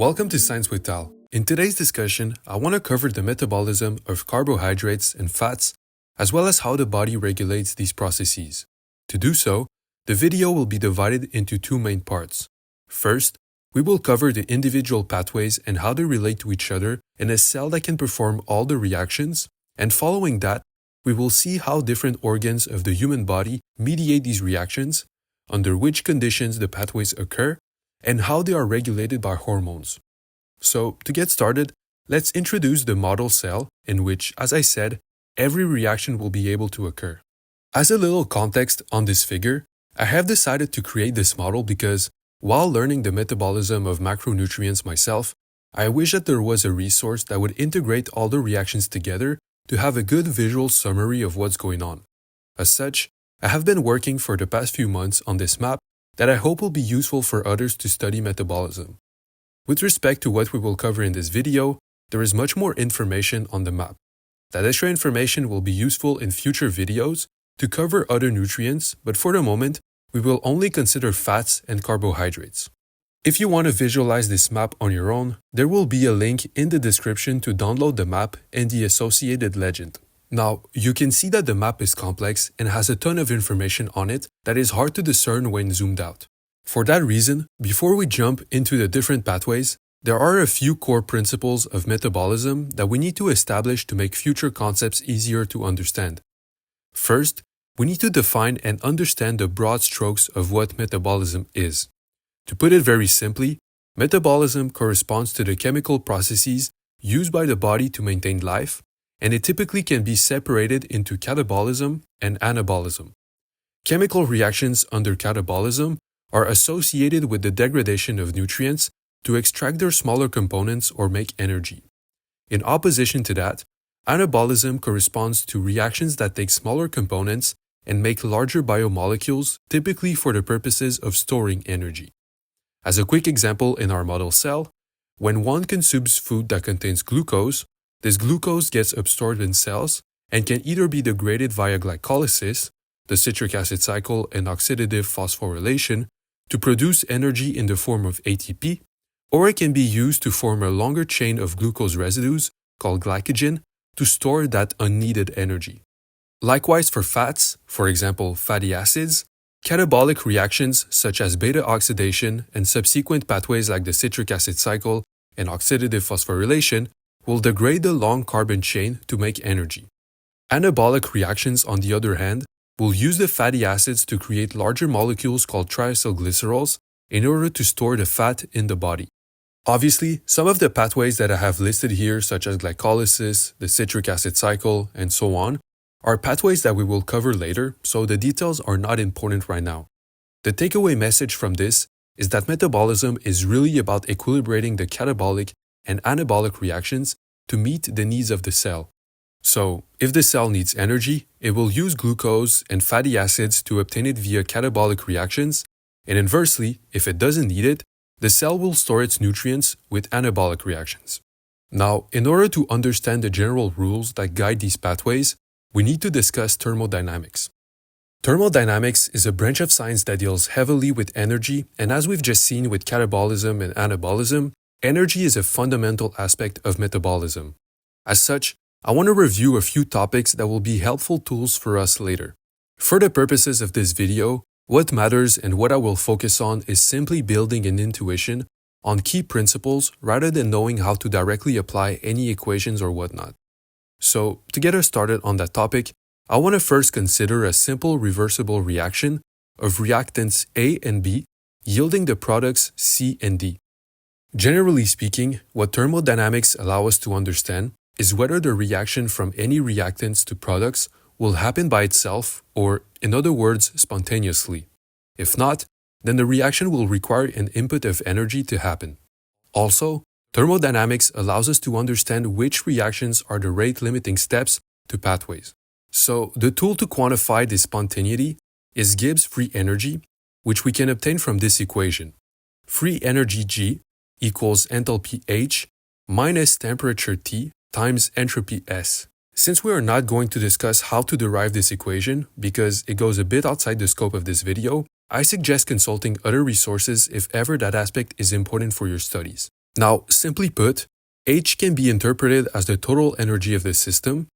Welcome to Science with Tal. In today's discussion, I want to cover the metabolism of carbohydrates and fats, as well as how the body regulates these processes. To do so, the video will be divided into two main parts. First, we will cover the individual pathways and how they relate to each other in a cell that can perform all the reactions, and following that, we will see how different organs of the human body mediate these reactions, under which conditions the pathways occur, and how they are regulated by hormones. So, to get started, let's introduce the model cell in which, as I said, every reaction will be able to occur. As a little context on this figure, I have decided to create this model because, while learning the metabolism of macronutrients myself, I wish that there was a resource that would integrate all the reactions together to have a good visual summary of what's going on. As such, I have been working for the past few months on this map that I hope will be useful for others to study metabolism. With respect to what we will cover in this video, there is much more information on the map. That extra information will be useful in future videos to cover other nutrients, but for the moment, we will only consider fats and carbohydrates. If you want to visualize this map on your own, there will be a link in the description to download the map and the associated legend. Now, you can see that the map is complex and has a ton of information on it that is hard to discern when zoomed out. For that reason, before we jump into the different pathways, there are a few core principles of metabolism that we need to establish to make future concepts easier to understand. First, we need to define and understand the broad strokes of what metabolism is. To put it very simply, metabolism corresponds to the chemical processes used by the body to maintain life, and it typically can be separated into catabolism and anabolism. Chemical reactions under catabolism are associated with the degradation of nutrients to extract their smaller components or make energy. In opposition to that, anabolism corresponds to reactions that take smaller components and make larger biomolecules, typically for the purposes of storing energy. As a quick example in our model cell, when one consumes food that contains glucose, this glucose gets absorbed in cells and can either be degraded via glycolysis, the citric acid cycle and oxidative phosphorylation, to produce energy in the form of ATP, or it can be used to form a longer chain of glucose residues, called glycogen, to store that unneeded energy. Likewise for fats, for example fatty acids, catabolic reactions such as beta oxidation and subsequent pathways like the citric acid cycle and oxidative phosphorylation will degrade the long carbon chain to make energy. Anabolic reactions, on the other hand, will use the fatty acids to create larger molecules called triacylglycerols in order to store the fat in the body. Obviously, some of the pathways that I have listed here, such as glycolysis, the citric acid cycle, and so on, are pathways that we will cover later, so the details are not important right now. The takeaway message from this is that metabolism is really about equilibrating the catabolic and anabolic reactions to meet the needs of the cell. So, if the cell needs energy, it will use glucose and fatty acids to obtain it via catabolic reactions, and inversely, if it doesn't need it, the cell will store its nutrients with anabolic reactions. Now, in order to understand the general rules that guide these pathways, we need to discuss thermodynamics. Thermodynamics is a branch of science that deals heavily with energy, and as we've just seen with catabolism and anabolism, energy is a fundamental aspect of metabolism. As such, I want to review a few topics that will be helpful tools for us later. For the purposes of this video, what matters and what I will focus on is simply building an intuition on key principles rather than knowing how to directly apply any equations or whatnot. So, to get us started on that topic, I want to first consider a simple reversible reaction of reactants A and B yielding the products C and D. Generally speaking, what thermodynamics allow us to understand is whether the reaction from any reactants to products will happen by itself or, in other words, spontaneously. If not, then the reaction will require an input of energy to happen. Also, thermodynamics allows us to understand which reactions are the rate-limiting steps to pathways. So, the tool to quantify this spontaneity is Gibbs free energy, which we can obtain from this equation. Free energy G equals enthalpy H minus temperature T times entropy S. Since we are not going to discuss how to derive this equation because it goes a bit outside the scope of this video, I suggest consulting other resources if ever that aspect is important for your studies. Now, simply put, H can be interpreted as the total energy of the system,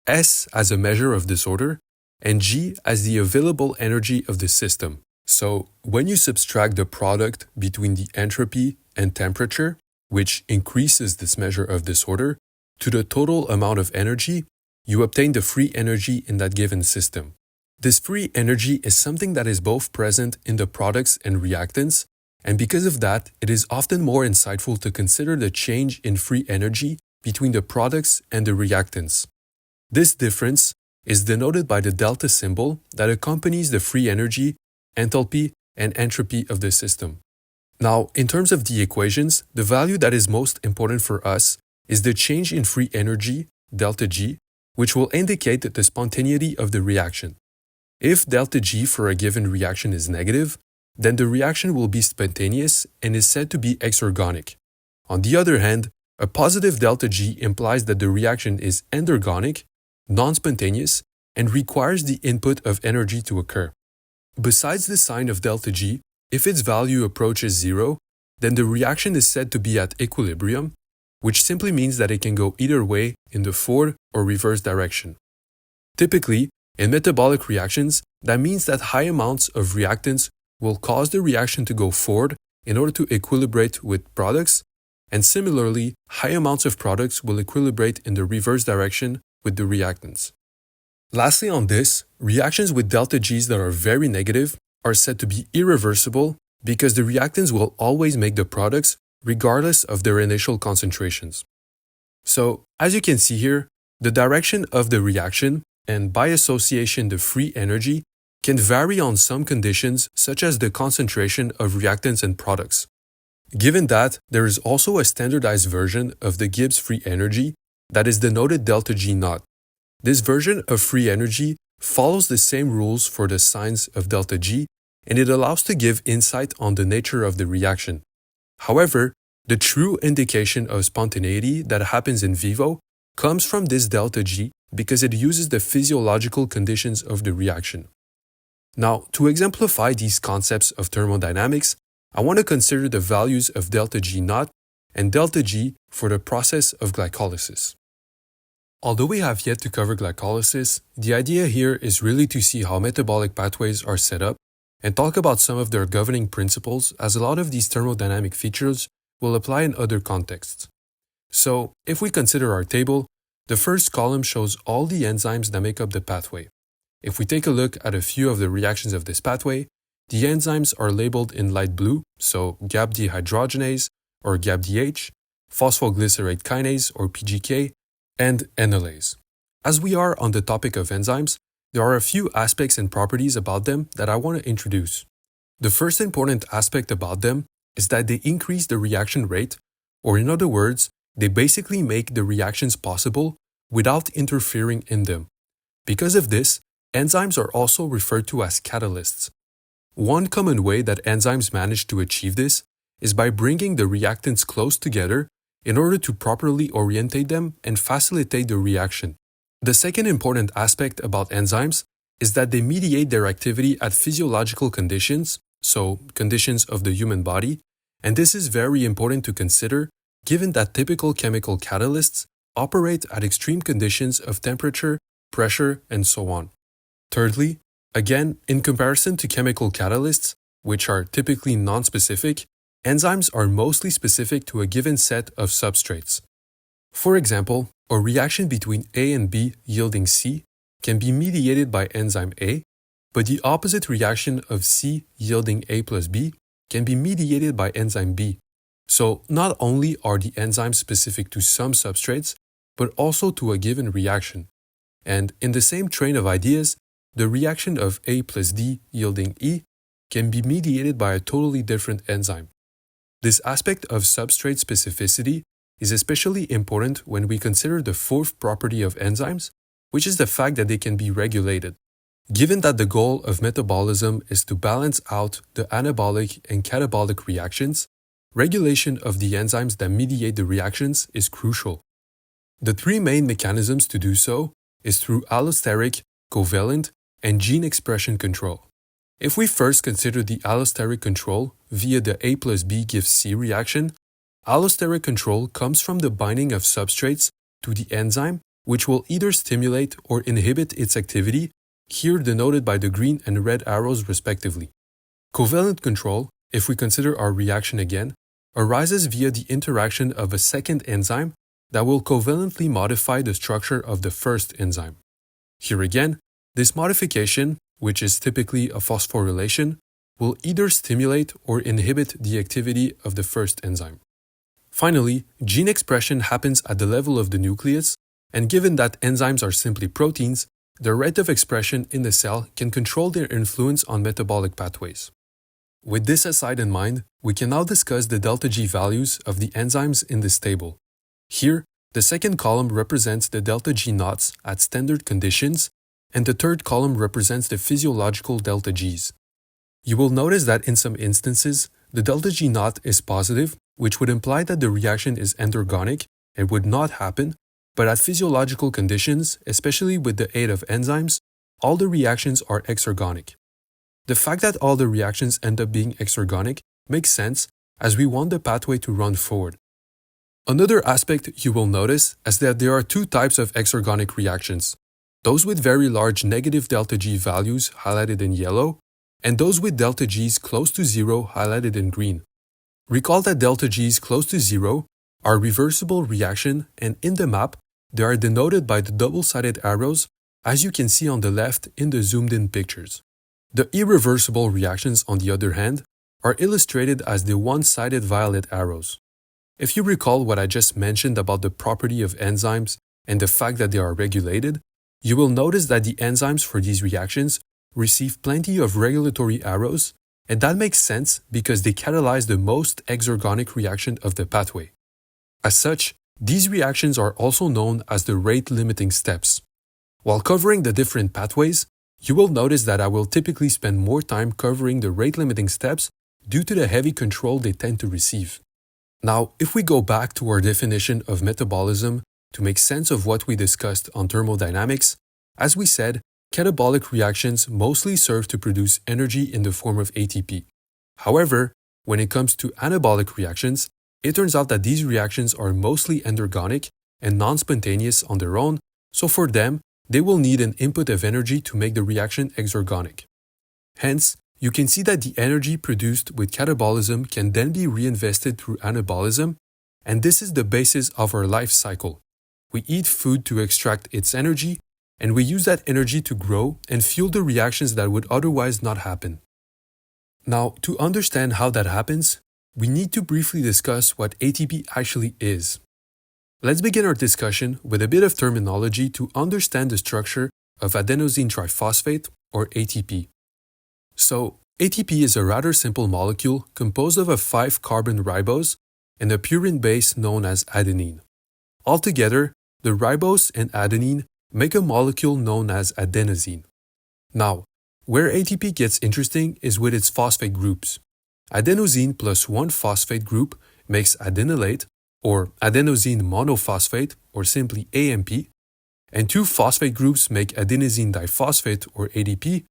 S as a measure of disorder, and G as the available energy of the system. So, when you subtract the product between the entropy and temperature, which increases this measure of disorder, to the total amount of energy, you obtain the free energy in that given system. This free energy is something that is both present in the products and reactants, and because of that, it is often more insightful to consider the change in free energy between the products and the reactants. This difference is denoted by the delta symbol that accompanies the free energy, enthalpy, and entropy of the system. Now, in terms of the equations, the value that is most important for us is the change in free energy, delta G, which will indicate the spontaneity of the reaction. If delta G for a given reaction is negative, then the reaction will be spontaneous and is said to be exergonic. On the other hand, a positive delta G implies that the reaction is endergonic, non-spontaneous, and requires the input of energy to occur. Besides the sign of delta G, if its value approaches zero, then the reaction is said to be at equilibrium, which simply means that it can go either way in the forward or reverse direction. Typically, in metabolic reactions, that means that high amounts of reactants will cause the reaction to go forward in order to equilibrate with products, and similarly, high amounts of products will equilibrate in the reverse direction with the reactants. Lastly on this, reactions with delta Gs that are very negative are said to be irreversible because the reactants will always make the products regardless of their initial concentrations. So, as you can see here, the direction of the reaction, and by association the free energy, can vary on some conditions such as the concentration of reactants and products. Given that, there is also a standardized version of the Gibbs free energy that is denoted delta G naught. This version of free energy follows the same rules for the signs of delta G, and it allows to give insight on the nature of the reaction. However, the true indication of spontaneity that happens in vivo comes from this delta G because it uses the physiological conditions of the reaction. Now, to exemplify these concepts of thermodynamics, I want to consider the values of delta G naught and delta G for the process of glycolysis. Although we have yet to cover glycolysis, the idea here is really to see how metabolic pathways are set up and talk about some of their governing principles, as a lot of these thermodynamic features will apply in other contexts. So, if we consider our table, the first column shows all the enzymes that make up the pathway. If we take a look at a few of the reactions of this pathway, the enzymes are labeled in light blue, so GAP dehydrogenase or GAPDH, phosphoglycerate kinase or PGK, and enolase. As we are on the topic of enzymes, there are a few aspects and properties about them that I want to introduce. The first important aspect about them is that they increase the reaction rate, or in other words, they basically make the reactions possible without interfering in them. Because of this, enzymes are also referred to as catalysts. One common way that enzymes manage to achieve this is by bringing the reactants close together in order to properly orientate them and facilitate the reaction. The second important aspect about enzymes is that they mediate their activity at physiological conditions, so conditions of the human body, and this is very important to consider given that typical chemical catalysts operate at extreme conditions of temperature, pressure, and so on. Thirdly, again, in comparison to chemical catalysts, which are typically non-specific, enzymes are mostly specific to a given set of substrates. For example, a reaction between A and B yielding C can be mediated by enzyme A, but the opposite reaction of C yielding A plus B can be mediated by enzyme B. So not only are the enzymes specific to some substrates, but also to a given reaction. And in the same train of ideas, the reaction of A plus D yielding E can be mediated by a totally different enzyme. This aspect of substrate specificity is especially important when we consider the fourth property of enzymes, which is the fact that they can be regulated. Given that the goal of metabolism is to balance out the anabolic and catabolic reactions, regulation of the enzymes that mediate the reactions is crucial. The three main mechanisms to do so is through allosteric, covalent, and gene expression control. If we first consider the allosteric control via the A plus B gives C reaction, Allosteric control comes from the binding of substrates to the enzyme, which will either stimulate or inhibit its activity, here denoted by the green and red arrows respectively. Covalent control, if we consider our reaction again, arises via the interaction of a second enzyme that will covalently modify the structure of the first enzyme. Here again, this modification, which is typically a phosphorylation, will either stimulate or inhibit the activity of the first enzyme. Finally, gene expression happens at the level of the nucleus, and given that enzymes are simply proteins, the rate of expression in the cell can control their influence on metabolic pathways. With this aside in mind, we can now discuss the delta G values of the enzymes in this table. Here, the second column represents the delta G naughts at standard conditions, and the third column represents the physiological delta Gs. You will notice that in some instances, the delta G naught is positive, which would imply that the reaction is endergonic and would not happen, but at physiological conditions, especially with the aid of enzymes, all the reactions are exergonic. The fact that all the reactions end up being exergonic makes sense as we want the pathway to run forward. Another aspect you will notice is that there are two types of exergonic reactions, those with very large negative delta G values highlighted in yellow, and those with delta Gs close to zero highlighted in green. Recall that delta Gs close to zero are reversible reaction, and in the map, they are denoted by the double-sided arrows, as you can see on the left in the zoomed-in pictures. The irreversible reactions, on the other hand, are illustrated as the one-sided violet arrows. If you recall what I just mentioned about the property of enzymes and the fact that they are regulated, you will notice that the enzymes for these reactions receive plenty of regulatory arrows, and that makes sense because they catalyze the most exergonic reaction of the pathway. As such, these reactions are also known as the rate-limiting steps. While covering the different pathways, you will notice that I will typically spend more time covering the rate-limiting steps due to the heavy control they tend to receive. Now, if we go back to our definition of metabolism to make sense of what we discussed on thermodynamics, as we said, catabolic reactions mostly serve to produce energy in the form of ATP. However, when it comes to anabolic reactions, it turns out that these reactions are mostly endergonic and non-spontaneous on their own, so for them, they will need an input of energy to make the reaction exergonic. Hence, you can see that the energy produced with catabolism can then be reinvested through anabolism, and this is the basis of our life cycle. We eat food to extract its energy, and we use that energy to grow and fuel the reactions that would otherwise not happen. Now, to understand how that happens, we need to briefly discuss what ATP actually is. Let's begin our discussion with a bit of terminology to understand the structure of adenosine triphosphate, or ATP. So, ATP is a rather simple molecule composed of a 5-carbon ribose and a purine base known as adenine. Altogether, the ribose and adenine make a molecule known as adenosine. Now, where ATP gets interesting is with its phosphate groups. Adenosine plus one phosphate group makes adenylate, or adenosine monophosphate, or simply AMP, and two phosphate groups make adenosine diphosphate, or ADP,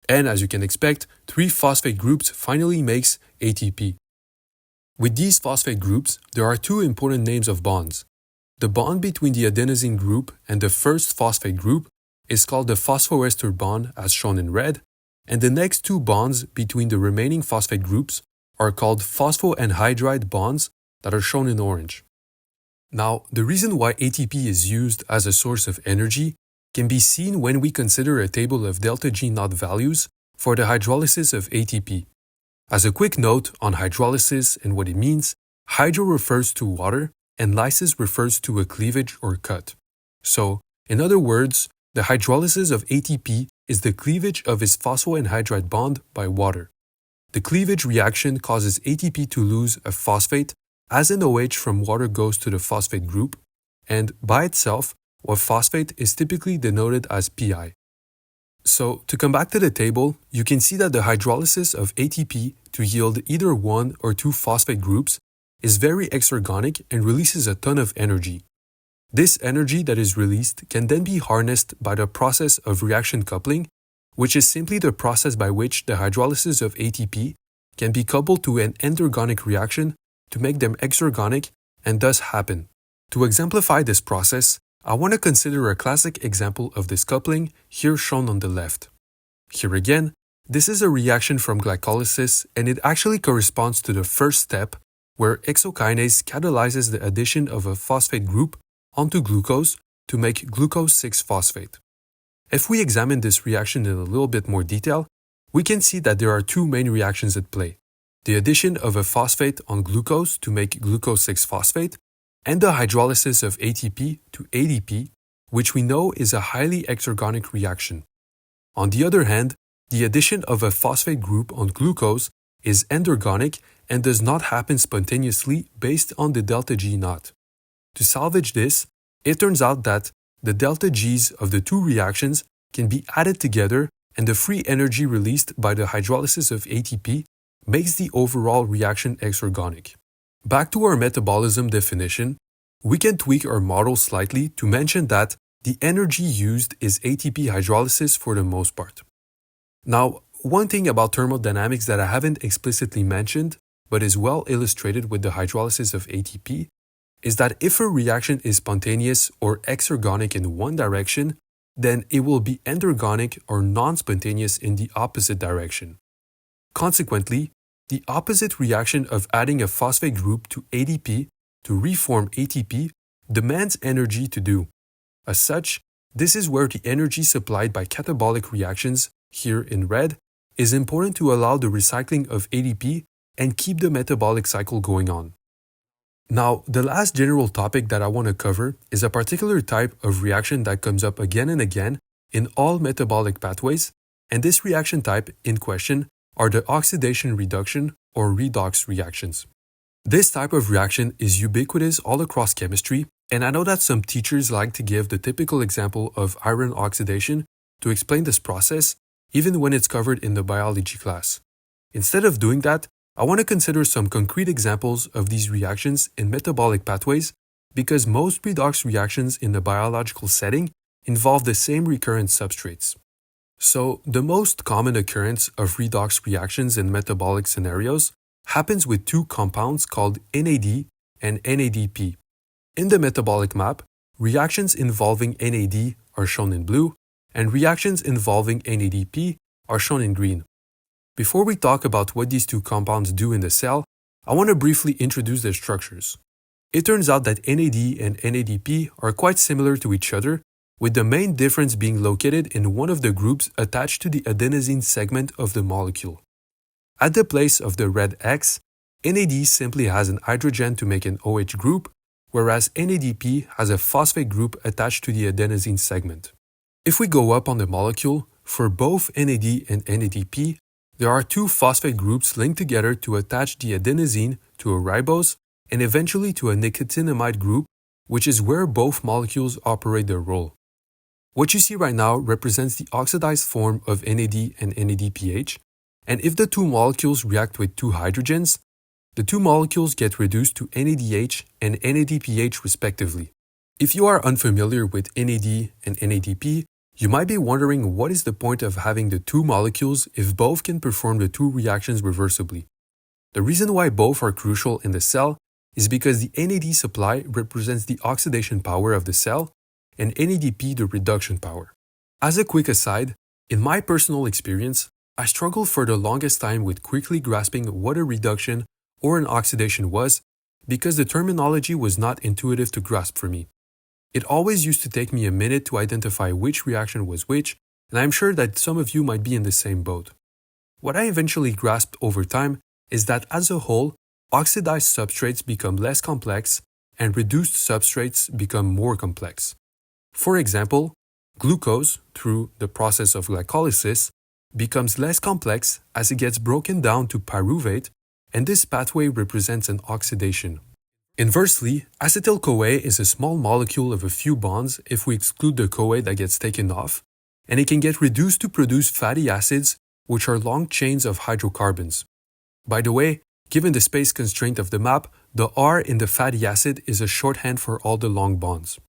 and as you can expect, three phosphate groups finally makes ATP. With these phosphate groups, there are two important names of bonds. The bond between the adenosine group and the first phosphate group is called the phosphoester bond as shown in red, and the next two bonds between the remaining phosphate groups are called phosphoanhydride bonds that are shown in orange. Now, the reason why ATP is used as a source of energy can be seen when we consider a table of delta G naught values for the hydrolysis of ATP. As a quick note on hydrolysis and what it means, hydro refers to water and lysis refers to a cleavage or cut. So, in other words, the hydrolysis of ATP is the cleavage of its phosphoanhydride bond by water. The cleavage reaction causes ATP to lose a phosphate as an OH from water goes to the phosphate group, and by itself, a phosphate is typically denoted as Pi. So, to come back to the table, you can see that the hydrolysis of ATP to yield either one or two phosphate groups is very exergonic and releases a ton of energy. This energy that is released can then be harnessed by the process of reaction coupling, which is simply the process by which the hydrolysis of ATP can be coupled to an endergonic reaction to make them exergonic and thus happen. To exemplify this process, I want to consider a classic example of this coupling here shown on the left. Here again, this is a reaction from glycolysis and it actually corresponds to the first step where exokinase catalyzes the addition of a phosphate group onto glucose to make glucose 6-phosphate. If we examine this reaction in a little bit more detail, we can see that there are two main reactions at play: the addition of a phosphate on glucose to make glucose 6-phosphate and the hydrolysis of ATP to ADP, which we know is a highly exergonic reaction. On the other hand, the addition of a phosphate group on glucose is endergonic and does not happen spontaneously based on the delta G naught. To salvage this, it turns out that the delta Gs of the two reactions can be added together and the free energy released by the hydrolysis of ATP makes the overall reaction exergonic. Back to our metabolism definition, we can tweak our model slightly to mention that the energy used is ATP hydrolysis for the most part. Now, one thing about thermodynamics that I haven't explicitly mentioned, but is well illustrated with the hydrolysis of ATP, is that if a reaction is spontaneous or exergonic in one direction, then it will be endergonic or non-spontaneous in the opposite direction. Consequently, the opposite reaction of adding a phosphate group to ADP to reform ATP demands energy to do. As such, this is where the energy supplied by catabolic reactions, here in red, is important to allow the recycling of ADP and keep the metabolic cycle going on. Now, the last general topic that I want to cover is a particular type of reaction that comes up again and again in all metabolic pathways, and this reaction type in question are the oxidation-reduction or redox reactions. This type of reaction is ubiquitous all across chemistry, and I know that some teachers like to give the typical example of iron oxidation to explain this process, even when it's covered in the biology class. Instead of doing that, I want to consider some concrete examples of these reactions in metabolic pathways because most redox reactions in the biological setting involve the same recurrent substrates. So, the most common occurrence of redox reactions in metabolic scenarios happens with two compounds called NAD and NADP. In the metabolic map, reactions involving NAD are shown in blue, and reactions involving NADP are shown in green. Before we talk about what these two compounds do in the cell, I want to briefly introduce their structures. It turns out that NAD and NADP are quite similar to each other, with the main difference being located in one of the groups attached to the adenosine segment of the molecule. At the place of the red X, NAD simply has an hydrogen to make an OH group, whereas NADP has a phosphate group attached to the adenosine segment. If we go up on the molecule, for both NAD and NADP, there are two phosphate groups linked together to attach the adenosine to a ribose and eventually to a nicotinamide group, which is where both molecules operate their role. What you see right now represents the oxidized form of NAD and NADPH, and if the two molecules react with two hydrogens, the two molecules get reduced to NADH and NADPH respectively. If you are unfamiliar with NAD and NADP, you might be wondering what is the point of having the two molecules if both can perform the two reactions reversibly. The reason why both are crucial in the cell is because the NAD supply represents the oxidation power of the cell and NADP the reduction power. As a quick aside, in my personal experience, I struggled for the longest time with quickly grasping what a reduction or an oxidation was because the terminology was not intuitive to grasp for me. It always used to take me a minute to identify which reaction was which, and I'm sure that some of you might be in the same boat. What I eventually grasped over time is that as a whole, oxidized substrates become less complex and reduced substrates become more complex. For example, glucose, through the process of glycolysis, becomes less complex as it gets broken down to pyruvate, and this pathway represents an oxidation. Inversely, acetyl-CoA is a small molecule of a few bonds if we exclude the CoA that gets taken off, and it can get reduced to produce fatty acids, which are long chains of hydrocarbons. By the way, given the space constraint of the map, the R in the fatty acid is a shorthand for all the long bonds.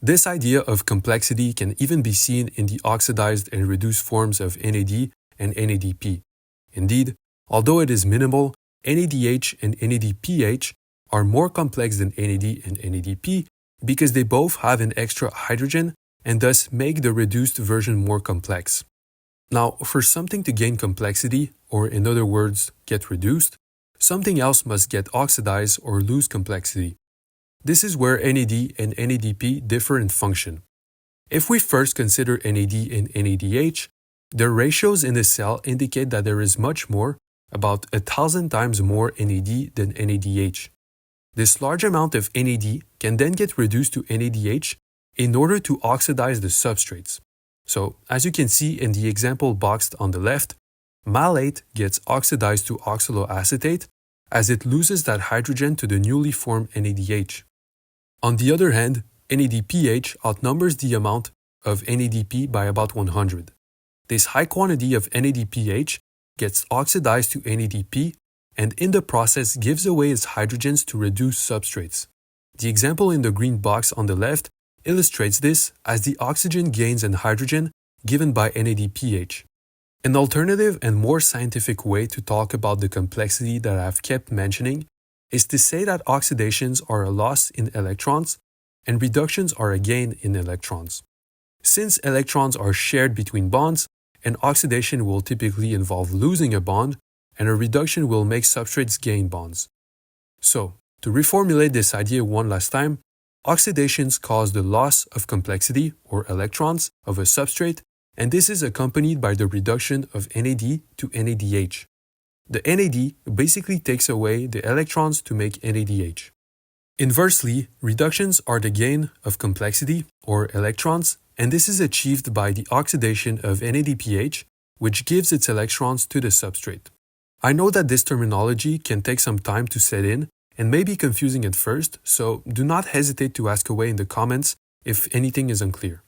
This idea of complexity can even be seen in the oxidized and reduced forms of NAD and NADP. Indeed, although it is minimal, NADH and NADPH are more complex than NAD and NADP because they both have an extra hydrogen and thus make the reduced version more complex. Now, for something to gain complexity, or in other words, get reduced, something else must get oxidized or lose complexity. This is where NAD and NADP differ in function. If we first consider NAD and NADH, their ratios in the cell indicate that there is much more, about 1,000 times more NAD than NADH. This large amount of NAD can then get reduced to NADH in order to oxidize the substrates. So, as you can see in the example boxed on the left, malate gets oxidized to oxaloacetate as it loses that hydrogen to the newly formed NADH. On the other hand, NADPH outnumbers the amount of NADP by about 100. This high quantity of NADPH gets oxidized to NADP and in the process gives away its hydrogens to reduce substrates. The example in the green box on the left illustrates this as the oxygen gains in hydrogen given by NADPH. An alternative and more scientific way to talk about the complexity that I've kept mentioning is to say that oxidations are a loss in electrons and reductions are a gain in electrons. Since electrons are shared between bonds, an oxidation will typically involve losing a bond, and a reduction will make substrates gain bonds. So, to reformulate this idea one last time, oxidations cause the loss of complexity, or electrons, of a substrate, and this is accompanied by the reduction of NAD to NADH. The NAD basically takes away the electrons to make NADH. Inversely, reductions are the gain of complexity, or electrons, and this is achieved by the oxidation of NADPH, which gives its electrons to the substrate. I know that this terminology can take some time to set in and may be confusing at first, so do not hesitate to ask away in the comments if anything is unclear.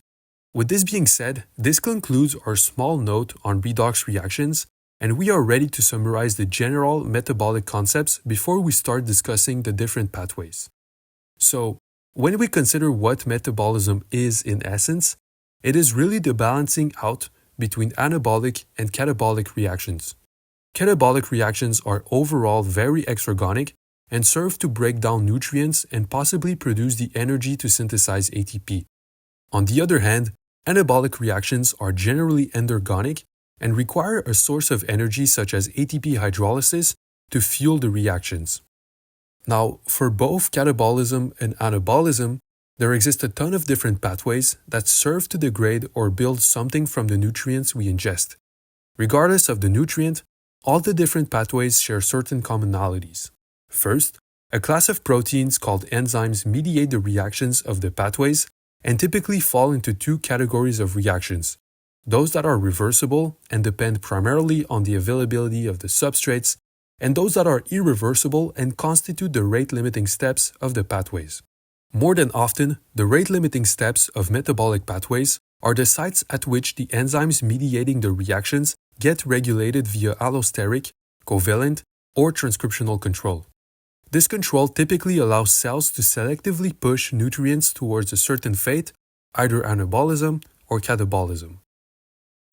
With this being said, this concludes our small note on redox reactions, and we are ready to summarize the general metabolic concepts before we start discussing the different pathways. So, when we consider what metabolism is in essence, it is really the balancing out between anabolic and catabolic reactions. Catabolic reactions are overall very exergonic and serve to break down nutrients and possibly produce the energy to synthesize ATP. On the other hand, anabolic reactions are generally endergonic and require a source of energy such as ATP hydrolysis to fuel the reactions. Now, for both catabolism and anabolism, there exist a ton of different pathways that serve to degrade or build something from the nutrients we ingest. Regardless of the nutrient, all the different pathways share certain commonalities. First, a class of proteins called enzymes mediate the reactions of the pathways and typically fall into two categories of reactions: those that are reversible and depend primarily on the availability of the substrates, and those that are irreversible and constitute the rate-limiting steps of the pathways. More than often, the rate-limiting steps of metabolic pathways are the sites at which the enzymes mediating the reactions get regulated via allosteric, covalent, or transcriptional control. This control typically allows cells to selectively push nutrients towards a certain fate, either anabolism or catabolism.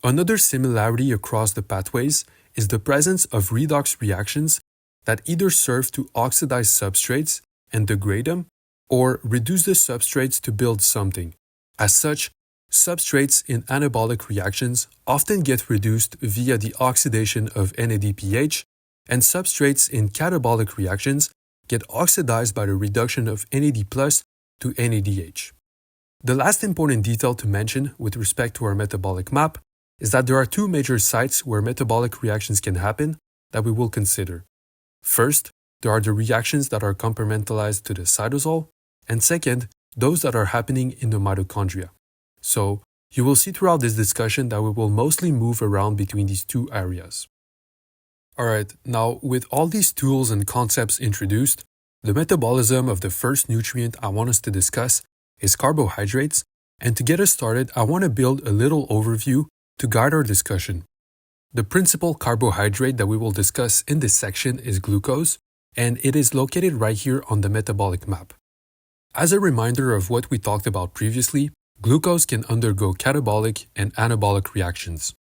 Another similarity across the pathways is the presence of redox reactions that either serve to oxidize substrates and degrade them, or reduce the substrates to build something. As such, substrates in anabolic reactions often get reduced via the oxidation of NADPH, and substrates in catabolic reactions get oxidized by the reduction of NAD+ to NADH. The last important detail to mention with respect to our metabolic map is that there are two major sites where metabolic reactions can happen that we will consider. First, there are the reactions that are compartmentalized to the cytosol, and second, those that are happening in the mitochondria. So, you will see throughout this discussion that we will mostly move around between these two areas. Alright, now with all these tools and concepts introduced, the metabolism of the first nutrient I want us to discuss is carbohydrates, and to get us started, I want to build a little overview to guide our discussion. The principal carbohydrate that we will discuss in this section is glucose, and it is located right here on the metabolic map. As a reminder of what we talked about previously, glucose can undergo catabolic and anabolic reactions.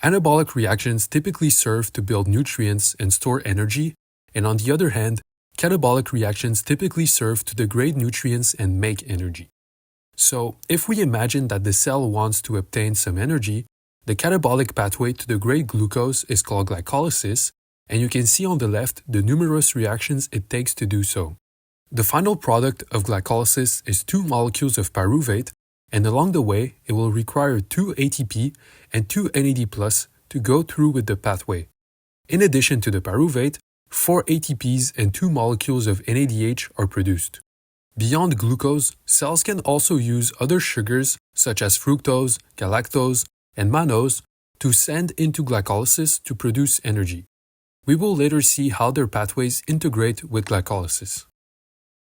Anabolic reactions typically serve to build nutrients and store energy, and on the other hand, catabolic reactions typically serve to degrade nutrients and make energy. So, if we imagine that the cell wants to obtain some energy, the catabolic pathway to degrade glucose is called glycolysis, and you can see on the left the numerous reactions it takes to do so. The final product of glycolysis is 2 molecules of pyruvate, and along the way, it will require 2 ATP and 2 NAD+ to go through with the pathway. In addition to the pyruvate, 4 ATPs and 2 molecules of NADH are produced. Beyond glucose, cells can also use other sugars such as fructose, galactose, and mannose to send into glycolysis to produce energy. We will later see how their pathways integrate with glycolysis.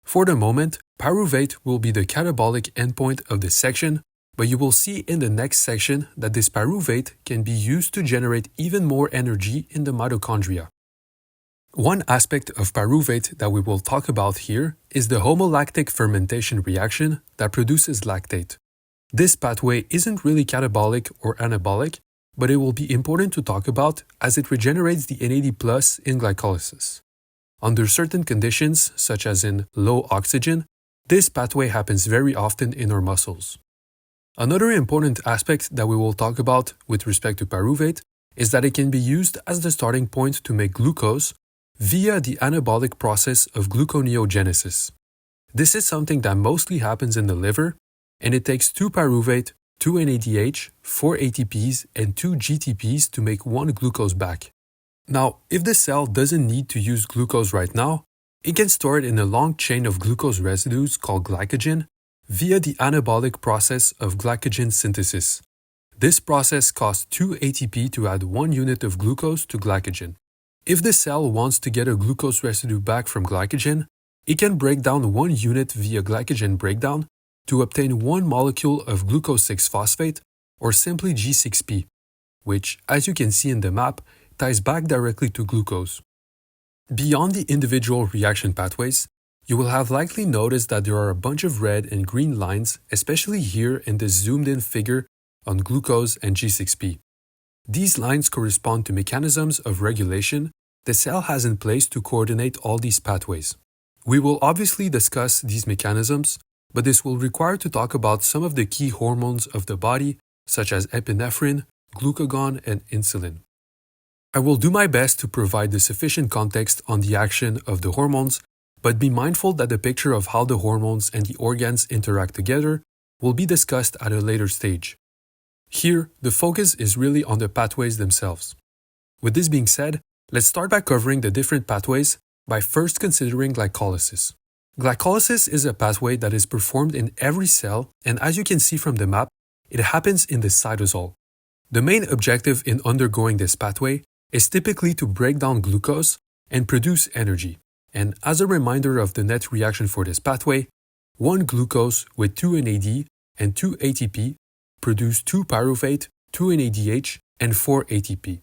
For the moment, pyruvate will be the catabolic endpoint of this section, but you will see in the next section that this pyruvate can be used to generate even more energy in the mitochondria. One aspect of pyruvate that we will talk about here is the homolactic fermentation reaction that produces lactate. This pathway isn't really catabolic or anabolic, but it will be important to talk about as it regenerates the NAD+ in glycolysis. Under certain conditions, such as in low oxygen, this pathway happens very often in our muscles. Another important aspect that we will talk about with respect to pyruvate is that it can be used as the starting point to make glucose via the anabolic process of gluconeogenesis. This is something that mostly happens in the liver, and it takes 2 pyruvate, 2 NADH, 4 ATPs, and 2 GTPs to make 1 glucose back. Now, if the cell doesn't need to use glucose right now, it can store it in a long chain of glucose residues called glycogen via the anabolic process of glycogen synthesis. This process costs 2 ATP to add 1 unit of glucose to glycogen. If the cell wants to get a glucose residue back from glycogen, it can break down 1 unit via glycogen breakdown to obtain 1 molecule of glucose 6-phosphate, or simply G6P, which, as you can see in the map, ties back directly to glucose. Beyond the individual reaction pathways, you will have likely noticed that there are a bunch of red and green lines, especially here in this zoomed-in figure on glucose and G6P. These lines correspond to mechanisms of regulation the cell has in place to coordinate all these pathways. We will obviously discuss these mechanisms, but this will require to talk about some of the key hormones of the body, such as epinephrine, glucagon, and insulin. I will do my best to provide the sufficient context on the action of the hormones, but be mindful that the picture of how the hormones and the organs interact together will be discussed at a later stage. Here, the focus is really on the pathways themselves. With this being said, let's start by covering the different pathways by first considering glycolysis. Glycolysis is a pathway that is performed in every cell, and as you can see from the map, it happens in the cytosol. The main objective in undergoing this pathway is typically to break down glucose and produce energy. And as a reminder of the net reaction for this pathway, 1 glucose with 2 NAD and 2 ATP produce 2 pyruvate, 2 NADH, and 4 ATP.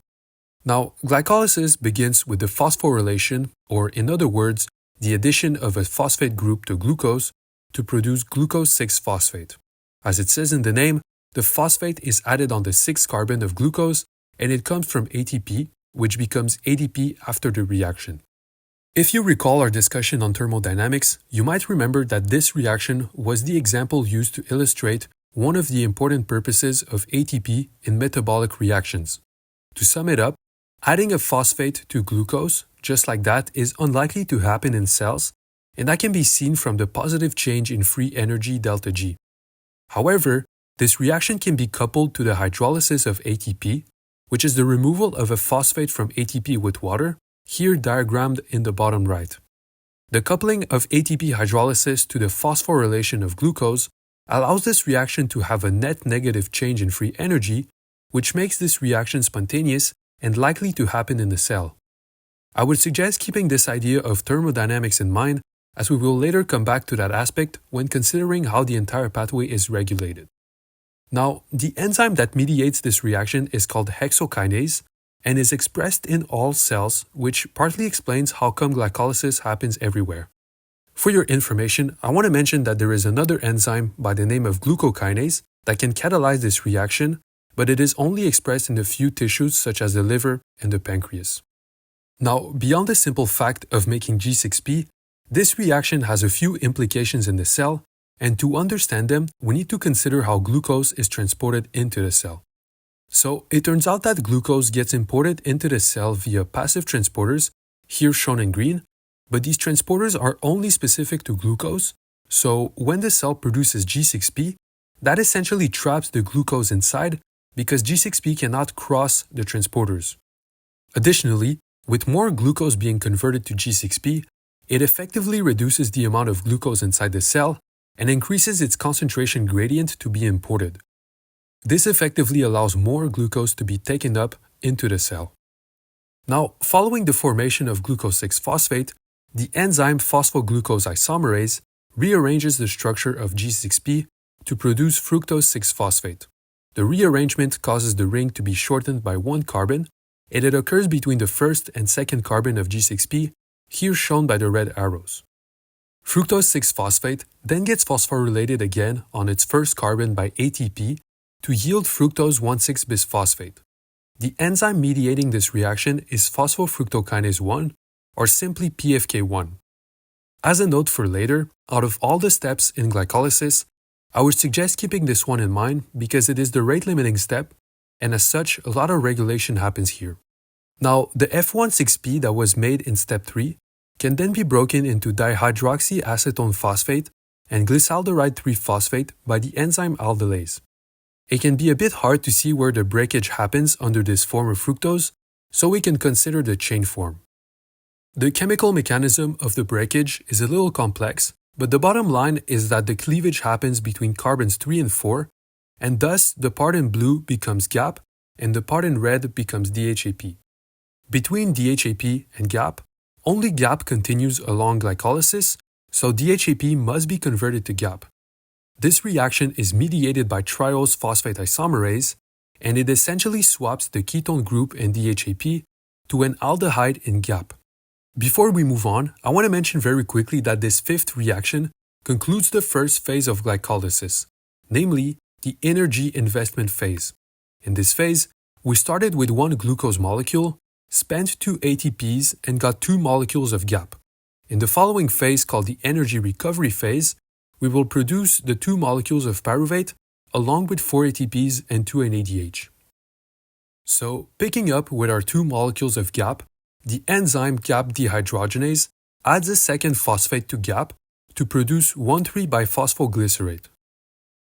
Now, glycolysis begins with the phosphorylation, or in other words, the addition of a phosphate group to glucose to produce glucose 6-phosphate. As it says in the name, the phosphate is added on the 6th carbon of glucose, and it comes from ATP, which becomes ADP after the reaction. If you recall our discussion on thermodynamics, you might remember that this reaction was the example used to illustrate one of the important purposes of ATP in metabolic reactions. To sum it up, adding a phosphate to glucose, just like that, is unlikely to happen in cells, and that can be seen from the positive change in free energy delta G. However, this reaction can be coupled to the hydrolysis of ATP, which is the removal of a phosphate from ATP with water, here diagrammed in the bottom right. The coupling of ATP hydrolysis to the phosphorylation of glucose allows this reaction to have a net negative change in free energy, which makes this reaction spontaneous and likely to happen in the cell. I would suggest keeping this idea of thermodynamics in mind, as we will later come back to that aspect when considering how the entire pathway is regulated. Now, the enzyme that mediates this reaction is called hexokinase and is expressed in all cells, which partly explains how come glycolysis happens everywhere. For your information, I want to mention that there is another enzyme by the name of glucokinase that can catalyze this reaction, but it is only expressed in a few tissues such as the liver and the pancreas. Now, beyond the simple fact of making G6P, This reaction has a few implications in the cell, and to understand them, we need to consider how glucose is transported into the cell. So, it turns out that glucose gets imported into the cell via passive transporters, here shown in green, but these transporters are only specific to glucose, so when the cell produces G6P, that essentially traps the glucose inside because G6P cannot cross the transporters. Additionally, with more glucose being converted to G6P, it effectively reduces the amount of glucose inside the cell and increases its concentration gradient to be imported. This effectively allows more glucose to be taken up into the cell. Now, following the formation of glucose 6-phosphate, the enzyme phosphoglucose isomerase rearranges the structure of G6P to produce fructose 6-phosphate. The rearrangement causes the ring to be shortened by one carbon, and it occurs between the first and second carbon of G6P, here shown by the red arrows. Fructose 6-phosphate then gets phosphorylated again on its first carbon by ATP to yield fructose 1,6-bisphosphate. The enzyme mediating this reaction is phosphofructokinase 1, or simply PFK1. As a note for later, out of all the steps in glycolysis, I would suggest keeping this one in mind because it is the rate-limiting step, and as such, a lot of regulation happens here. Now, the F16P that was made in step 3 can then be broken into dihydroxyacetone phosphate and glyceraldehyde 3-phosphate by the enzyme aldolase. It can be a bit hard to see where the breakage happens under this form of fructose, so we can consider the chain form. The chemical mechanism of the breakage is a little complex, but the bottom line is that the cleavage happens between carbons 3 and 4, and thus the part in blue becomes GAP and the part in red becomes DHAP. Between DHAP and GAP, only GAP continues along glycolysis, so DHAP must be converted to GAP. This reaction is mediated by triose phosphate isomerase, and it essentially swaps the ketone group in DHAP to an aldehyde in GAP. Before we move on, I want to mention very quickly that this fifth reaction concludes the first phase of glycolysis, namely the energy investment phase. In this phase, we started with one glucose molecule, spent 2 ATPs, and got 2 molecules of GAP. In the following phase, called the energy recovery phase, we will produce the 2 molecules of pyruvate along with 4 ATPs and 2 NADH. So, picking up with our 2 molecules of GAP, the enzyme GAP dehydrogenase adds a second phosphate to GAP to produce 1,3-biphosphoglycerate.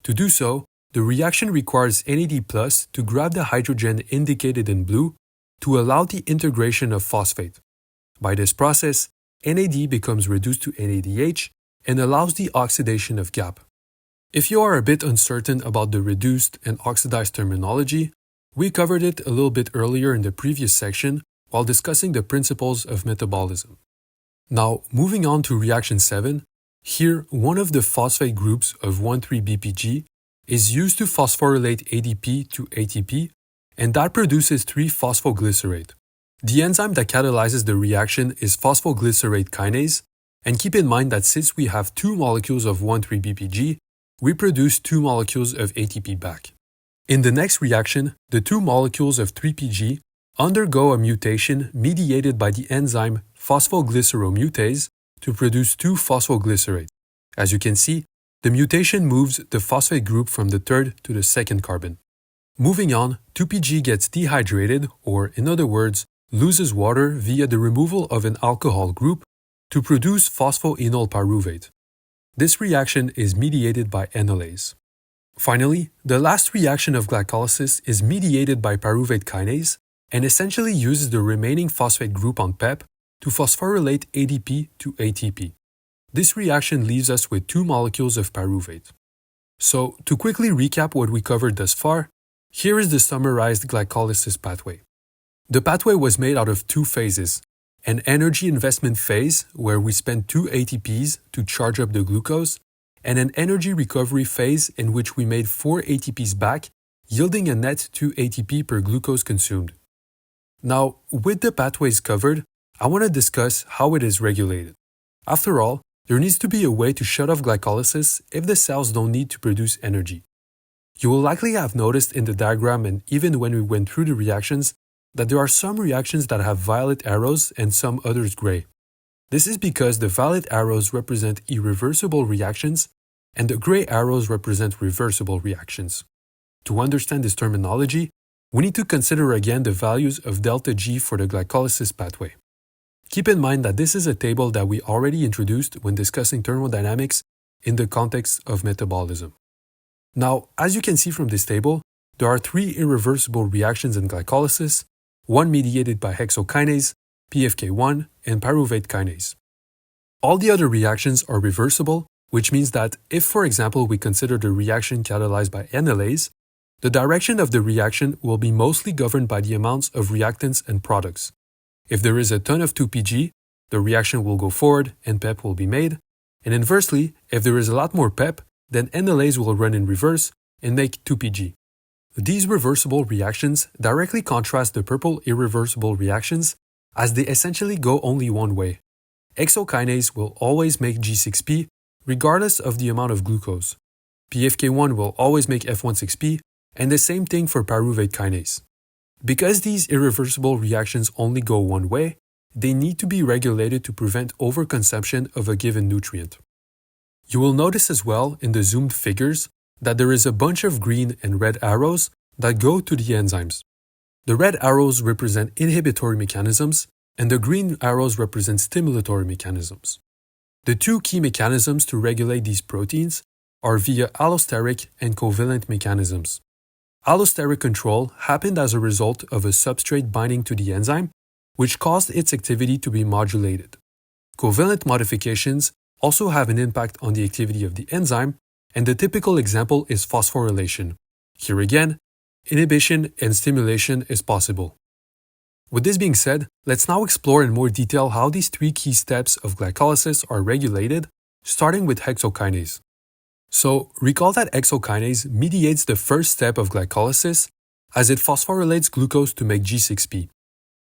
To do so, the reaction requires NAD+ to grab the hydrogen indicated in blue to allow the integration of phosphate. By this process, NAD becomes reduced to NADH and allows the oxidation of GAP. If you are a bit uncertain about the reduced and oxidized terminology, we covered it a little bit earlier in the previous section while discussing the principles of metabolism. Now, moving on to reaction 7, here one of the phosphate groups of 1,3-BPG is used to phosphorylate ADP to ATP, and that produces 3-phosphoglycerate. The enzyme that catalyzes the reaction is phosphoglycerate kinase, and keep in mind that since we have 2 molecules of 1,3-BPG, we produce 2 molecules of ATP back. In the next reaction, the 2 molecules of 3-PG undergo a mutation mediated by the enzyme phosphoglyceromutase to produce 2-phosphoglycerate. As you can see, the mutation moves the phosphate group from the third to the second carbon. Moving on, 2-PG gets dehydrated, or in other words, loses water via the removal of an alcohol group to produce phosphoenol pyruvate. This reaction is mediated by enolase. Finally, the last reaction of glycolysis is mediated by pyruvate kinase and essentially uses the remaining phosphate group on PEP to phosphorylate ADP to ATP. This reaction leaves us with 2 molecules of pyruvate. So, to quickly recap what we covered thus far, here is the summarized glycolysis pathway. The pathway was made out of 2 phases: an energy investment phase, where we spend 2 ATPs to charge up the glucose, and an energy recovery phase in which we made 4 ATPs back, yielding a net 2 ATP per glucose consumed. Now, with the pathways covered, I want to discuss how it is regulated. After all, there needs to be a way to shut off glycolysis if the cells don't need to produce energy. You will likely have noticed in the diagram, and even when we went through the reactions, that there are some reactions that have violet arrows and some others gray. This is because the violet arrows represent irreversible reactions and the gray arrows represent reversible reactions. To understand this terminology, we need to consider again the values of delta G for the glycolysis pathway. Keep in mind that this is a table that we already introduced when discussing thermodynamics in the context of metabolism. Now, as you can see from this table, there are 3 irreversible reactions in glycolysis, one mediated by hexokinase, PFK1, and pyruvate kinase. All the other reactions are reversible, which means that if, for example, we consider the reaction catalyzed by enolase, the direction of the reaction will be mostly governed by the amounts of reactants and products. If there is a ton of 2PG, the reaction will go forward and PEP will be made, and inversely, if there is a lot more PEP, then enolase will run in reverse and make 2PG. These reversible reactions directly contrast the purple irreversible reactions as they essentially go only one way. Hexokinase will always make G6P regardless of the amount of glucose. PFK1 will always make F16P, and the same thing for pyruvate kinase. Because these irreversible reactions only go one way, they need to be regulated to prevent overconsumption of a given nutrient. You will notice as well in the zoomed figures that there is a bunch of green and red arrows that go to the enzymes. The red arrows represent inhibitory mechanisms, and the green arrows represent stimulatory mechanisms. The 2 key mechanisms to regulate these proteins are via allosteric and covalent mechanisms. Allosteric control happened as a result of a substrate binding to the enzyme, which caused its activity to be modulated. Covalent modifications also have an impact on the activity of the enzyme, and the typical example is phosphorylation. Here again, inhibition and stimulation is possible. With this being said, let's now explore in more detail how these 3 key steps of glycolysis are regulated, starting with hexokinase. So, recall that hexokinase mediates the first step of glycolysis as it phosphorylates glucose to make G6P.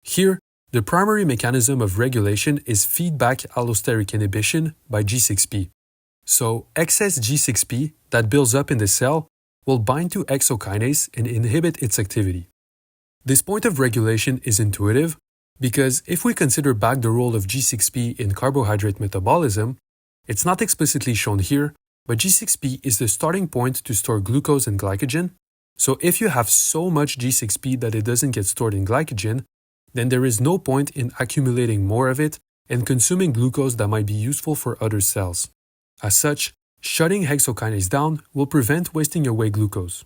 Here, the primary mechanism of regulation is feedback allosteric inhibition by G6P. So, excess G6P that builds up in the cell will bind to hexokinase and inhibit its activity. This point of regulation is intuitive because if we consider back the role of G6P in carbohydrate metabolism, it's not explicitly shown here, but G6P is the starting point to store glucose and glycogen, so if you have so much G6P that it doesn't get stored in glycogen, then there is no point in accumulating more of it and consuming glucose that might be useful for other cells. As such, shutting hexokinase down will prevent wasting away glucose.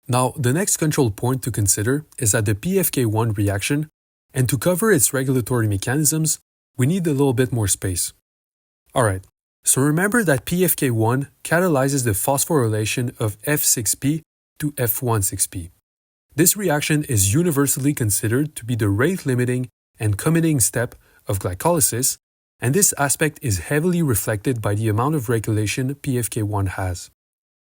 Now, the next control point to consider is at the PFK1 reaction, and to cover its regulatory mechanisms, we need a little bit more space. Alright, so remember that PFK1 catalyzes the phosphorylation of F6P to F16P. This reaction is universally considered to be the rate-limiting and committing step of glycolysis, and this aspect is heavily reflected by the amount of regulation PFK1 has.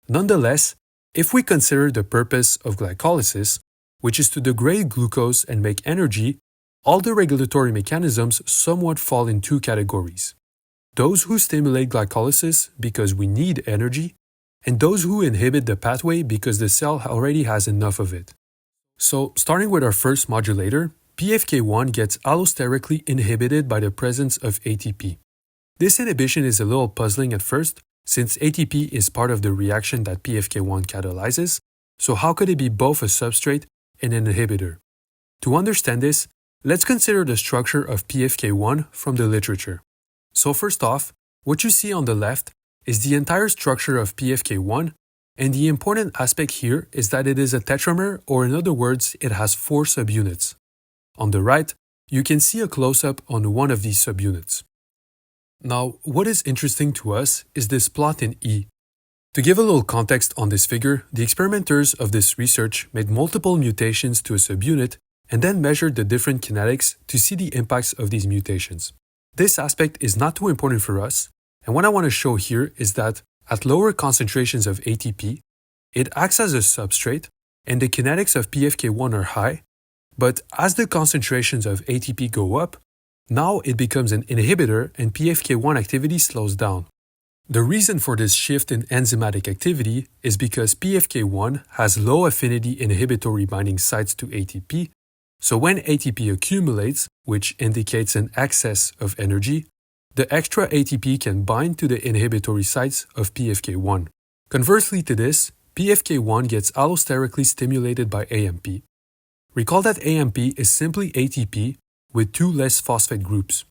Nonetheless, if we consider the purpose of glycolysis, which is to degrade glucose and make energy, all the regulatory mechanisms somewhat fall in 2 categories. Those who stimulate glycolysis because we need energy, and those who inhibit the pathway because the cell already has enough of it. So, starting with our first modulator, PFK1 gets allosterically inhibited by the presence of ATP. This inhibition is a little puzzling at first, since ATP is part of the reaction that PFK1 catalyzes, so how could it be both a substrate and an inhibitor? To understand this, let's consider the structure of PFK1 from the literature. So first off, what you see on the left is the entire structure of PFK1, and the important aspect here is that it is a tetramer, or in other words, it has 4 subunits. On the right, you can see a close-up on one of these subunits. Now, what is interesting to us is this plot in E. To give a little context on this figure, the experimenters of this research made multiple mutations to a subunit and then measured the different kinetics to see the impacts of these mutations. This aspect is not too important for us, and what I want to show here is that at lower concentrations of ATP, it acts as a substrate and the kinetics of PFK1 are high, but as the concentrations of ATP go up, now it becomes an inhibitor and PFK1 activity slows down. The reason for this shift in enzymatic activity is because PFK1 has low affinity inhibitory binding sites to ATP, so when ATP accumulates, which indicates an excess of energy, the extra ATP can bind to the inhibitory sites of PFK1. Conversely to this, PFK1 gets allosterically stimulated by AMP. Recall that AMP is simply ATP with two less phosphate groups.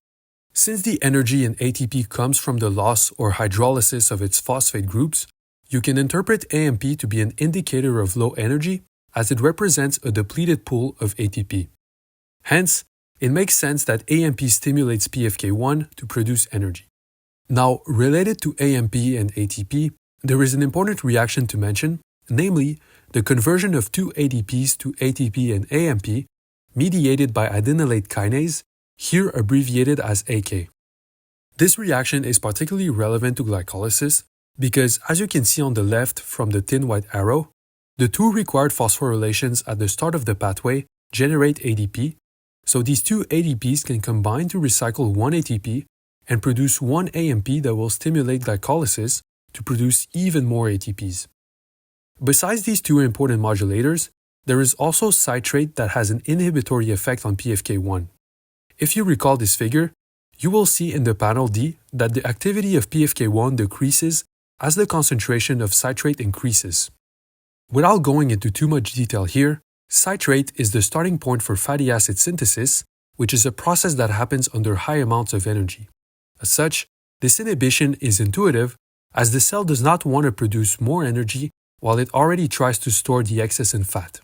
Since the energy in ATP comes from the loss or hydrolysis of its phosphate groups, you can interpret AMP to be an indicator of low energy as it represents a depleted pool of ATP. Hence, it makes sense that AMP stimulates PFK1 to produce energy. Now, related to AMP and ATP, there is an important reaction to mention, namely the conversion of two ADPs to ATP and AMP mediated by adenylate kinase, here abbreviated as AK. This reaction is particularly relevant to glycolysis because, as you can see on the left from the thin white arrow, the two required phosphorylations at the start of the pathway generate ADP, so these two ADPs can combine to recycle one ATP and produce one AMP that will stimulate glycolysis to produce even more ATPs. Besides these two important modulators, there is also citrate that has an inhibitory effect on PFK1. If you recall this figure, you will see in the panel D that the activity of PFK1 decreases as the concentration of citrate increases. Without going into too much detail here, citrate is the starting point for fatty acid synthesis, which is a process that happens under high amounts of energy. As such, this inhibition is intuitive as the cell does not want to produce more energy while it already tries to store the excess in fat.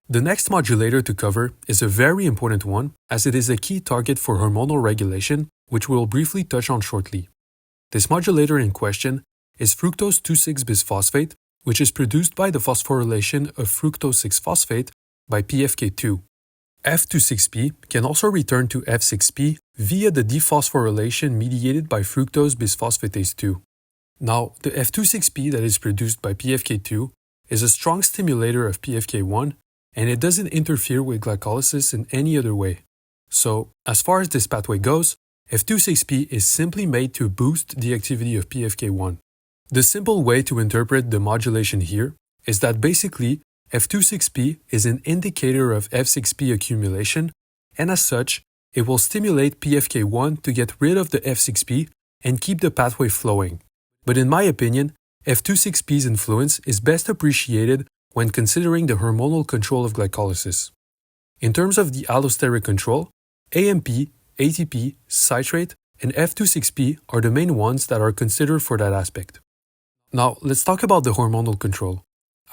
The next modulator to cover is a very important one as it is a key target for hormonal regulation, which we'll briefly touch on shortly. This modulator in question is fructose 2,6-bisphosphate, which is produced by the phosphorylation of fructose 6-phosphate by PFK2. F26P can also return to F6P via the dephosphorylation mediated by fructose bisphosphatase 2. Now, the F26P that is produced by PFK2 is a strong stimulator of PFK1, and it doesn't interfere with glycolysis in any other way. So, as far as this pathway goes, F26P is simply made to boost the activity of PFK1. The simple way to interpret the modulation here is that basically F26P is an indicator of F6P accumulation, and as such, it will stimulate PFK1 to get rid of the F6P and keep the pathway flowing. But in my opinion, F26P's influence is best appreciated when considering the hormonal control of glycolysis. In terms of the allosteric control, AMP, ATP, citrate, and F26P are the main ones that are considered for that aspect. Now, let's talk about the hormonal control.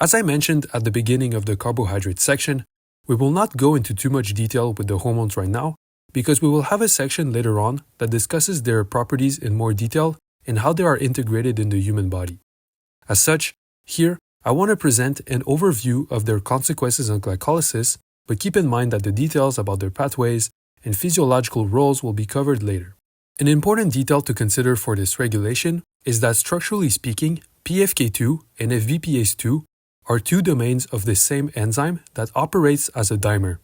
As I mentioned at the beginning of the carbohydrate section, we will not go into too much detail with the hormones right now because we will have a section later on that discusses their properties in more detail and how they are integrated in the human body. As such, here, I want to present an overview of their consequences on glycolysis, but keep in mind that the details about their pathways and physiological roles will be covered later. An important detail to consider for this regulation is that structurally speaking, PFK2 and FBPase2 are two domains of the same enzyme that operates as a dimer.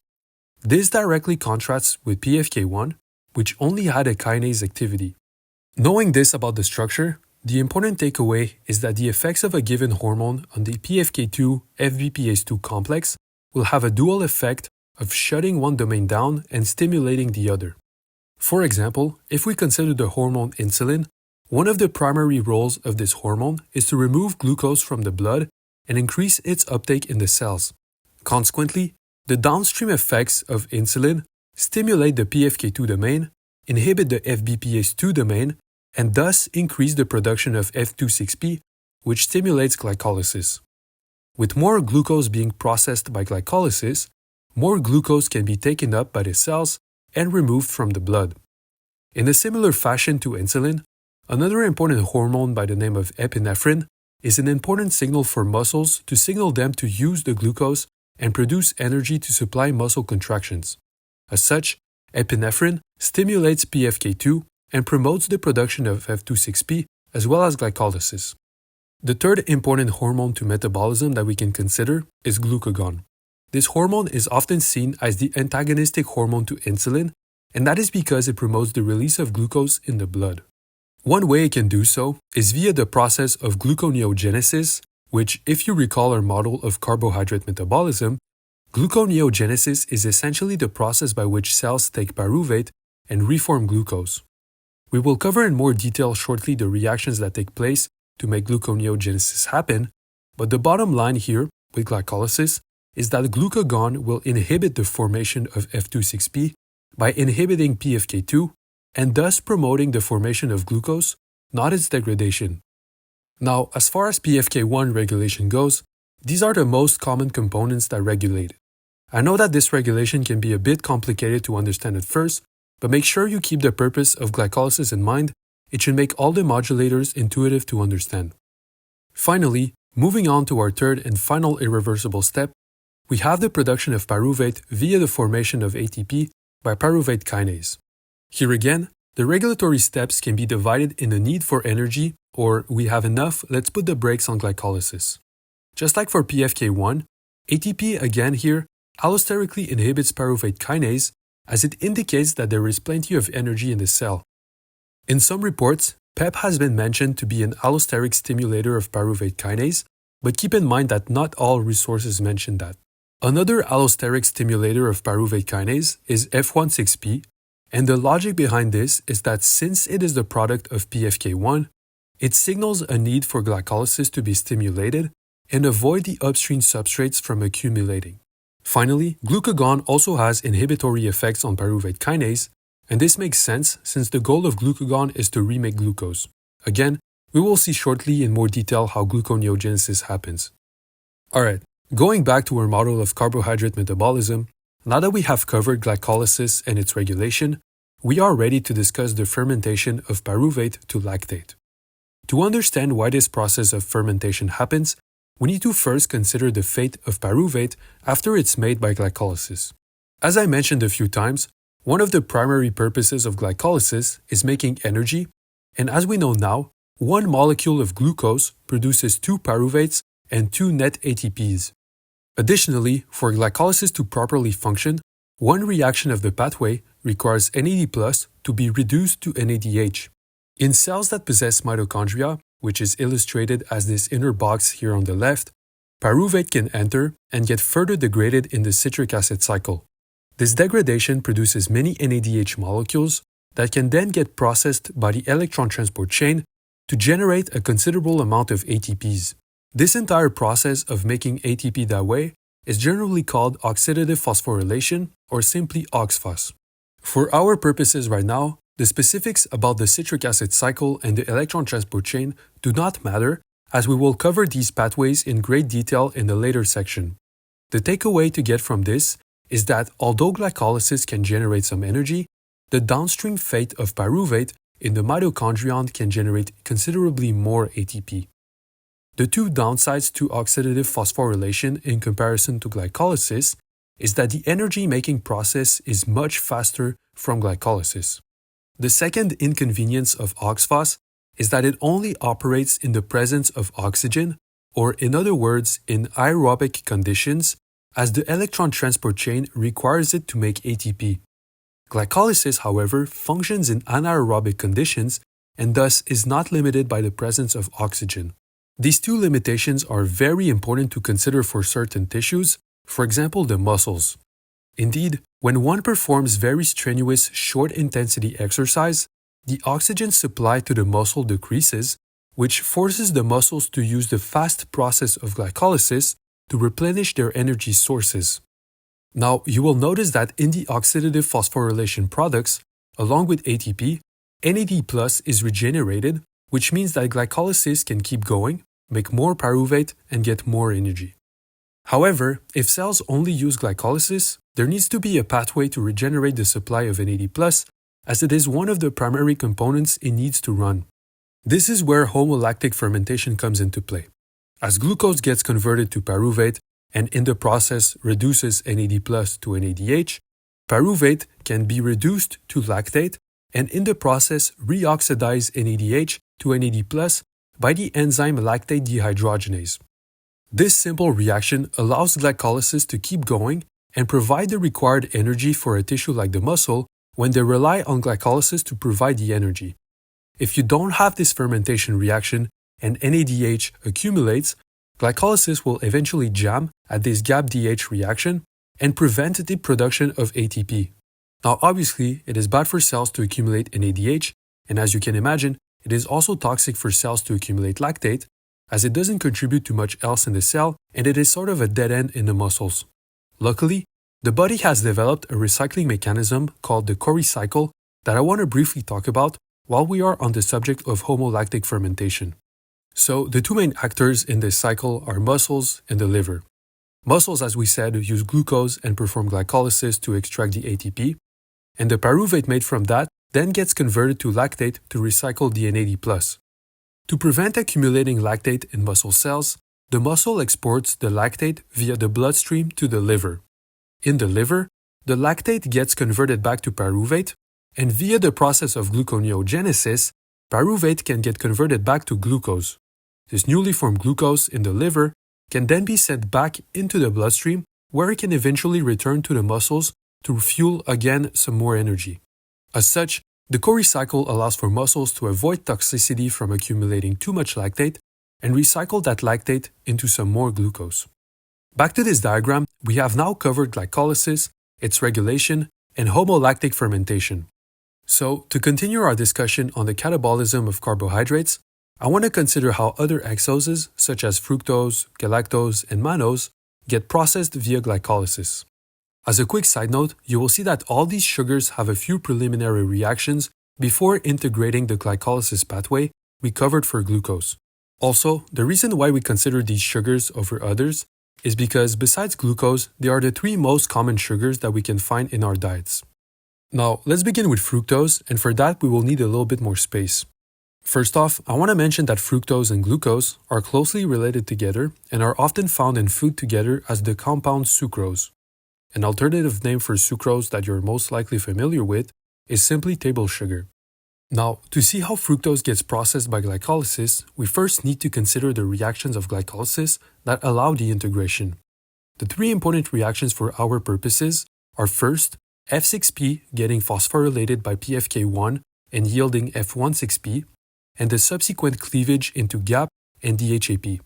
This directly contrasts with PFK1, which only had a kinase activity. Knowing this about the structure, the important takeaway is that the effects of a given hormone on the PFK2-FBPase2 complex will have a dual effect of shutting one domain down and stimulating the other. For example, if we consider the hormone insulin, one of the primary roles of this hormone is to remove glucose from the blood and increase its uptake in the cells. Consequently, the downstream effects of insulin stimulate the PFK2 domain, inhibit the FBPase2 domain, and thus increase the production of F26P, which stimulates glycolysis. With more glucose being processed by glycolysis, more glucose can be taken up by the cells and removed from the blood. In a similar fashion to insulin, another important hormone by the name of epinephrine is an important signal for muscles to signal them to use the glucose and produce energy to supply muscle contractions. As such, epinephrine stimulates PFK2 and promotes the production of F26P as well as glycolysis. The third important hormone to metabolism that we can consider is glucagon. This hormone is often seen as the antagonistic hormone to insulin, and that is because it promotes the release of glucose in the blood. One way it can do so is via the process of gluconeogenesis, which, if you recall our model of carbohydrate metabolism, gluconeogenesis is essentially the process by which cells take pyruvate and reform glucose. We will cover in more detail shortly the reactions that take place to make gluconeogenesis happen, but the bottom line here with glycolysis is that glucagon will inhibit the formation of F26P by inhibiting PFK2 and thus promoting the formation of glucose, not its degradation. Now, as far as PFK1 regulation goes, these are the most common components that regulate it. I know that this regulation can be a bit complicated to understand at first, but make sure you keep the purpose of glycolysis in mind. It should make all the modulators intuitive to understand. Finally, moving on to our third and final irreversible step, we have the production of pyruvate via the formation of ATP by pyruvate kinase. Here again, the regulatory steps can be divided in the need for energy or we have enough, let's put the brakes on glycolysis. Just like for PFK1, ATP again here allosterically inhibits pyruvate kinase as it indicates that there is plenty of energy in the cell. In some reports, PEP has been mentioned to be an allosteric stimulator of pyruvate kinase, but keep in mind that not all resources mention that. Another allosteric stimulator of pyruvate kinase is F16P, and the logic behind this is that since it is the product of PFK1, it signals a need for glycolysis to be stimulated and avoid the upstream substrates from accumulating. Finally, glucagon also has inhibitory effects on pyruvate kinase, and this makes sense since the goal of glucagon is to remake glucose. Again, we will see shortly in more detail how gluconeogenesis happens. Alright, going back to our model of carbohydrate metabolism, now that we have covered glycolysis and its regulation, we are ready to discuss the fermentation of pyruvate to lactate. To understand why this process of fermentation happens, we need to first consider the fate of pyruvate after it's made by glycolysis. As I mentioned a few times, one of the primary purposes of glycolysis is making energy, and as we know now, one molecule of glucose produces 2 pyruvates and 2 net ATPs. Additionally, for glycolysis to properly function, one reaction of the pathway requires NAD+ to be reduced to NADH. In cells that possess mitochondria, which is illustrated as this inner box here on the left, pyruvate can enter and get further degraded in the citric acid cycle. This degradation produces many NADH molecules that can then get processed by the electron transport chain to generate a considerable amount of ATPs. This entire process of making ATP that way is generally called oxidative phosphorylation or simply OXPHOS. For our purposes right now, the specifics about the citric acid cycle and the electron transport chain do not matter, as we will cover these pathways in great detail in the later section. The takeaway to get from this is that although glycolysis can generate some energy, the downstream fate of pyruvate in the mitochondrion can generate considerably more ATP. The two downsides to oxidative phosphorylation in comparison to glycolysis is that the energy-making process is much faster from glycolysis. The second inconvenience of OXPHOS is that it only operates in the presence of oxygen, or in other words, in aerobic conditions, as the electron transport chain requires it to make ATP. Glycolysis, however, functions in anaerobic conditions and thus is not limited by the presence of oxygen. These two limitations are very important to consider for certain tissues, for example the muscles. Indeed, when one performs very strenuous short-intensity exercise, the oxygen supply to the muscle decreases, which forces the muscles to use the fast process of glycolysis to replenish their energy sources. Now, you will notice that in the oxidative phosphorylation products, along with ATP, NAD+ is regenerated, which means that glycolysis can keep going, make more pyruvate, and get more energy. However, if cells only use glycolysis, there needs to be a pathway to regenerate the supply of NAD+, as it is one of the primary components it needs to run. This is where homolactic fermentation comes into play. As glucose gets converted to pyruvate and in the process reduces NAD+ to NADH, pyruvate can be reduced to lactate and in the process reoxidize NADH to NAD+ by the enzyme lactate dehydrogenase. This simple reaction allows glycolysis to keep going and provide the required energy for a tissue like the muscle when they rely on glycolysis to provide the energy. If you don't have this fermentation reaction and NADH accumulates, glycolysis will eventually jam at this GAP-DH reaction and prevent the production of ATP. Now obviously, it is bad for cells to accumulate NADH and as you can imagine, it is also toxic for cells to accumulate lactate, as it doesn't contribute to much else in the cell and it is sort of a dead end in the muscles. Luckily, the body has developed a recycling mechanism called the Cori cycle that I want to briefly talk about while we are on the subject of homolactic fermentation. So, the two main actors in this cycle are muscles and the liver. Muscles, as we said, use glucose and perform glycolysis to extract the ATP, and the pyruvate made from that then gets converted to lactate to recycle the NAD+. To prevent accumulating lactate in muscle cells, the muscle exports the lactate via the bloodstream to the liver. In the liver, the lactate gets converted back to pyruvate, and via the process of gluconeogenesis, pyruvate can get converted back to glucose. This newly formed glucose in the liver can then be sent back into the bloodstream, where it can eventually return to the muscles to fuel again some more energy. As such, the Cori cycle allows for muscles to avoid toxicity from accumulating too much lactate and recycle that lactate into some more glucose. Back to this diagram, we have now covered glycolysis, its regulation, and homolactic fermentation. So, to continue our discussion on the catabolism of carbohydrates, I want to consider how other exoses, such as fructose, galactose, and mannose, get processed via glycolysis. As a quick side note, you will see that all these sugars have a few preliminary reactions before integrating the glycolysis pathway we covered for glucose. Also, the reason why we consider these sugars over others is because besides glucose, they are the three most common sugars that we can find in our diets. Now, let's begin with fructose, and for that we will need a little bit more space. First off, I want to mention that fructose and glucose are closely related together and are often found in food together as the compound sucrose. An alternative name for sucrose that you're most likely familiar with is simply table sugar. Now, to see how fructose gets processed by glycolysis, we first need to consider the reactions of glycolysis that allow the integration. The three important reactions for our purposes are first, F6P getting phosphorylated by PFK1 and yielding F16P, and the subsequent cleavage into GAP and DHAP.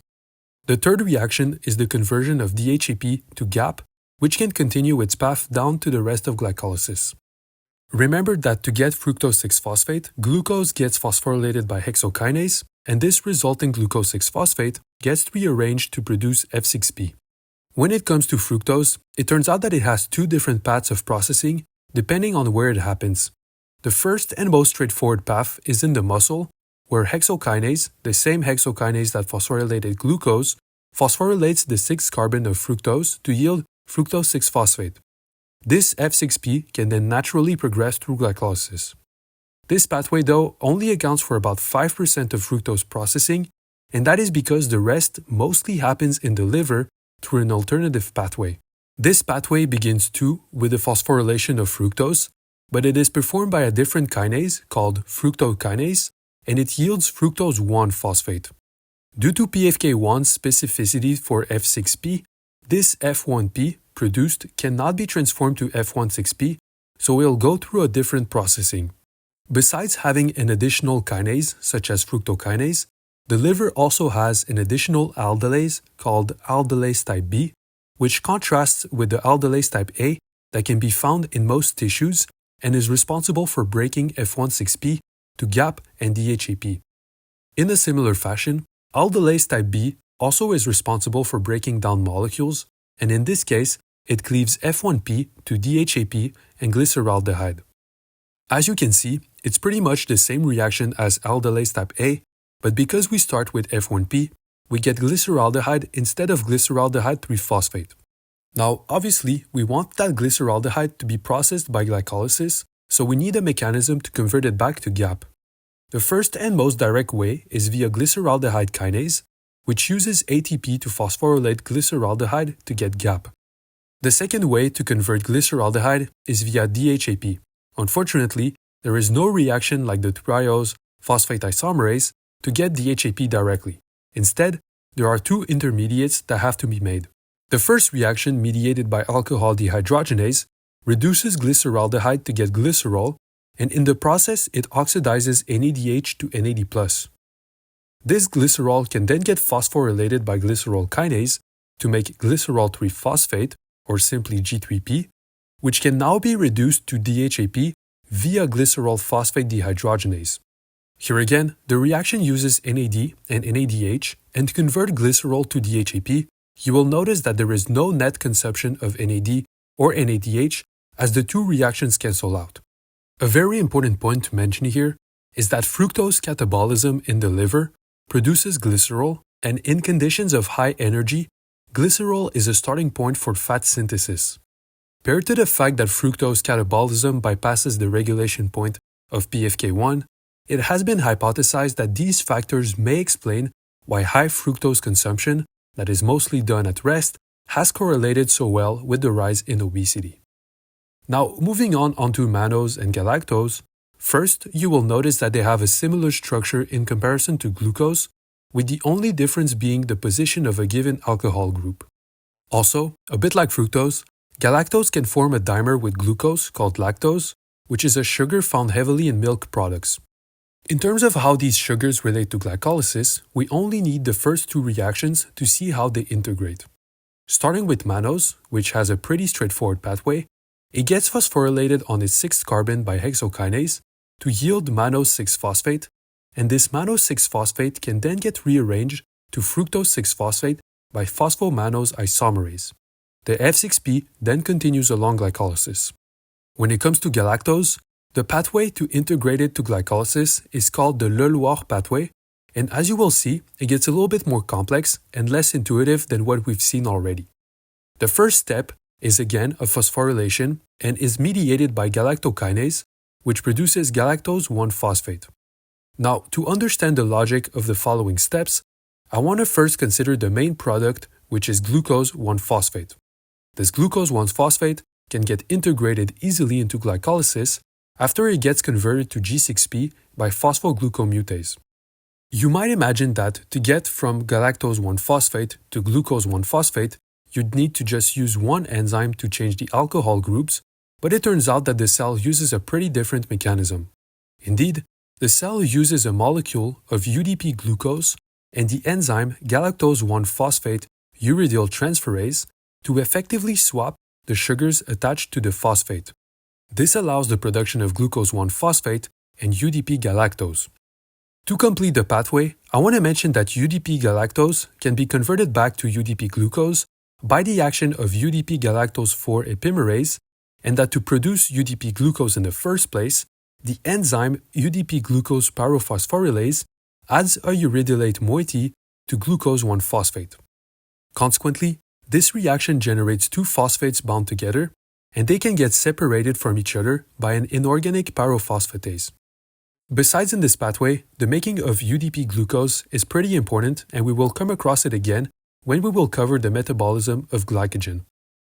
The third reaction is the conversion of DHAP to GAP, which can continue its path down to the rest of glycolysis. Remember that to get fructose 6-phosphate, glucose gets phosphorylated by hexokinase, and this resulting glucose 6-phosphate gets rearranged to produce F6P. When it comes to fructose, it turns out that it has two different paths of processing depending on where it happens. The first and most straightforward path is in the muscle, where hexokinase, the same hexokinase that phosphorylated glucose, phosphorylates the 6th carbon of fructose to yield fructose 6-phosphate. This F6P can then naturally progress through glycolysis. This pathway, though, only accounts for about 5% of fructose processing, and that is because the rest mostly happens in the liver through an alternative pathway. This pathway begins too with the phosphorylation of fructose, but it is performed by a different kinase called fructokinase, and it yields fructose 1-phosphate. Due to PFK1's specificity for F6P, this F1P produced cannot be transformed to F16P, so it will go through a different processing. Besides having an additional kinase, such as fructokinase, the liver also has an additional aldolase called aldolase type B, which contrasts with the aldolase type A that can be found in most tissues and is responsible for breaking F16P to GAP and DHAP. In a similar fashion, aldolase type B also is responsible for breaking down molecules, and in this case, it cleaves F1P to DHAP and glyceraldehyde. As you can see, it's pretty much the same reaction as aldolase type A, but because we start with F1P, we get glyceraldehyde instead of glyceraldehyde 3-phosphate. Now, obviously, we want that glyceraldehyde to be processed by glycolysis, so we need a mechanism to convert it back to GAP. The first and most direct way is via glyceraldehyde kinase, which uses ATP to phosphorylate glyceraldehyde to get GAP. The second way to convert glyceraldehyde is via DHAP. Unfortunately, there is no reaction like the triose phosphate isomerase to get DHAP directly. Instead, there are two intermediates that have to be made. The first reaction, mediated by alcohol dehydrogenase, reduces glyceraldehyde to get glycerol, and in the process it oxidizes NADH to NAD+. This glycerol can then get phosphorylated by glycerol kinase to make glycerol 3-phosphate, or simply G3P, which can now be reduced to DHAP via glycerol phosphate dehydrogenase. Here again, the reaction uses NAD and NADH, and to convert glycerol to DHAP, you will notice that there is no net consumption of NAD or NADH as the two reactions cancel out. A very important point to mention here is that fructose catabolism in the liver produces glycerol, and in conditions of high energy, glycerol is a starting point for fat synthesis. Paired to the fact that fructose catabolism bypasses the regulation point of PFK1, it has been hypothesized that these factors may explain why high fructose consumption, that is mostly done at rest, has correlated so well with the rise in obesity. Now, moving on onto mannose and galactose, first you will notice that they have a similar structure in comparison to glucose, with the only difference being the position of a given alcohol group. Also, a bit like fructose, galactose can form a dimer with glucose called lactose, which is a sugar found heavily in milk products. In terms of how these sugars relate to glycolysis, we only need the first two reactions to see how they integrate. Starting with mannose, which has a pretty straightforward pathway, it gets phosphorylated on its 6th carbon by hexokinase to yield mannose 6-phosphate, and this mannose 6-phosphate can then get rearranged to fructose 6-phosphate by phosphomannose isomerase. The F6P then continues along glycolysis. When it comes to galactose, the pathway to integrate it to glycolysis is called the Le-Loir pathway, and as you will see, it gets a little bit more complex and less intuitive than what we've seen already. The first step is again a phosphorylation and is mediated by galactokinase, which produces galactose 1-phosphate. Now, to understand the logic of the following steps, I want to first consider the main product, which is glucose 1-phosphate. This glucose 1-phosphate can get integrated easily into glycolysis after it gets converted to G6P by phosphoglucomutase. You might imagine that to get from galactose 1-phosphate to glucose 1-phosphate, you'd need to just use one enzyme to change the alcohol groups, but it turns out that the cell uses a pretty different mechanism. Indeed, the cell uses a molecule of UDP glucose and the enzyme galactose 1-phosphate uridyl transferase to effectively swap the sugars attached to the phosphate. This allows the production of glucose 1-phosphate and UDP galactose. To complete the pathway, I want to mention that UDP galactose can be converted back to UDP glucose by the action of UDP galactose 4 epimerase, and that to produce UDP glucose in the first place, the enzyme UDP glucose pyrophosphorylase adds a uridylate moiety to glucose 1-phosphate. Consequently, this reaction generates two phosphates bound together, and they can get separated from each other by an inorganic pyrophosphatase. Besides in this pathway, the making of UDP glucose is pretty important, and we will come across it again when we will cover the metabolism of glycogen.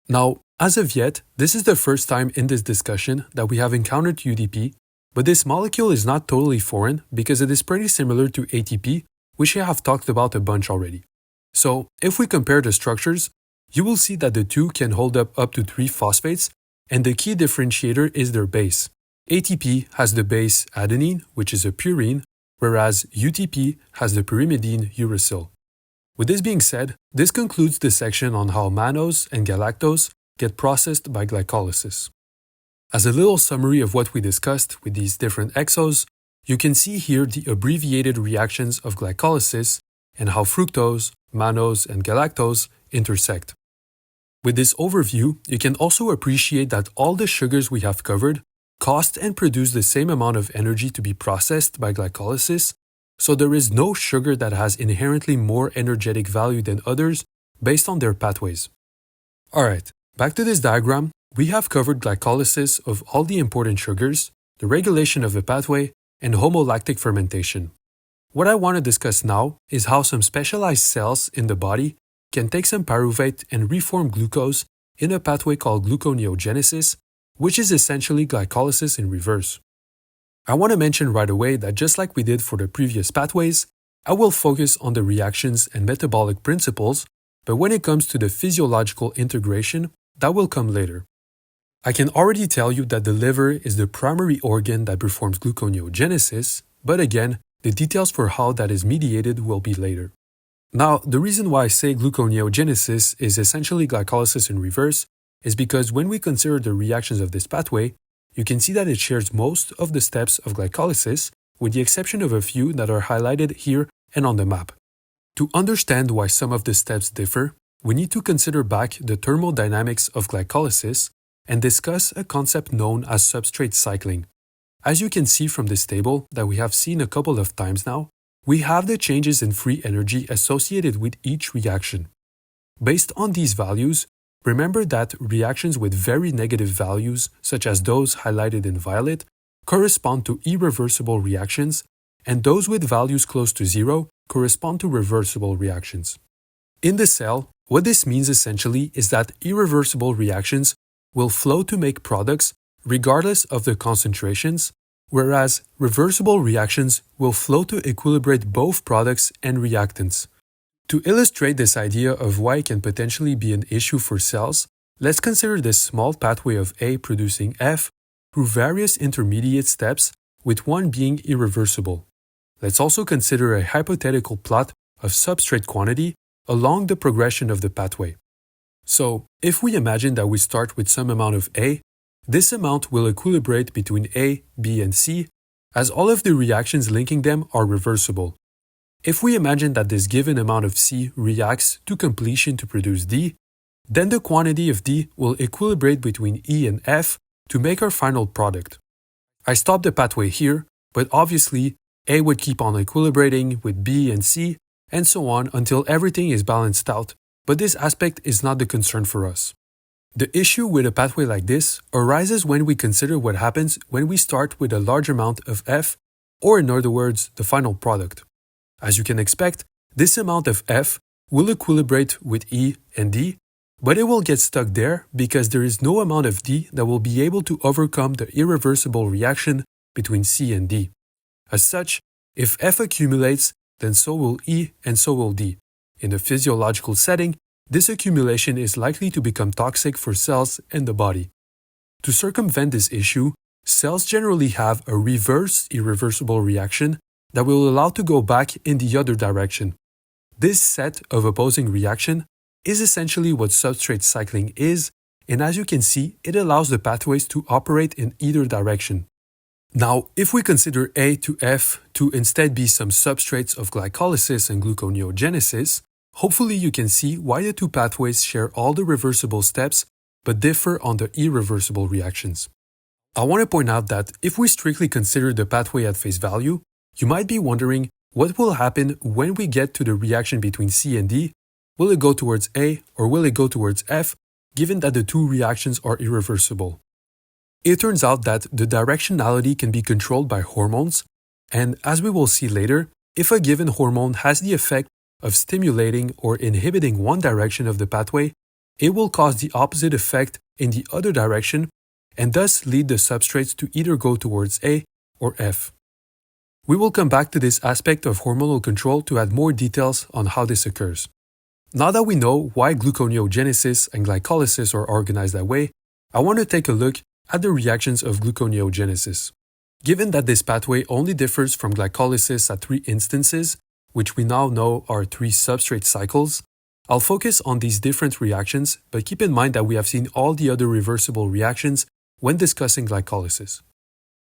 Now, as of yet, this is the first time in this discussion that we have encountered UDP, but this molecule is not totally foreign because it is pretty similar to ATP, which I have talked about a bunch already. So, if we compare the structures, you will see that the two can hold up to 3 phosphates, and the key differentiator is their base. ATP has the base adenine, which is a purine, whereas UTP has the pyrimidine uracil. With this being said, this concludes the section on how mannose and galactose get processed by glycolysis. As a little summary of what we discussed with these different exos, you can see here the abbreviated reactions of glycolysis and how fructose, mannose, and galactose intersect. With this overview, you can also appreciate that all the sugars we have covered cost and produce the same amount of energy to be processed by glycolysis, so there is no sugar that has inherently more energetic value than others based on their pathways. Alright, back to this diagram, we have covered glycolysis of all the important sugars, the regulation of the pathway, and homolactic fermentation. What I want to discuss now is how some specialized cells in the body can take some pyruvate and reform glucose in a pathway called gluconeogenesis, which is essentially glycolysis in reverse. I want to mention right away that just like we did for the previous pathways, I will focus on the reactions and metabolic principles, but when it comes to the physiological integration, that will come later. I can already tell you that the liver is the primary organ that performs gluconeogenesis, but again, the details for how that is mediated will be later. Now, the reason why I say gluconeogenesis is essentially glycolysis in reverse is because when we consider the reactions of this pathway, you can see that it shares most of the steps of glycolysis, with the exception of a few that are highlighted here and on the map. To understand why some of the steps differ, we need to consider back the thermodynamics of glycolysis and discuss a concept known as substrate cycling. As you can see from this table that we have seen a couple of times now, we have the changes in free energy associated with each reaction. Based on these values, remember that reactions with very negative values, such as those highlighted in violet, correspond to irreversible reactions, and those with values close to zero correspond to reversible reactions. In the cell, what this means essentially is that irreversible reactions will flow to make products regardless of their concentrations, whereas reversible reactions will flow to equilibrate both products and reactants. To illustrate this idea of why it can potentially be an issue for cells, let's consider this small pathway of A producing F through various intermediate steps, with one being irreversible. Let's also consider a hypothetical plot of substrate quantity along the progression of the pathway. So, if we imagine that we start with some amount of A, this amount will equilibrate between A, B, and C, as all of the reactions linking them are reversible. If we imagine that this given amount of C reacts to completion to produce D, then the quantity of D will equilibrate between E and F to make our final product. I stopped the pathway here, but obviously A would keep on equilibrating with B and C, and so on until everything is balanced out, but this aspect is not the concern for us. The issue with a pathway like this arises when we consider what happens when we start with a large amount of F, or in other words, the final product. As you can expect, this amount of F will equilibrate with E and D, but it will get stuck there because there is no amount of D that will be able to overcome the irreversible reaction between C and D. As such, if F accumulates, then so will E and so will D. In a physiological setting, this accumulation is likely to become toxic for cells and the body. To circumvent this issue, cells generally have a reverse irreversible reaction that will allow to go back in the other direction. This set of opposing reaction is essentially what substrate cycling is, and as you can see, it allows the pathways to operate in either direction. Now, if we consider A to F to instead be some substrates of glycolysis and gluconeogenesis, hopefully you can see why the two pathways share all the reversible steps but differ on the irreversible reactions. I want to point out that if we strictly consider the pathway at face value, you might be wondering what will happen when we get to the reaction between C and D. Will it go towards A or will it go towards F, given that the two reactions are irreversible? It turns out that the directionality can be controlled by hormones, and as we will see later, if a given hormone has the effect of stimulating or inhibiting one direction of the pathway, it will cause the opposite effect in the other direction and thus lead the substrates to either go towards A or F. We will come back to this aspect of hormonal control to add more details on how this occurs. Now that we know why gluconeogenesis and glycolysis are organized that way, I want to take a look at the reactions of gluconeogenesis. Given that this pathway only differs from glycolysis at 3 instances, which we now know are 3 substrate cycles, I'll focus on these different reactions, but keep in mind that we have seen all the other reversible reactions when discussing glycolysis.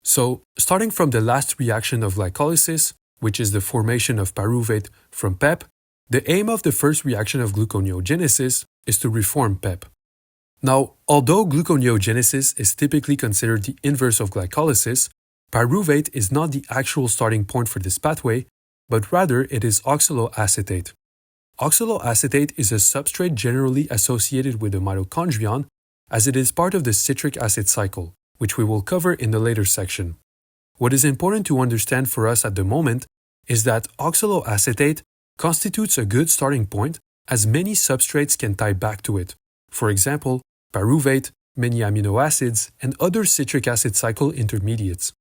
So, starting from the last reaction of glycolysis, which is the formation of pyruvate from PEP, the aim of the first reaction of gluconeogenesis is to reform PEP. Now, although gluconeogenesis is typically considered the inverse of glycolysis, pyruvate is not the actual starting point for this pathway, but rather it is oxaloacetate. Oxaloacetate is a substrate generally associated with the mitochondrion, as it is part of the citric acid cycle, which we will cover in the later section. What is important to understand for us at the moment is that oxaloacetate constitutes a good starting point, as many substrates can tie back to it. For example, pyruvate, many amino acids, and other citric acid cycle intermediates.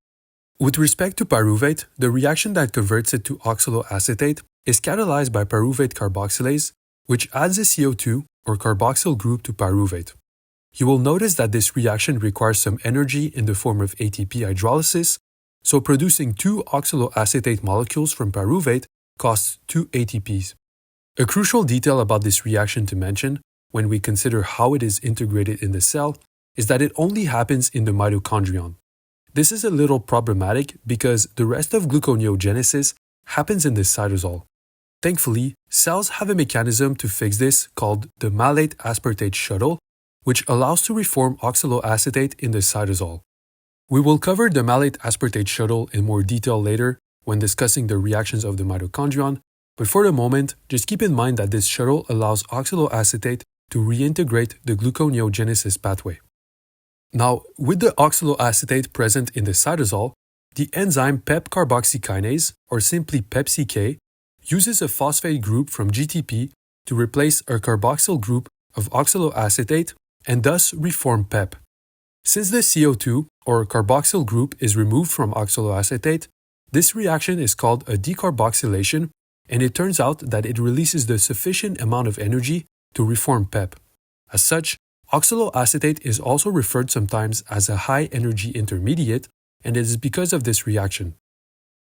With respect to pyruvate, the reaction that converts it to oxaloacetate is catalyzed by pyruvate carboxylase, which adds a CO2 or carboxyl group to pyruvate. You will notice that this reaction requires some energy in the form of ATP hydrolysis, so producing 2 oxaloacetate molecules from pyruvate costs 2 ATPs. A crucial detail about this reaction to mention, when we consider how it is integrated in the cell, is that it only happens in the mitochondrion. This is a little problematic because the rest of gluconeogenesis happens in the cytosol. Thankfully, cells have a mechanism to fix this called the Malate-Aspartate Shuttle, which allows to reform oxaloacetate in the cytosol. We will cover the Malate-Aspartate Shuttle in more detail later when discussing the reactions of the mitochondrion, but for the moment, just keep in mind that this shuttle allows oxaloacetate to reintegrate the gluconeogenesis pathway. Now, with the oxaloacetate present in the cytosol, the enzyme PEP carboxykinase, or simply PepCK, uses a phosphate group from GTP to replace a carboxyl group of oxaloacetate and thus reform PEP. Since the CO2, or carboxyl group, is removed from oxaloacetate, this reaction is called a decarboxylation, and it turns out that it releases the sufficient amount of energy to reform PEP. As such, oxaloacetate is also referred sometimes as a high-energy intermediate, and it is because of this reaction.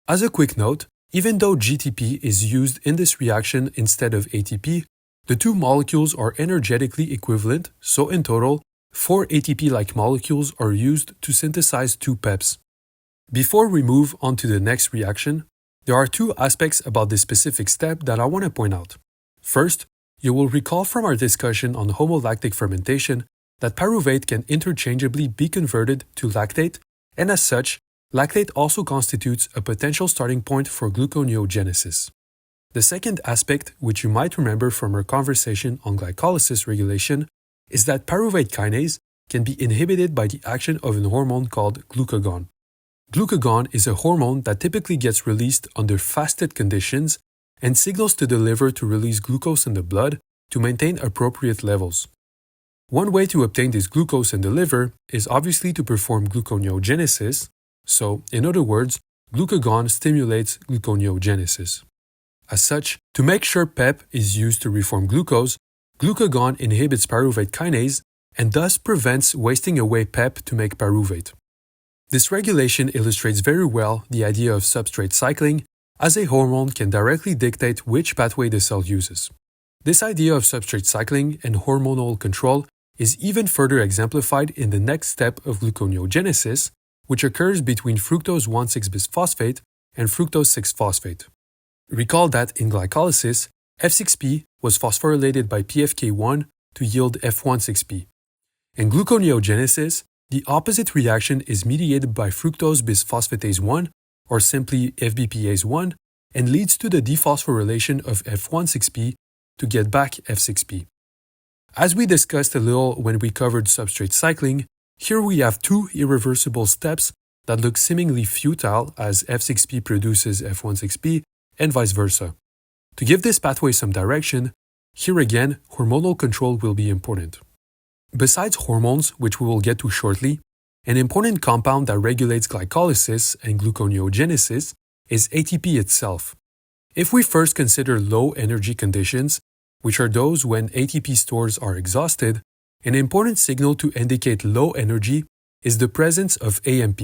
As a quick note, even though GTP is used in this reaction instead of ATP, the two molecules are energetically equivalent, so in total, 4 ATP-like molecules are used to synthesize 2 PEPs. Before we move on to the next reaction, there are 2 aspects about this specific step that I want to point out. First, you will recall from our discussion on homolactic fermentation that pyruvate can interchangeably be converted to lactate, and as such, lactate also constitutes a potential starting point for gluconeogenesis. The second aspect, which you might remember from our conversation on glycolysis regulation, is that pyruvate kinase can be inhibited by the action of a hormone called glucagon. Glucagon is a hormone that typically gets released under fasted conditions and signals to the liver to release glucose in the blood to maintain appropriate levels. One way to obtain this glucose in the liver is obviously to perform gluconeogenesis. So, in other words, glucagon stimulates gluconeogenesis. As such, to make sure PEP is used to reform glucose, glucagon inhibits pyruvate kinase and thus prevents wasting away PEP to make pyruvate. This regulation illustrates very well the idea of substrate cycling, as a hormone can directly dictate which pathway the cell uses. This idea of substrate cycling and hormonal control is even further exemplified in the next step of gluconeogenesis, which occurs between fructose 1,6-bisphosphate and fructose 6-phosphate. Recall that in glycolysis, F6P was phosphorylated by PFK1 to yield F16P. In gluconeogenesis, the opposite reaction is mediated by fructose bisphosphatase 1, or simply FBPase 1, and leads to the dephosphorylation of F16P to get back F6P. As we discussed a little when we covered substrate cycling, here we have 2 irreversible steps that look seemingly futile as F6P produces F16P and vice versa. To give this pathway some direction, here again, hormonal control will be important. Besides hormones, which we will get to shortly, an important compound that regulates glycolysis and gluconeogenesis is ATP itself. If we first consider low energy conditions, which are those when ATP stores are exhausted, an important signal to indicate low energy is the presence of AMP.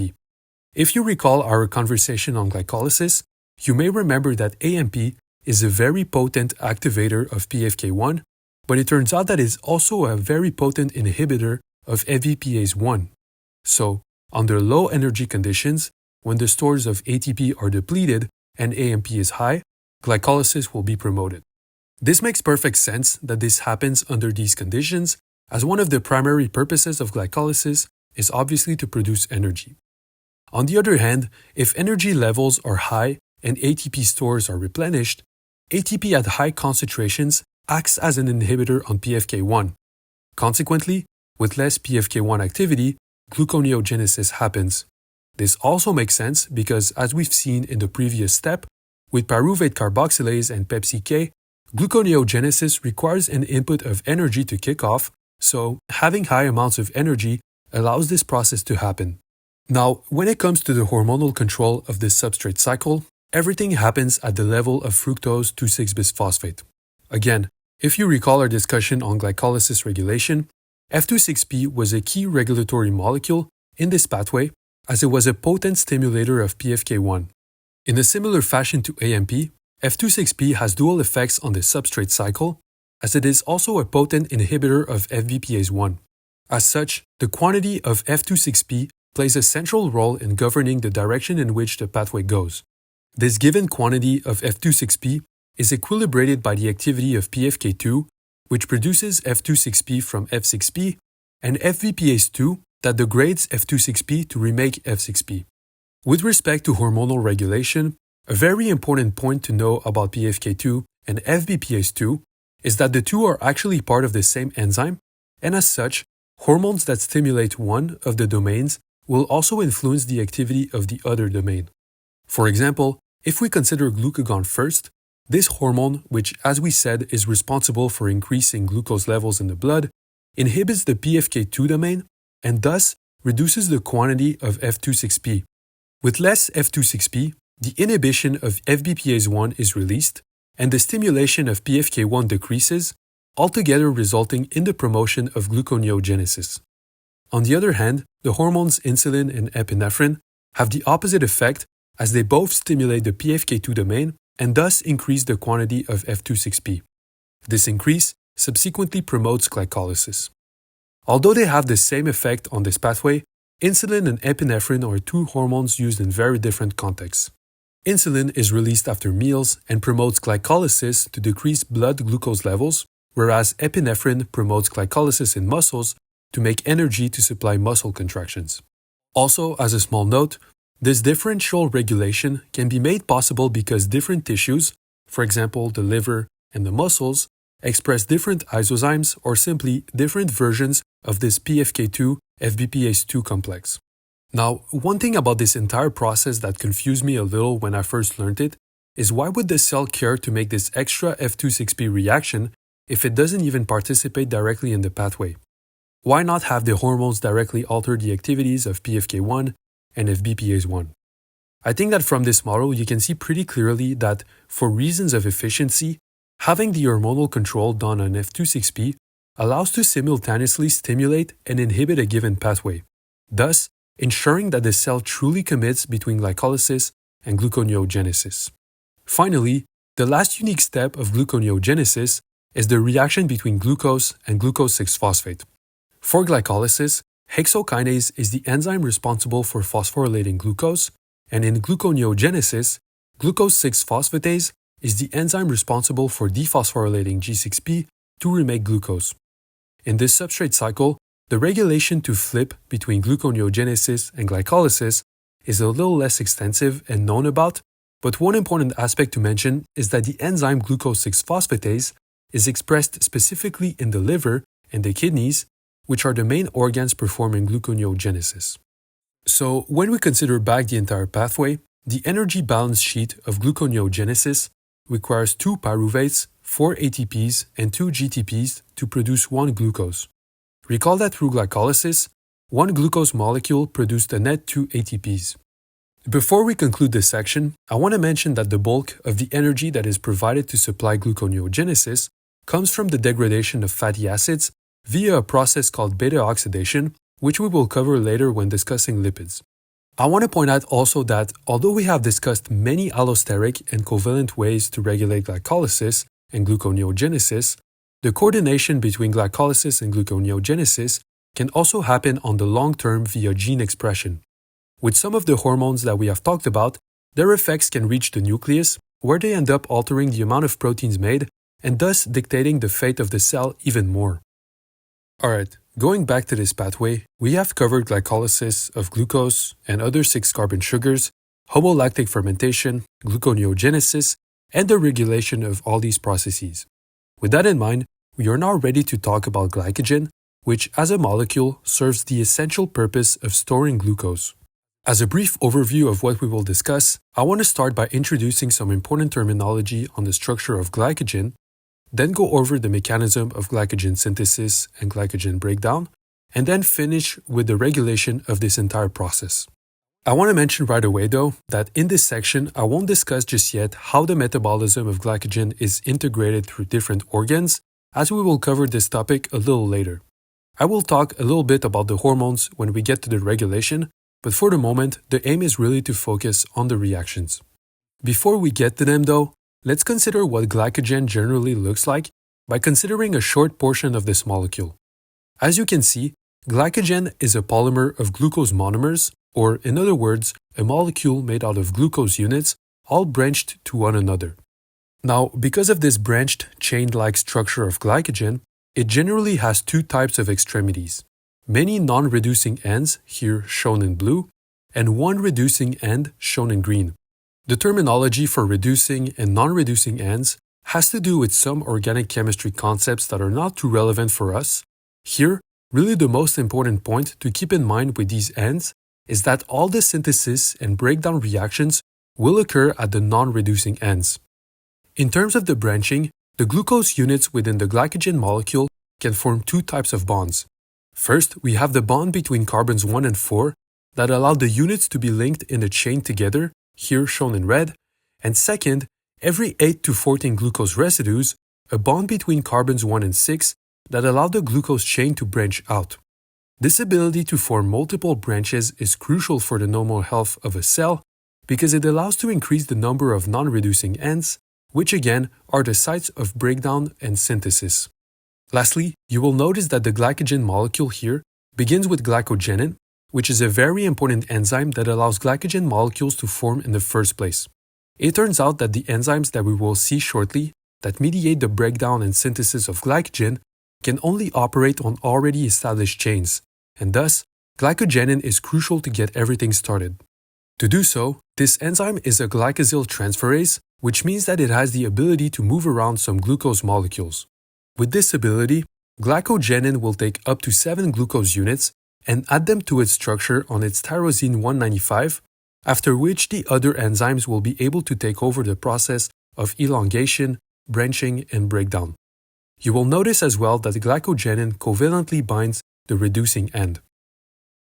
If you recall our conversation on glycolysis, you may remember that AMP is a very potent activator of PFK1, but it turns out that it's also a very potent inhibitor of FBPase 1. So, under low energy conditions, when the stores of ATP are depleted and AMP is high, glycolysis will be promoted. This makes perfect sense that this happens under these conditions, as one of the primary purposes of glycolysis is obviously to produce energy. On the other hand, if energy levels are high and ATP stores are replenished, ATP at high concentrations acts as an inhibitor on PFK1. Consequently, with less PFK1 activity, gluconeogenesis happens. This also makes sense because, as we've seen in the previous step, with pyruvate carboxylase and PepCK, gluconeogenesis requires an input of energy to kick off, so having high amounts of energy allows this process to happen. Now, when it comes to the hormonal control of this substrate cycle, everything happens at the level of fructose 2,6-bisphosphate. Again, if you recall our discussion on glycolysis regulation, F26P was a key regulatory molecule in this pathway as it was a potent stimulator of PFK1. In a similar fashion to AMP, F26P has dual effects on the substrate cycle, as it is also a potent inhibitor of FBPase 1. As such, the quantity of F26P plays a central role in governing the direction in which the pathway goes. This given quantity of F26P is equilibrated by the activity of PFK2, which produces F26P from F6P, and FVPase2 that degrades F26P to remake F6P. With respect to hormonal regulation, a very important point to know about PFK2 and FVPase2 is that the two are actually part of the same enzyme, and as such, hormones that stimulate one of the domains will also influence the activity of the other domain. For example, if we consider glucagon first, this hormone, which as we said is responsible for increasing glucose levels in the blood, inhibits the PFK2 domain and thus reduces the quantity of F26P. With less F26P, the inhibition of FBPase1 is released and the stimulation of PFK1 decreases, altogether resulting in the promotion of gluconeogenesis. On the other hand, the hormones insulin and epinephrine have the opposite effect as they both stimulate the PFK2 domain and thus increase the quantity of F26P. This increase subsequently promotes glycolysis. Although they have the same effect on this pathway, insulin and epinephrine are two hormones used in very different contexts. Insulin is released after meals and promotes glycolysis to decrease blood glucose levels, whereas epinephrine promotes glycolysis in muscles to make energy to supply muscle contractions. Also, as a small note, this differential regulation can be made possible because different tissues, for example the liver and the muscles, express different isozymes or simply different versions of this PFK2 FBPase2 complex. Now, one thing about this entire process that confused me a little when I first learned it is why would the cell care to make this extra F26P reaction if it doesn't even participate directly in the pathway? Why not have the hormones directly alter the activities of PFK1 and FBPase1? I think that from this model you can see pretty clearly that for reasons of efficiency, having the hormonal control done on F26P allows to simultaneously stimulate and inhibit a given pathway, thus ensuring that the cell truly commits between glycolysis and gluconeogenesis. Finally, the last unique step of gluconeogenesis is the reaction between glucose and glucose 6-phosphate. For glycolysis, hexokinase is the enzyme responsible for phosphorylating glucose, and in gluconeogenesis, glucose 6-phosphatase is the enzyme responsible for dephosphorylating G6P to remake glucose. In this substrate cycle, the regulation to flip between gluconeogenesis and glycolysis is a little less extensive and known about, but one important aspect to mention is that the enzyme glucose 6-phosphatase is expressed specifically in the liver and the kidneys, which are the main organs performing gluconeogenesis. So, when we consider back the entire pathway, the energy balance sheet of gluconeogenesis requires 2 pyruvates, 4 ATPs, and 2 GTPs to produce 1 glucose. Recall that through glycolysis, 1 glucose molecule produced a net 2 ATPs. Before we conclude this section, I want to mention that the bulk of the energy that is provided to supply gluconeogenesis comes from the degradation of fatty acids via a process called beta oxidation, which we will cover later when discussing lipids. I want to point out also that although we have discussed many allosteric and covalent ways to regulate glycolysis and gluconeogenesis, the coordination between glycolysis and gluconeogenesis can also happen on the long term via gene expression. With some of the hormones that we have talked about, their effects can reach the nucleus, where they end up altering the amount of proteins made and thus dictating the fate of the cell even more. Alright, going back to this pathway, we have covered glycolysis of glucose and other 6-carbon sugars, homolactic fermentation, gluconeogenesis, and the regulation of all these processes. With that in mind, we are now ready to talk about glycogen, which as a molecule serves the essential purpose of storing glucose. As a brief overview of what we will discuss, I want to start by introducing some important terminology on the structure of glycogen, then go over the mechanism of glycogen synthesis and glycogen breakdown, and then finish with the regulation of this entire process. I want to mention right away though that in this section I won't discuss just yet how the metabolism of glycogen is integrated through different organs, as we will cover this topic a little later. I will talk a little bit about the hormones when we get to the regulation, but for the moment the aim is really to focus on the reactions. Before we get to them though, let's consider what glycogen generally looks like by considering a short portion of this molecule. As you can see, Glycogen is a polymer of glucose monomers, or in other words, a molecule made out of glucose units, all branched to one another. Now, because of this branched, chain-like structure of glycogen, it generally has two types of extremities. Many non-reducing ends, here shown in blue, and one reducing end, shown in green. The terminology for reducing and non-reducing ends has to do with some organic chemistry concepts that are not too relevant for us. Here, really the most important point to keep in mind with these ends is that all the synthesis and breakdown reactions will occur at the non-reducing ends. In terms of the branching, the glucose units within the glycogen molecule can form two types of bonds. First, we have the bond between carbons 1 and 4 that allow the units to be linked in a chain together, here shown in red, and second, every 8 to 14 glucose residues, a bond between carbons 1 and 6 that allow the glucose chain to branch out. This ability to form multiple branches is crucial for the normal health of a cell because it allows to increase the number of non-reducing ends, which again are the sites of breakdown and synthesis. Lastly, you will notice that the glycogen molecule here begins with glycogenin, which is a very important enzyme that allows glycogen molecules to form in the first place. It turns out that the enzymes that we will see shortly that mediate the breakdown and synthesis of glycogen can only operate on already established chains, and thus, glycogenin is crucial to get everything started. To do so, this enzyme is a glycosyl transferase, which means that it has the ability to move around some glucose molecules. With this ability, glycogenin will take up to 7 glucose units and add them to its structure on its tyrosine 195, after which the other enzymes will be able to take over the process of elongation, branching, and breakdown. You will notice as well that the glycogenin covalently binds the reducing end.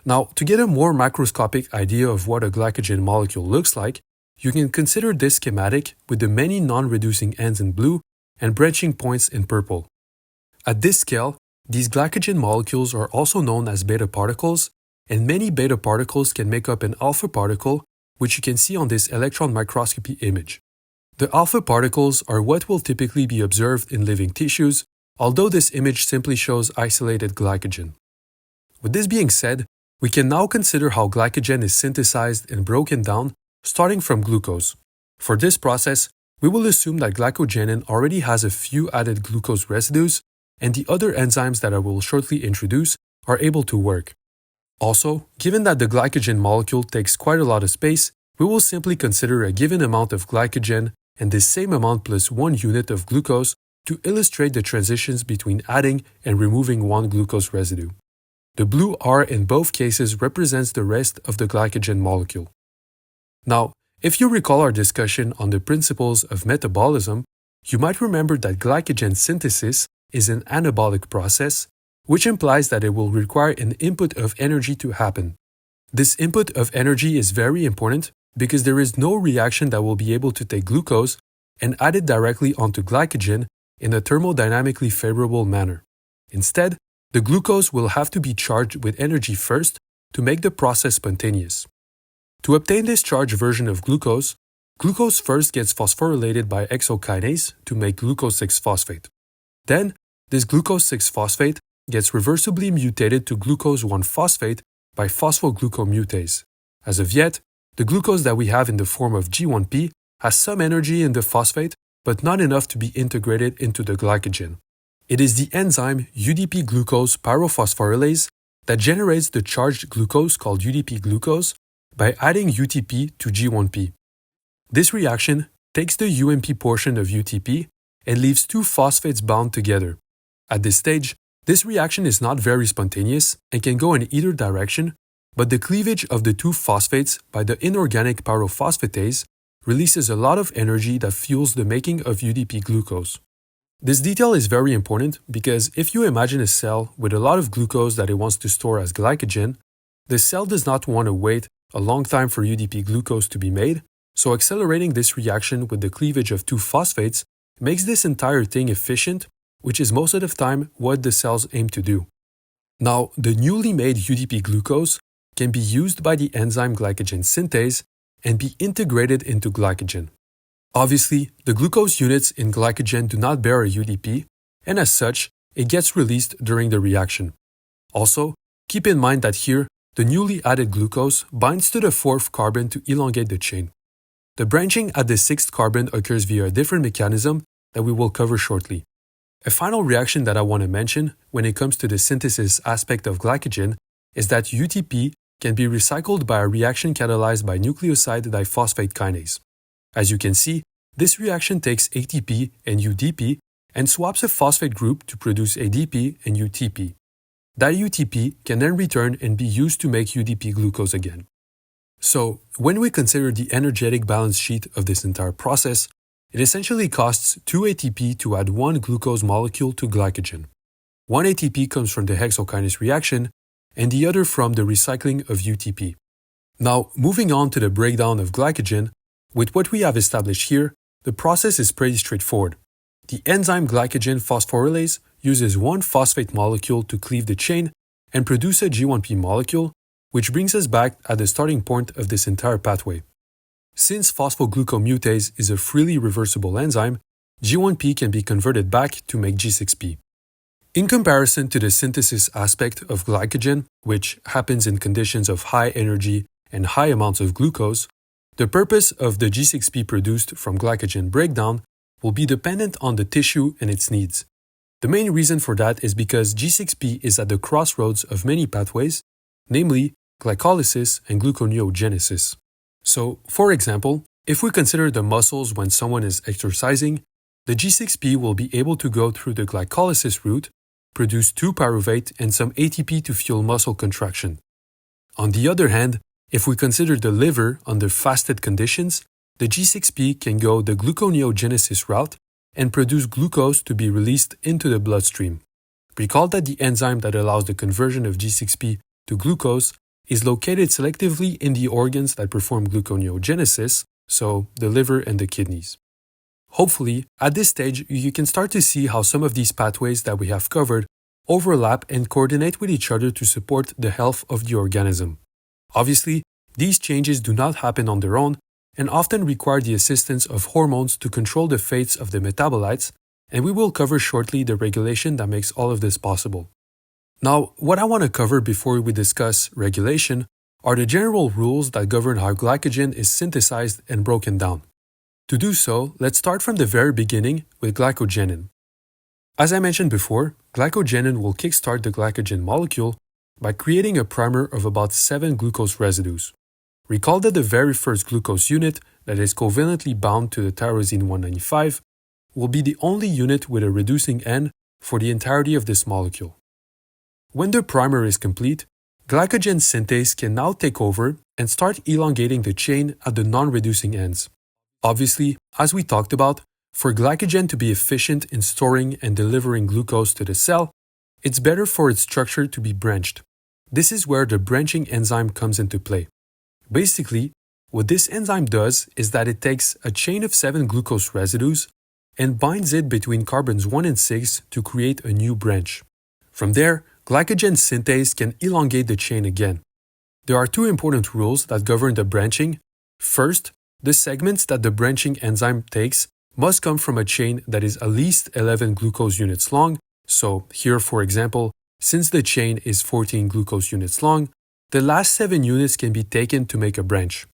Now, to get a more macroscopic idea of what a glycogen molecule looks like, you can consider this schematic with the many non-reducing ends in blue and branching points in purple. At this scale, these glycogen molecules are also known as beta particles, and many beta particles can make up an alpha particle, which you can see on this electron microscopy image. The alpha particles are what will typically be observed in living tissues, although this image simply shows isolated glycogen. With this being said, we can now consider how glycogen is synthesized and broken down, starting from glucose. For this process, we will assume that glycogenin already has a few added glucose residues, and the other enzymes that I will shortly introduce are able to work. Also, given that the glycogen molecule takes quite a lot of space, we will simply consider a given amount of glycogen and this same amount plus 1 unit of glucose to illustrate the transitions between adding and removing one glucose residue. The blue R in both cases represents the rest of the glycogen molecule. Now, if you recall our discussion on the principles of metabolism, you might remember that glycogen synthesis is an anabolic process, which implies that it will require an input of energy to happen. This input of energy is very important because there is no reaction that will be able to take glucose and add it directly onto glycogen in a thermodynamically favorable manner. Instead, the glucose will have to be charged with energy first to make the process spontaneous. To obtain this charged version of glucose, glucose first gets phosphorylated by exokinase to make glucose 6-phosphate. Then, this glucose 6-phosphate gets reversibly mutated to glucose 1-phosphate by phosphoglucomutase. As of yet, the glucose that we have in the form of G1P has some energy in the phosphate, but not enough to be integrated into the glycogen. It is the enzyme UDP glucose pyrophosphorylase that generates the charged glucose called UDP glucose by adding UTP to G1P. This reaction takes the UMP portion of UTP and leaves two phosphates bound together. At this stage, this reaction is not very spontaneous and can go in either direction, but the cleavage of the two phosphates by the inorganic pyrophosphatase releases a lot of energy that fuels the making of UDP glucose. This detail is very important because if you imagine a cell with a lot of glucose that it wants to store as glycogen, the cell does not want to wait a long time for UDP glucose to be made, so accelerating this reaction with the cleavage of two phosphates makes this entire thing efficient, which is most of the time what the cells aim to do. Now, the newly made UDP glucose can be used by the enzyme glycogen synthase and be integrated into glycogen. Obviously, the glucose units in glycogen do not bear a UDP, and as such, it gets released during the reaction. Also, Keep in mind that here, the newly added glucose binds to the 4th carbon to elongate the chain. The branching at the 6th carbon occurs via a different mechanism that we will cover shortly. A final reaction that I want to mention when it comes to the synthesis aspect of glycogen is that UTP can be recycled by a reaction catalyzed by nucleoside diphosphate kinase. As you can see, this reaction takes ATP and UDP and swaps a phosphate group to produce ADP and UTP. That UTP can then return and be used to make UDP glucose again. So, when we consider the energetic balance sheet of this entire process, it essentially costs 2 ATP to add 1 glucose molecule to glycogen. 1 ATP comes from the hexokinase reaction, and the other from the recycling of UTP. Now, moving on to the breakdown of glycogen, with what we have established here, the process is pretty straightforward. The enzyme glycogen phosphorylase uses 1 phosphate molecule to cleave the chain and produce a G1P molecule, which brings us back at the starting point of this entire pathway. Since phosphoglucomutase is a freely reversible enzyme, G1P can be converted back to make G6P. In comparison to the synthesis aspect of glycogen, which happens in conditions of high energy and high amounts of glucose, the purpose of the G6P produced from glycogen breakdown will be dependent on the tissue and its needs. The main reason for that is because G6P is at the crossroads of many pathways, namely glycolysis and gluconeogenesis. So, for example, if we consider the muscles when someone is exercising, the G6P will be able to go through the glycolysis route, produce 2-pyruvate and some ATP to fuel muscle contraction. On the other hand, if we consider the liver under fasted conditions, the G6P can go the gluconeogenesis route and produce glucose to be released into the bloodstream. Recall that the enzyme that allows the conversion of G6P to glucose is located selectively in the organs that perform gluconeogenesis, so the liver and the kidneys. Hopefully, at this stage, you can start to see how some of these pathways that we have covered overlap and coordinate with each other to support the health of the organism. Obviously, these changes do not happen on their own and often require the assistance of hormones to control the fates of the metabolites, and we will cover shortly the regulation that makes all of this possible. Now, what I want to cover before we discuss regulation are the general rules that govern how glycogen is synthesized and broken down. To do so, let's start from the very beginning with glycogenin. As I mentioned before, glycogenin will kickstart the glycogen molecule by creating a primer of about 7 glucose residues. Recall that the very first glucose unit that is covalently bound to the tyrosine 195 will be the only unit with a reducing end for the entirety of this molecule. When the primer is complete, glycogen synthase can now take over and start elongating the chain at the non-reducing ends. Obviously, as we talked about, for glycogen to be efficient in storing and delivering glucose to the cell, it's better for its structure to be branched. This is where the branching enzyme comes into play. Basically, what this enzyme does is that it takes a chain of 7 glucose residues and binds it between carbons 1 and 6 to create a new branch. From there, glycogen synthase can elongate the chain again. There are 2 important rules that govern the branching. First, the segments that the branching enzyme takes must come from a chain that is at least 11 glucose units long. So here, for example, since the chain is 14 glucose units long, the last 7 units can be taken to make a branch.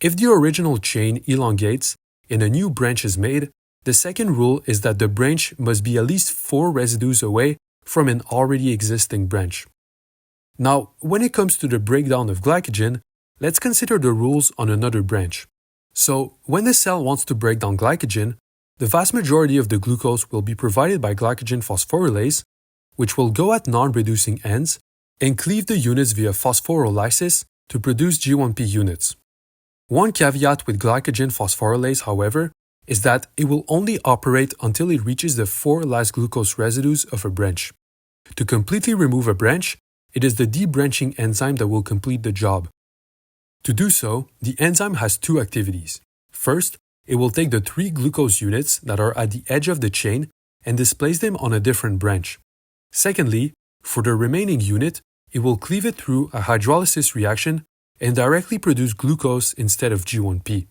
If the original chain elongates and a new branch is made, the second rule is that the branch must be at least 4 residues away from an already existing branch. Now, when it comes to the breakdown of glycogen, let's consider the rules on another branch. So, when the cell wants to break down glycogen, the vast majority of the glucose will be provided by glycogen phosphorylase, which will go at non-reducing ends and cleave the units via phosphorylysis to produce G1P units. One caveat with glycogen phosphorylase, however, is that it will only operate until it reaches the 4 last glucose residues of a branch. To completely remove a branch, it is the debranching enzyme that will complete the job. To do so, the enzyme has 2 activities. First, it will take the 3 glucose units that are at the edge of the chain and displace them on a different branch. Secondly, for the remaining unit, it will cleave it through a hydrolysis reaction and directly produce glucose instead of G1P.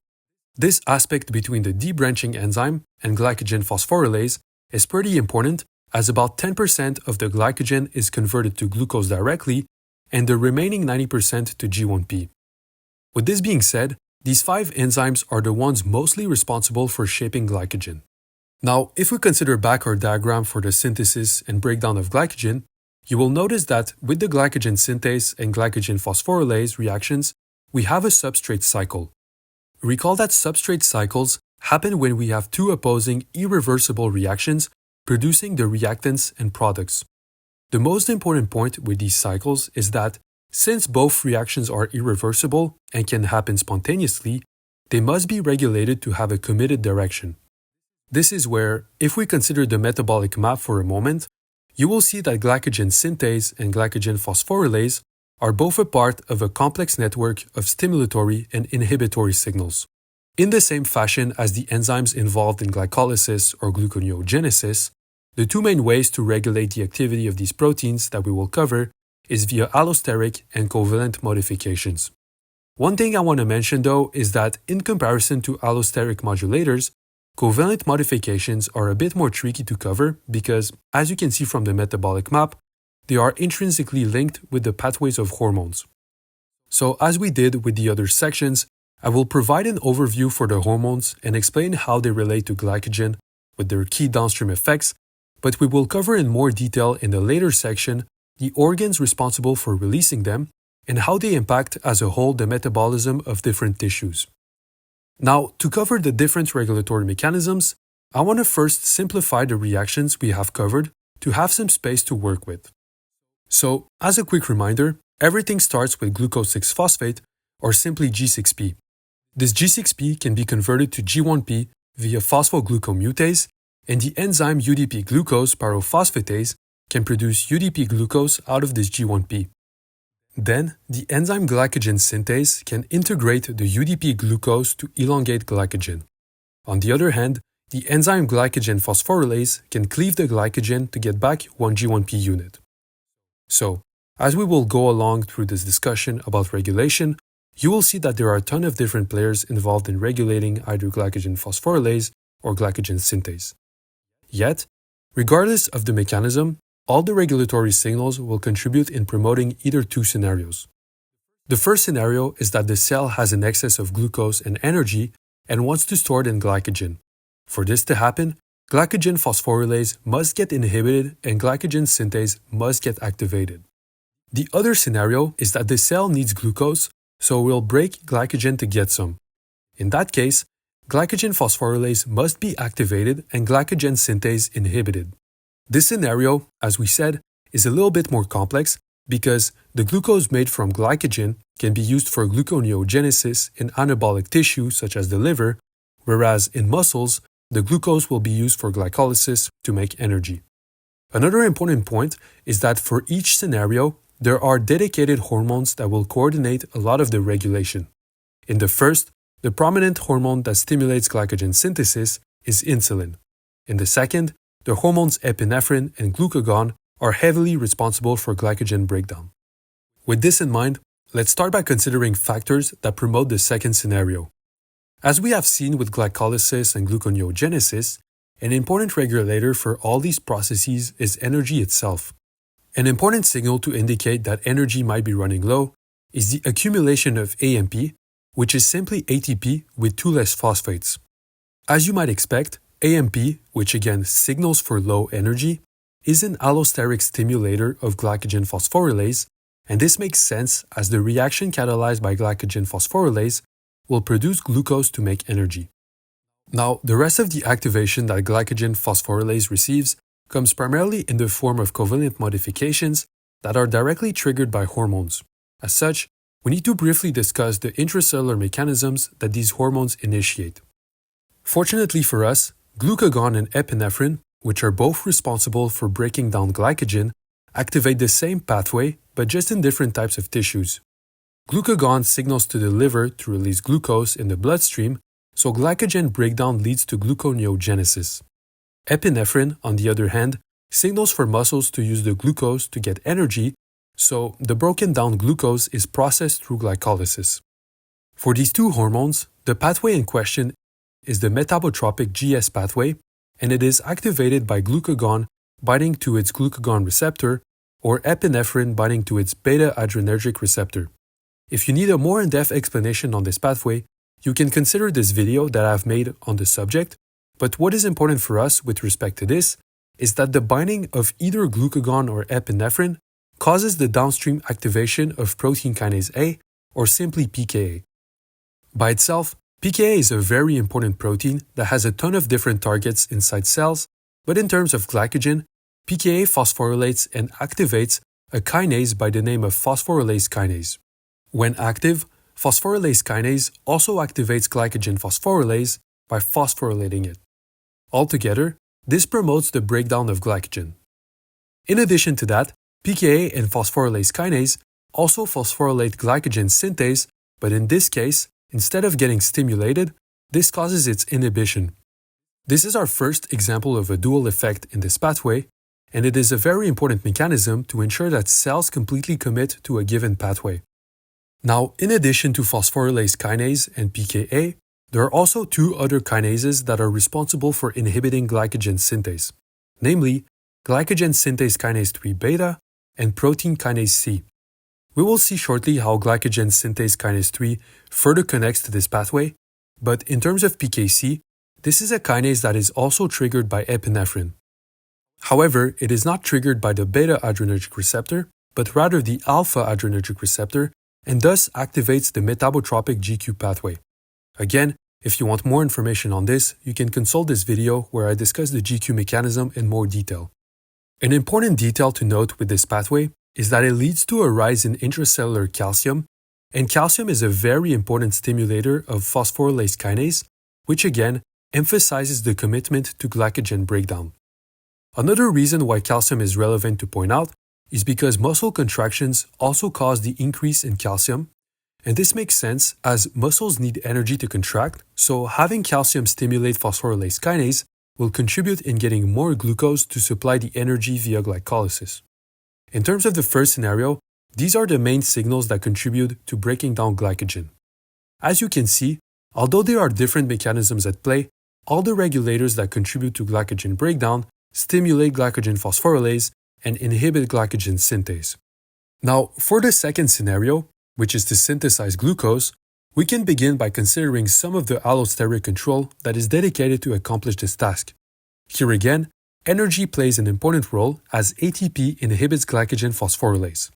This aspect between the debranching enzyme and glycogen phosphorylase is pretty important, as about 10% of the glycogen is converted to glucose directly and the remaining 90% to G1P. With this being said, these 5 enzymes are the ones mostly responsible for shaping glycogen. Now, if we consider back our diagram for the synthesis and breakdown of glycogen, you will notice that with the glycogen synthase and glycogen phosphorylase reactions, we have a substrate cycle. Recall that substrate cycles happen when we have two opposing irreversible reactions producing the reactants and products. The most important point with these cycles is that since both reactions are irreversible and can happen spontaneously, they must be regulated to have a committed direction. This is where, if we consider the metabolic map for a moment, you will see that glycogen synthase and glycogen phosphorylase are both a part of a complex network of stimulatory and inhibitory signals. In the same fashion as the enzymes involved in glycolysis or gluconeogenesis, the two main ways to regulate the activity of these proteins that we will cover is via allosteric and covalent modifications. One thing I want to mention though is that in comparison to allosteric modulators, covalent modifications are a bit more tricky to cover because, as you can see from the metabolic map, they are intrinsically linked with the pathways of hormones. So as we did with the other sections, I will provide an overview for the hormones and explain how they relate to glycogen with their key downstream effects, but we will cover in more detail in the later section the organs responsible for releasing them and how they impact as a whole the metabolism of different tissues. Now, to cover the different regulatory mechanisms, I want to first simplify the reactions we have covered to have some space to work with. So, as a quick reminder, everything starts with glucose 6-phosphate, or simply G6P. This G6P can be converted to G1P via phosphoglucomutase, and the enzyme UDP glucose pyrophosphatase can produce UDP glucose out of this G1P. Then, the enzyme glycogen synthase can integrate the UDP glucose to elongate glycogen. On the other hand, the enzyme glycogen phosphorylase can cleave the glycogen to get back one G1P unit. So, as we will go along through this discussion about regulation, you will see that there are a ton of different players involved in regulating either glycogen phosphorylase or glycogen synthase. Yet, regardless of the mechanism, all the regulatory signals will contribute in promoting either two scenarios. The first scenario is that the cell has an excess of glucose and energy and wants to store it in glycogen. For this to happen, glycogen phosphorylase must get inhibited and glycogen synthase must get activated. The other scenario is that the cell needs glucose, so it will break glycogen to get some. In that case, glycogen phosphorylase must be activated and glycogen synthase inhibited. This scenario, as we said, is a little bit more complex because the glucose made from glycogen can be used for gluconeogenesis in anabolic tissue such as the liver, whereas in muscles, the glucose will be used for glycolysis to make energy. Another important point is that for each scenario, there are dedicated hormones that will coordinate a lot of the regulation. In the first, the prominent hormone that stimulates glycogen synthesis is insulin. In the second, the hormones epinephrine and glucagon are heavily responsible for glycogen breakdown. With this in mind, let's start by considering factors that promote the second scenario. As we have seen with glycolysis and gluconeogenesis, an important regulator for all these processes is energy itself. An important signal to indicate that energy might be running low is the accumulation of AMP, which is simply ATP with two less phosphates. As you might expect, AMP, which again signals for low energy, is an allosteric stimulator of glycogen phosphorylase, and this makes sense as the reaction catalyzed by glycogen phosphorylase will produce glucose to make energy. Now, the rest of the activation that glycogen phosphorylase receives comes primarily in the form of covalent modifications that are directly triggered by hormones. As such, we need to briefly discuss the intracellular mechanisms that these hormones initiate. Fortunately for us, glucagon and epinephrine, which are both responsible for breaking down glycogen, activate the same pathway but just in different types of tissues. Glucagon signals to the liver to release glucose in the bloodstream, so glycogen breakdown leads to gluconeogenesis. Epinephrine, on the other hand, signals for muscles to use the glucose to get energy, so the broken down glucose is processed through glycolysis. For these two hormones, the pathway in question is the metabotropic GS pathway, and it is activated by glucagon binding to its glucagon receptor, or epinephrine binding to its beta-adrenergic receptor. If you need a more in-depth explanation on this pathway, you can consider this video that I've made on the subject, but what is important for us with respect to this is that the binding of either glucagon or epinephrine causes the downstream activation of protein kinase A, or simply pKa. By itself, pKa is a very important protein that has a ton of different targets inside cells, but in terms of glycogen, pKa phosphorylates and activates a kinase by the name of phosphorylase kinase. When active, phosphorylase kinase also activates glycogen phosphorylase by phosphorylating it. Altogether, this promotes the breakdown of glycogen. In addition to that, pKa and phosphorylase kinase also phosphorylate glycogen synthase, but in this case, instead of getting stimulated, this causes its inhibition. This is our first example of a dual effect in this pathway, and it is a very important mechanism to ensure that cells completely commit to a given pathway. Now, in addition to phosphorylase kinase and pKa, there are also two other kinases that are responsible for inhibiting glycogen synthase, namely glycogen synthase kinase 3 beta and protein kinase C. We will see shortly how glycogen synthase kinase 3 further connects to this pathway, but in terms of PKC, this is a kinase that is also triggered by epinephrine. However, it is not triggered by the beta-adrenergic receptor, but rather the alpha-adrenergic receptor, and thus activates the metabotropic GQ pathway. Again, if you want more information on this, you can consult this video where I discuss the GQ mechanism in more detail. An important detail to note with this pathway is that it leads to a rise in intracellular calcium, and calcium is a very important stimulator of phosphorylase kinase, which again emphasizes the commitment to glycogen breakdown. Another reason why calcium is relevant to point out is because muscle contractions also cause the increase in calcium, and this makes sense as muscles need energy to contract, so having calcium stimulate phosphorylase kinase will contribute in getting more glucose to supply the energy via glycolysis. In terms of the first scenario, these are the main signals that contribute to breaking down glycogen. As you can see, although there are different mechanisms at play, all the regulators that contribute to glycogen breakdown stimulate glycogen phosphorylase and inhibit glycogen synthase. Now, for the second scenario, which is to synthesize glucose, we can begin by considering some of the allosteric control that is dedicated to accomplish this task. Here again, energy plays an important role as ATP inhibits glycogen phosphorylase.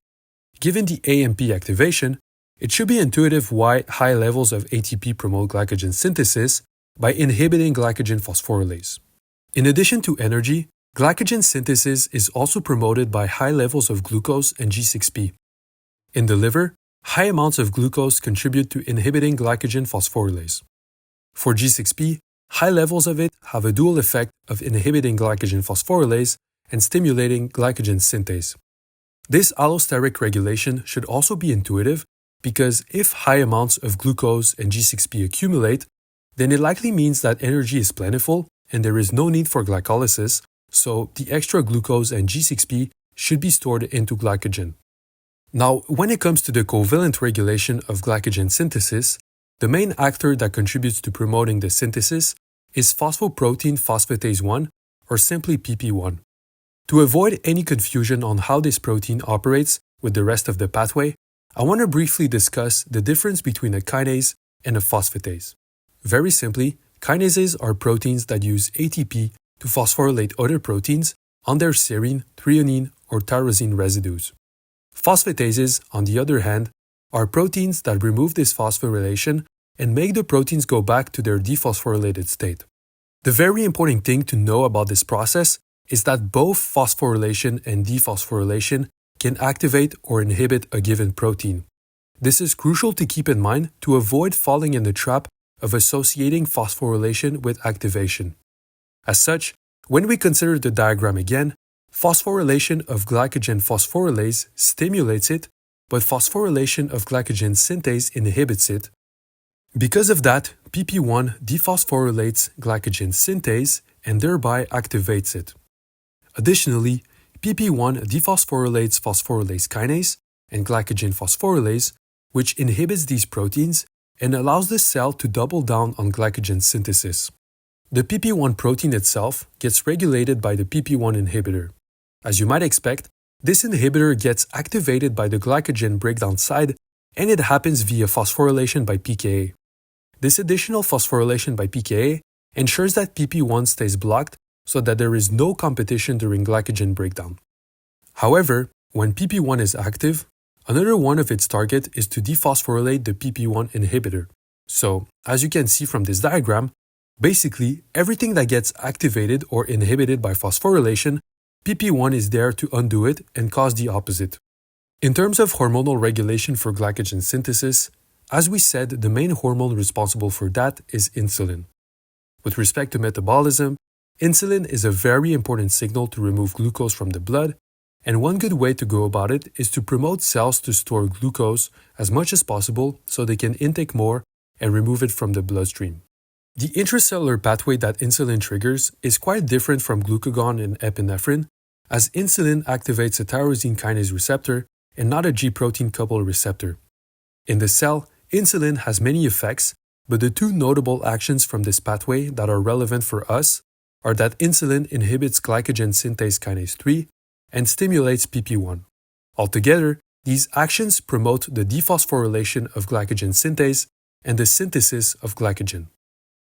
Given the AMP activation, it should be intuitive why high levels of ATP promote glycogen synthesis by inhibiting glycogen phosphorylase. In addition to energy, glycogen synthesis is also promoted by high levels of glucose and G6P. In the liver, high amounts of glucose contribute to inhibiting glycogen phosphorylase. For G6P, high levels of it have a dual effect of inhibiting glycogen phosphorylase and stimulating glycogen synthase. This allosteric regulation should also be intuitive because if high amounts of glucose and G6P accumulate, then it likely means that energy is plentiful and there is no need for glycolysis, so the extra glucose and G6P should be stored into glycogen. Now, when it comes to the covalent regulation of glycogen synthesis, the main actor that contributes to promoting the synthesis is phosphoprotein phosphatase 1, or simply PP1. To avoid any confusion on how this protein operates with the rest of the pathway, I want to briefly discuss the difference between a kinase and a phosphatase. Very simply, kinases are proteins that use ATP to phosphorylate other proteins on their serine, threonine, or tyrosine residues. Phosphatases, on the other hand, are proteins that remove this phosphorylation and make the proteins go back to their dephosphorylated state. The very important thing to know about this process is that both phosphorylation and dephosphorylation can activate or inhibit a given protein. This is crucial to keep in mind to avoid falling in the trap of associating phosphorylation with activation. As such, when we consider the diagram again, phosphorylation of glycogen phosphorylase stimulates it, but phosphorylation of glycogen synthase inhibits it. Because of that, PP1 dephosphorylates glycogen synthase and thereby activates it. Additionally, PP1 dephosphorylates phosphorylase kinase and glycogen phosphorylase, which inhibits these proteins and allows the cell to double down on glycogen synthesis. The PP1 protein itself gets regulated by the PP1 inhibitor. As you might expect, This inhibitor gets activated by the glycogen breakdown side, and it happens via phosphorylation by pKa. This additional phosphorylation by pKa ensures that PP1 stays blocked so that there is no competition during glycogen breakdown. However, when PP1 is active, another one of its targets is to dephosphorylate the PP1 inhibitor. So, as you can see from this diagram, basically everything that gets activated or inhibited by phosphorylation, PP1 is there to undo it and cause the opposite. In terms of hormonal regulation for glycogen synthesis, as we said, the main hormone responsible for that is insulin. With respect to metabolism, insulin is a very important signal to remove glucose from the blood, and one good way to go about it is to promote cells to store glucose as much as possible so they can intake more and remove it from the bloodstream. The intracellular pathway that insulin triggers is quite different from glucagon and epinephrine, as insulin activates a tyrosine kinase receptor and not a G-protein coupled receptor. In the cell, insulin has many effects, but the two notable actions from this pathway that are relevant for us are that insulin inhibits glycogen synthase kinase 3 and stimulates PP1. Altogether, these actions promote the dephosphorylation of glycogen synthase and the synthesis of glycogen.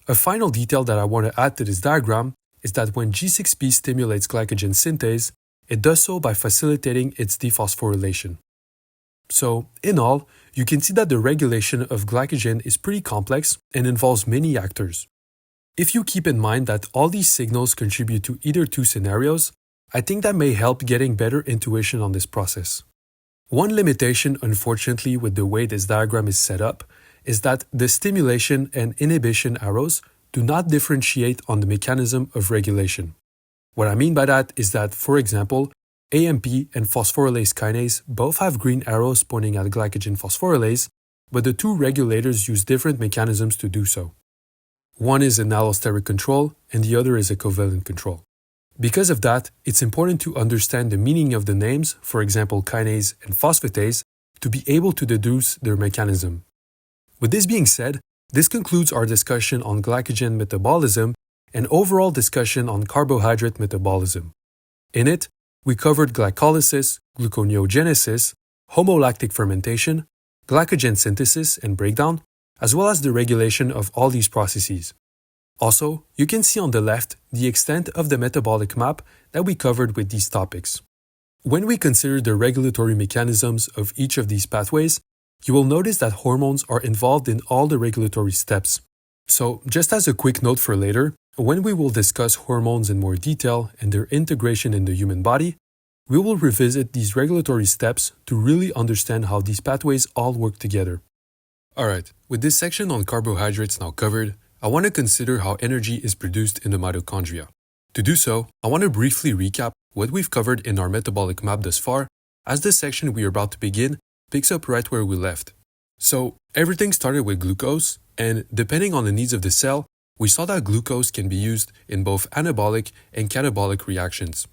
A final detail that I want to add to this diagram is that when G6P stimulates glycogen synthase, it does so by facilitating its dephosphorylation. So, in all, you can see that the regulation of glycogen is pretty complex and involves many actors. If you keep in mind that all these signals contribute to either two scenarios, I think that may help getting better intuition on this process. One limitation, unfortunately, with the way this diagram is set up is that the stimulation and inhibition arrows do not differentiate on the mechanism of regulation. What I mean by that is that, for example, AMP and phosphorylase kinase both have green arrows pointing at glycogen phosphorylase, but the two regulators use different mechanisms to do so. One is an allosteric control and the other is a covalent control. Because of that, it's important to understand the meaning of the names, for example kinase and phosphatase, to be able to deduce their mechanism. With this being said, this concludes our discussion on glycogen metabolism and overall discussion on carbohydrate metabolism. In it, we covered glycolysis, gluconeogenesis, homolactic fermentation, glycogen synthesis and breakdown, as well as the regulation of all these processes. Also, you can see on the left the extent of the metabolic map that we covered with these topics. When we consider the regulatory mechanisms of each of these pathways, you will notice that hormones are involved in all the regulatory steps. So, just as a quick note for later, when we will discuss hormones in more detail and their integration in the human body, we will revisit these regulatory steps to really understand how these pathways all work together. Alright, with this section on carbohydrates now covered, I want to consider how energy is produced in the mitochondria. To do so, I want to briefly recap what we've covered in our metabolic map thus far, as the section we are about to begin picks up right where we left. So, everything started with glucose, and depending on the needs of the cell, we saw that glucose can be used in both anabolic and catabolic reactions.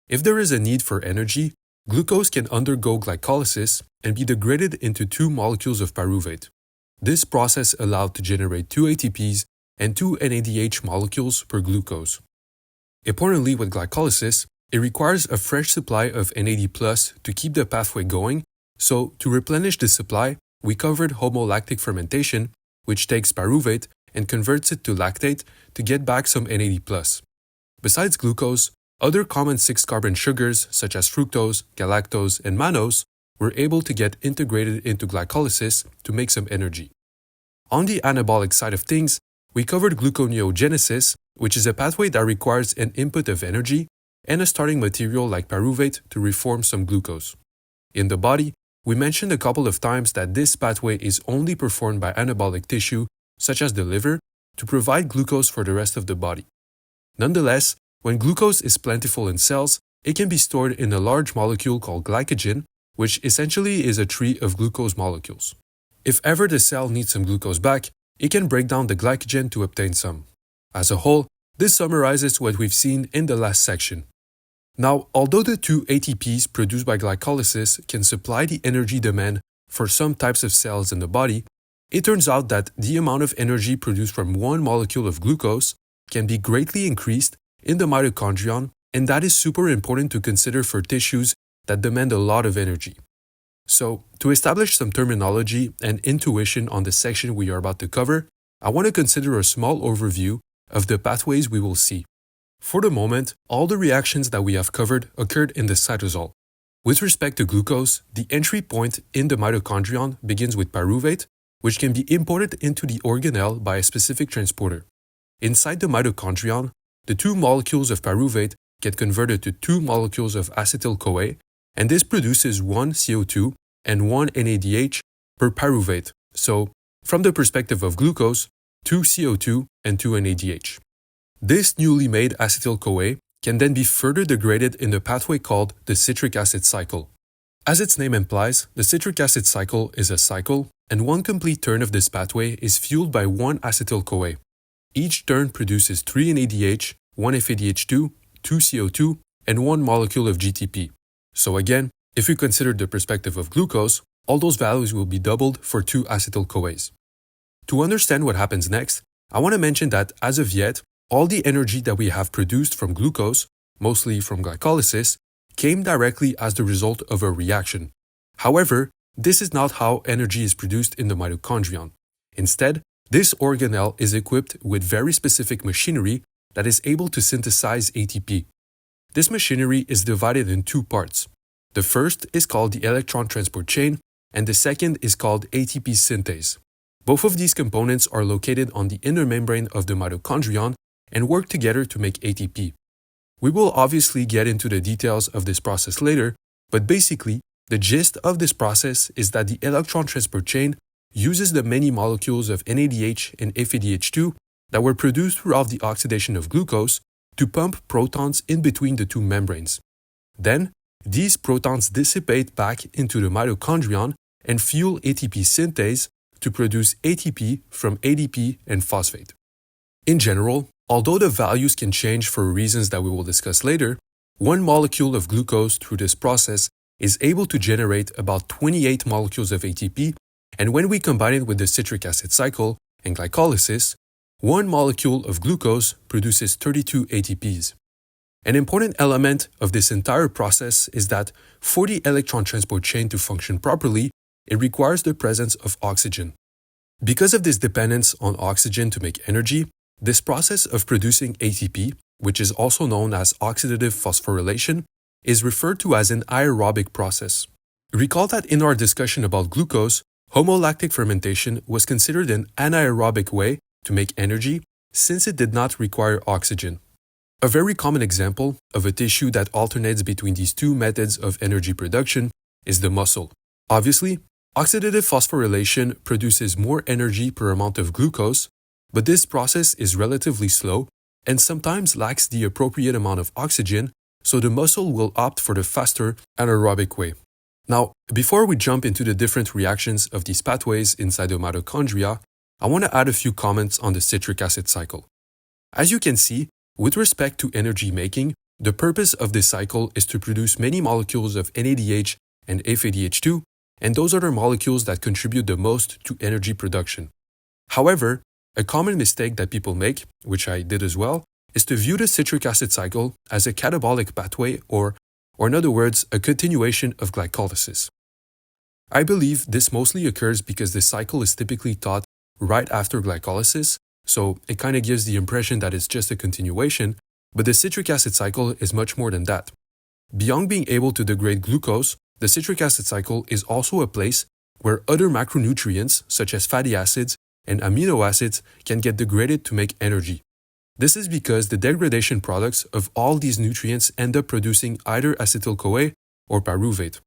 If there is a need for energy, glucose can undergo glycolysis and be degraded into two molecules of pyruvate. This process allowed to generate 2 ATPs and 2 NADH molecules per glucose. Importantly, with glycolysis, it requires a fresh supply of NAD+ to keep the pathway going, so to replenish the supply, we covered homolactic fermentation, which takes pyruvate and converts it to lactate to get back some NAD+. Besides glucose, other common 6-carbon sugars such as fructose, galactose, and mannose were able to get integrated into glycolysis to make some energy. On the anabolic side of things, we covered gluconeogenesis, which is a pathway that requires an input of energy and a starting material like pyruvate to reform some glucose. In the body, we mentioned a couple of times that this pathway is only performed by anabolic tissue, such as the liver, to provide glucose for the rest of the body. Nonetheless, when glucose is plentiful in cells, it can be stored in a large molecule called glycogen, which essentially is a tree of glucose molecules. If ever the cell needs some glucose back, it can break down the glycogen to obtain some. As a whole, this summarizes what we've seen in the last section. Now, although the 2 ATPs produced by glycolysis can supply the energy demand for some types of cells in the body, it turns out that the amount of energy produced from one molecule of glucose can be greatly increased in the mitochondrion, and that is super important to consider for tissues that demand a lot of energy. So, to establish some terminology and intuition on the section we are about to cover, I want to consider a small overview of the pathways we will see. For the moment, all the reactions that we have covered occurred in the cytosol. With respect to glucose, the entry point in the mitochondrion begins with pyruvate, which can be imported into the organelle by a specific transporter. Inside the mitochondrion, the two molecules of pyruvate get converted to two molecules of acetyl-CoA, and this produces one CO2 and one NADH per pyruvate. So, from the perspective of glucose, 2 CO2 and 2 NADH. This newly made acetyl-CoA can then be further degraded in the pathway called the citric acid cycle. As its name implies, the citric acid cycle is a cycle, and one complete turn of this pathway is fueled by one acetyl-CoA. Each turn produces 3 NADH, 1 FADH2, 2 CO2, and 1 molecule of GTP. So again, if we consider the perspective of glucose, all those values will be doubled for 2 acetyl-CoAs. To understand what happens next, I want to mention that as of yet, all the energy that we have produced from glucose, mostly from glycolysis, came directly as the result of a reaction. However, this is not how energy is produced in the mitochondrion. Instead, this organelle is equipped with very specific machinery that is able to synthesize ATP. This machinery is divided in two parts. The first is called the electron transport chain, and the second is called ATP synthase. Both of these components are located on the inner membrane of the mitochondrion and work together to make ATP. We will obviously get into the details of this process later, but basically, the gist of this process is that the electron transport chain uses the many molecules of NADH and FADH2 that were produced throughout the oxidation of glucose to pump protons in between the two membranes. Then, these protons dissipate back into the mitochondrion and fuel ATP synthase to produce ATP from ADP and phosphate. In general, although the values can change for reasons that we will discuss later, one molecule of glucose through this process is able to generate about 28 molecules of ATP, and when we combine it with the citric acid cycle and glycolysis, one molecule of glucose produces 32 ATPs. An important element of this entire process is that for the electron transport chain to function properly, it requires the presence of oxygen. Because of this dependence on oxygen to make energy, this process of producing ATP, which is also known as oxidative phosphorylation, is referred to as an aerobic process. Recall that in our discussion about glucose, homolactic fermentation was considered an anaerobic way to make energy since it did not require oxygen. A very common example of a tissue that alternates between these two methods of energy production is the muscle. Obviously, oxidative phosphorylation produces more energy per amount of glucose, but this process is relatively slow and sometimes lacks the appropriate amount of oxygen, so the muscle will opt for the faster anaerobic way. Now, before we jump into the different reactions of these pathways inside the mitochondria, I want to add a few comments on the citric acid cycle. As you can see, with respect to energy making, the purpose of this cycle is to produce many molecules of NADH and FADH2, and those are the molecules that contribute the most to energy production. However, a common mistake that people make, which I did as well, is to view the citric acid cycle as a catabolic pathway or in other words, a continuation of glycolysis. I believe this mostly occurs because the cycle is typically taught right after glycolysis, so it kind of gives the impression that it's just a continuation, but the citric acid cycle is much more than that. Beyond being able to degrade glucose, the citric acid cycle is also a place where other macronutrients, such as fatty acids and amino acids, can get degraded to make energy. This is because the degradation products of all these nutrients end up producing either acetyl-CoA or pyruvate.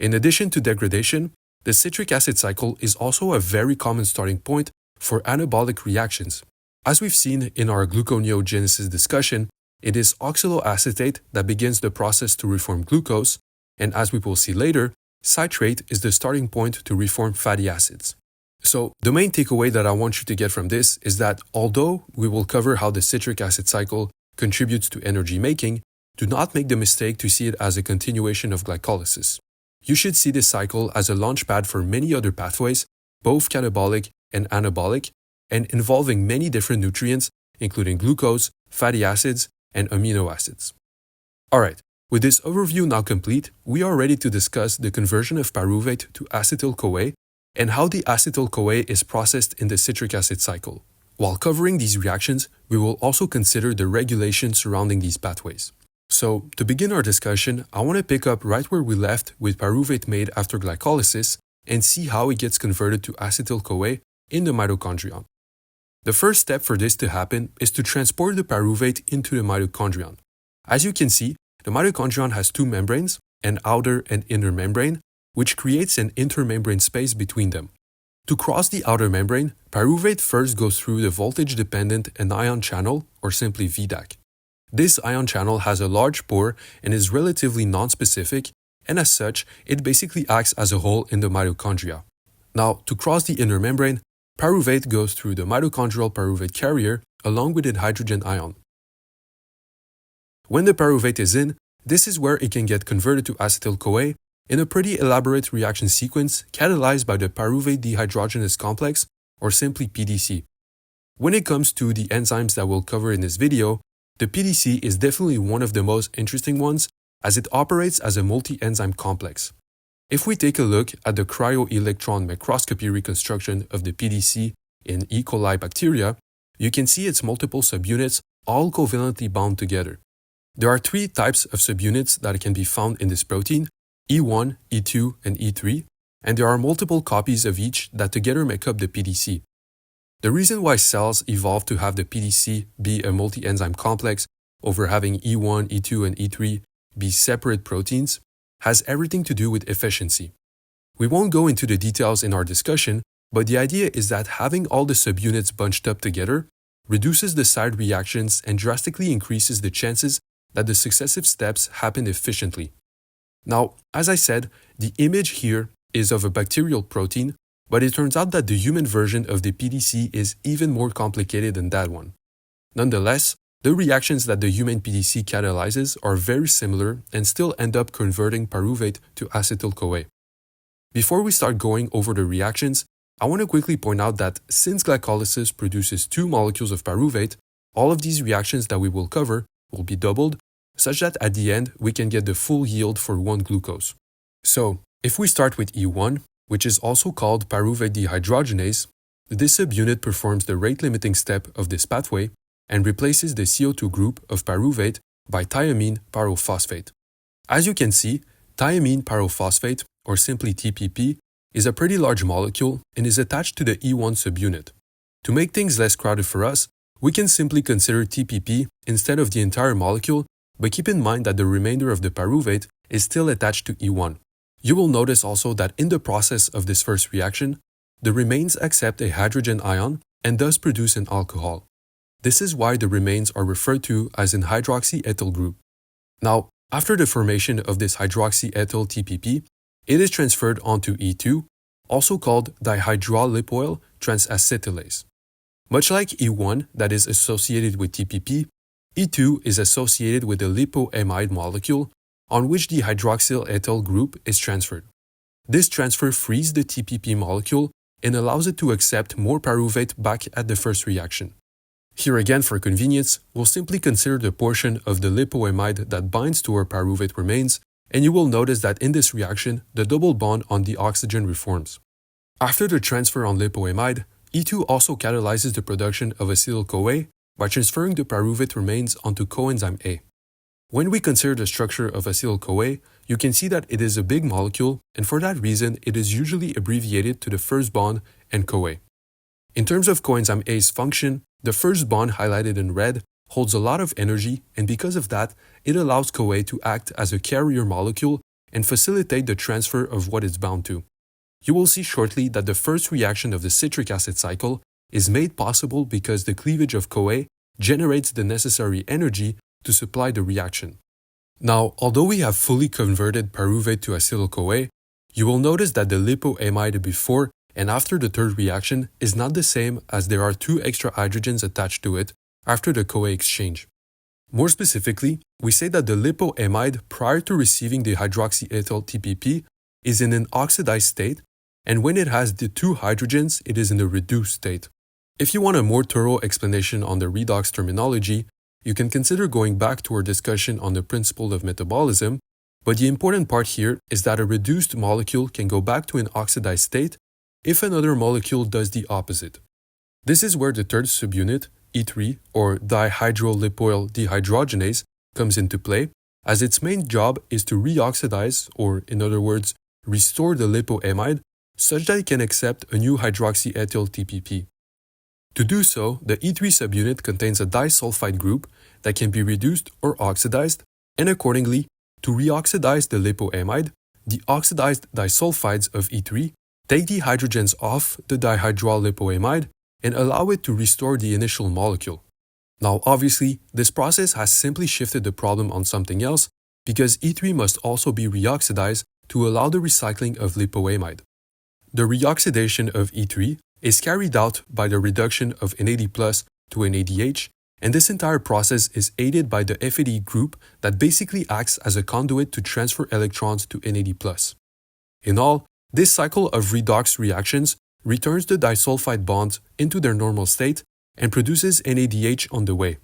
In addition to degradation, the citric acid cycle is also a very common starting point for anabolic reactions. As we've seen in our gluconeogenesis discussion, it is oxaloacetate that begins the process to reform glucose, and as we will see later, citrate is the starting point to reform fatty acids. So, the main takeaway that I want you to get from this is that although we will cover how the citric acid cycle contributes to energy making, do not make the mistake to see it as a continuation of glycolysis. You should see this cycle as a launchpad for many other pathways, both catabolic and anabolic, and involving many different nutrients, including glucose, fatty acids, and amino acids. Alright, With this overview now complete, we are ready to discuss the conversion of pyruvate to acetyl-CoA and how the acetyl-CoA is processed in the citric acid cycle. While covering these reactions, we will also consider the regulation surrounding these pathways. So, to begin our discussion, I want to pick up right where we left with pyruvate made after glycolysis and see how it gets converted to acetyl-CoA in the mitochondrion. The first step for this to happen is to transport the pyruvate into the mitochondrion. As you can see, the mitochondrion has two membranes, an outer and inner membrane, which creates an intermembrane space between them. To cross the outer membrane, pyruvate first goes through the voltage-dependent anion channel, or simply VDAC. This ion channel has a large pore and is relatively nonspecific, and as such, it basically acts as a hole in the mitochondria. Now, to cross the inner membrane, pyruvate goes through the mitochondrial pyruvate carrier along with the hydrogen ion. When the pyruvate is in, this is where it can get converted to acetyl-CoA in a pretty elaborate reaction sequence catalyzed by the pyruvate dehydrogenase complex, or simply PDC. When it comes to the enzymes that we'll cover in this video, the PDC is definitely one of the most interesting ones as it operates as a multi-enzyme complex. If we take a look at the cryo-electron microscopy reconstruction of the PDC in E. coli bacteria, you can see its multiple subunits all covalently bound together. There are three types of subunits that can be found in this protein, E1, E2, and E3, and there are multiple copies of each that together make up the PDC. The reason why cells evolved to have the PDC be a multi-enzyme complex over having E1, E2, and E3 be separate proteins has everything to do with efficiency. We won't go into the details in our discussion, but the idea is that having all the subunits bunched up together reduces the side reactions and drastically increases the chances that the successive steps happen efficiently. Now, as I said, the image here is of a bacterial protein, but it turns out that the human version of the PDC is even more complicated than that one. Nonetheless, the reactions that the human PDC catalyzes are very similar and still end up converting pyruvate to acetyl-CoA. Before we start going over the reactions, I want to quickly point out that since glycolysis produces two molecules of pyruvate, all of these reactions that we will cover will be doubled, such that at the end we can get the full yield for one glucose. So, if we start with E1, which is also called pyruvate dehydrogenase, this subunit performs the rate-limiting step of this pathway and replaces the CO2 group of pyruvate by thiamine pyrophosphate. As you can see, thiamine pyrophosphate, or simply TPP, is a pretty large molecule and is attached to the E1 subunit. To make things less crowded for us, we can simply consider TPP instead of the entire molecule, but keep in mind that the remainder of the pyruvate is still attached to E1. You will notice also that in the process of this first reaction, the remains accept a hydrogen ion and thus produce an alcohol. This is why the remains are referred to as an hydroxyethyl group. Now, after the formation of this hydroxyethyl TPP, it is transferred onto E2, also called dihydrolipoyl transacetylase. Much like E1 that is associated with TPP, E2 is associated with a lipoamide molecule on which the hydroxyl ethyl group is transferred. This transfer frees the TPP molecule and allows it to accept more pyruvate back at the first reaction. Here again, for convenience, we'll simply consider the portion of the lipoamide that binds to our pyruvate remains, and you will notice that in this reaction, the double bond on the oxygen reforms. After the transfer on lipoamide, E2 also catalyzes the production of acetyl-CoA by transferring the pyruvate remains onto coenzyme A. When we consider the structure of acetyl-CoA, you can see that it is a big molecule, and for that reason, it is usually abbreviated to the first bond and CoA. In terms of coenzyme A's function, the first bond highlighted in red holds a lot of energy, and because of that, it allows CoA to act as a carrier molecule and facilitate the transfer of what it's bound to. You will see shortly that the first reaction of the citric acid cycle is made possible because the cleavage of CoA generates the necessary energy to supply the reaction. Now, although we have fully converted pyruvate to acetyl-CoA, you will notice that the lipoamide before and after the third reaction is not the same, as there are two extra hydrogens attached to it after the CoA exchange. More specifically, we say that the lipoamide prior to receiving the hydroxyethyl TPP is in an oxidized state, and when it has the two hydrogens, it is in a reduced state. If you want a more thorough explanation on the redox terminology, you can consider going back to our discussion on the principle of metabolism, but the important part here is that a reduced molecule can go back to an oxidized state if another molecule does the opposite. This is where the third subunit, E3 or dihydrolipoyl dehydrogenase, comes into play, as its main job is to reoxidize, or in other words, restore the lipoamide such that it can accept a new hydroxyethyl TPP. To do so, the E3 subunit contains a disulfide group that can be reduced or oxidized, and accordingly, to reoxidize the lipoamide, the oxidized disulfides of E3 take the hydrogens off the dihydrolipoamide and allow it to restore the initial molecule. Now obviously, this process has simply shifted the problem on something else because E3 must also be reoxidized to allow the recycling of lipoamide. The reoxidation of E3 is carried out by the reduction of NAD+ to NADH, and this entire process is aided by the FAD group that basically acts as a conduit to transfer electrons to NAD+. In all, this cycle of redox reactions returns the disulfide bonds into their normal state and produces NADH on the way.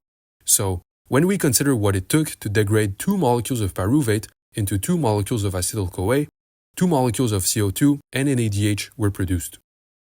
So, when we consider what it took to degrade 2 molecules of pyruvate into 2 molecules of acetyl-CoA, 2 molecules of CO2 and NADH were produced.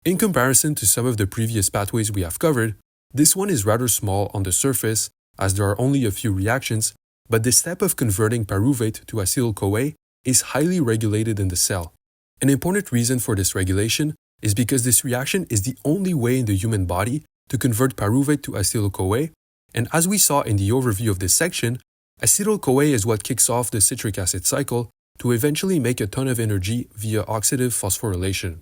In comparison to some of the previous pathways we have covered, this one is rather small on the surface as there are only a few reactions, but the step of converting pyruvate to acetyl-CoA is highly regulated in the cell. An important reason for this regulation is because this reaction is the only way in the human body to convert pyruvate to acetyl-CoA, and as we saw in the overview of this section, acetyl-CoA is what kicks off the citric acid cycle to eventually make a ton of energy via oxidative phosphorylation.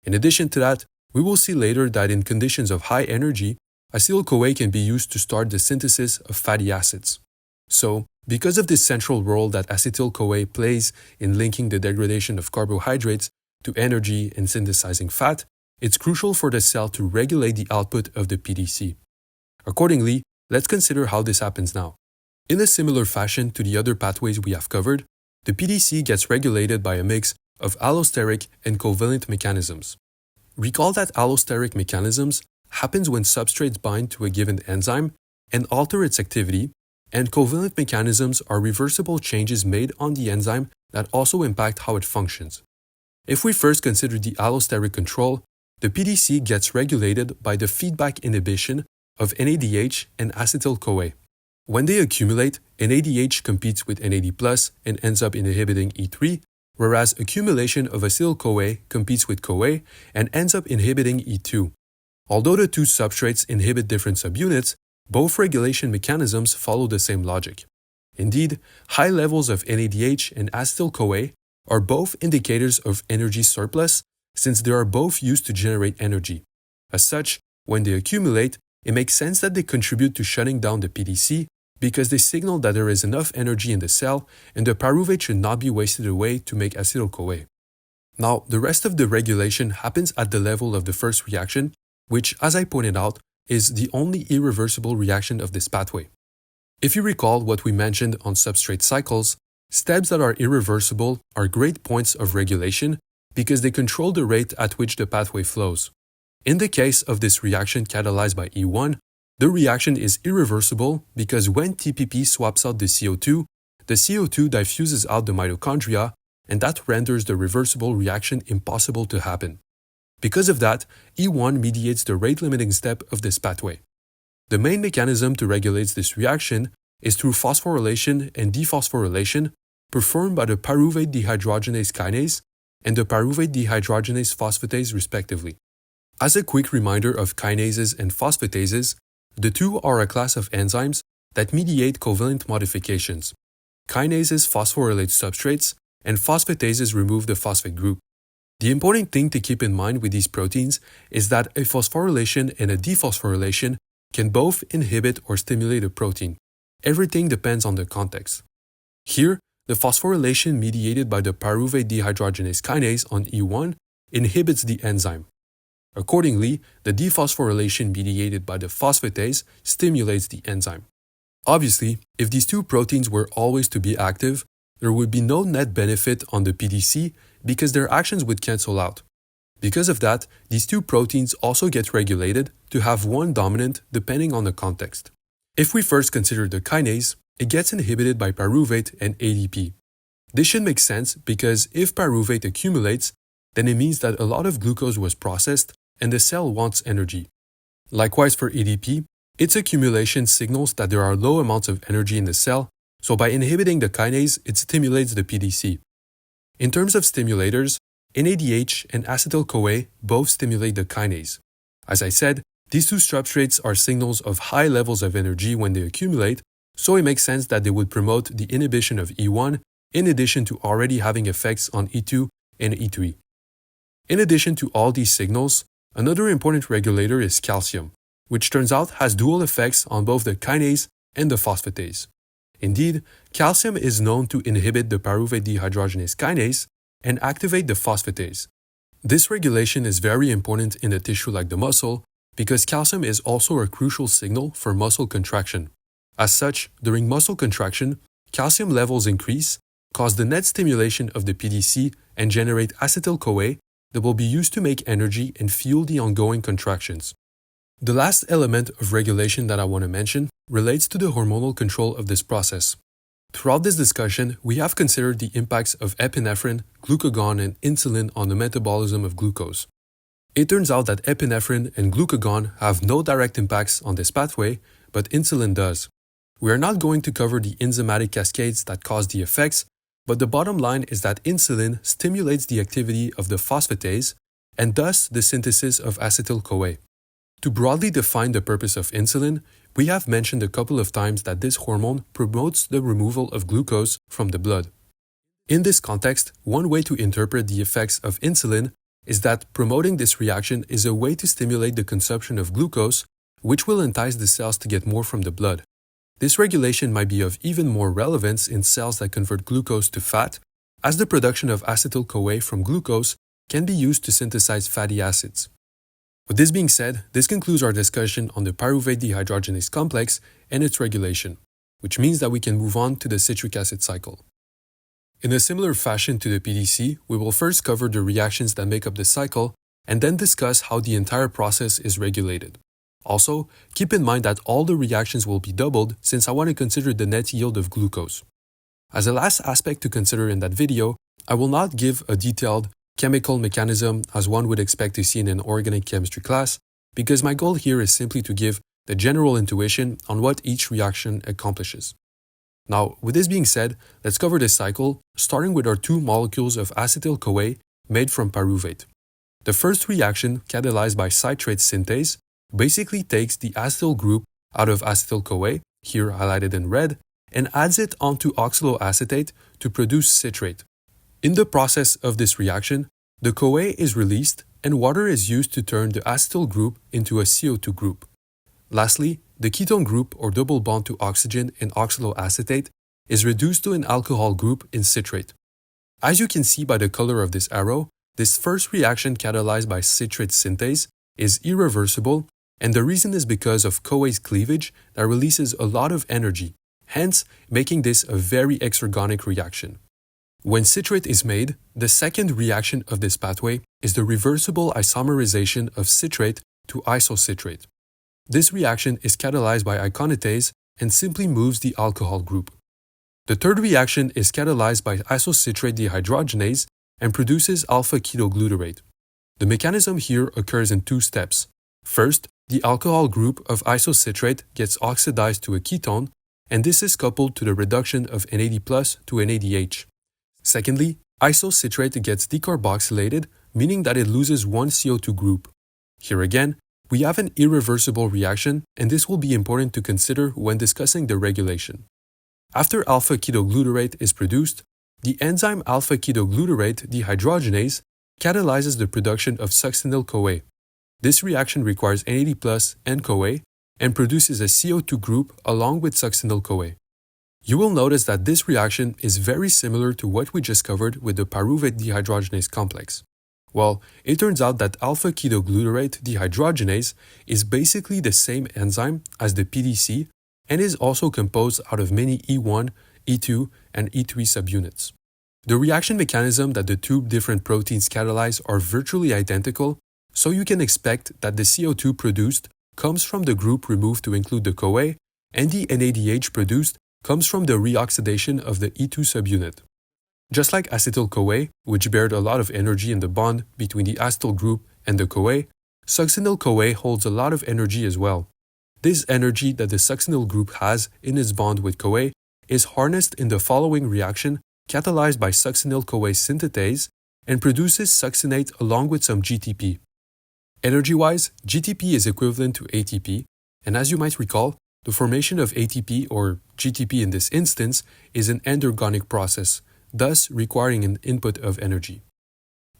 In addition to that, we will see later that in conditions of high energy, acetyl-CoA can be used to start the synthesis of fatty acids. So, because of this central role that acetyl-CoA plays in linking the degradation of carbohydrates to energy and synthesizing fat, it's crucial for the cell to regulate the output of the PDC. Accordingly, let's consider how this happens now. In a similar fashion to the other pathways we have covered, the PDC gets regulated by a mix of allosteric and covalent mechanisms. Recall that allosteric mechanisms happens when substrates bind to a given enzyme and alter its activity, and covalent mechanisms are reversible changes made on the enzyme that also impact how it functions. If we first consider the allosteric control, the PDC gets regulated by the feedback inhibition of NADH and acetyl-CoA. When they accumulate, NADH competes with NAD+ and ends up inhibiting E3, whereas accumulation of acetyl-CoA competes with CoA and ends up inhibiting E2. Although the two substrates inhibit different subunits, both regulation mechanisms follow the same logic. Indeed, high levels of NADH and acetyl-CoA are both indicators of energy surplus since they are both used to generate energy. As such, when they accumulate, it makes sense that they contribute to shutting down the PDC because they signal that there is enough energy in the cell and the pyruvate should not be wasted away to make acetyl-CoA. Now, the rest of the regulation happens at the level of the first reaction, which, as I pointed out, is the only irreversible reaction of this pathway. If you recall what we mentioned on substrate cycles, steps that are irreversible are great points of regulation because they control the rate at which the pathway flows. In the case of this reaction catalyzed by E1, the reaction is irreversible because when TPP swaps out the CO2 diffuses out the mitochondria, and that renders the reversible reaction impossible to happen. Because of that, E1 mediates the rate-limiting step of this pathway. The main mechanism to regulate this reaction is through phosphorylation and dephosphorylation performed by the pyruvate dehydrogenase kinase and the pyruvate dehydrogenase phosphatase respectively. As a quick reminder of kinases and phosphatases, the two are a class of enzymes that mediate covalent modifications. Kinases phosphorylate substrates, and phosphatases remove the phosphate group. The important thing to keep in mind with these proteins is that a phosphorylation and a dephosphorylation can both inhibit or stimulate a protein. Everything depends on the context. Here, the phosphorylation mediated by the pyruvate dehydrogenase kinase on E1 inhibits the enzyme. Accordingly, the dephosphorylation mediated by the phosphatase stimulates the enzyme. Obviously, if these two proteins were always to be active, there would be no net benefit on the PDC because their actions would cancel out. Because of that, these two proteins also get regulated to have one dominant depending on the context. If we first consider the kinase, it gets inhibited by pyruvate and ADP. This should make sense because if pyruvate accumulates, then it means that a lot of glucose was processed and the cell wants energy. Likewise for ADP, its accumulation signals that there are low amounts of energy in the cell, so by inhibiting the kinase, it stimulates the PDC. In terms of stimulators, NADH and acetyl-CoA both stimulate the kinase. As I said, these two substrates are signals of high levels of energy when they accumulate, so it makes sense that they would promote the inhibition of E1 in addition to already having effects on E2 and E3. In addition to all these signals, another important regulator is calcium, which turns out has dual effects on both the kinase and the phosphatase. Indeed, calcium is known to inhibit the pyruvate dehydrogenase kinase and activate the phosphatase. This regulation is very important in a tissue like the muscle because calcium is also a crucial signal for muscle contraction. As such, during muscle contraction, calcium levels increase, cause the net stimulation of the PDC, and generate acetyl-CoA that will be used to make energy and fuel the ongoing contractions. The last element of regulation that I want to mention relates to the hormonal control of this process. Throughout this discussion, we have considered the impacts of epinephrine, glucagon, and insulin on the metabolism of glucose. It turns out that epinephrine and glucagon have no direct impacts on this pathway, but insulin does. We are not going to cover the enzymatic cascades that cause the effects, but the bottom line is that insulin stimulates the activity of the phosphatase and thus the synthesis of acetyl-CoA. To broadly define the purpose of insulin, we have mentioned a couple of times that this hormone promotes the removal of glucose from the blood. In this context, one way to interpret the effects of insulin is that promoting this reaction is a way to stimulate the consumption of glucose, which will entice the cells to get more from the blood. This regulation might be of even more relevance in cells that convert glucose to fat, as the production of acetyl-CoA from glucose can be used to synthesize fatty acids. With this being said, this concludes our discussion on the pyruvate dehydrogenase complex and its regulation, which means that we can move on to the citric acid cycle. In a similar fashion to the PDC, we will first cover the reactions that make up the cycle and then discuss how the entire process is regulated. Also, keep in mind that all the reactions will be doubled since I want to consider the net yield of glucose. As a last aspect to consider in that video, I will not give a detailed chemical mechanism as one would expect to see in an organic chemistry class, because my goal here is simply to give the general intuition on what each reaction accomplishes. Now, with this being said, let's cover this cycle, starting with our two molecules of acetyl-CoA made from pyruvate. The first reaction, catalyzed by citrate synthase, basically takes the acetyl group out of acetyl-CoA, here highlighted in red, and adds it onto oxaloacetate to produce citrate. In the process of this reaction, the CoA is released and water is used to turn the acetyl group into a CO2 group. Lastly, the ketone group or double bond to oxygen in oxaloacetate is reduced to an alcohol group in citrate. As you can see by the color of this arrow, this first reaction catalyzed by citrate synthase is irreversible, and the reason is because of CoA's cleavage that releases a lot of energy, hence making this a very exergonic reaction. When citrate is made, the second reaction of this pathway is the reversible isomerization of citrate to isocitrate. This reaction is catalyzed by iconitase and simply moves the alcohol group. The third reaction is catalyzed by isocitrate dehydrogenase and produces alpha-ketoglutarate. The mechanism here occurs in two steps. First, the alcohol group of isocitrate gets oxidized to a ketone, and this is coupled to the reduction of NAD+ to NADH. Secondly, isocitrate gets decarboxylated, meaning that it loses one CO2 group. Here again, we have an irreversible reaction, and this will be important to consider when discussing the regulation. After alpha-ketoglutarate is produced, the enzyme alpha-ketoglutarate dehydrogenase catalyzes the production of succinyl-CoA. This reaction requires NAD+ and CoA and produces a CO2 group along with succinyl-CoA. You will notice that this reaction is very similar to what we just covered with the pyruvate dehydrogenase complex. Well, it turns out that alpha-ketoglutarate dehydrogenase is basically the same enzyme as the PDC and is also composed out of many E1, E2, and E3 subunits. The reaction mechanism that the two different proteins catalyze are virtually identical, so you can expect that the CO2 produced comes from the group removed to include the CoA, and the NADH produced comes from the reoxidation of the E2 subunit. Just like acetyl-CoA, which bared a lot of energy in the bond between the acetyl group and the CoA, succinyl-CoA holds a lot of energy as well. This energy that the succinyl group has in its bond with CoA is harnessed in the following reaction catalyzed by succinyl-CoA synthetase and produces succinate along with some GTP. Energy-wise, GTP is equivalent to ATP, and as you might recall, the formation of ATP or GTP in this instance is an endergonic process, thus requiring an input of energy.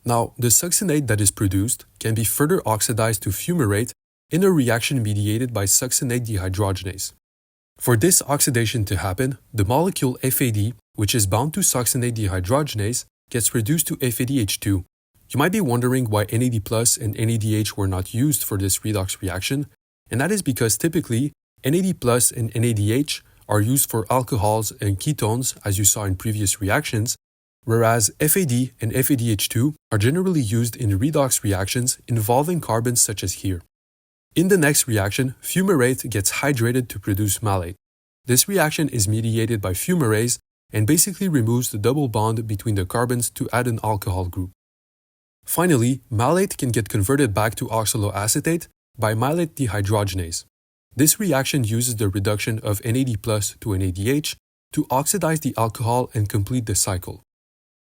Now, the succinate that is produced can be further oxidized to fumarate in a reaction mediated by succinate dehydrogenase. For this oxidation to happen, the molecule FAD, which is bound to succinate dehydrogenase, gets reduced to FADH2. You might be wondering why NAD+ and NADH were not used for this redox reaction, and that is because typically NAD+ and NADH are used for alcohols and ketones as you saw in previous reactions, whereas FAD and FADH2 are generally used in redox reactions involving carbons such as here. In the next reaction, fumarate gets hydrated to produce malate. This reaction is mediated by fumarase and basically removes the double bond between the carbons to add an alcohol group. Finally, malate can get converted back to oxaloacetate by malate dehydrogenase. This reaction uses the reduction of NAD+ to NADH to oxidize the alcohol and complete the cycle.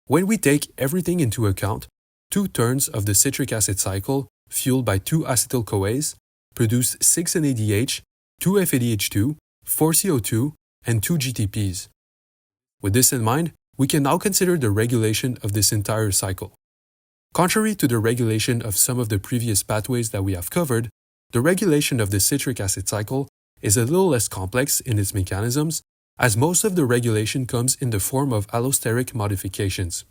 When we take everything into account, 2 turns of the citric acid cycle, fueled by 2 acetyl-CoAs, produce 6 NADH, 2 FADH2, 4 CO2, and 2 GTPs. With this in mind, we can now consider the regulation of this entire cycle. Contrary to the regulation of some of the previous pathways that we have covered, the regulation of the citric acid cycle is a little less complex in its mechanisms, as most of the regulation comes in the form of allosteric modifications.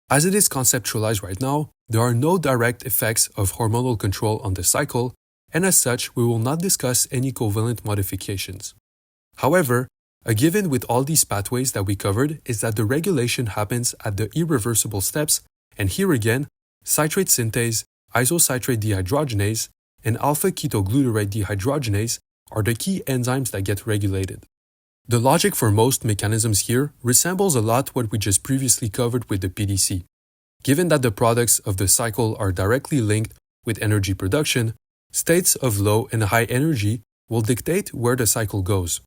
As it is conceptualized right now, there are no direct effects of hormonal control on the cycle, and as such, we will not discuss any covalent modifications. However, a given with all these pathways that we covered is that the regulation happens at the irreversible steps, and here again, citrate synthase, isocitrate dehydrogenase, and alpha-ketoglutarate dehydrogenase are the key enzymes that get regulated. The logic for most mechanisms here resembles a lot what we just previously covered with the PDC. Given that the products of the cycle are directly linked with energy production, states of low and high energy will dictate where the cycle goes.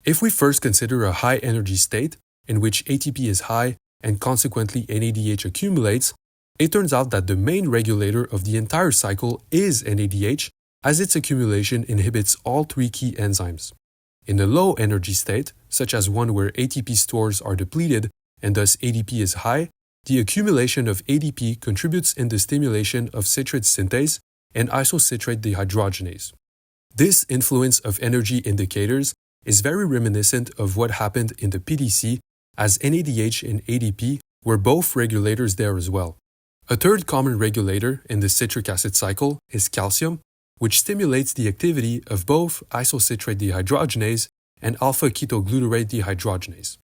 If we first consider a high energy state, in which ATP is high and consequently NADH accumulates, it turns out that the main regulator of the entire cycle is NADH, as its accumulation inhibits all 3 key enzymes. In a low energy state, such as one where ATP stores are depleted and thus ADP is high, the accumulation of ADP contributes in the stimulation of citrate synthase and isocitrate dehydrogenase. This influence of energy indicators is very reminiscent of what happened in the PDC, as NADH and ADP were both regulators there as well. A third common regulator in the citric acid cycle is calcium, which stimulates the activity of both isocitrate dehydrogenase and alpha-ketoglutarate dehydrogenase.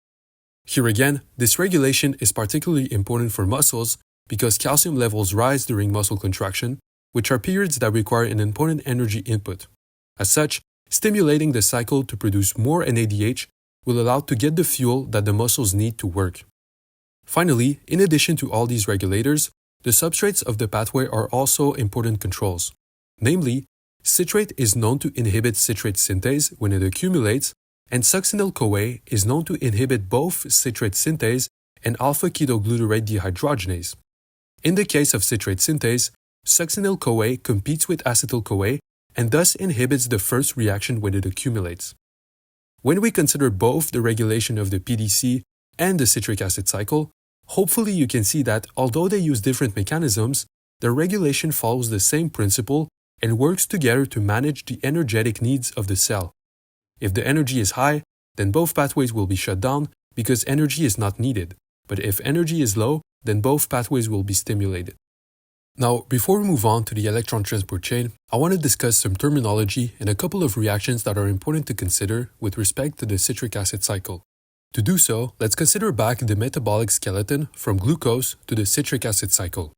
Here again, this regulation is particularly important for muscles because calcium levels rise during muscle contraction, which are periods that require an important energy input. As such, stimulating the cycle to produce more NADH will allow to get the fuel that the muscles need to work. Finally, in addition to all these regulators, the substrates of the pathway are also important controls. Namely, citrate is known to inhibit citrate synthase when it accumulates, and succinyl-CoA is known to inhibit both citrate synthase and alpha-ketoglutarate dehydrogenase. In the case of citrate synthase, succinyl-CoA competes with acetyl-CoA and thus inhibits the first reaction when it accumulates. When we consider both the regulation of the PDC and the citric acid cycle, hopefully you can see that although they use different mechanisms, the regulation follows the same principle and works together to manage the energetic needs of the cell. If the energy is high, then both pathways will be shut down because energy is not needed, but if energy is low, then both pathways will be stimulated. Now, before we move on to the electron transport chain, I want to discuss some terminology and a couple of reactions that are important to consider with respect to the citric acid cycle. To do so, let's consider back the metabolic skeleton from glucose to the citric acid cycle.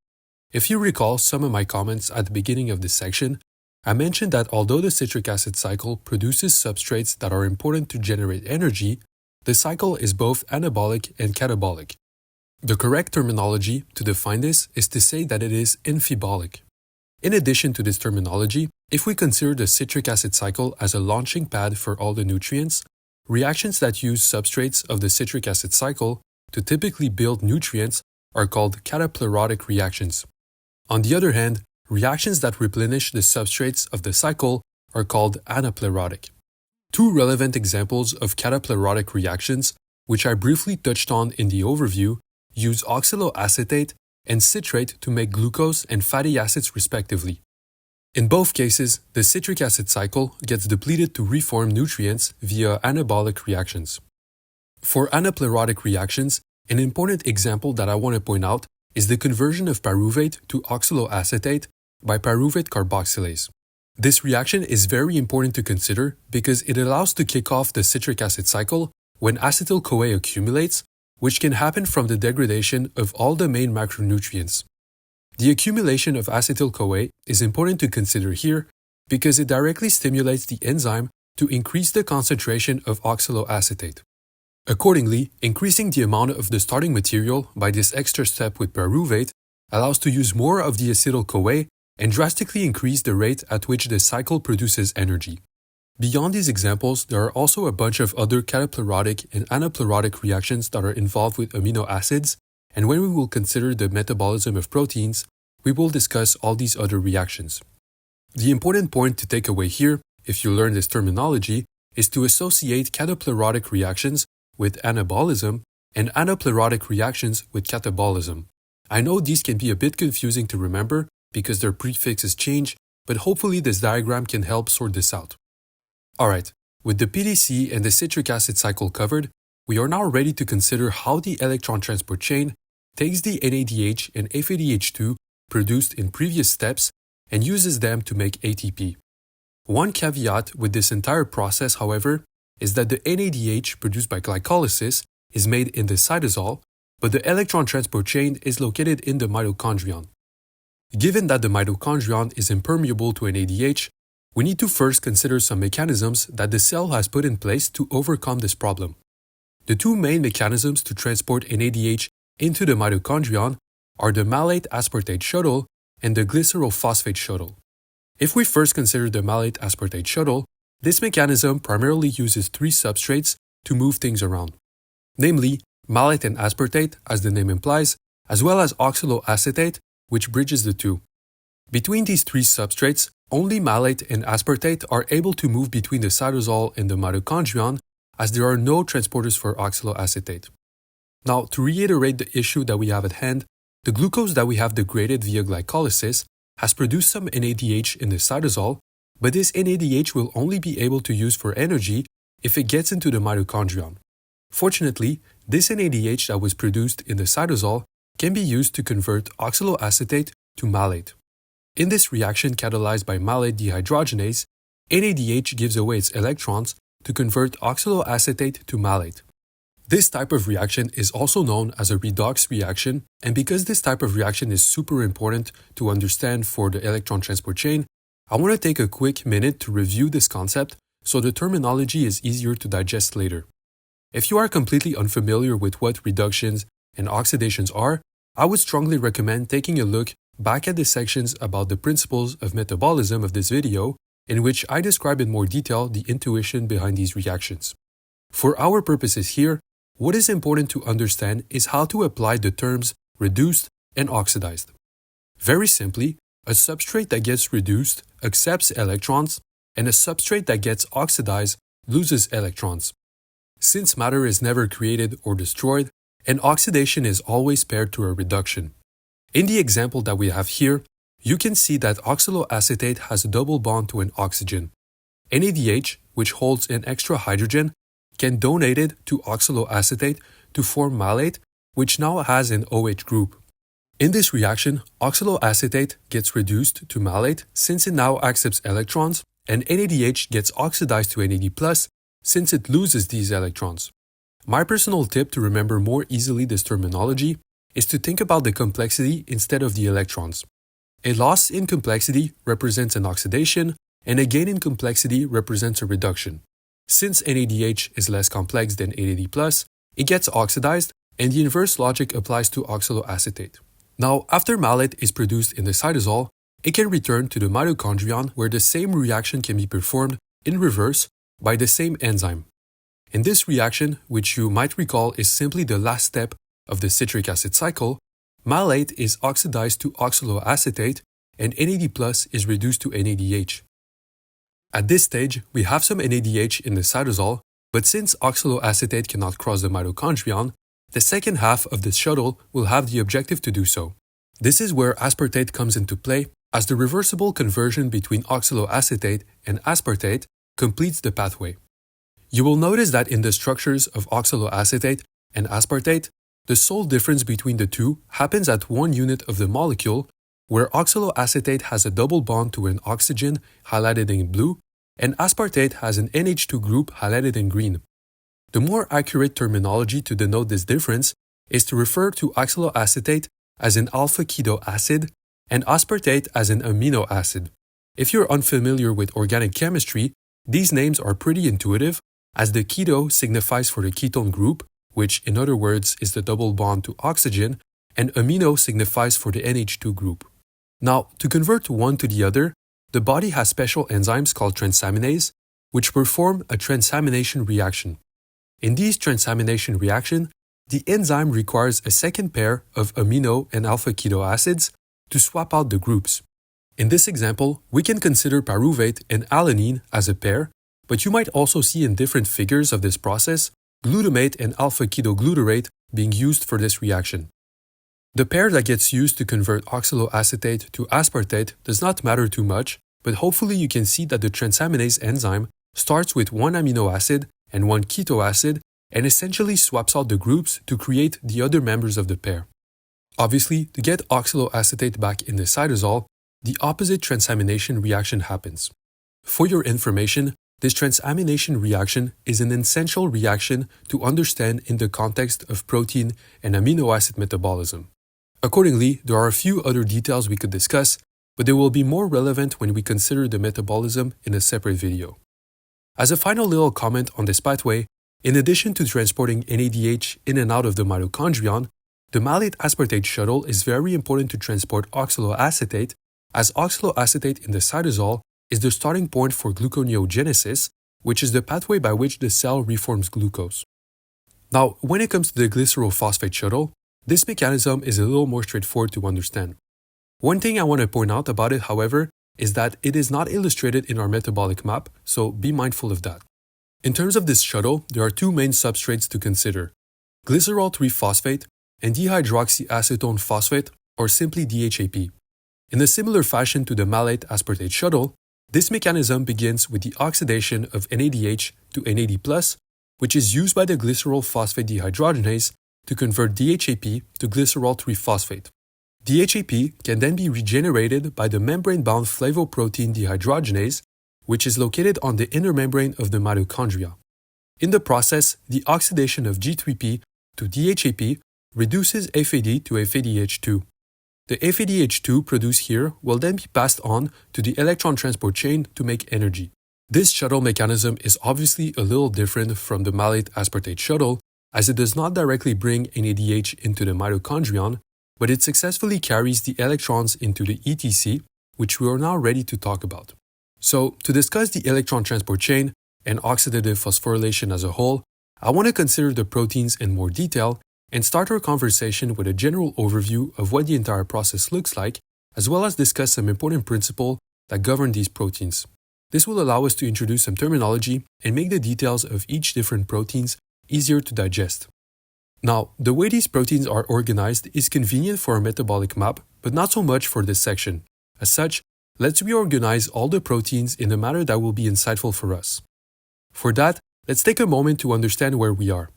If you recall some of my comments at the beginning of this section, I mentioned that although the citric acid cycle produces substrates that are important to generate energy, the cycle is both anabolic and catabolic. The correct terminology to define this is to say that it is amphibolic. In addition to this terminology, if we consider the citric acid cycle as a launching pad for all the nutrients, reactions that use substrates of the citric acid cycle to typically build nutrients are called cataplerotic reactions. On the other hand, reactions that replenish the substrates of the cycle are called anaplerotic. Two relevant examples of cataplerotic reactions, which I briefly touched on in the overview, use oxaloacetate and citrate to make glucose and fatty acids respectively. In both cases, the citric acid cycle gets depleted to reform nutrients via anabolic reactions. For anaplerotic reactions, an important example that I want to point out is the conversion of pyruvate to oxaloacetate by pyruvate carboxylase. This reaction is very important to consider because it allows to kick off the citric acid cycle when acetyl-CoA accumulates, which can happen from the degradation of all the main macronutrients. The accumulation of acetyl-CoA is important to consider here because it directly stimulates the enzyme to increase the concentration of oxaloacetate. Accordingly, increasing the amount of the starting material by this extra step with pyruvate allows to use more of the acetyl-CoA and drastically increase the rate at which the cycle produces energy. Beyond these examples, there are also a bunch of other cataplerotic and anaplerotic reactions that are involved with amino acids, and when we will consider the metabolism of proteins, we will discuss all these other reactions. The important point to take away here, if you learn this terminology, is to associate cataplerotic reactions with anabolism and anaplerotic reactions with catabolism. I know these can be a bit confusing to remember because their prefixes change, but hopefully this diagram can help sort this out. Alright, with the PDC and the citric acid cycle covered, we are now ready to consider how the electron transport chain takes the NADH and FADH2 produced in previous steps and uses them to make ATP. One caveat with this entire process, however, is that the NADH produced by glycolysis is made in the cytosol, but the electron transport chain is located in the mitochondrion. Given that the mitochondrion is impermeable to NADH, we need to first consider some mechanisms that the cell has put in place to overcome this problem. The two main mechanisms to transport NADH into the mitochondrion are the malate-aspartate shuttle and the glycerol phosphate shuttle. If we first consider the malate-aspartate shuttle, this mechanism primarily uses three substrates to move things around, namely malate and aspartate, as the name implies, as well as oxaloacetate, which bridges the two. Between these three substrates, only malate and aspartate are able to move between the cytosol and the mitochondrion, as there are no transporters for oxaloacetate. Now, to reiterate the issue that we have at hand, the glucose that we have degraded via glycolysis has produced some NADH in the cytosol, but this NADH will only be able to use for energy if it gets into the mitochondrion. Fortunately, this NADH that was produced in the cytosol can be used to convert oxaloacetate to malate. In this reaction catalyzed by malate dehydrogenase, NADH gives away its electrons to convert oxaloacetate to malate. This type of reaction is also known as a redox reaction, and because this type of reaction is super important to understand for the electron transport chain, I want to take a quick minute to review this concept so the terminology is easier to digest later. If you are completely unfamiliar with what reductions and oxidations are, I would strongly recommend taking a look back at the sections about the principles of metabolism of this video, in which I describe in more detail the intuition behind these reactions. For our purposes here, what is important to understand is how to apply the terms reduced and oxidized. Very simply, a substrate that gets reduced accepts electrons, and a substrate that gets oxidized loses electrons. Since matter is never created or destroyed, an oxidation is always paired to a reduction. In the example that we have here, you can see that oxaloacetate has a double bond to an oxygen. NADH, which holds an extra hydrogen, can donate it to oxaloacetate to form malate, which now has an OH group. In this reaction, oxaloacetate gets reduced to malate since it now accepts electrons, and NADH gets oxidized to NAD+, since it loses these electrons. My personal tip to remember more easily this terminology is to think about the complexity instead of the electrons. A loss in complexity represents an oxidation, and a gain in complexity represents a reduction. Since NADH is less complex than 880+, it gets oxidized, and the inverse logic applies to oxaloacetate. Now, after malate is produced in the cytosol, it can return to the mitochondrion where the same reaction can be performed in reverse by the same enzyme. In this reaction, which you might recall is simply the last step of the citric acid cycle, malate is oxidized to oxaloacetate and NAD+ is reduced to NADH. At this stage, we have some NADH in the cytosol, but since oxaloacetate cannot cross the mitochondrion, the second half of the shuttle will have the objective to do so. This is where aspartate comes into play, as the reversible conversion between oxaloacetate and aspartate completes the pathway. You will notice that in the structures of oxaloacetate and aspartate, the sole difference between the two happens at one unit of the molecule, where oxaloacetate has a double bond to an oxygen highlighted in blue, and aspartate has an NH2 group highlighted in green. The more accurate terminology to denote this difference is to refer to oxaloacetate as an alpha-keto acid and aspartate as an amino acid. If you're unfamiliar with organic chemistry, these names are pretty intuitive, as the keto signifies for the ketone group, which in other words is the double bond to oxygen, and amino signifies for the NH2 group. Now, to convert one to the other, the body has special enzymes called transaminase, which perform a transamination reaction. In these transamination reactions, the enzyme requires a second pair of amino and alpha-keto acids to swap out the groups. In this example, we can consider pyruvate and alanine as a pair, but you might also see in different figures of this process glutamate and alpha-ketoglutarate being used for this reaction. The pair that gets used to convert oxaloacetate to aspartate does not matter too much, but hopefully you can see that the transaminase enzyme starts with one amino acid and one keto acid and essentially swaps out the groups to create the other members of the pair. Obviously, to get oxaloacetate back in the cytosol, the opposite transamination reaction happens. For your information, this transamination reaction is an essential reaction to understand in the context of protein and amino acid metabolism. Accordingly, there are a few other details we could discuss, but they will be more relevant when we consider the metabolism in a separate video. As a final little comment on this pathway, in addition to transporting NADH in and out of the mitochondrion, the malate-aspartate shuttle is very important to transport oxaloacetate, as oxaloacetate in the cytosol is the starting point for gluconeogenesis, which is the pathway by which the cell reforms glucose. Now, when it comes to the glycerol phosphate shuttle, this mechanism is a little more straightforward to understand. One thing I want to point out about it, however, is that it is not illustrated in our metabolic map, so be mindful of that. In terms of this shuttle, there are two main substrates to consider: glycerol 3-phosphate and dehydroxyacetone phosphate, or simply DHAP. In a similar fashion to the malate-aspartate shuttle, this mechanism begins with the oxidation of NADH to NAD+, which is used by the glycerol phosphate dehydrogenase to convert DHAP to glycerol 3-phosphate. DHAP can then be regenerated by the membrane-bound flavoprotein dehydrogenase, which is located on the inner membrane of the mitochondria. In the process, the oxidation of G3P to DHAP reduces FAD to FADH2. The FADH2 produced here will then be passed on to the electron transport chain to make energy. This shuttle mechanism is obviously a little different from the malate-aspartate shuttle, as it does not directly bring NADH into the mitochondrion, but it successfully carries the electrons into the ETC, which we are now ready to talk about. So, to discuss the electron transport chain and oxidative phosphorylation as a whole, I want to consider the proteins in more detail and start our conversation with a general overview of what the entire process looks like, as well as discuss some important principles that govern these proteins. This will allow us to introduce some terminology and make the details of each different proteins easier to digest. Now, the way these proteins are organized is convenient for a metabolic map, but not so much for this section. As such, let's reorganize all the proteins in a manner that will be insightful for us. For that, let's take a moment to understand where we are.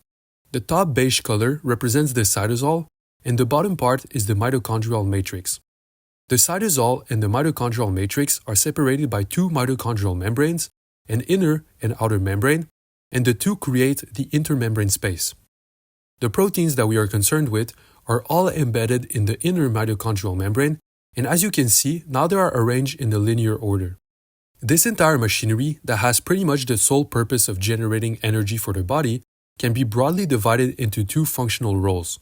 The top beige color represents the cytosol, and the bottom part is the mitochondrial matrix. The cytosol and the mitochondrial matrix are separated by two mitochondrial membranes, an inner and outer membrane, and the two create the intermembrane space. The proteins that we are concerned with are all embedded in the inner mitochondrial membrane and as you can see, now they are arranged in a linear order. This entire machinery that has pretty much the sole purpose of generating energy for the body can be broadly divided into two functional roles.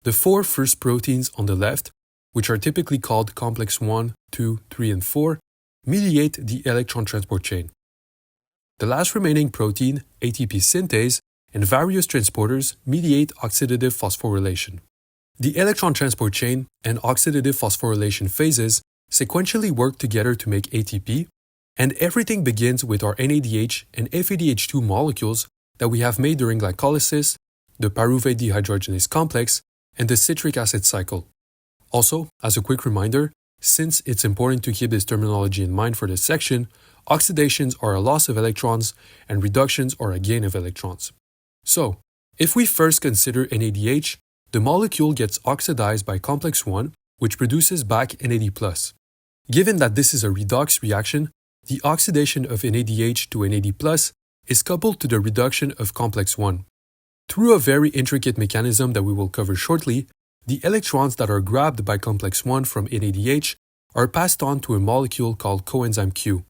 The four first proteins on the left, which are typically called complex 1, 2, 3, and 4, mediate the electron transport chain. The last remaining protein, ATP synthase, and various transporters mediate oxidative phosphorylation. The electron transport chain and oxidative phosphorylation phases sequentially work together to make ATP, and everything begins with our NADH and FADH2 molecules that we have made during glycolysis, the Pyruvate dehydrogenase complex, and the citric acid cycle. Also, as a quick reminder, since it's important to keep this terminology in mind for this section, oxidations are a loss of electrons and reductions are a gain of electrons. So, if we first consider NADH, the molecule gets oxidized by complex 1, which produces back NAD+. Given that this is a redox reaction, the oxidation of NADH to NAD+ is coupled to the reduction of complex 1. Through a very intricate mechanism that we will cover shortly, the electrons that are grabbed by complex 1 from NADH are passed on to a molecule called coenzyme Q.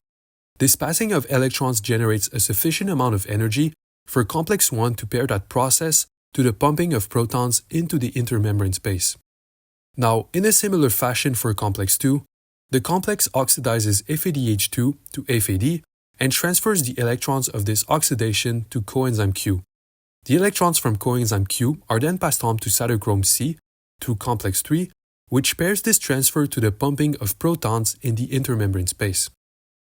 This passing of electrons generates a sufficient amount of energy for complex 1 to pair that process to the pumping of protons into the intermembrane space. Now, in a similar fashion for complex 2, the complex oxidizes FADH2 to FAD and transfers the electrons of this oxidation to coenzyme Q. The electrons from coenzyme Q are then passed on to cytochrome C through complex 3, which pairs this transfer to the pumping of protons in the intermembrane space.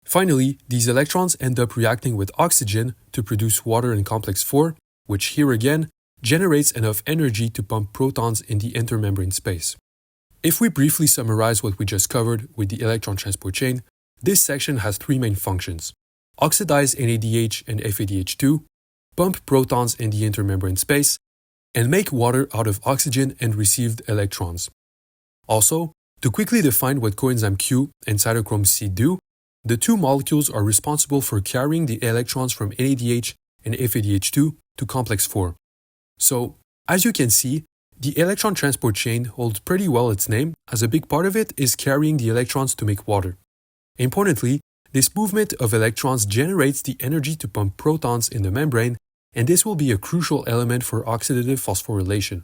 Finally, these electrons end up reacting with oxygen to produce water in complex 4, which here again generates enough energy to pump protons in the intermembrane space. If we briefly summarize what we just covered with the electron transport chain, this section has three main functions: oxidize NADH and FADH2, pump protons in the intermembrane space, and make water out of oxygen and received electrons. Also, to quickly define what coenzyme Q and cytochrome C do, the two molecules are responsible for carrying the electrons from NADH and FADH2 to complex 4. So, as you can see, the electron transport chain holds pretty well its name, as a big part of it is carrying the electrons to make water. Importantly, this movement of electrons generates the energy to pump protons in the membrane, and this will be a crucial element for oxidative phosphorylation.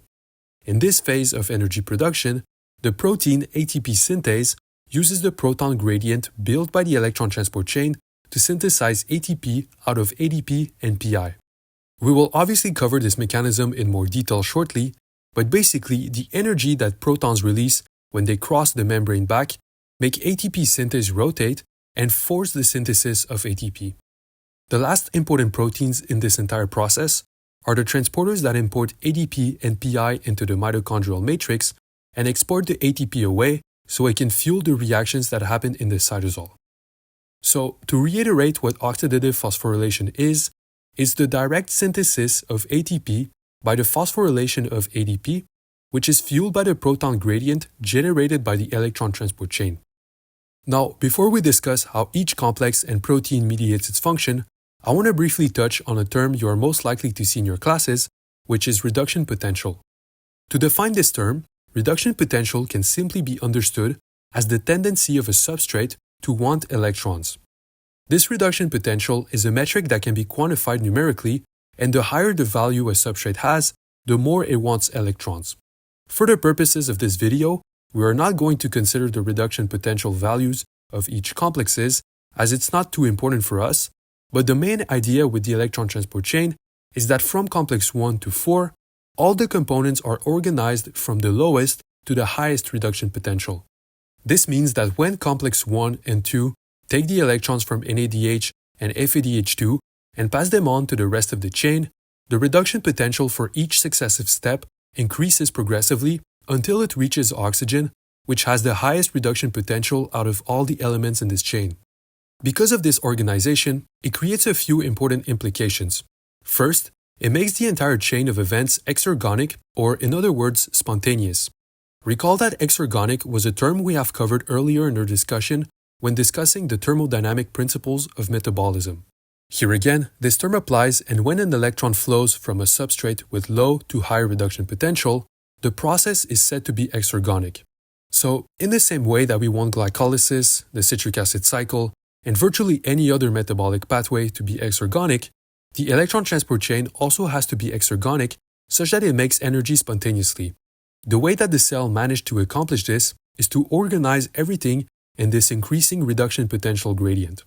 In this phase of energy production, the protein ATP synthase uses the proton gradient built by the electron transport chain to synthesize ATP out of ADP and PI. We will obviously cover this mechanism in more detail shortly, but basically the energy that protons release when they cross the membrane back make ATP synthase rotate and force the synthesis of ATP. The last important proteins in this entire process are the transporters that import ADP and PI into the mitochondrial matrix and export the ATP away so it can fuel the reactions that happen in the cytosol. So, to reiterate what oxidative phosphorylation is the direct synthesis of ATP by the phosphorylation of ADP, which is fueled by the proton gradient generated by the electron transport chain. Now, before we discuss how each complex and protein mediates its function, I want to briefly touch on a term you are most likely to see in your classes, which is reduction potential. To define this term, reduction potential can simply be understood as the tendency of a substrate to want electrons. This reduction potential is a metric that can be quantified numerically, and the higher the value a substrate has, the more it wants electrons. For the purposes of this video, we are not going to consider the reduction potential values of each complexes, as it's not too important for us, but the main idea with the electron transport chain is that from complex 1 to 4, all the components are organized from the lowest to the highest reduction potential. This means that when complex 1 and 2 take the electrons from NADH and FADH2 and pass them on to the rest of the chain, the reduction potential for each successive step increases progressively until it reaches oxygen, which has the highest reduction potential out of all the elements in this chain. Because of this organization, it creates a few important implications. First, it makes the entire chain of events exergonic, or in other words, spontaneous. Recall that exergonic was a term we have covered earlier in our discussion when discussing the thermodynamic principles of metabolism. Here again, this term applies, and when an electron flows from a substrate with low to high reduction potential, the process is said to be exergonic. So, in the same way that we want glycolysis, the citric acid cycle, and virtually any other metabolic pathway to be exergonic, the electron transport chain also has to be exergonic such that it makes energy spontaneously. The way that the cell managed to accomplish this is to organize everything in this increasing reduction potential gradient.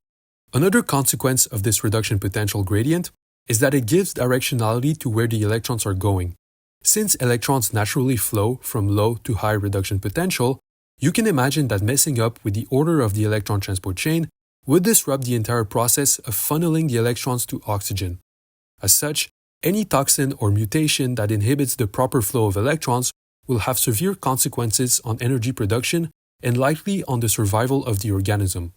Another consequence of this reduction potential gradient is that it gives directionality to where the electrons are going. Since electrons naturally flow from low to high reduction potential, you can imagine that messing up with the order of the electron transport chain would disrupt the entire process of funneling the electrons to oxygen. As such, any toxin or mutation that inhibits the proper flow of electrons will have severe consequences on energy production and likely on the survival of the organism.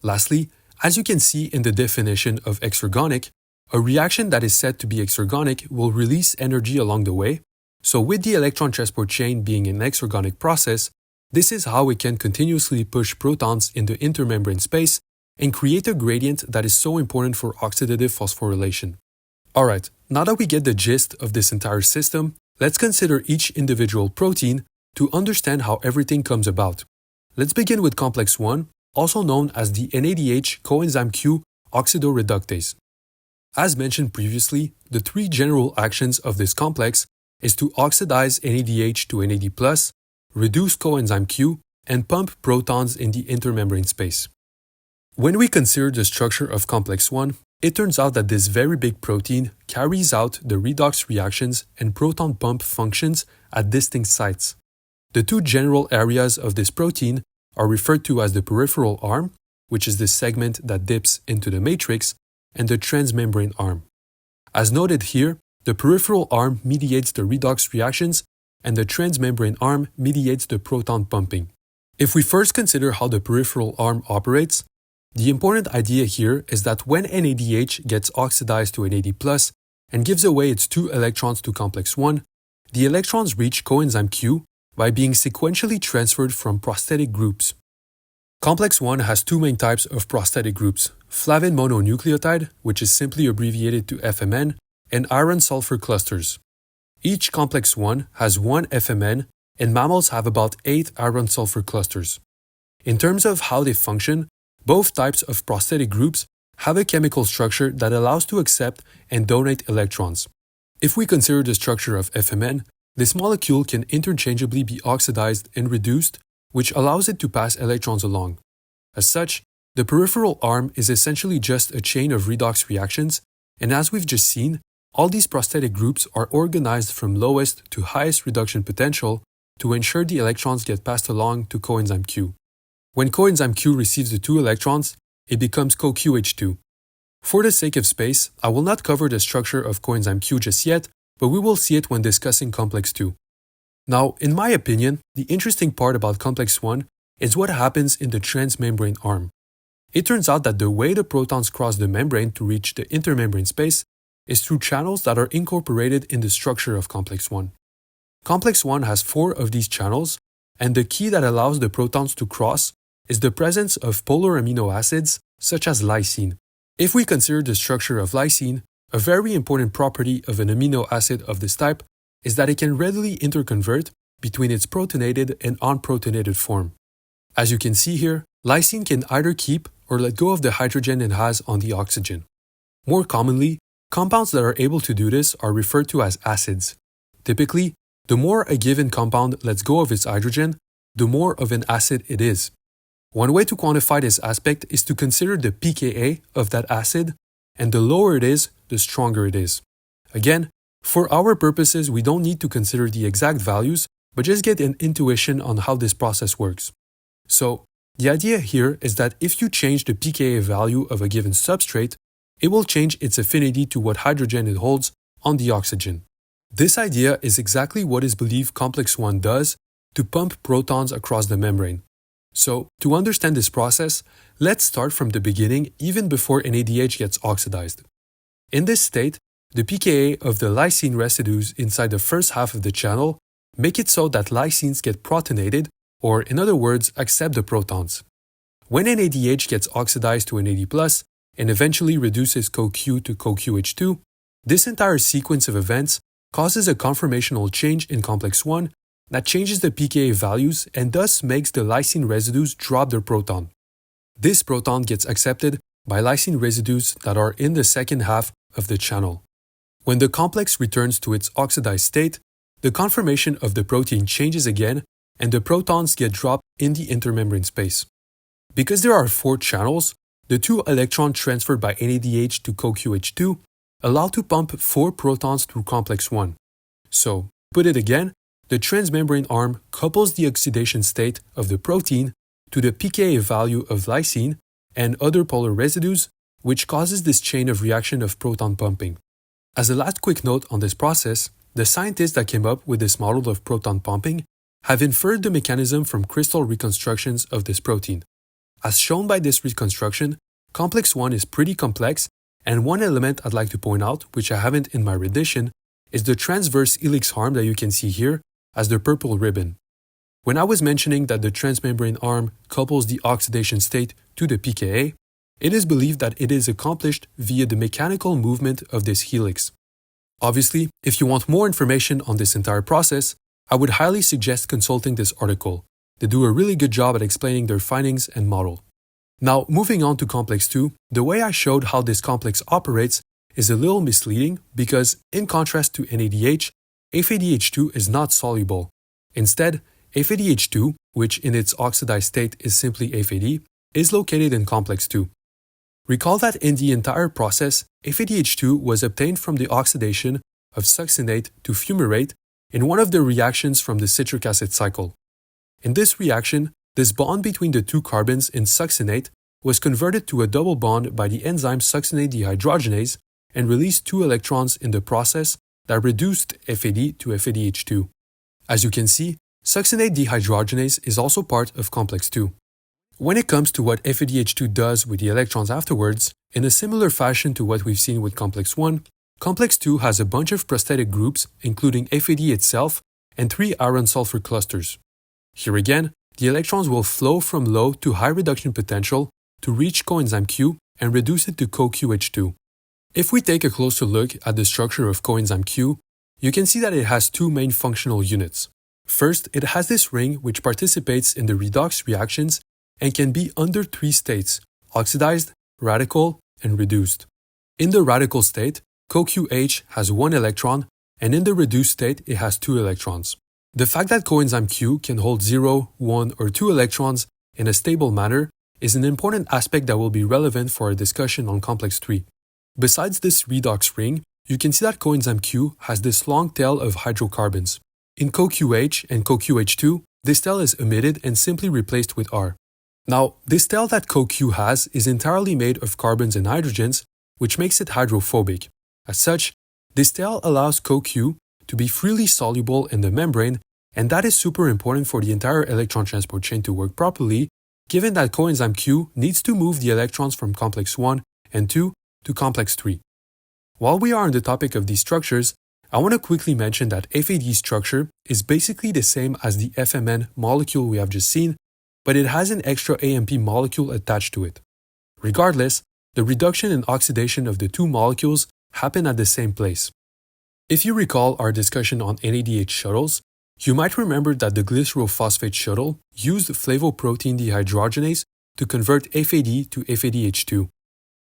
Lastly, as you can see in the definition of exergonic, a reaction that is said to be exergonic will release energy along the way, so with the electron transport chain being an exergonic process, this is how it can continuously push protons in the intermembrane space and create a gradient that is so important for oxidative phosphorylation. Alright, now that we get the gist of this entire system, let's consider each individual protein to understand how everything comes about. Let's begin with complex 1, also known as the NADH coenzyme Q oxidoreductase. As mentioned previously, the three general actions of this complex is to oxidize NADH to NAD+, reduce coenzyme Q, and pump protons in the intermembrane space. When we consider the structure of complex 1, it turns out that this very big protein carries out the redox reactions and proton pump functions at distinct sites. The two general areas of this protein are referred to as the peripheral arm, which is the segment that dips into the matrix, and the transmembrane arm. As noted here, the peripheral arm mediates the redox reactions and the transmembrane arm mediates the proton pumping. If we first consider how the peripheral arm operates, the important idea here is that when NADH gets oxidized to NAD+ and gives away its 2 electrons to complex 1, the electrons reach coenzyme Q by being sequentially transferred from prosthetic groups. Complex 1 has two main types of prosthetic groups, flavin mononucleotide, which is simply abbreviated to FMN, and iron-sulfur clusters. Each complex 1 has one FMN, and mammals have about 8 iron-sulfur clusters. In terms of how they function, both types of prosthetic groups have a chemical structure that allows to accept and donate electrons. If we consider the structure of FMN, this molecule can interchangeably be oxidized and reduced, which allows it to pass electrons along. As such, the peripheral arm is essentially just a chain of redox reactions, and as we've just seen, all these prosthetic groups are organized from lowest to highest reduction potential to ensure the electrons get passed along to coenzyme Q. When coenzyme Q receives the 2 electrons, it becomes CoQH2. For the sake of space, I will not cover the structure of coenzyme Q just yet, but we will see it when discussing complex 2. Now, in my opinion, the interesting part about complex 1 is what happens in the transmembrane arm. It turns out that the way the protons cross the membrane to reach the intermembrane space is through channels that are incorporated in the structure of complex 1. Complex 1 has 4 of these channels, and the key that allows the protons to cross is the presence of polar amino acids such as lysine. If we consider the structure of lysine, a very important property of an amino acid of this type is that it can readily interconvert between its protonated and unprotonated form. As you can see here, lysine can either keep or let go of the hydrogen it has on the oxygen. More commonly, compounds that are able to do this are referred to as acids. Typically, the more a given compound lets go of its hydrogen, the more of an acid it is. One way to quantify this aspect is to consider the pKa of that acid, and the lower it is, the stronger it is. Again, for our purposes, we don't need to consider the exact values, but just get an intuition on how this process works. So, the idea here is that if you change the pKa value of a given substrate, it will change its affinity to what hydrogen it holds on the oxygen. This idea is exactly what is believed complex 1 does to pump protons across the membrane. So, to understand this process, let's start from the beginning even before NADH gets oxidized. In this state, the pKa of the lysine residues inside the first half of the channel make it so that lysines get protonated, or in other words, accept the protons. When NADH gets oxidized to NAD+, and eventually reduces CoQ to CoQH2, this entire sequence of events causes a conformational change in complex 1 that changes the pKa values and thus makes the lysine residues drop their proton. This proton gets accepted by lysine residues that are in the second half of the channel. When the complex returns to its oxidized state, the conformation of the protein changes again and the protons get dropped in the intermembrane space. Because there are 4 channels, the 2 electrons transferred by NADH to CoQH2 allow to pump 4 protons through complex 1. So, put it again, the transmembrane arm couples the oxidation state of the protein to the pKa value of lysine and other polar residues, which causes this chain of reaction of proton pumping. As a last quick note on this process, the scientists that came up with this model of proton pumping have inferred the mechanism from crystal reconstructions of this protein. As shown by this reconstruction, complex 1 is pretty complex, and one element I'd like to point out, which I haven't in my rendition, is the transverse helix arm that you can see here as the purple ribbon. When I was mentioning that the transmembrane arm couples the oxidation state to the pKa, it is believed that it is accomplished via the mechanical movement of this helix. Obviously, if you want more information on this entire process, I would highly suggest consulting this article. They do a really good job at explaining their findings and model. Now, moving on to complex 2, the way I showed how this complex operates is a little misleading because, in contrast to NADH, FADH2 is not soluble. Instead, FADH2, which in its oxidized state is simply FAD, is located in complex 2. Recall that in the entire process, FADH2 was obtained from the oxidation of succinate to fumarate in one of the reactions from the citric acid cycle. In this reaction, this bond between the 2 carbons in succinate was converted to a double bond by the enzyme succinate dehydrogenase and released 2 electrons in the process that reduced FAD to FADH2. As you can see, succinate dehydrogenase is also part of complex 2. When it comes to what FADH2 does with the electrons afterwards, in a similar fashion to what we've seen with complex 1, complex 2 has a bunch of prosthetic groups including FAD itself and 3 iron-sulfur clusters. Here again, the electrons will flow from low to high reduction potential to reach coenzyme Q and reduce it to CoQH2. If we take a closer look at the structure of coenzyme Q, you can see that it has 2 main functional units. First, it has this ring which participates in the redox reactions and can be under 3 states: oxidized, radical, and reduced. In the radical state, CoQH has 1 electron, and in the reduced state, it has 2 electrons. The fact that coenzyme Q can hold 0, 1, or 2 electrons in a stable manner is an important aspect that will be relevant for our discussion on complex 3. Besides this redox ring, you can see that coenzyme Q has this long tail of hydrocarbons. In CoQH and CoQH2, this tail is omitted and simply replaced with R. Now, this tail that CoQ has is entirely made of carbons and hydrogens, which makes it hydrophobic. As such, this tail allows CoQ to be freely soluble in the membrane, and that is super important for the entire electron transport chain to work properly, given that coenzyme Q needs to move the electrons from complex 1 and 2 to complex 3. While we are on the topic of these structures, I want to quickly mention that FAD structure is basically the same as the FMN molecule we have just seen, but it has an extra AMP molecule attached to it. Regardless, the reduction and oxidation of the 2 molecules happen at the same place. If you recall our discussion on NADH shuttles, you might remember that the glycerophosphate shuttle used flavoprotein dehydrogenase to convert FAD to FADH2.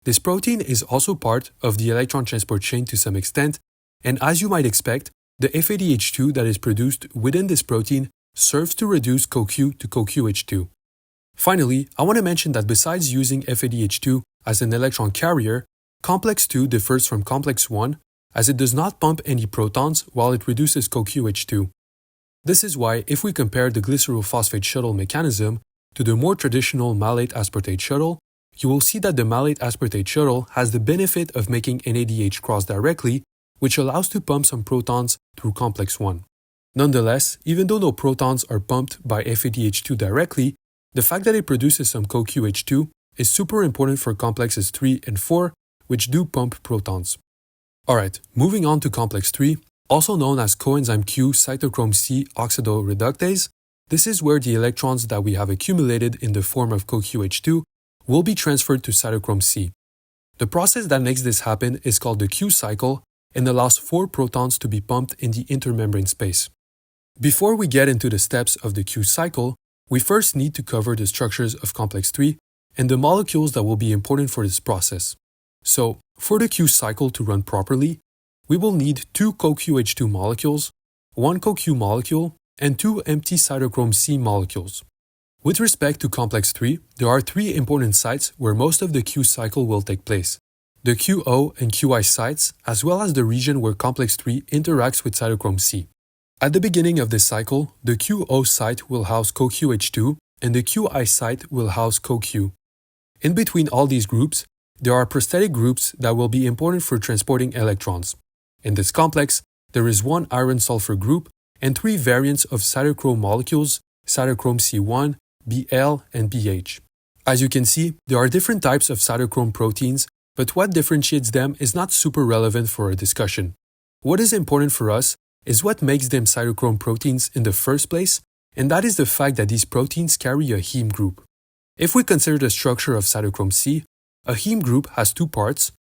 This protein is also part of the electron transport chain to some extent, and as you might expect, the FADH2 that is produced within this protein serves to reduce CoQ to CoQH2. Finally, I want to mention that besides using FADH2 as an electron carrier, complex 2 differs from complex 1 as it does not pump any protons while it reduces CoQH2. This is why if we compare the glycerophosphate shuttle mechanism to the more traditional malate-aspartate shuttle, you will see that the malate-aspartate shuttle has the benefit of making NADH cross directly, which allows to pump some protons through complex 1. Nonetheless, even though no protons are pumped by FADH2 directly, the fact that it produces some CoQH2 is super important for complexes 3 and 4, which do pump protons. Alright, moving on to complex 3, also known as coenzyme Q cytochrome C oxidoreductase. This is where the electrons that we have accumulated in the form of CoQH2 will be transferred to cytochrome C. The process that makes this happen is called the Q cycle and allows 4 protons to be pumped in the intermembrane space. Before we get into the steps of the Q cycle, we first need to cover the structures of complex 3 and the molecules that will be important for this process. So, for the Q cycle to run properly, we will need 2 CoQH2 molecules, 1 CoQ molecule, and 2 empty cytochrome C molecules. With respect to complex 3, there are 3 important sites where most of the Q cycle will take place: the QO and QI sites, as well as the region where complex 3 interacts with cytochrome C. At the beginning of this cycle, the QO site will house CoQH2 and the QI site will house CoQ. In between all these groups, there are prosthetic groups that will be important for transporting electrons. In this complex, there is 1 iron-sulfur group and 3 variants of cytochrome molecules, cytochrome C1, Bl, and Bh. As you can see, there are different types of cytochrome proteins, but what differentiates them is not super relevant for our discussion. What is important for us is what makes them cytochrome proteins in the first place, and that is the fact that these proteins carry a heme group. If we consider the structure of cytochrome C, a heme group has 2 parts: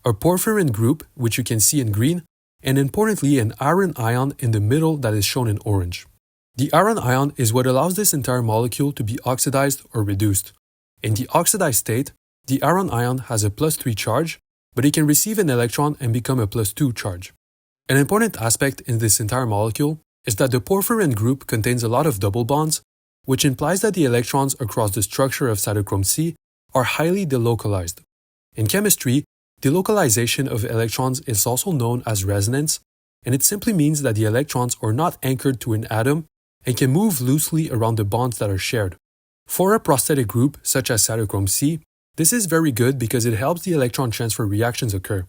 a porphyrin group, which you can see in green, and importantly an iron ion in the middle that is shown in orange. The iron ion is what allows this entire molecule to be oxidized or reduced. In the oxidized state, the iron ion has a +3 charge, but it can receive an electron and become a +2 charge. An important aspect in this entire molecule is that the porphyrin group contains a lot of double bonds, which implies that the electrons across the structure of cytochrome C are highly delocalized. In chemistry, delocalization of electrons is also known as resonance, and it simply means that the electrons are not anchored to an atom and can move loosely around the bonds that are shared. For a prosthetic group such as cytochrome C, this is very good because it helps the electron transfer reactions occur.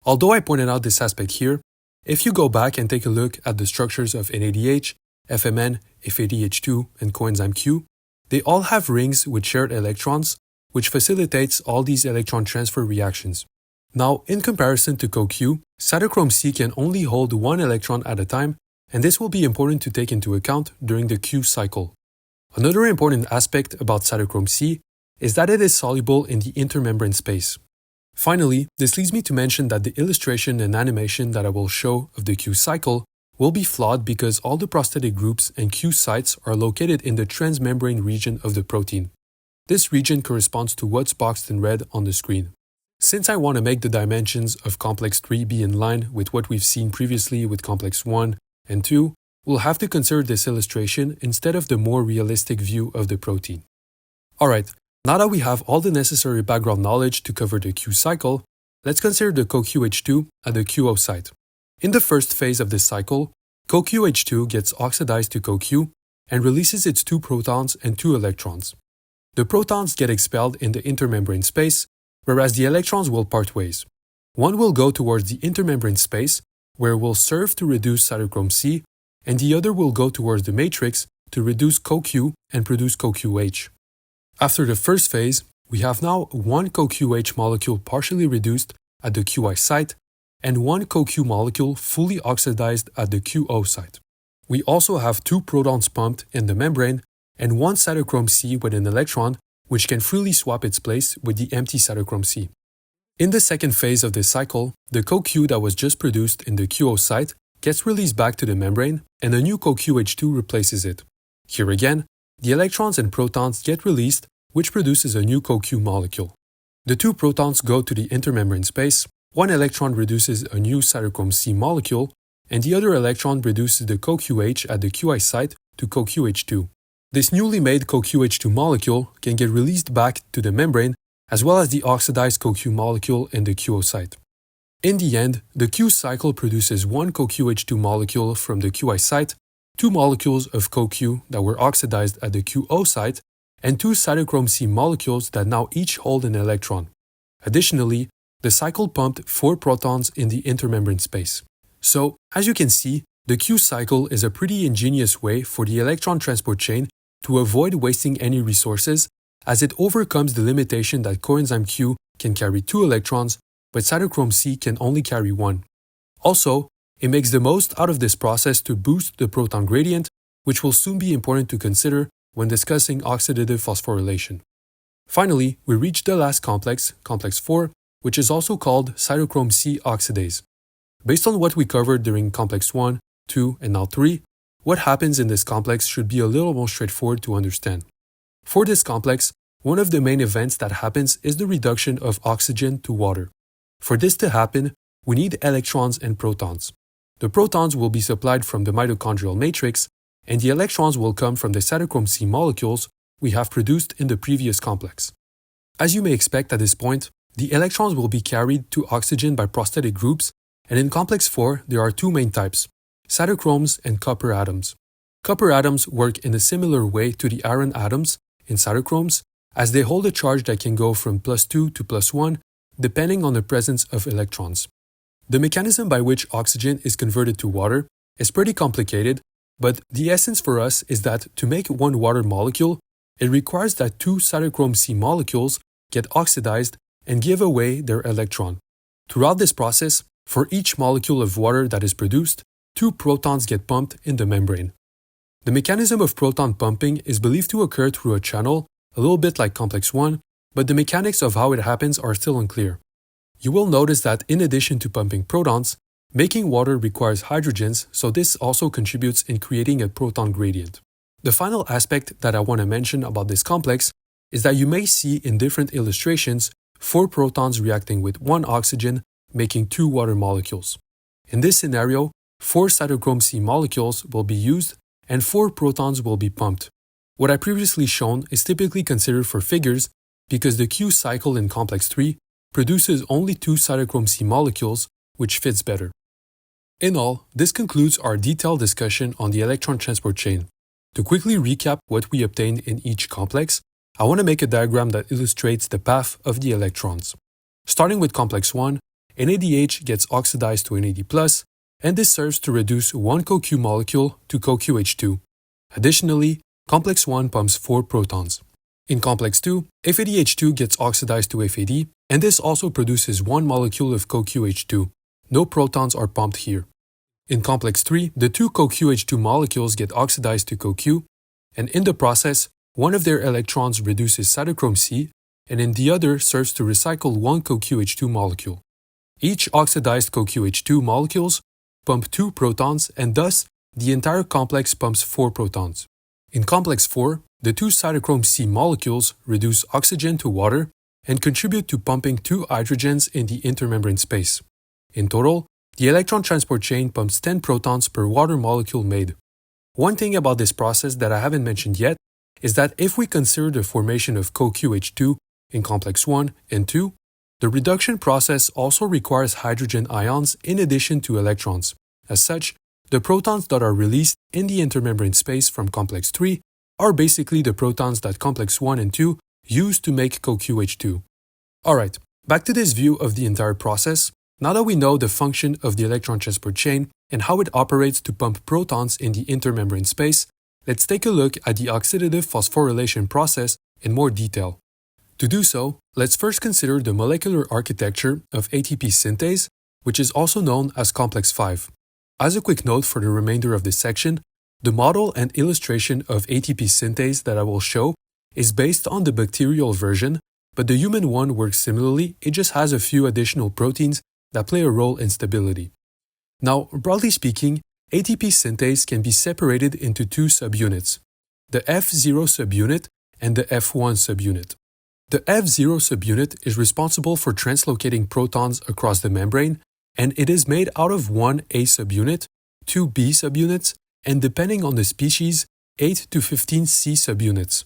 Although I pointed out this aspect here, if you go back and take a look at the structures of NADH, FMN, FADH2, and coenzyme Q, they all have rings with shared electrons, which facilitates all these electron transfer reactions. Now, in comparison to CoQ, cytochrome C can only hold 1 electron at a time, and this will be important to take into account during the Q cycle. Another important aspect about cytochrome C is that it is soluble in the intermembrane space. Finally, this leads me to mention that the illustration and animation that I will show of the Q cycle will be flawed because all the prosthetic groups and Q sites are located in the transmembrane region of the protein. This region corresponds to what's boxed in red on the screen. Since I want to make the dimensions of complex 3 be in line with what we've seen previously with complex 1 and 2, we'll have to consider this illustration instead of the more realistic view of the protein. Alright, now that we have all the necessary background knowledge to cover the Q cycle, let's consider the CoQH2 at the QO site. In the first phase of this cycle, CoQH2 gets oxidized to CoQ and releases its 2 protons and 2 electrons. The protons get expelled in the intermembrane space, whereas the electrons will part ways. One will go towards the intermembrane space, where it will serve to reduce cytochrome C, and the other will go towards the matrix to reduce CoQ and produce CoQH. After the first phase, we have now 1 CoQH molecule partially reduced at the QI site and 1 CoQ molecule fully oxidized at the QO site. We also have 2 protons pumped in the membrane and 1 cytochrome C with an electron, which can freely swap its place with the empty cytochrome C. In the second phase of this cycle, the CoQ that was just produced in the QO site gets released back to the membrane and a new CoQH2 replaces it. Here again, the electrons and protons get released, which produces a new CoQ molecule. The 2 protons go to the intermembrane space, 1 electron reduces a new cytochrome C molecule, and the other electron reduces the CoQH at the QI site to CoQH2. This newly made CoQH2 molecule can get released back to the membrane as well as the oxidized CoQ molecule in the QO site. In the end, the Q cycle produces 1 CoQH2 molecule from the QI site, 2 molecules of CoQ that were oxidized at the QO site, and 2 cytochrome C molecules that now each hold an electron. Additionally, the cycle pumped 4 protons in the intermembrane space. So, as you can see, the Q cycle is a pretty ingenious way for the electron transport chain to avoid wasting any resources, as it overcomes the limitation that coenzyme Q can carry 2 electrons, but cytochrome C can only carry 1. Also, it makes the most out of this process to boost the proton gradient, which will soon be important to consider when discussing oxidative phosphorylation. Finally, we reach the last complex, complex 4, which is also called cytochrome C oxidase. Based on what we covered during complex 1, 2, and now 3, what happens in this complex should be a little more straightforward to understand. For this complex, one of the main events that happens is the reduction of oxygen to water. For this to happen, we need electrons and protons. The protons will be supplied from the mitochondrial matrix, and the electrons will come from the cytochrome C molecules we have produced in the previous complex. As you may expect at this point, the electrons will be carried to oxygen by prosthetic groups, and in complex 4 there are two main types, cytochromes and copper atoms. Copper atoms work in a similar way to the iron atoms in cytochromes, as they hold a charge that can go from +2 to +1 depending on the presence of electrons. The mechanism by which oxygen is converted to water is pretty complicated, but the essence for us is that to make one water molecule, it requires that two cytochrome C molecules get oxidized and give away their electron. Throughout this process, for each molecule of water that is produced, two protons get pumped in the membrane. The mechanism of proton pumping is believed to occur through a channel, a little bit like complex 1, but the mechanics of how it happens are still unclear. You will notice that in addition to pumping protons, making water requires hydrogens, so this also contributes in creating a proton gradient. The final aspect that I want to mention about this complex is that you may see in different illustrations 4 protons reacting with 1 oxygen, making 2 water molecules. In this scenario, 4 cytochrome C molecules will be used and 4 protons will be pumped. What I previously shown is typically considered for figures because the Q cycle in complex 3 produces only 2 cytochrome C molecules, which fits better. In all, this concludes our detailed discussion on the electron transport chain. To quickly recap what we obtained in each complex, I want to make a diagram that illustrates the path of the electrons. Starting with complex 1, NADH gets oxidized to NAD+, and this serves to reduce one CoQ molecule to CoQH2. Additionally, complex 1 pumps 4 protons. In complex 2, FADH2 gets oxidized to FAD, and this also produces one molecule of CoQH2. No protons are pumped here. In complex 3, the 2 CoQH2 molecules get oxidized to CoQ, and in the process, one of their electrons reduces cytochrome C, and in the other serves to recycle one CoQH2 molecule. Each oxidized CoQH2 molecules pump 2 protons, and thus, the entire complex pumps 4 protons. In complex 4, the 2 cytochrome C molecules reduce oxygen to water and contribute to pumping 2 hydrogens in the intermembrane space. In total, the electron transport chain pumps 10 protons per water molecule made. One thing about this process that I haven't mentioned yet is that if we consider the formation of CoQH2 in complex 1 and 2, the reduction process also requires hydrogen ions in addition to electrons. As such, the protons that are released in the intermembrane space from complex 3 are basically the protons that complex 1 and 2 use to make CoQH2. Alright, back to this view of the entire process. Now that we know the function of the electron transport chain and how it operates to pump protons in the intermembrane space, let's take a look at the oxidative phosphorylation process in more detail. To do so, let's first consider the molecular architecture of ATP synthase, which is also known as complex 5. As a quick note for the remainder of this section, the model and illustration of ATP synthase that I will show is based on the bacterial version, but the human one works similarly, it just has a few additional proteins that play a role in stability. Now, broadly speaking, ATP synthase can be separated into 2 subunits, the F0 subunit and the F1 subunit. The F0 subunit is responsible for translocating protons across the membrane, and it is made out of 1 A subunit, 2 B subunits, and depending on the species, 8 to 15 C subunits.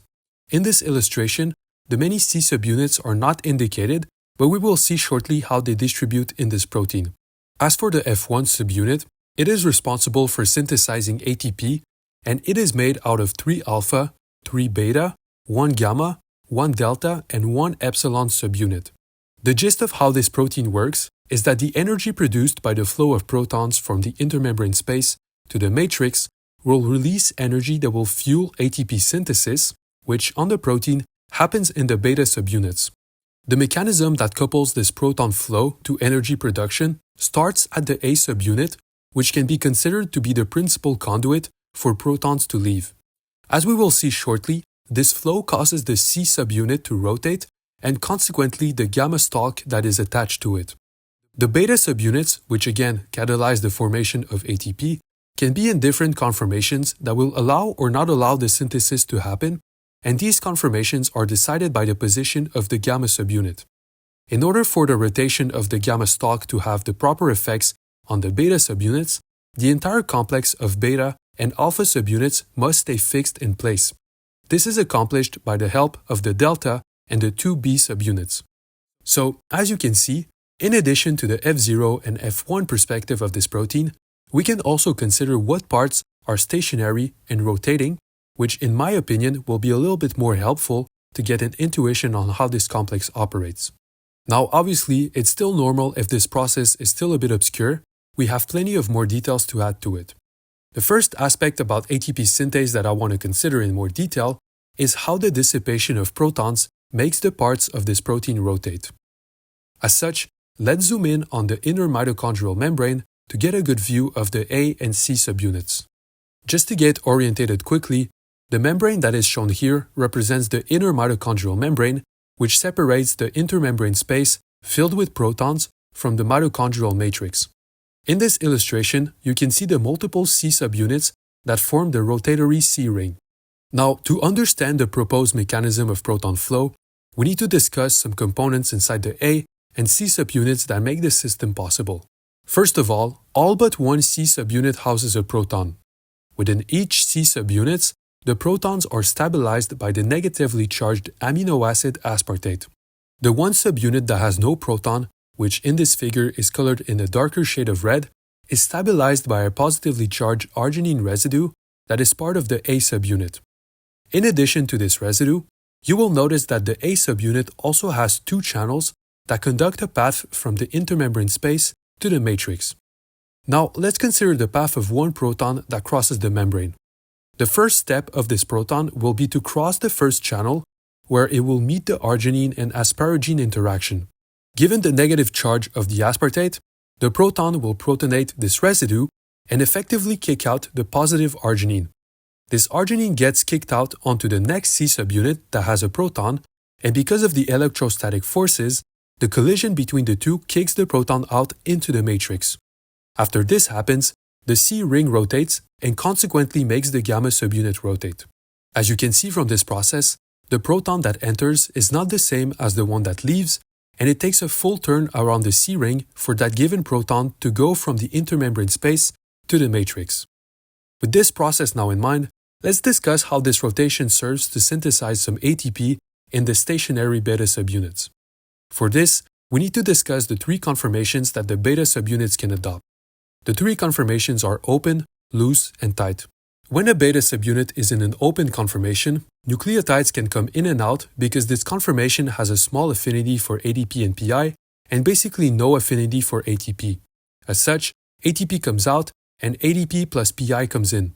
In this illustration, the many C subunits are not indicated, but we will see shortly how they distribute in this protein. As for the F1 subunit, it is responsible for synthesizing ATP, and it is made out of 3 alpha, 3 beta, 1 gamma, 1 delta, and 1 epsilon subunit. The gist of how this protein works is that the energy produced by the flow of protons from the intermembrane space to the matrix will release energy that will fuel ATP synthesis, which on the protein happens in the beta subunits. The mechanism that couples this proton flow to energy production starts at the A subunit, which can be considered to be the principal conduit for protons to leave. As we will see shortly, this flow causes the C subunit to rotate and consequently the gamma stalk that is attached to it. The beta subunits, which again catalyze the formation of ATP, can be in different conformations that will allow or not allow the synthesis to happen, and these conformations are decided by the position of the gamma subunit. In order for the rotation of the gamma stalk to have the proper effects on the beta subunits, the entire complex of beta and alpha subunits must stay fixed in place. This is accomplished by the help of the delta and the two B subunits. So, as you can see, in addition to the F0 and F1 perspective of this protein, we can also consider what parts are stationary and rotating, which in my opinion will be a little bit more helpful to get an intuition on how this complex operates. Now obviously, it's still normal if this process is still a bit obscure, we have plenty of more details to add to it. The first aspect about ATP synthase that I want to consider in more detail is how the dissipation of protons makes the parts of this protein rotate. As such, let's zoom in on the inner mitochondrial membrane to get a good view of the A and C subunits. Just to get orientated quickly, the membrane that is shown here represents the inner mitochondrial membrane, which separates the intermembrane space filled with protons from the mitochondrial matrix. In this illustration, you can see the multiple C subunits that form the rotatory C ring. Now, to understand the proposed mechanism of proton flow, we need to discuss some components inside the A and C subunits that make this system possible. First of all but one C subunit houses a proton. Within each C subunit, the protons are stabilized by the negatively charged amino acid aspartate. The one subunit that has no proton, which in this figure is colored in a darker shade of red, is stabilized by a positively charged arginine residue that is part of the A subunit. In addition to this residue, you will notice that the A subunit also has two channels that conduct a path from the intermembrane space to the matrix. Now, let's consider the path of one proton that crosses the membrane. The first step of this proton will be to cross the first channel, where it will meet the arginine and asparagine interaction. Given the negative charge of the aspartate, the proton will protonate this residue and effectively kick out the positive arginine. This arginine gets kicked out onto the next C subunit that has a proton, and because of the electrostatic forces, the collision between the two kicks the proton out into the matrix. After this happens, the C ring rotates and consequently makes the gamma subunit rotate. As you can see from this process, the proton that enters is not the same as the one that leaves, and it takes a full turn around the C ring for that given proton to go from the intermembrane space to the matrix. With this process now in mind, let's discuss how this rotation serves to synthesize some ATP in the stationary beta subunits. For this, we need to discuss the three conformations that the beta subunits can adopt. The three conformations are open, loose, and tight. When a beta subunit is in an open conformation, nucleotides can come in and out because this conformation has a small affinity for ADP and PI and basically no affinity for ATP. As such, ATP comes out and ADP plus PI comes in.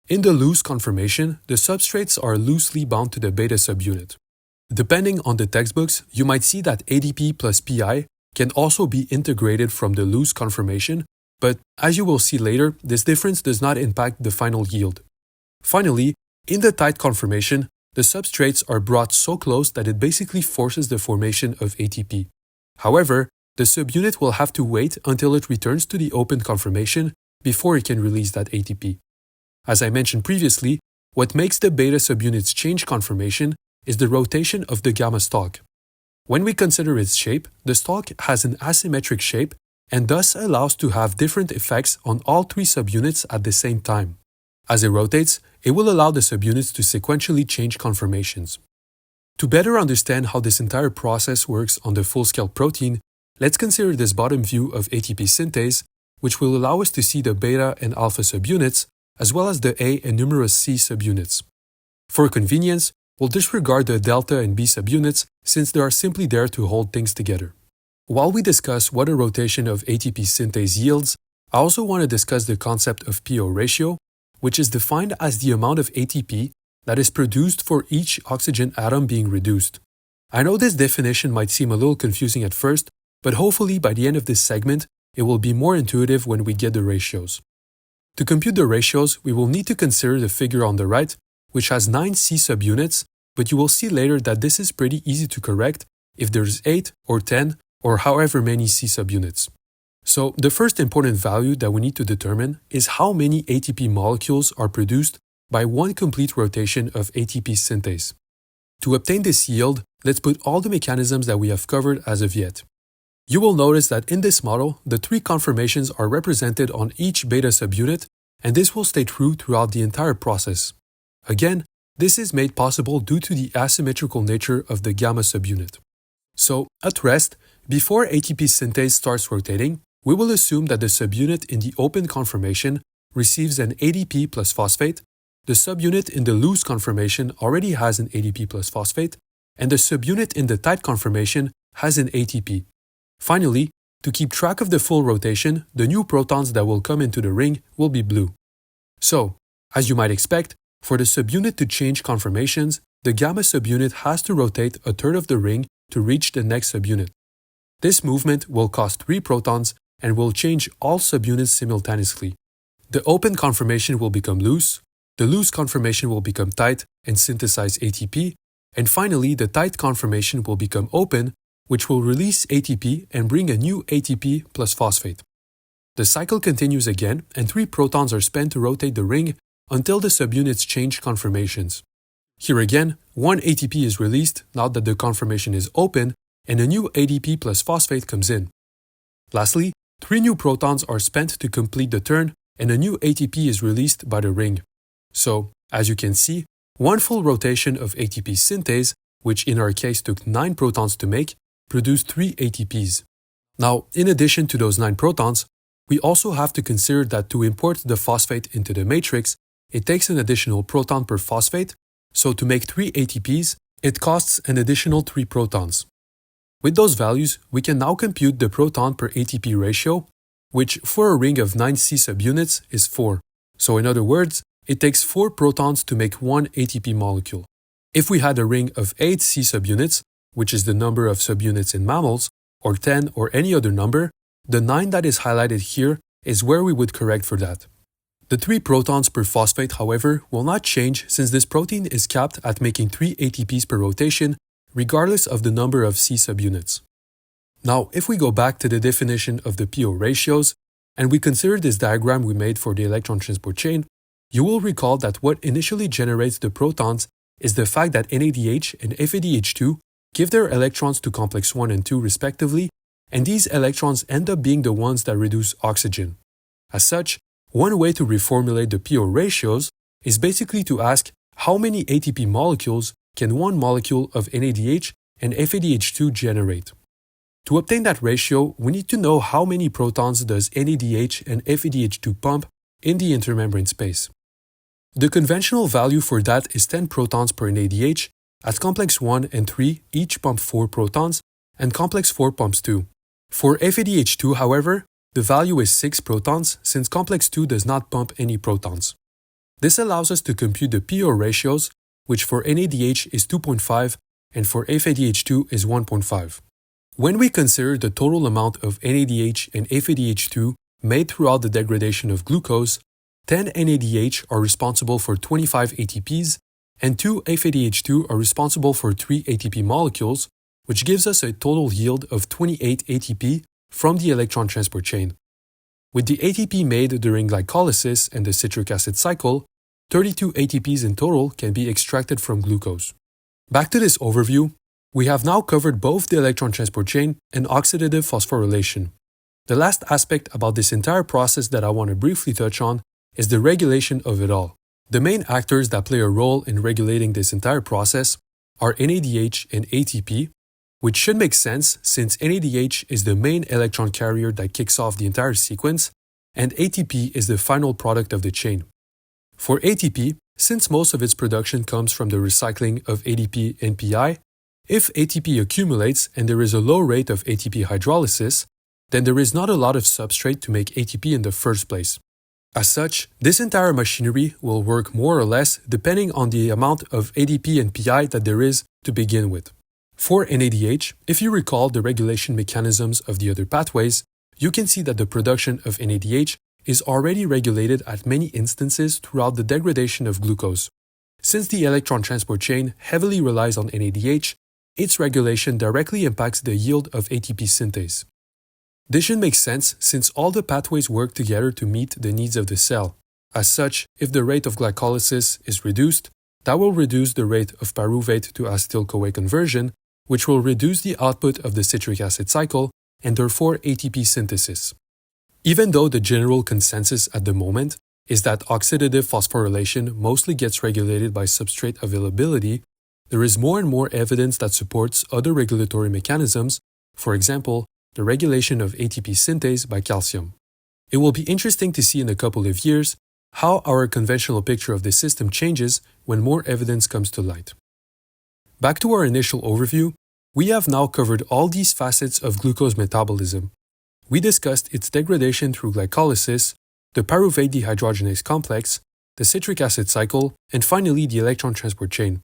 In the loose conformation, the substrates are loosely bound to the beta subunit. Depending on the textbooks, you might see that ADP plus PI can also be integrated from the loose conformation, but as you will see later, this difference does not impact the final yield. Finally, in the tight conformation, the substrates are brought so close that it basically forces the formation of ATP. However, the subunit will have to wait until it returns to the open conformation before it can release that ATP. As I mentioned previously, what makes the beta subunits change conformation is the rotation of the gamma stalk. When we consider its shape, the stalk has an asymmetric shape and thus allows to have different effects on all three subunits at the same time. As it rotates, it will allow the subunits to sequentially change conformations. To better understand how this entire process works on the full-scale protein, let's consider this bottom view of ATP synthase, which will allow us to see the beta and alpha subunits, as well as the A and numerous C subunits. For convenience, we'll disregard the delta and B subunits since they are simply there to hold things together. While we discuss what a rotation of ATP synthase yields, I also want to discuss the concept of PO ratio, which is defined as the amount of ATP that is produced for each oxygen atom being reduced. I know this definition might seem a little confusing at first, but hopefully by the end of this segment, it will be more intuitive when we get the ratios. To compute the ratios, we will need to consider the figure on the right, which has 9 C subunits, but you will see later that this is pretty easy to correct if there's 8 or 10 or however many C subunits. So the first important value that we need to determine is how many ATP molecules are produced by one complete rotation of ATP synthase. To obtain this yield, let's put all the mechanisms that we have covered as of yet. You will notice that in this model, the 3 conformations are represented on each beta subunit, and this will stay true throughout the entire process. Again, this is made possible due to the asymmetrical nature of the gamma subunit. So, at rest, before ATP synthase starts rotating, we will assume that the subunit in the open conformation receives an ADP plus phosphate, the subunit in the loose conformation already has an ADP plus phosphate, and the subunit in the tight conformation has an ATP. Finally, to keep track of the full rotation, the new protons that will come into the ring will be blue. So, as you might expect, for the subunit to change conformations, the gamma subunit has to rotate a third of the ring to reach the next subunit. This movement will cost 3 protons and will change all subunits simultaneously. The open conformation will become loose, the loose conformation will become tight and synthesize ATP, and finally the tight conformation will become open, which will release ATP and bring a new ATP plus phosphate. The cycle continues again, and 3 protons are spent to rotate the ring until the subunits change conformations. Here again, 1 ATP is released now that the conformation is open, and a new ADP plus phosphate comes in. Lastly, 3 new protons are spent to complete the turn, and a new ATP is released by the ring. So, as you can see, 1 full rotation of ATP synthase, which in our case took 9 protons to make, produced 3 ATPs. Now, in addition to those 9 protons, we also have to consider that to import the phosphate into the matrix, it takes an additional proton per phosphate, so to make 3 ATPs, it costs an additional 3 protons. With those values, we can now compute the proton per ATP ratio, which for a ring of 9 C subunits is 4. So in other words, it takes 4 protons to make 1 ATP molecule. If we had a ring of 8 C subunits, which is the number of subunits in mammals, or 10 or any other number, the 9 that is highlighted here is where we would correct for that. The 3 protons per phosphate, however, will not change since this protein is capped at making 3 ATPs per rotation, regardless of the number of C subunits. Now, if we go back to the definition of the PO ratios, and we consider this diagram we made for the electron transport chain, you will recall that what initially generates the protons is the fact that NADH and FADH2 give their electrons to complex 1 and 2 respectively, and these electrons end up being the ones that reduce oxygen. As such, one way to reformulate the PO ratios is basically to ask how many ATP molecules can one molecule of NADH and FADH2 generate. To obtain that ratio, we need to know how many protons does NADH and FADH2 pump in the intermembrane space. The conventional value for that is 10 protons per NADH, as complex 1 and 3 each pump 4 protons, and complex 4 pumps 2. For FADH2, however, the value is 6 protons since complex 2 does not pump any protons. This allows us to compute the PO ratios, which for NADH is 2.5 and for FADH2 is 1.5. When we consider the total amount of NADH and FADH2 made throughout the degradation of glucose, 10 NADH are responsible for 25 ATPs, and 2 FADH2 are responsible for 3 ATP molecules, which gives us a total yield of 28 ATP from the electron transport chain. With the ATP made during glycolysis and the citric acid cycle, 32 ATPs in total can be extracted from glucose. Back to this overview, we have now covered both the electron transport chain and oxidative phosphorylation. The last aspect about this entire process that I want to briefly touch on is the regulation of it all. The main actors that play a role in regulating this entire process are NADH and ATP, which should make sense since NADH is the main electron carrier that kicks off the entire sequence, and ATP is the final product of the chain. For ATP, since most of its production comes from the recycling of ADP and PI, if ATP accumulates and there is a low rate of ATP hydrolysis, then there is not a lot of substrate to make ATP in the first place. As such, this entire machinery will work more or less depending on the amount of ADP and PI that there is to begin with. For NADH, if you recall the regulation mechanisms of the other pathways, you can see that the production of NADH is already regulated at many instances throughout the degradation of glucose. Since the electron transport chain heavily relies on NADH, its regulation directly impacts the yield of ATP synthase. This should make sense since all the pathways work together to meet the needs of the cell. As such, if the rate of glycolysis is reduced, that will reduce the rate of pyruvate to acetyl-CoA conversion, which will reduce the output of the citric acid cycle and therefore ATP synthesis. Even though the general consensus at the moment is that oxidative phosphorylation mostly gets regulated by substrate availability, there is more and more evidence that supports other regulatory mechanisms, for example, the regulation of ATP synthase by calcium. It will be interesting to see in a couple of years how our conventional picture of this system changes when more evidence comes to light. Back to our initial overview, we have now covered all these facets of glucose metabolism. We discussed its degradation through glycolysis, the pyruvate dehydrogenase complex, the citric acid cycle, and finally the electron transport chain.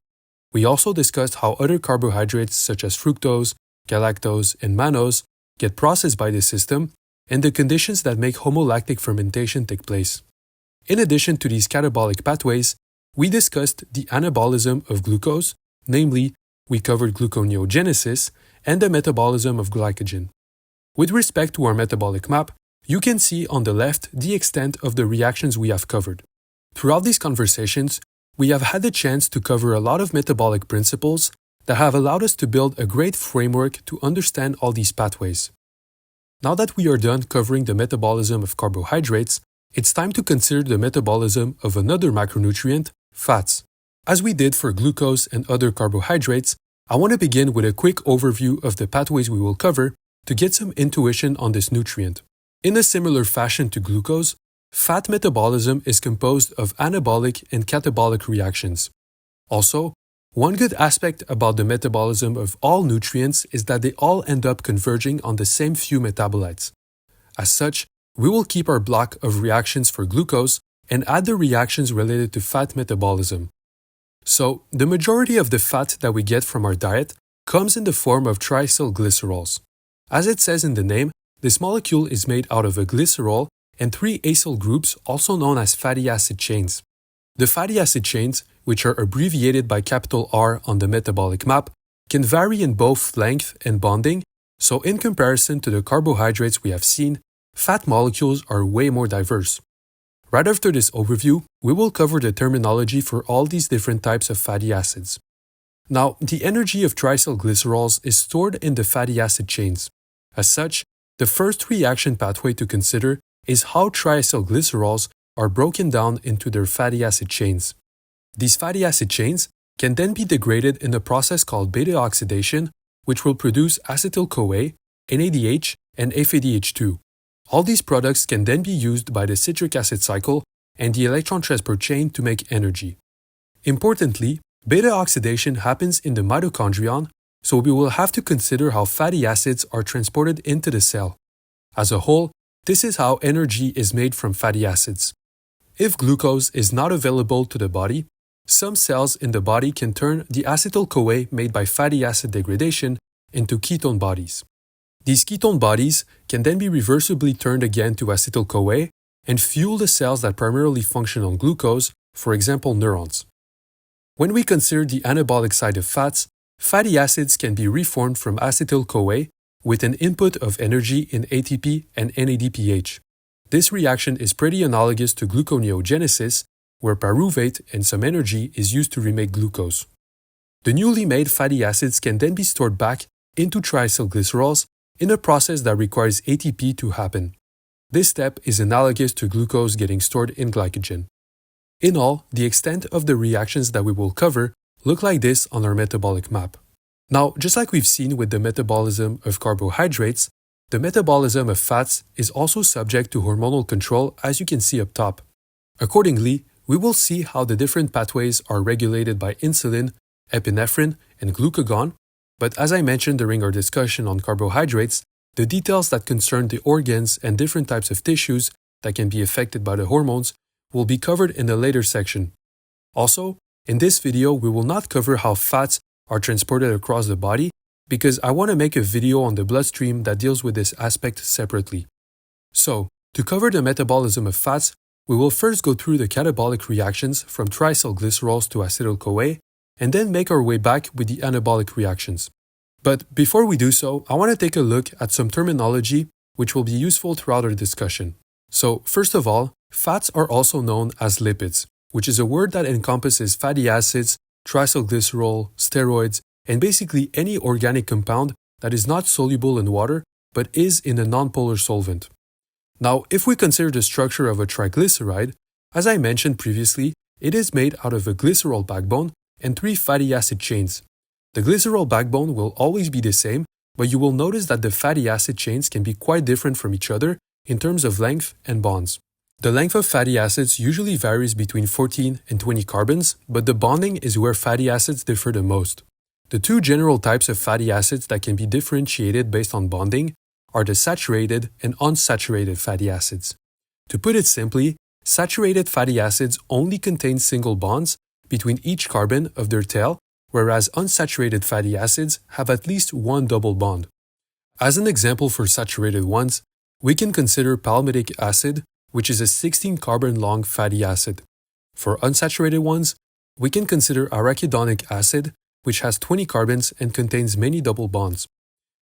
We also discussed how other carbohydrates such as fructose, galactose, and mannose get processed by the system and the conditions that make homolactic fermentation take place. In addition to these catabolic pathways, we discussed the anabolism of glucose, namely, we covered gluconeogenesis and the metabolism of glycogen. With respect to our metabolic map, you can see on the left the extent of the reactions we have covered. Throughout these conversations, we have had the chance to cover a lot of metabolic principles that have allowed us to build a great framework to understand all these pathways. Now that we are done covering the metabolism of carbohydrates, it's time to consider the metabolism of another macronutrient, fats. As we did for glucose and other carbohydrates, I want to begin with a quick overview of the pathways we will cover to get some intuition on this nutrient. In a similar fashion to glucose, fat metabolism is composed of anabolic and catabolic reactions. Also, one good aspect about the metabolism of all nutrients is that they all end up converging on the same few metabolites. As such, we will keep our block of reactions for glucose and add the reactions related to fat metabolism. So, the majority of the fat that we get from our diet comes in the form of triacylglycerols. As it says in the name, this molecule is made out of a glycerol and 3 acyl groups also known as fatty acid chains. The fatty acid chains, which are abbreviated by capital R on the metabolic map, can vary in both length and bonding, so in comparison to the carbohydrates we have seen, fat molecules are way more diverse. Right after this overview, we will cover the terminology for all these different types of fatty acids. Now, the energy of triacylglycerols is stored in the fatty acid chains. As such, the first reaction pathway to consider is how triacylglycerols are broken down into their fatty acid chains. These fatty acid chains can then be degraded in a process called beta oxidation, which will produce acetyl-CoA, NADH, and FADH2. All these products can then be used by the citric acid cycle and the electron transport chain to make energy. Importantly, beta oxidation happens in the mitochondrion, so we will have to consider how fatty acids are transported into the cell. As a whole, this is how energy is made from fatty acids. If glucose is not available to the body, some cells in the body can turn the acetyl-CoA made by fatty acid degradation into ketone bodies. These ketone bodies can then be reversibly turned again to acetyl-CoA and fuel the cells that primarily function on glucose, for example neurons. When we consider the anabolic side of fats, fatty acids can be reformed from acetyl-CoA with an input of energy in ATP and NADPH. This reaction is pretty analogous to gluconeogenesis, where pyruvate and some energy is used to remake glucose. The newly made fatty acids can then be stored back into triacylglycerols in a process that requires ATP to happen. This step is analogous to glucose getting stored in glycogen. In all, the extent of the reactions that we will cover look like this on our metabolic map. Now, just like we've seen with the metabolism of carbohydrates, the metabolism of fats is also subject to hormonal control, as you can see up top. Accordingly, we will see how the different pathways are regulated by insulin, epinephrine, and glucagon, but as I mentioned during our discussion on carbohydrates, the details that concern the organs and different types of tissues that can be affected by the hormones will be covered in a later section. Also, in this video, we will not cover how fats are transported across the body because I want to make a video on the bloodstream that deals with this aspect separately. So, to cover the metabolism of fats, we will first go through the catabolic reactions from triacylglycerols to acetyl-CoA and then make our way back with the anabolic reactions. But before we do so, I want to take a look at some terminology which will be useful throughout our discussion. So, first of all, fats are also known as lipids, which is a word that encompasses fatty acids, triacylglycerol, steroids, and basically any organic compound that is not soluble in water but is in a nonpolar solvent. Now, if we consider the structure of a triglyceride, as I mentioned previously, it is made out of a glycerol backbone and 3 fatty acid chains. The glycerol backbone will always be the same, but you will notice that the fatty acid chains can be quite different from each other in terms of length and bonds. The length of fatty acids usually varies between 14 and 20 carbons, but the bonding is where fatty acids differ the most. The 2 general types of fatty acids that can be differentiated based on bonding are the saturated and unsaturated fatty acids. To put it simply, saturated fatty acids only contain single bonds between each carbon of their tail, whereas unsaturated fatty acids have at least one double bond. As an example for saturated ones, we can consider palmitic acid, which is a 16-carbon long fatty acid. For unsaturated ones, we can consider arachidonic acid, which has 20 carbons and contains many double bonds.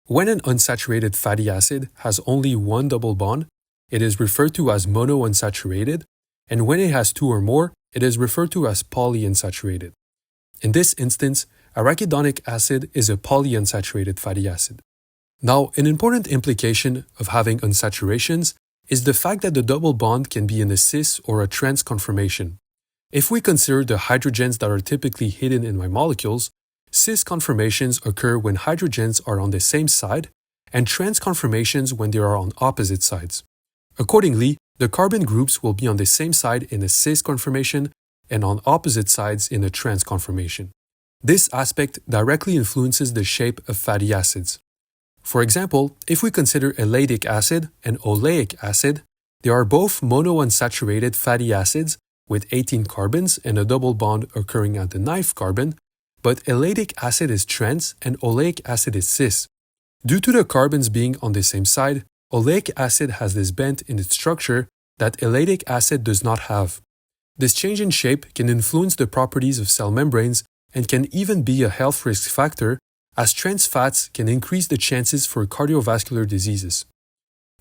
When an unsaturated fatty acid has only one double bond, it is referred to as monounsaturated, and when it has 2 or more, it is referred to as polyunsaturated. In this instance, arachidonic acid is a polyunsaturated fatty acid. Now, an important implication of having unsaturations is the fact that the double bond can be in a cis or a trans conformation. If we consider the hydrogens that are typically hidden in my molecules, cis conformations occur when hydrogens are on the same side, and trans conformations when they are on opposite sides. Accordingly, the carbon groups will be on the same side in a cis conformation and on opposite sides in a trans conformation. This aspect directly influences the shape of fatty acids. For example, if we consider lactic acid and oleic acid, they are both monounsaturated fatty acids with 18 carbons and a double bond occurring at the 9th carbon, but lactic acid is trans and oleic acid is cis. Due to the carbons being on the same side, oleic acid has this bend in its structure that lactic acid does not have. This change in shape can influence the properties of cell membranes and can even be a health risk factor, as trans fats can increase the chances for cardiovascular diseases.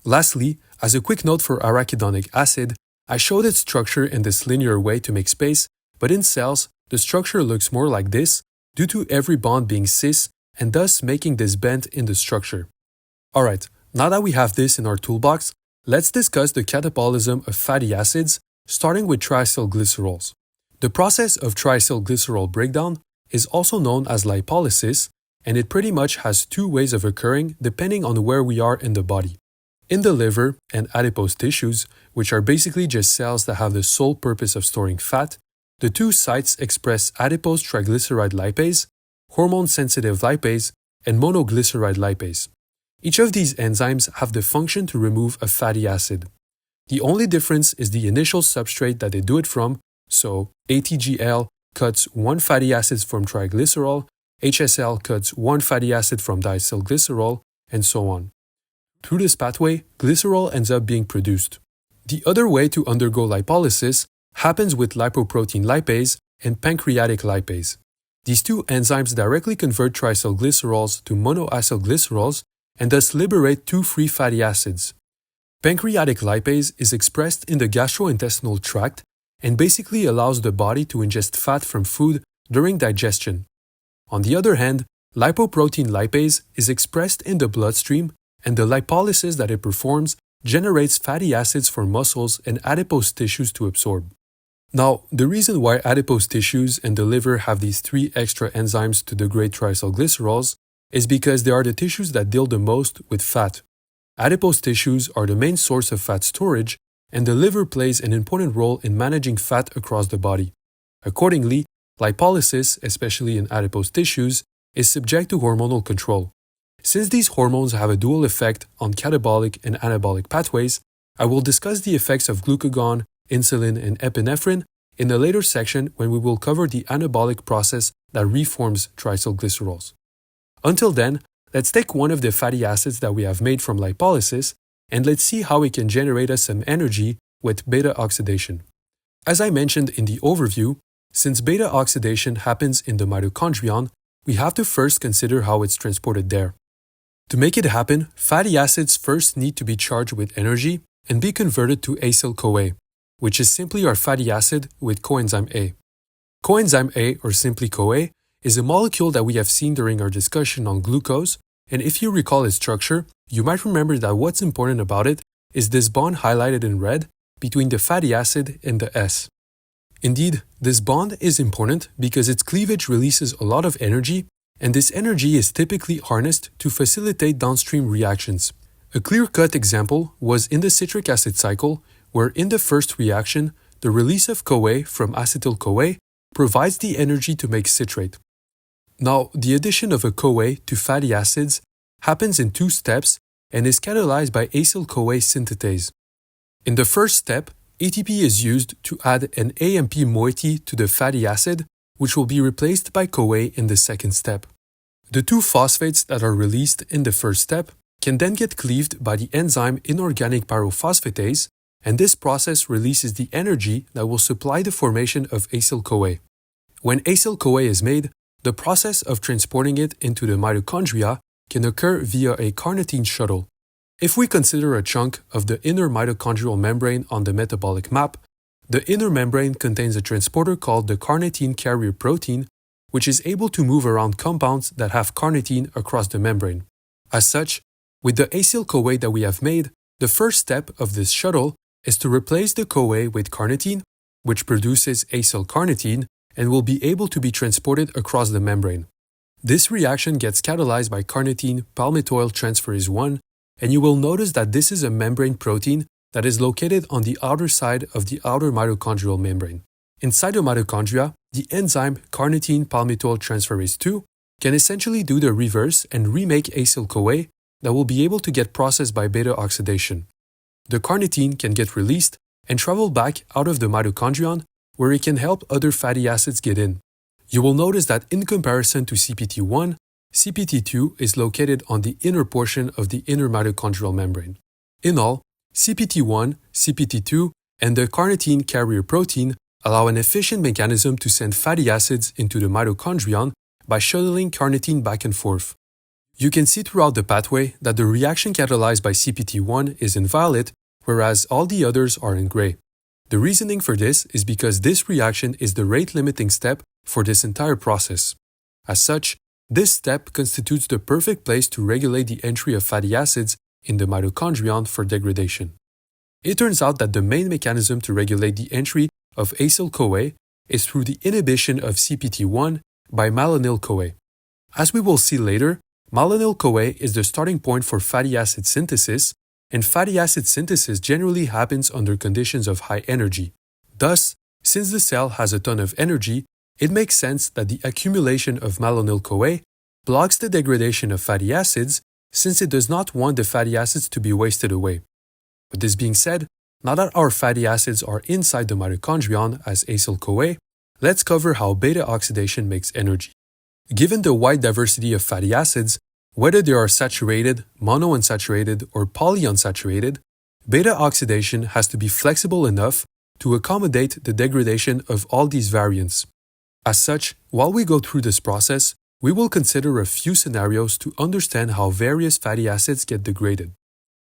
Lastly, as a quick note for arachidonic acid, I showed its structure in this linear way to make space, but in cells, the structure looks more like this due to every bond being cis and thus making this bend in the structure. Alright, now that we have this in our toolbox, let's discuss the catabolism of fatty acids, starting with triacylglycerols. The process of triacylglycerol breakdown is also known as lipolysis, and it pretty much has 2 ways of occurring depending on where we are in the body. In the liver and adipose tissues, which are basically just cells that have the sole purpose of storing fat, the 2 sites express adipose triglyceride lipase, hormone-sensitive lipase, and monoglyceride lipase. Each of these enzymes have the function to remove a fatty acid. The only difference is the initial substrate that they do it from, so ATGL cuts 1 fatty acid from triglycerol, HSL cuts 1 fatty acid from diacylglycerol, and so on. Through this pathway, glycerol ends up being produced. The other way to undergo lipolysis happens with lipoprotein lipase and pancreatic lipase. These 2 enzymes directly convert triacylglycerols to monoacylglycerols and thus liberate 2 free fatty acids. Pancreatic lipase is expressed in the gastrointestinal tract and basically allows the body to ingest fat from food during digestion. On the other hand, lipoprotein lipase is expressed in the bloodstream, and the lipolysis that it performs generates fatty acids for muscles and adipose tissues to absorb. Now, the reason why adipose tissues and the liver have these 3 extra enzymes to degrade triacylglycerols is because they are the tissues that deal the most with fat. Adipose tissues are the main source of fat storage, and the liver plays an important role in managing fat across the body. Accordingly, lipolysis, especially in adipose tissues, is subject to hormonal control. Since these hormones have a dual effect on catabolic and anabolic pathways, I will discuss the effects of glucagon, insulin, and epinephrine in a later section when we will cover the anabolic process that reforms triacylglycerols. Until then, let's take one of the fatty acids that we have made from lipolysis and let's see how it can generate us some energy with beta oxidation. As I mentioned in the overview, since beta oxidation happens in the mitochondrion, we have to first consider how it's transported there. To make it happen, fatty acids first need to be charged with energy and be converted to acyl-CoA, which is simply our fatty acid with coenzyme A. Coenzyme A, or simply CoA, is a molecule that we have seen during our discussion on glucose, and if you recall its structure, you might remember that what's important about it is this bond highlighted in red between the fatty acid and the S. Indeed, this bond is important because its cleavage releases a lot of energy, and this energy is typically harnessed to facilitate downstream reactions. A clear-cut example was in the citric acid cycle, where in the first reaction, the release of CoA from acetyl-CoA provides the energy to make citrate. Now, the addition of a CoA to fatty acids happens in two steps and is catalyzed by acyl-CoA synthetase. In the first step, ATP is used to add an AMP moiety to the fatty acid, which will be replaced by CoA in the second step. The two phosphates that are released in the first step can then get cleaved by the enzyme inorganic pyrophosphatase, and this process releases the energy that will supply the formation of acyl-CoA. When acyl-CoA is made, the process of transporting it into the mitochondria can occur via a carnitine shuttle. If we consider a chunk of the inner mitochondrial membrane on the metabolic map, the inner membrane contains a transporter called the carnitine carrier protein, which is able to move around compounds that have carnitine across the membrane. As such, with the acyl-CoA that we have made, the first step of this shuttle is to replace the CoA with carnitine, which produces acyl-carnitine and will be able to be transported across the membrane. This reaction gets catalyzed by carnitine palmitoyl transferase 1, and you will notice that this is a membrane protein that is located on the outer side of the outer mitochondrial membrane. Inside the mitochondria, the enzyme carnitine palmitoyl transferase 2 can essentially do the reverse and remake acyl-CoA that will be able to get processed by beta oxidation. The carnitine can get released and travel back out of the mitochondrion, where it can help other fatty acids get in. You will notice that in comparison to CPT1, CPT2 is located on the inner portion of the inner mitochondrial membrane. In all, CPT1, CPT2, and the carnitine carrier protein allow an efficient mechanism to send fatty acids into the mitochondrion by shuttling carnitine back and forth. You can see throughout the pathway that the reaction catalyzed by CPT1 is in violet, whereas all the others are in gray. The reasoning for this is because this reaction is the rate-limiting step for this entire process. As such, this step constitutes the perfect place to regulate the entry of fatty acids in the mitochondrion for degradation. It turns out that the main mechanism to regulate the entry of acyl-CoA is through the inhibition of CPT1 by malonyl-CoA. As we will see later, malonyl-CoA is the starting point for fatty acid synthesis, and fatty acid synthesis generally happens under conditions of high energy. Thus, since the cell has a ton of energy, it makes sense that the accumulation of malonyl-CoA blocks the degradation of fatty acids since it does not want the fatty acids to be wasted away. With this being said, now that our fatty acids are inside the mitochondrion as acyl-CoA, let's cover how beta oxidation makes energy. Given the wide diversity of fatty acids, whether they are saturated, monounsaturated, or polyunsaturated, beta oxidation has to be flexible enough to accommodate the degradation of all these variants. As such, while we go through this process, we will consider a few scenarios to understand how various fatty acids get degraded.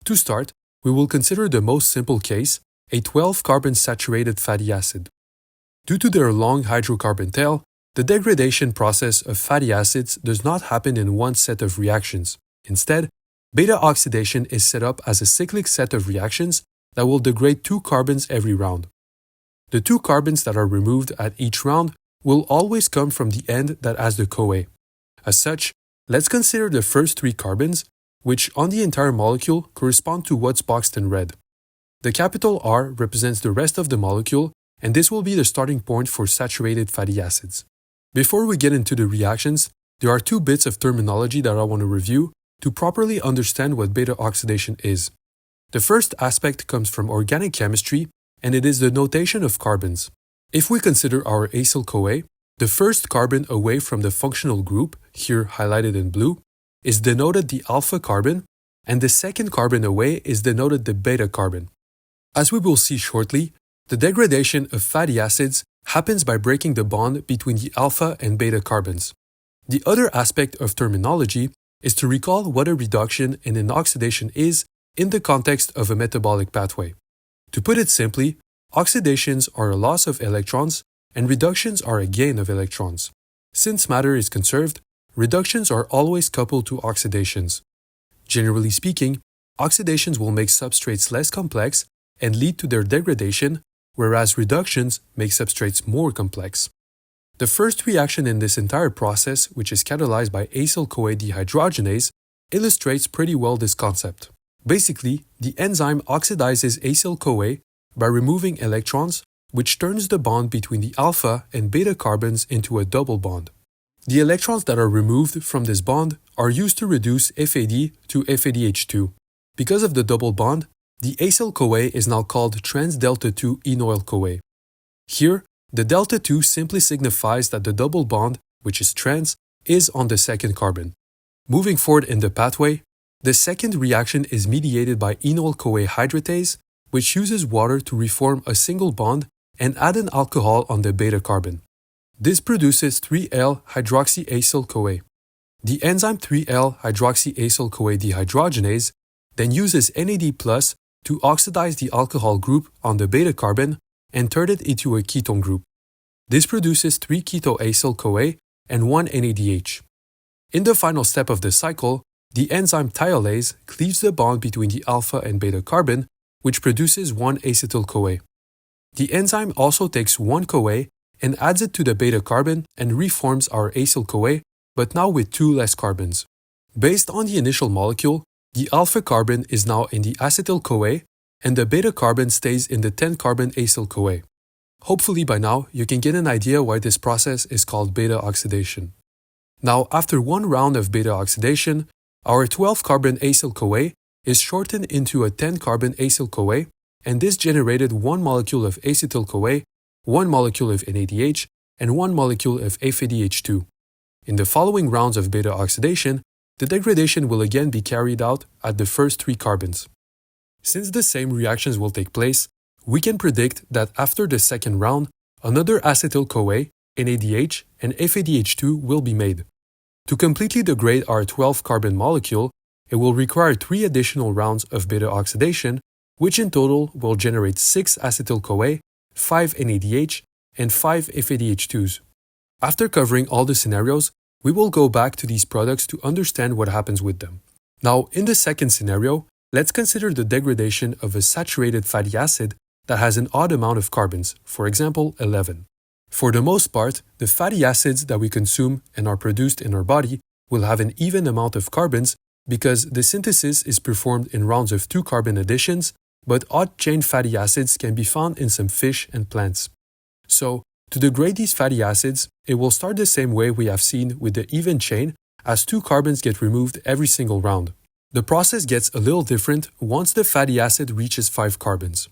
To start, we will consider the most simple case, a 12-carbon saturated fatty acid. Due to their long hydrocarbon tail, the degradation process of fatty acids does not happen in one set of reactions. Instead, beta oxidation is set up as a cyclic set of reactions that will degrade 2 carbons every round. The 2 carbons that are removed at each round will always come from the end that has the CoA. As such, let's consider the first 3 carbons, which on the entire molecule correspond to what's boxed in red. The capital R represents the rest of the molecule, and this will be the starting point for saturated fatty acids. Before we get into the reactions, there are 2 bits of terminology that I want to review to properly understand what beta oxidation is. The first aspect comes from organic chemistry, and it is the notation of carbons. If we consider our acyl-CoA, the first carbon away from the functional group, here highlighted in blue, is denoted the alpha carbon, and the second carbon away is denoted the beta carbon. As we will see shortly, the degradation of fatty acids happens by breaking the bond between the alpha and beta carbons. The other aspect of terminology is to recall what a reduction and an oxidation is in the context of a metabolic pathway. To put it simply, oxidations are a loss of electrons and reductions are a gain of electrons. Since matter is conserved, reductions are always coupled to oxidations. Generally speaking, oxidations will make substrates less complex and lead to their degradation, whereas reductions make substrates more complex. The first reaction in this entire process, which is catalyzed by acyl-CoA dehydrogenase, illustrates pretty well this concept. Basically, the enzyme oxidizes acyl-CoA by removing electrons, which turns the bond between the alpha and beta carbons into a double bond. The electrons that are removed from this bond are used to reduce FAD to FADH2. Because of the double bond, the acyl-CoA is now called trans-delta-2 enoyl-CoA. Here, the delta-2 simply signifies that the double bond, which is trans, is on the second carbon. Moving forward in the pathway, the second reaction is mediated by enoyl-CoA hydratase, which uses water to reform a single bond and add an alcohol on the beta carbon. This produces 3L-hydroxyacyl-CoA. The enzyme 3L-hydroxyacyl-CoA dehydrogenase then uses NAD+ to oxidize the alcohol group on the beta carbon and turn it into a ketone group. This produces 3-ketoacyl-CoA and 1 NADH. In the final step of the cycle, the enzyme thiolase cleaves the bond between the alpha and beta carbon, which produces 1-acetyl-CoA. The enzyme also takes 1-CoA and adds it to the beta carbon and reforms our acyl-CoA, but now with 2 less carbons. Based on the initial molecule, the alpha carbon is now in the acetyl-CoA and the beta carbon stays in the 10-carbon acyl-CoA. Hopefully by now you can get an idea why this process is called beta oxidation. Now, after one round of beta oxidation, our 12-carbon acyl-CoA is shortened into a 10-carbon acyl-CoA, and this generated 1 molecule of acetyl-CoA, 1 molecule of NADH, and 1 molecule of FADH2. In the following rounds of beta oxidation, the degradation will again be carried out at the first 3 carbons. Since the same reactions will take place, we can predict that after the second round, another acetyl-CoA, NADH, and FADH2 will be made. To completely degrade our 12-carbon molecule, it will require 3 additional rounds of beta oxidation, which in total will generate 6 acetyl-CoA, 5 NADH, and 5 FADH2s. After covering all the scenarios, we will go back to these products to understand what happens with them. Now, in the second scenario, let's consider the degradation of a saturated fatty acid that has an odd amount of carbons, for example, 11. For the most part, the fatty acids that we consume and are produced in our body will have an even amount of carbons because the synthesis is performed in rounds of 2 carbon additions, but odd-chain fatty acids can be found in some fish and plants. So, to degrade these fatty acids, it will start the same way we have seen with the even chain, as 2 carbons get removed every single round. The process gets a little different once the fatty acid reaches 5 carbons.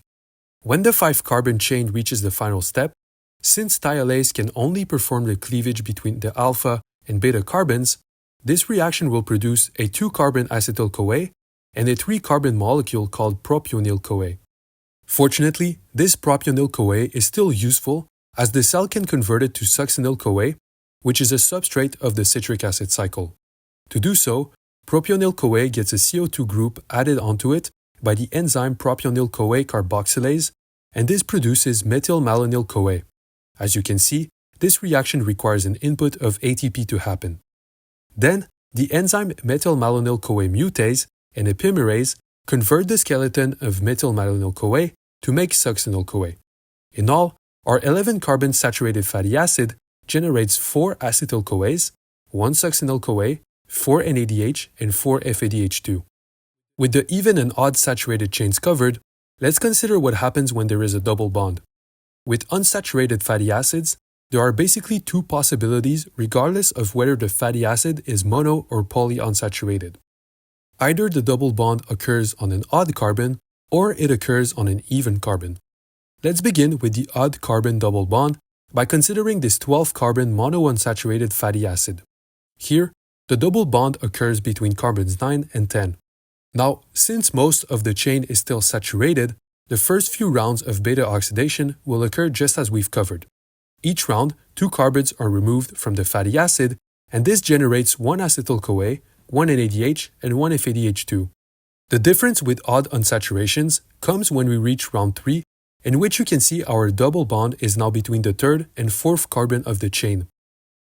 When the 5-carbon chain reaches the final step, since thiolase can only perform the cleavage between the alpha and beta carbons, this reaction will produce a 2-carbon acetyl-CoA and a 3-carbon molecule called propionyl-CoA. Fortunately, this propionyl-CoA is still useful as the cell can convert it to succinyl-CoA, which is a substrate of the citric acid cycle. To do so, propionyl-CoA gets a CO2 group added onto it by the enzyme propionyl-CoA carboxylase, and this produces methylmalonyl-CoA. As you can see, this reaction requires an input of ATP to happen. Then, the enzyme methylmalonyl-CoA mutase and epimerase convert the skeleton of methylmalonyl-CoA to make succinyl-CoA. In all, our 11-carbon saturated fatty acid generates 4 acetyl-CoAs, 1 succinyl-CoA, 4 NADH, and 4 FADH2. With the even and odd saturated chains covered, let's consider what happens when there is a double bond. With unsaturated fatty acids, there are basically 2 possibilities regardless of whether the fatty acid is mono or polyunsaturated. Either the double bond occurs on an odd carbon or it occurs on an even carbon. Let's begin with the odd carbon double bond by considering this 12-carbon monounsaturated fatty acid. Here, the double bond occurs between carbons 9 and 10. Now, since most of the chain is still saturated, the first few rounds of beta oxidation will occur just as we've covered. Each round, 2 carbons are removed from the fatty acid, and this generates 1 acetyl-CoA, 1 NADH, and 1 FADH2. The difference with odd unsaturations comes when we reach round 3, in which you can see our double bond is now between the third and fourth carbon of the chain.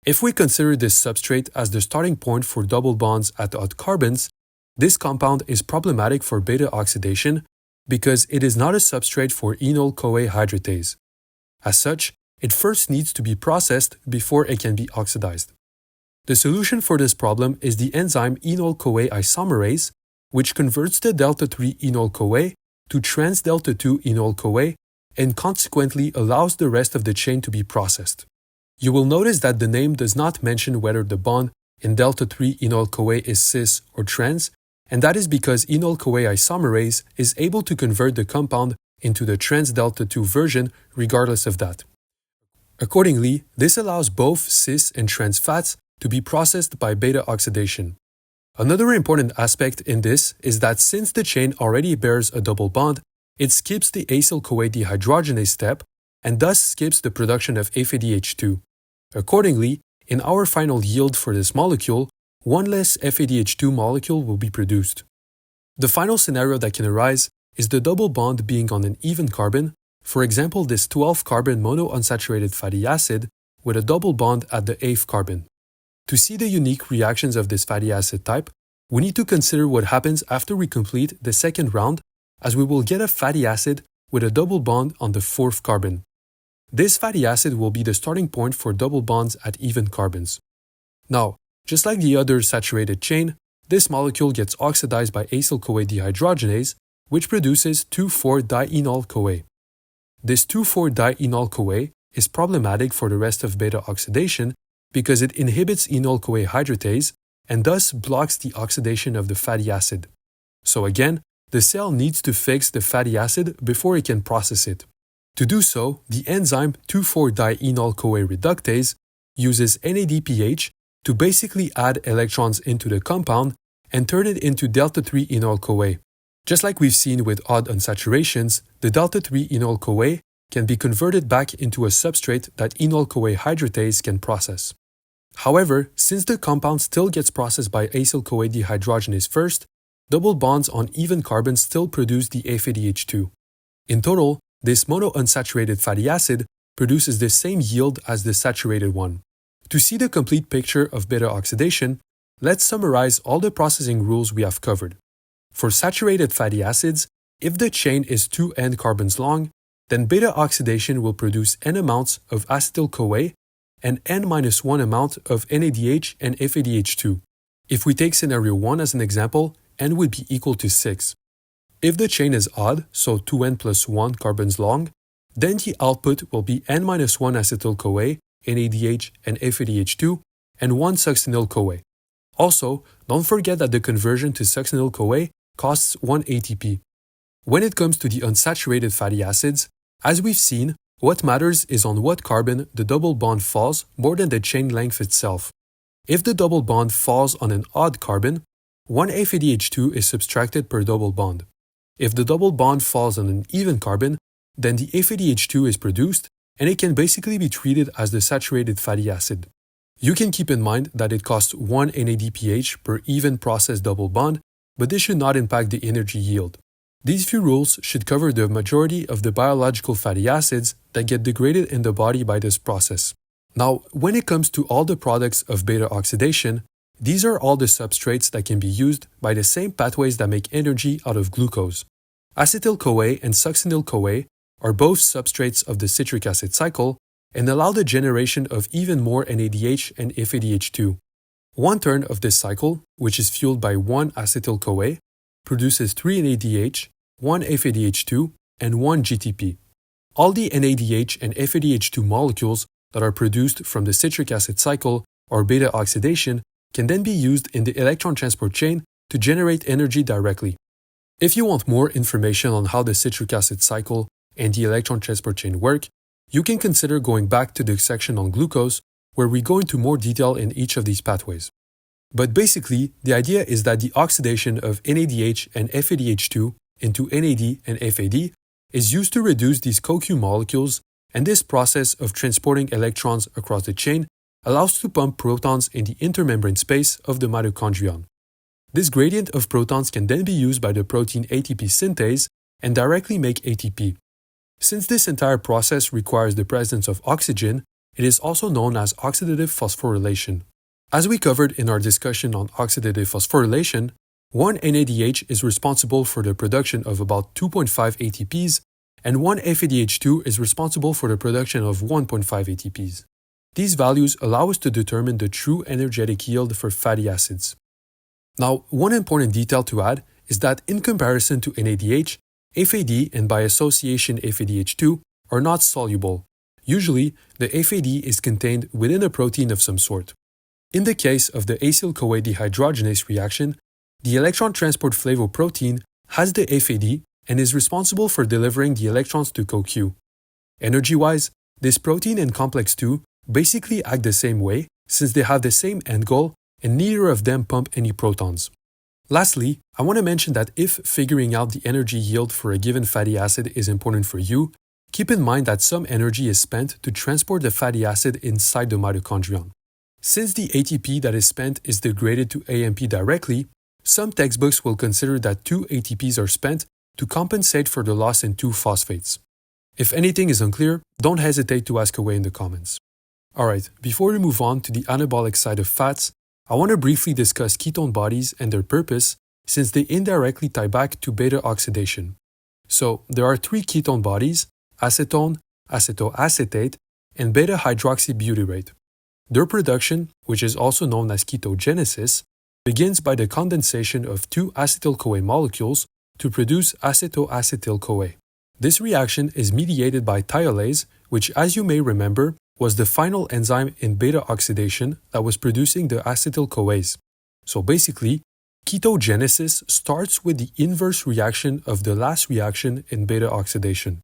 If we consider this substrate as the starting point for double bonds at odd carbons, this compound is problematic for beta oxidation because it is not a substrate for enol-CoA hydratase. As such, it first needs to be processed before it can be oxidized. The solution for this problem is the enzyme enol-CoA isomerase, which converts the delta-3 enol-CoA to trans-delta-2 enol-CoA and consequently allows the rest of the chain to be processed. You will notice that the name does not mention whether the bond in delta-3 enol-CoA is cis or trans, and that is because enol-CoA isomerase is able to convert the compound into the trans-delta-2 version regardless of that. Accordingly, this allows both cis and trans fats to be processed by beta oxidation. Another important aspect in this is that since the chain already bears a double bond, it skips the acyl-CoA dehydrogenase step and thus skips the production of FADH2. Accordingly, in our final yield for this molecule, one less FADH2 molecule will be produced. The final scenario that can arise is the double bond being on an even carbon, for example this 12-carbon monounsaturated fatty acid with a double bond at the 8th carbon. To see the unique reactions of this fatty acid type, we need to consider what happens after we complete the second round, as we will get a fatty acid with a double bond on the 4th carbon. This fatty acid will be the starting point for double bonds at even carbons. Now, just like the other saturated chain, this molecule gets oxidized by acyl-CoA dehydrogenase, which produces 2,4-dienol-CoA. This 2,4-dienol-CoA is problematic for the rest of beta oxidation because it inhibits enol-CoA hydratase and thus blocks the oxidation of the fatty acid. So again, the cell needs to fix the fatty acid before it can process it. To do so, the enzyme 2,4-dienol-CoA reductase uses NADPH to basically add electrons into the compound and turn it into delta-3 enol-CoA. Just like we've seen with odd unsaturations, the delta-3 enol-CoA can be converted back into a substrate that enol-CoA hydratase can process. However, since the compound still gets processed by acyl-CoA dehydrogenase first, double bonds on even carbons still produce the FADH2. In total, this monounsaturated fatty acid produces the same yield as the saturated one. To see the complete picture of beta oxidation, let's summarize all the processing rules we have covered. For saturated fatty acids, if the chain is 2 N carbons long, then beta oxidation will produce N amounts of acetyl-CoA and N-1 amount of NADH and FADH2. If we take scenario 1 as an example, N would be equal to 6. If the chain is odd, so 2N plus 1 carbons long, then the output will be N-1 acetyl-CoA, NADH and FADH2, and 1 succinyl-CoA. Also, don't forget that the conversion to succinyl-CoA costs 1 ATP. When it comes to the unsaturated fatty acids, as we've seen, what matters is on what carbon the double bond falls more than the chain length itself. If the double bond falls on an odd carbon, 1 FADH2 is subtracted per double bond. If the double bond falls on an even carbon, then the FADH2 is produced and it can basically be treated as the saturated fatty acid. You can keep in mind that it costs 1 NADPH per even processed double bond, but this should not impact the energy yield. These few rules should cover the majority of the biological fatty acids that get degraded in the body by this process. Now, when it comes to all the products of beta oxidation, these are all the substrates that can be used by the same pathways that make energy out of glucose. Acetyl-CoA and succinyl-CoA are both substrates of the citric acid cycle and allow the generation of even more NADH and FADH2. One turn of this cycle, which is fueled by 1 acetyl-CoA, produces 3 NADH, 1 FADH2, and 1 GTP. All the NADH and FADH2 molecules that are produced from the citric acid cycle or beta oxidation can then be used in the electron transport chain to generate energy directly. If you want more information on how the citric acid cycle and the electron transport chain work, you can consider going back to the section on glucose where we go into more detail in each of these pathways. But basically, the idea is that the oxidation of NADH and FADH2 into NAD and FAD is used to reduce these CoQ molecules, and this process of transporting electrons across the chain allows to pump protons in the intermembrane space of the mitochondrion. This gradient of protons can then be used by the protein ATP synthase and directly make ATP. Since this entire process requires the presence of oxygen, it is also known as oxidative phosphorylation. As we covered in our discussion on oxidative phosphorylation, one NADH is responsible for the production of about 2.5 ATPs, and one FADH2 is responsible for the production of 1.5 ATPs. These values allow us to determine the true energetic yield for fatty acids. Now, one important detail to add is that in comparison to NADH, FAD and by association FADH2 are not soluble. Usually, the FAD is contained within a protein of some sort. In the case of the acyl-CoA dehydrogenase reaction, the electron transport flavoprotein has the FAD and is responsible for delivering the electrons to CoQ. Energy-wise, this protein and complex 2 basically act the same way since they have the same end goal and neither of them pump any protons. Lastly, I want to mention that if figuring out the energy yield for a given fatty acid is important for you, keep in mind that some energy is spent to transport the fatty acid inside the mitochondrion. Since the ATP that is spent is degraded to AMP directly, some textbooks will consider that 2 ATPs are spent to compensate for the loss in 2 phosphates. If anything is unclear, don't hesitate to ask away in the comments. Alright, before we move on to the anabolic side of fats, I want to briefly discuss ketone bodies and their purpose since they indirectly tie back to beta oxidation. So, there are 3 ketone bodies: acetone, acetoacetate, and beta-hydroxybutyrate. Their production, which is also known as ketogenesis, begins by the condensation of 2 acetyl-CoA molecules to produce acetoacetyl-CoA. This reaction is mediated by thiolase, which, as you may remember, was the final enzyme in beta oxidation that was producing the acetyl-CoAs. So basically, ketogenesis starts with the inverse reaction of the last reaction in beta oxidation.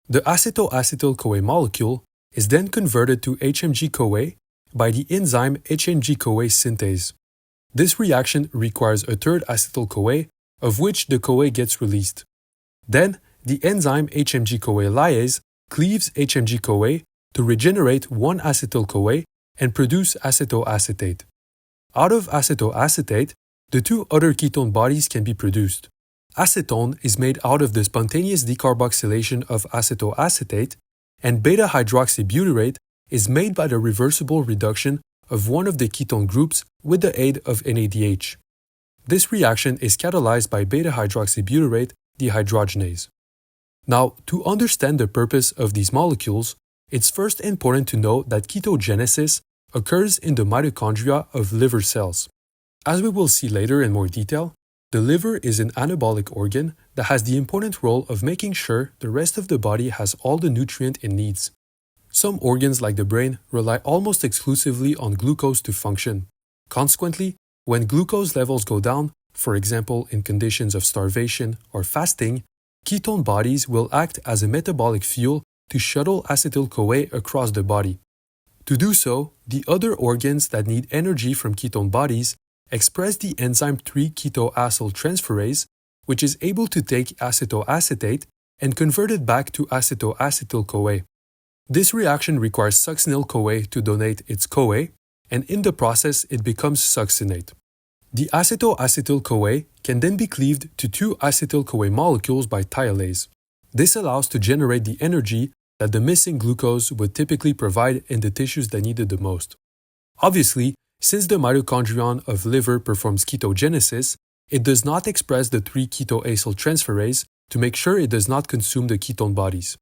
The acetoacetyl-CoA molecule is then converted to HMG-CoA by the enzyme HMG-CoA synthase. This reaction requires a third acetyl-CoA, of which the CoA gets released. Then, the enzyme HMG-CoA lyase cleaves HMG-CoA to regenerate one acetyl-CoA and produce acetoacetate. Out of acetoacetate, the 2 other ketone bodies can be produced. Acetone is made out of the spontaneous decarboxylation of acetoacetate, and beta-hydroxybutyrate is made by the reversible reduction of one of the ketone groups with the aid of NADH. This reaction is catalyzed by beta-hydroxybutyrate dehydrogenase. Now, to understand the purpose of these molecules, it's first important to know that ketogenesis occurs in the mitochondria of liver cells. As we will see later in more detail, the liver is an anabolic organ that has the important role of making sure the rest of the body has all the nutrient it needs. Some organs like the brain rely almost exclusively on glucose to function. Consequently, when glucose levels go down, for example in conditions of starvation or fasting, ketone bodies will act as a metabolic fuel to shuttle acetyl-CoA across the body. To do so, the other organs that need energy from ketone bodies express the enzyme 3-ketoacyltransferase, which is able to take acetoacetate and convert it back to acetoacetyl-CoA. This reaction requires succinyl-CoA to donate its CoA, and in the process it becomes succinate. The acetoacetyl-CoA can then be cleaved to 2 acetyl-CoA molecules by thiolase. This allows to generate the energy that the missing glucose would typically provide in the tissues that need it the most. Obviously, since the mitochondrion of liver performs ketogenesis, it does not express the 3-ketoacyltransferase to make sure it does not consume the ketone bodies.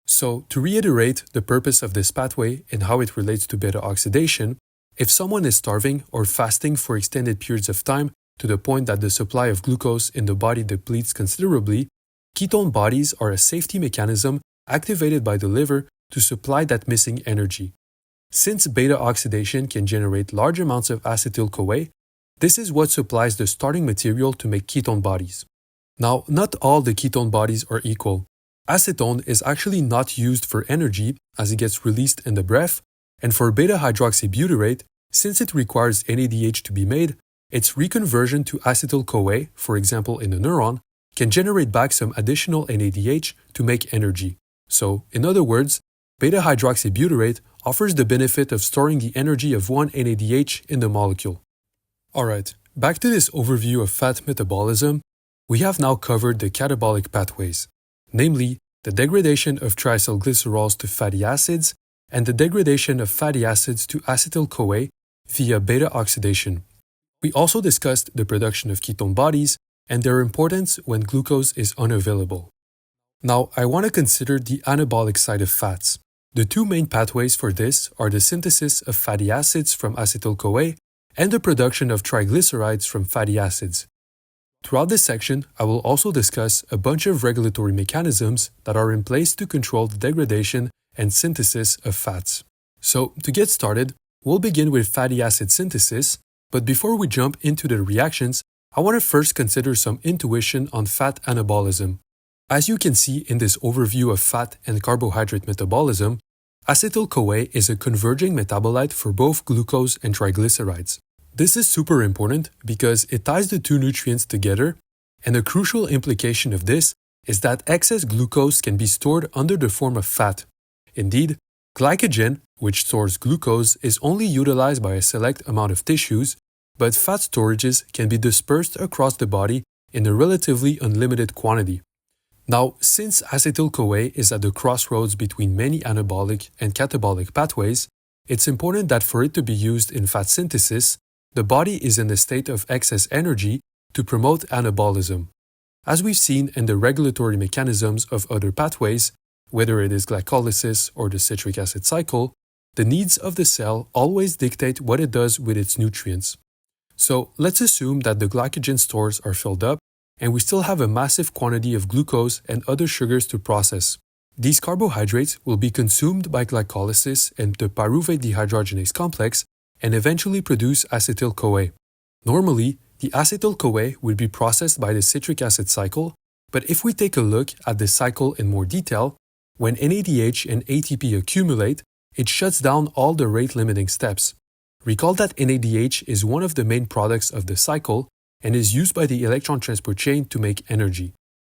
So, to reiterate the purpose of this pathway and how it relates to beta oxidation, if someone is starving or fasting for extended periods of time to the point that the supply of glucose in the body depletes considerably, ketone bodies are a safety mechanism activated by the liver to supply that missing energy. Since beta oxidation can generate large amounts of acetyl-CoA, this is what supplies the starting material to make ketone bodies. Now, not all the ketone bodies are equal. Acetone is actually not used for energy as it gets released in the breath, and for beta-hydroxybutyrate, since it requires NADH to be made, its reconversion to acetyl-CoA, for example in a neuron, can generate back some additional NADH to make energy. So, in other words, beta-hydroxybutyrate offers the benefit of storing the energy of one NADH in the molecule. Alright, back to this overview of fat metabolism, we have now covered the catabolic pathways, namely the degradation of triacylglycerols to fatty acids and the degradation of fatty acids to acetyl-CoA via beta oxidation. We also discussed the production of ketone bodies and their importance when glucose is unavailable. Now, I want to consider the anabolic side of fats. The two main pathways for this are the synthesis of fatty acids from acetyl-CoA and the production of triglycerides from fatty acids. Throughout this section, I will also discuss a bunch of regulatory mechanisms that are in place to control the degradation and synthesis of fats. So, to get started, we'll begin with fatty acid synthesis, but before we jump into the reactions, I want to first consider some intuition on fat anabolism. As you can see in this overview of fat and carbohydrate metabolism, acetyl-CoA is a converging metabolite for both glucose and triglycerides. This is super important because it ties the two nutrients together, and a crucial implication of this is that excess glucose can be stored under the form of fat. Indeed, glycogen, which stores glucose, is only utilized by a select amount of tissues, but fat storages can be dispersed across the body in a relatively unlimited quantity. Now, since acetyl-CoA is at the crossroads between many anabolic and catabolic pathways, it's important that for it to be used in fat synthesis, the body is in a state of excess energy to promote anabolism. As we've seen in the regulatory mechanisms of other pathways, whether it is glycolysis or the citric acid cycle, the needs of the cell always dictate what it does with its nutrients. So let's assume that the glycogen stores are filled up and we still have a massive quantity of glucose and other sugars to process. These carbohydrates will be consumed by glycolysis and the Pyruvate dehydrogenase complex and eventually produce acetyl-CoA. Normally, the acetyl-CoA would be processed by the citric acid cycle, but if we take a look at the cycle in more detail, when NADH and ATP accumulate, it shuts down all the rate-limiting steps. Recall that NADH is one of the main products of the cycle and is used by the electron transport chain to make energy.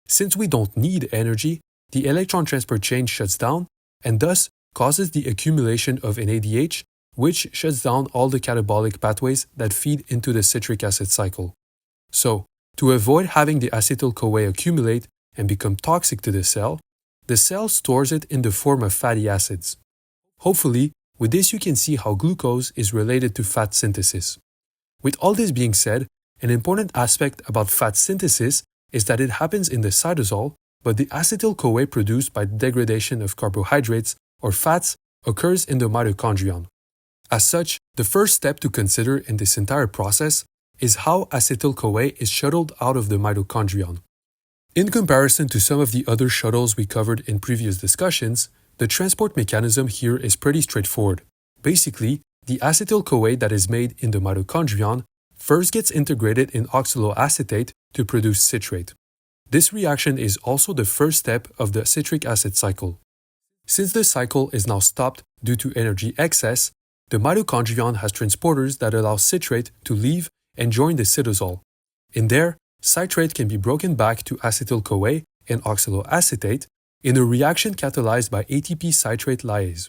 Since we don't need energy, the electron transport chain shuts down and thus causes the accumulation of NADH, which shuts down all the catabolic pathways that feed into the citric acid cycle. So, to avoid having the acetyl-CoA accumulate and become toxic to the cell stores it in the form of fatty acids. Hopefully, with this you can see how glucose is related to fat synthesis. With all this being said, an important aspect about fat synthesis is that it happens in the cytosol, but the acetyl-CoA produced by the degradation of carbohydrates or fats occurs in the mitochondrion. As such, the first step to consider in this entire process is how acetyl-CoA is shuttled out of the mitochondrion. In comparison to some of the other shuttles we covered in previous discussions, the transport mechanism here is pretty straightforward. Basically, the acetyl-CoA that is made in the mitochondrion first gets integrated in oxaloacetate to produce citrate. This reaction is also the first step of the citric acid cycle. Since the cycle is now stopped due to energy excess, the mitochondrion has transporters that allow citrate to leave and join the cytosol. In there, citrate can be broken back to acetyl-CoA and oxaloacetate in a reaction catalyzed by ATP citrate lyase.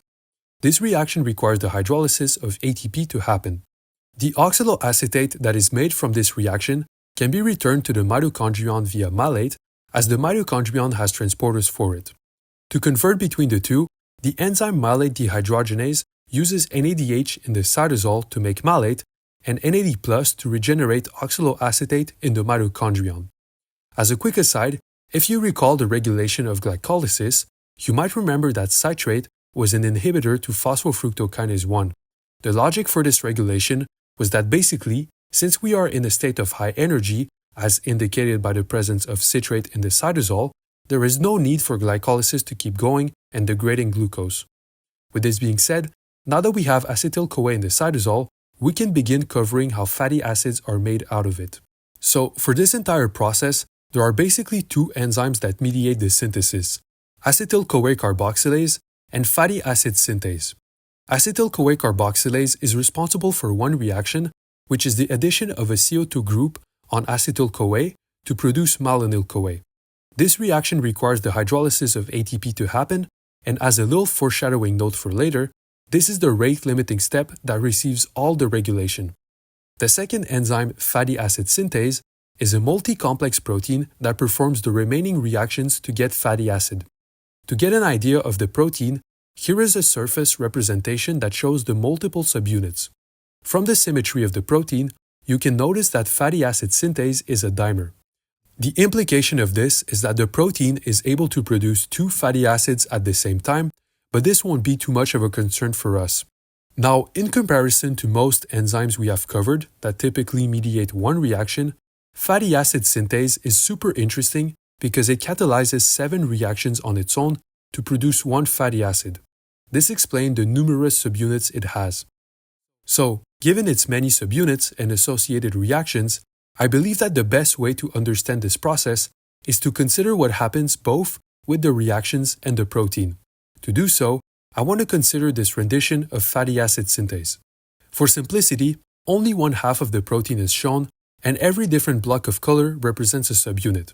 This reaction requires the hydrolysis of ATP to happen. The oxaloacetate that is made from this reaction can be returned to the mitochondrion via malate, as the mitochondrion has transporters for it. To convert between the two, the enzyme Malate-Dehydrogenase uses NADH in the cytosol to make malate and NAD+ to regenerate oxaloacetate in the mitochondrion. As a quick aside, if you recall the regulation of glycolysis, you might remember that citrate was an inhibitor to phosphofructokinase 1. The logic for this regulation was that basically, since we are in a state of high energy, as indicated by the presence of citrate in the cytosol, there is no need for glycolysis to keep going and degrading glucose. With this being said, now that we have acetyl-CoA in the cytosol, we can begin covering how fatty acids are made out of it. So, for this entire process, there are basically two enzymes that mediate the synthesis: acetyl-CoA carboxylase and fatty acid synthase. Acetyl-CoA carboxylase is responsible for one reaction, which is the addition of a CO2 group on acetyl-CoA to produce malonyl-CoA. This reaction requires the hydrolysis of ATP to happen, and as a little foreshadowing note for later, this is the rate-limiting step that receives all the regulation. The second enzyme, fatty acid synthase, is a multi-complex protein that performs the remaining reactions to get fatty acid. To get an idea of the protein, here is a surface representation that shows the multiple subunits. From the symmetry of the protein, you can notice that fatty acid synthase is a dimer. The implication of this is that the protein is able to produce two fatty acids at the same time, but this won't be too much of a concern for us. Now, in comparison to most enzymes we have covered that typically mediate one reaction, fatty acid synthase is super interesting because it catalyzes 7 reactions on its own to produce one fatty acid. This explains the numerous subunits it has. So, given its many subunits and associated reactions, I believe that the best way to understand this process is to consider what happens both with the reactions and the protein. To do so, I want to consider this rendition of fatty acid synthase. For simplicity, only one half of the protein is shown, and every different block of color represents a subunit.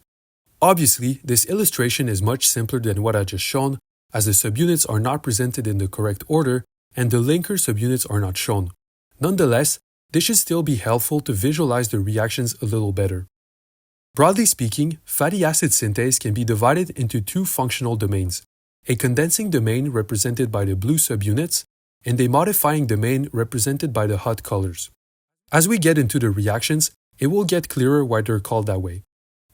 Obviously, this illustration is much simpler than what I just shown, as the subunits are not presented in the correct order and the linker subunits are not shown. Nonetheless, this should still be helpful to visualize the reactions a little better. Broadly speaking, fatty acid synthase can be divided into two functional domains, a condensing domain represented by the blue subunits and a modifying domain represented by the hot colors. As we get into the reactions, it will get clearer why they're called that way.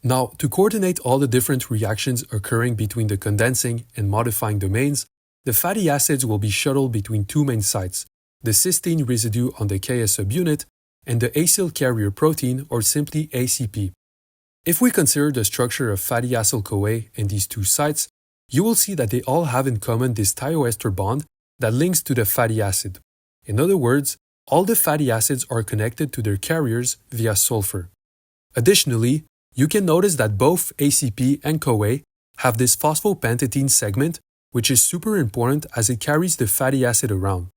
Now, to coordinate all the different reactions occurring between the condensing and modifying domains, the fatty acids will be shuttled between two main sites, the cysteine residue on the Ks subunit and the acyl carrier protein, or simply ACP. If we consider the structure of fatty acyl-CoA in these two sites, you will see that they all have in common this thioester bond that links to the fatty acid. In other words, all the fatty acids are connected to their carriers via sulfur. Additionally, you can notice that both ACP and CoA have this phosphopentadiene segment, which is super important as it carries the fatty acid around.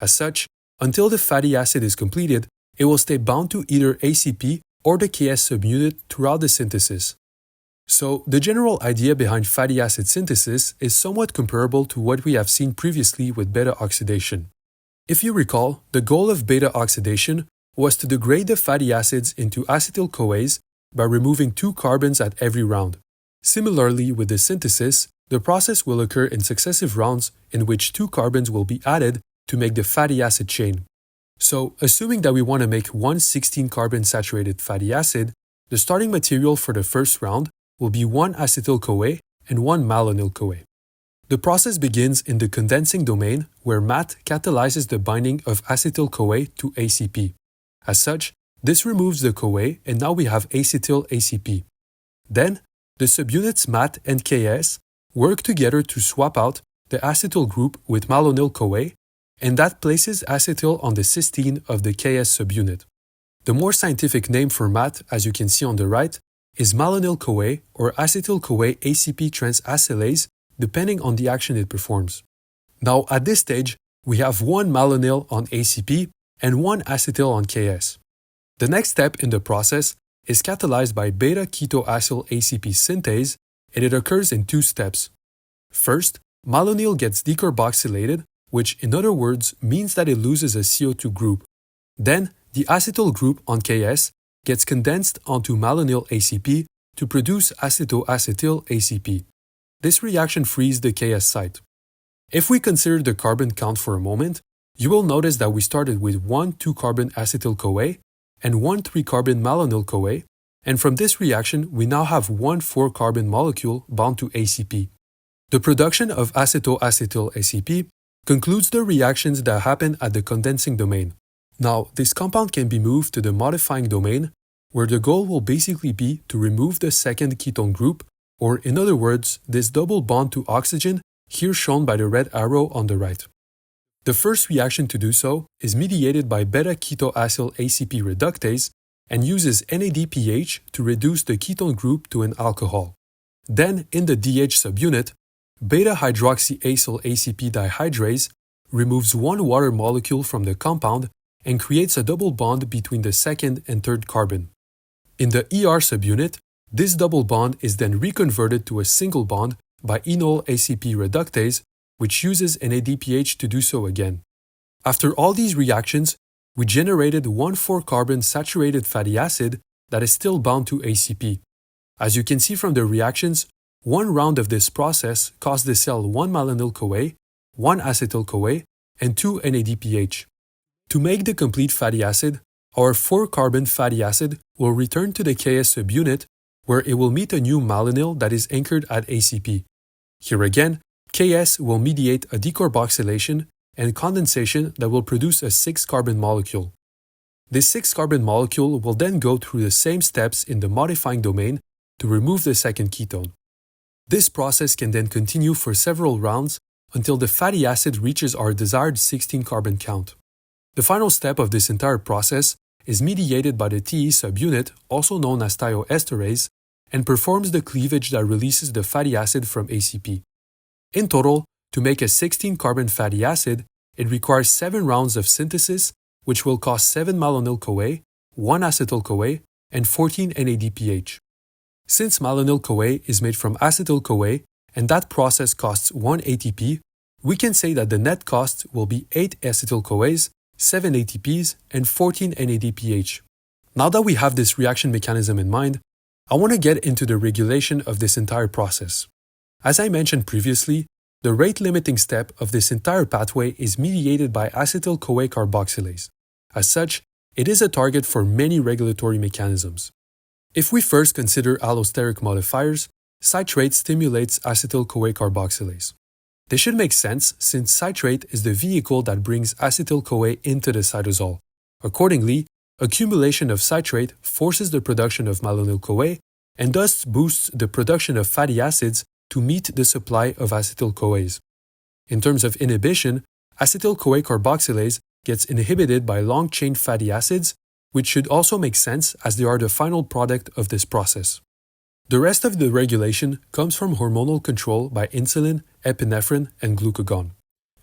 As such, until the fatty acid is completed, it will stay bound to either ACP or the Ks subunit throughout the synthesis. So, the general idea behind fatty acid synthesis is somewhat comparable to what we have seen previously with beta oxidation. If you recall, the goal of beta oxidation was to degrade the fatty acids into acetyl-CoAs by removing 2 carbons at every round. Similarly, with the synthesis, the process will occur in successive rounds in which 2 carbons will be added to make the fatty acid chain. So, assuming that we want to make one 16-carbon saturated fatty acid, the starting material for the first round will be 1 acetyl-CoA and 1 malonyl-CoA. The process begins in the condensing domain where MAT catalyzes the binding of acetyl-CoA to ACP. As such, this removes the CoA and now we have acetyl-ACP. Then, the subunits MAT and Ks work together to swap out the acetyl group with malonyl-CoA, and that places acetyl on the cysteine of the Ks subunit. The more scientific name for MAT, as you can see on the right, is malonyl-CoA or acetyl-CoA ACP transacylase, depending on the action it performs. Now, at this stage, we have 1 malonyl on ACP and 1 acetyl on Ks. The next step in the process is catalyzed by beta-ketoacyl ACP synthase, and it occurs in 2 steps. First, malonyl gets decarboxylated, which in other words means that it loses a CO2 group. Then, the acetyl group on Ks gets condensed onto malonyl ACP to produce acetoacetyl ACP. This reaction frees the Ks site. If we consider the carbon count for a moment, you will notice that we started with 1 2-carbon acetyl-CoA and 1 3-carbon malonyl-CoA, and from this reaction we now have 1 4-carbon molecule bound to ACP. The production of acetoacetyl ACP concludes the reactions that happen at the condensing domain. Now, this compound can be moved to the modifying domain, where the goal will basically be to remove the second ketone group, or in other words, this double bond to oxygen, here shown by the red arrow on the right. The first reaction to do so is mediated by beta-ketoacyl ACP reductase and uses NADPH to reduce the ketone group to an alcohol. Then, in the DH subunit, beta-hydroxyacyl ACP dihydrase removes 1 water molecule from the compound and creates a double bond between the second and third carbon. In the ER subunit, this double bond is then reconverted to a single bond by enol ACP reductase, which uses NADPH to do so again. After all these reactions, we generated one 4-carbon saturated fatty acid that is still bound to ACP. As you can see from the reactions, one round of this process caused the cell 1 malonyl-CoA, 1 acetyl-CoA, and 2 NADPH. To make the complete fatty acid, our 4-carbon fatty acid will return to the Ks subunit where it will meet a new malonyl that is anchored at ACP. Here again, Ks will mediate a decarboxylation and condensation that will produce a 6-carbon molecule. This 6-carbon molecule will then go through the same steps in the modifying domain to remove the second ketone. This process can then continue for several rounds until the fatty acid reaches our desired 16-carbon count. The final step of this entire process is mediated by the TE subunit, also known as thioesterase, and performs the cleavage that releases the fatty acid from ACP. In total, to make a 16-carbon fatty acid, it requires 7 rounds of synthesis, which will cost 7 malonyl-CoA, 1 acetyl-CoA, and 14 NADPH. Since malonyl-CoA is made from acetyl-CoA and that process costs 1 ATP, we can say that the net cost will be 8 acetyl-CoAs, 7 ATPs, and 14 NADPH. Now that we have this reaction mechanism in mind, I want to get into the regulation of this entire process. As I mentioned previously, the rate-limiting step of this entire pathway is mediated by acetyl-CoA carboxylase. As such, it is a target for many regulatory mechanisms. If we first consider allosteric modifiers, citrate stimulates acetyl-CoA carboxylase. This should make sense since citrate is the vehicle that brings acetyl-CoA into the cytosol. Accordingly, accumulation of citrate forces the production of malonyl-CoA and thus boosts the production of fatty acids to meet the supply of acetyl-CoAs. In terms of inhibition, acetyl-CoA carboxylase gets inhibited by long-chain fatty acids, which should also make sense as they are the final product of this process. The rest of the regulation comes from hormonal control by insulin, epinephrine, and glucagon.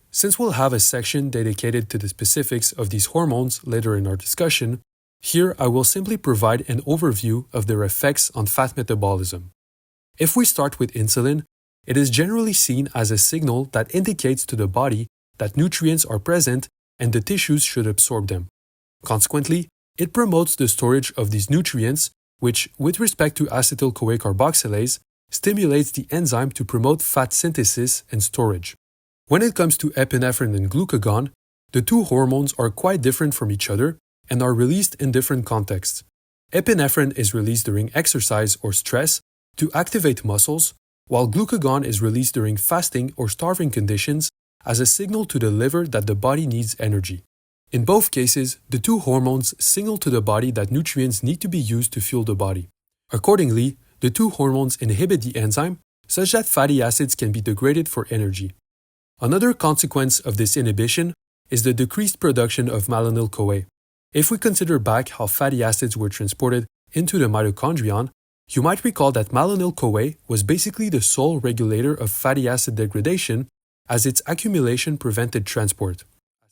Since we'll have a section dedicated to the specifics of these hormones later in our discussion, here I will simply provide an overview of their effects on fat metabolism. If we start with insulin, it is generally seen as a signal that indicates to the body that nutrients are present and the tissues should absorb them. Consequently, it promotes the storage of these nutrients, which, with respect to acetyl-CoA carboxylase, stimulates the enzyme to promote fat synthesis and storage. When it comes to epinephrine and glucagon, the two hormones are quite different from each other and are released in different contexts. Epinephrine is released during exercise or stress to activate muscles, while glucagon is released during fasting or starving conditions as a signal to the liver that the body needs energy. In both cases, the two hormones signal to the body that nutrients need to be used to fuel the body. Accordingly, the two hormones inhibit the enzyme such that fatty acids can be degraded for energy. Another consequence of this inhibition is the decreased production of malonyl-CoA. If we consider back how fatty acids were transported into the mitochondrion, you might recall that malonyl-CoA was basically the sole regulator of fatty acid degradation as its accumulation prevented transport.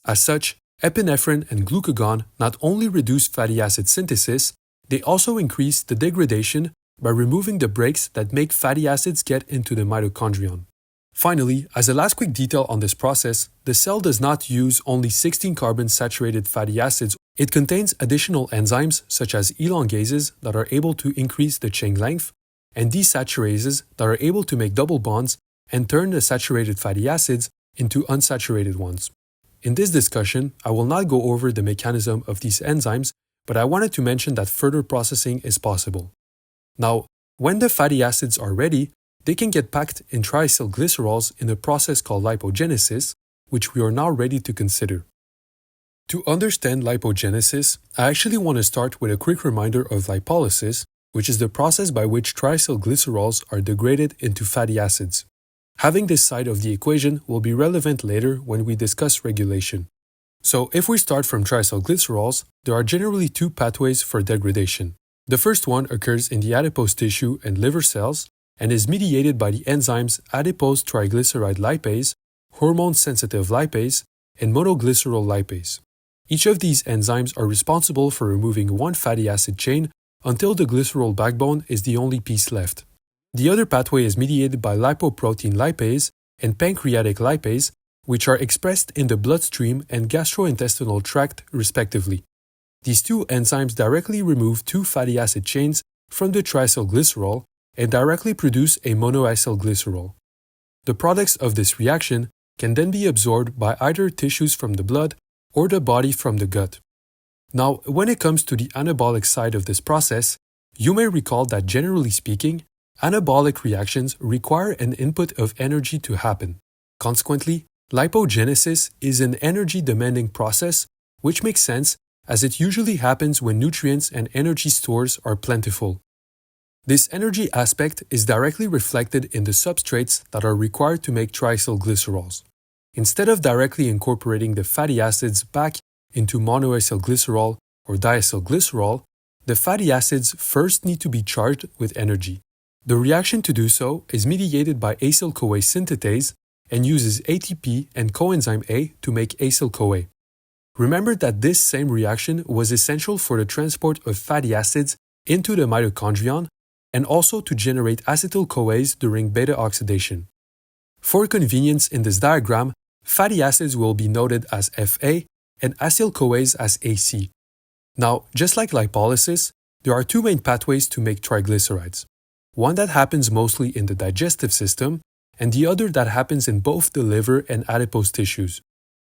As such, epinephrine and glucagon not only reduce fatty acid synthesis, they also increase the degradation by removing the brakes that make fatty acids get into the mitochondrion. Finally, as a last quick detail on this process, the cell does not use only 16-carbon saturated fatty acids. It contains additional enzymes such as elongases that are able to increase the chain length and desaturases that are able to make double bonds and turn the saturated fatty acids into unsaturated ones. In this discussion, I will not go over the mechanism of these enzymes, but I wanted to mention that further processing is possible. Now, when the fatty acids are ready, they can get packed in triacylglycerols in a process called lipogenesis, which we are now ready to consider. To understand lipogenesis, I actually want to start with a quick reminder of lipolysis, which is the process by which triacylglycerols are degraded into fatty acids. Having this side of the equation will be relevant later when we discuss regulation. So if we start from triacylglycerols, there are generally two pathways for degradation. The first one occurs in the adipose tissue and liver cells and is mediated by the enzymes adipose triglyceride lipase, hormone-sensitive lipase, and monoglycerol lipase. Each of these enzymes are responsible for removing one fatty acid chain until the glycerol backbone is the only piece left. The other pathway is mediated by lipoprotein lipase and pancreatic lipase which are expressed in the bloodstream and gastrointestinal tract respectively. These two enzymes directly remove two fatty acid chains from the triacylglycerol and directly produce a monoacylglycerol. The products of this reaction can then be absorbed by either tissues from the blood or the body from the gut. Now, when it comes to the anabolic side of this process, you may recall that generally speaking, anabolic reactions require an input of energy to happen. Consequently, lipogenesis is an energy-demanding process, which makes sense as it usually happens when nutrients and energy stores are plentiful. This energy aspect is directly reflected in the substrates that are required to make triacylglycerols. Instead of directly incorporating the fatty acids back into monoacylglycerol or diacylglycerol, the fatty acids first need to be charged with energy. The reaction to do so is mediated by acyl-CoA synthetase and uses ATP and coenzyme A to make acyl-CoA. Remember that this same reaction was essential for the transport of fatty acids into the mitochondrion and also to generate acetyl-CoAs during beta oxidation. For convenience in this diagram, fatty acids will be noted as Fa and acyl-CoAs as Ac. Now, just like lipolysis, there are two main pathways to make triglycerides. One that happens mostly in the digestive system, and the other that happens in both the liver and adipose tissues.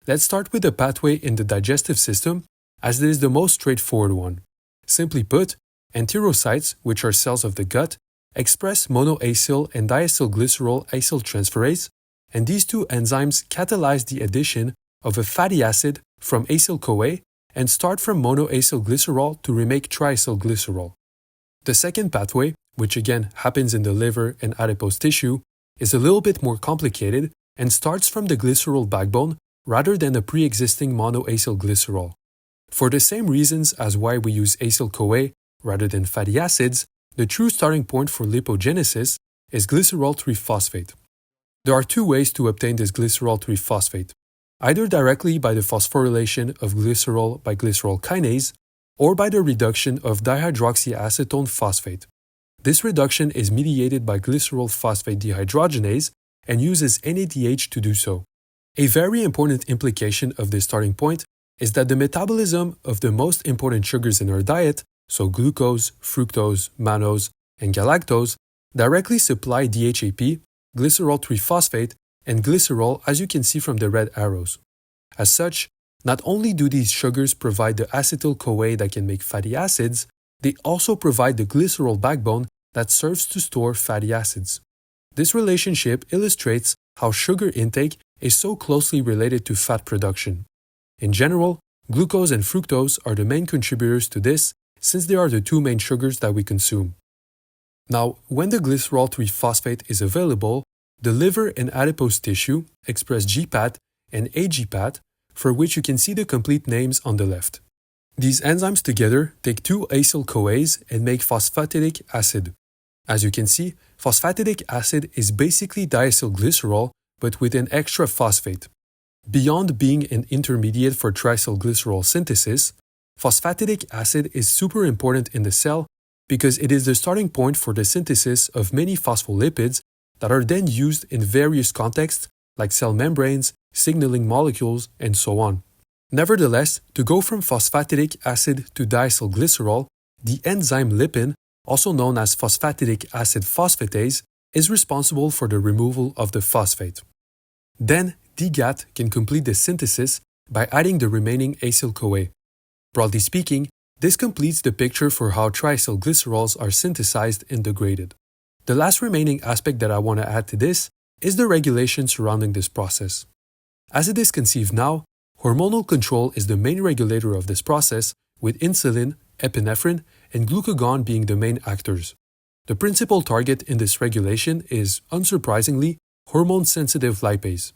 Let's start with the pathway in the digestive system, as it is the most straightforward one. Simply put, enterocytes, which are cells of the gut, express monoacyl and diacylglycerol acyltransferase, and these two enzymes catalyze the addition of a fatty acid from acyl-CoA and start from monoacylglycerol to remake triacylglycerol. The second pathway, which again happens in the liver and adipose tissue, is a little bit more complicated and starts from the glycerol backbone rather than a pre-existing monoacylglycerol. For the same reasons as why we use acyl-CoA rather than fatty acids, the true starting point for lipogenesis is glycerol 3-phosphate. There are two ways to obtain this glycerol 3-phosphate, either directly by the phosphorylation of glycerol by glycerol kinase or by the reduction of dihydroxyacetone phosphate. This reduction is mediated by glycerol phosphate dehydrogenase and uses NADH to do so. A very important implication of this starting point is that the metabolism of the most important sugars in our diet, so glucose, fructose, mannose, and galactose, directly supply DHAP, glycerol 3-phosphate, and glycerol as you can see from the red arrows. As such, not only do these sugars provide the acetyl-CoA that can make fatty acids, they also provide the glycerol backbone that serves to store fatty acids. This relationship illustrates how sugar intake is so closely related to fat production. In general, glucose and fructose are the main contributors to this since they are the two main sugars that we consume. Now, when the glycerol 3-phosphate is available, the liver and adipose tissue express GPAT and AGPAT, for which you can see the complete names on the left. These enzymes together take two acyl-CoAs and make phosphatidic acid. As you can see, phosphatidic acid is basically diacylglycerol but with an extra phosphate. Beyond being an intermediate for triacylglycerol synthesis, phosphatidic acid is super important in the cell because it is the starting point for the synthesis of many phospholipids that are then used in various contexts like cell membranes, signaling molecules, and so on. Nevertheless, to go from phosphatidic acid to diacylglycerol, the enzyme lipin, also known as phosphatidic acid phosphatase, is responsible for the removal of the phosphate. Then, DGAT can complete the synthesis by adding the remaining acyl-CoA. Broadly speaking, this completes the picture for how triacylglycerols are synthesized and degraded. The last remaining aspect that I want to add to this is the regulation surrounding this process. As it is conceived now, hormonal control is the main regulator of this process, with insulin, epinephrine, and glucagon being the main actors. The principal target in this regulation is, unsurprisingly, hormone-sensitive lipase.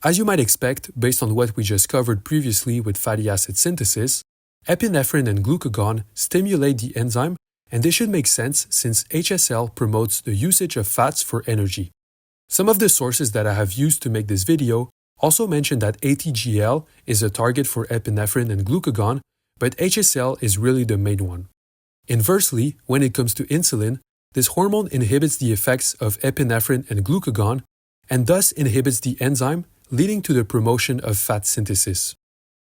As you might expect, based on what we just covered previously with fatty acid synthesis, epinephrine and glucagon stimulate the enzyme, and this should make sense since HSL promotes the usage of fats for energy. Some of the sources that I have used to make this video also mention that ATGL is a target for epinephrine and glucagon, but HSL is really the main one. Inversely, when it comes to insulin, this hormone inhibits the effects of epinephrine and glucagon, and thus inhibits the enzyme, leading to the promotion of fat synthesis.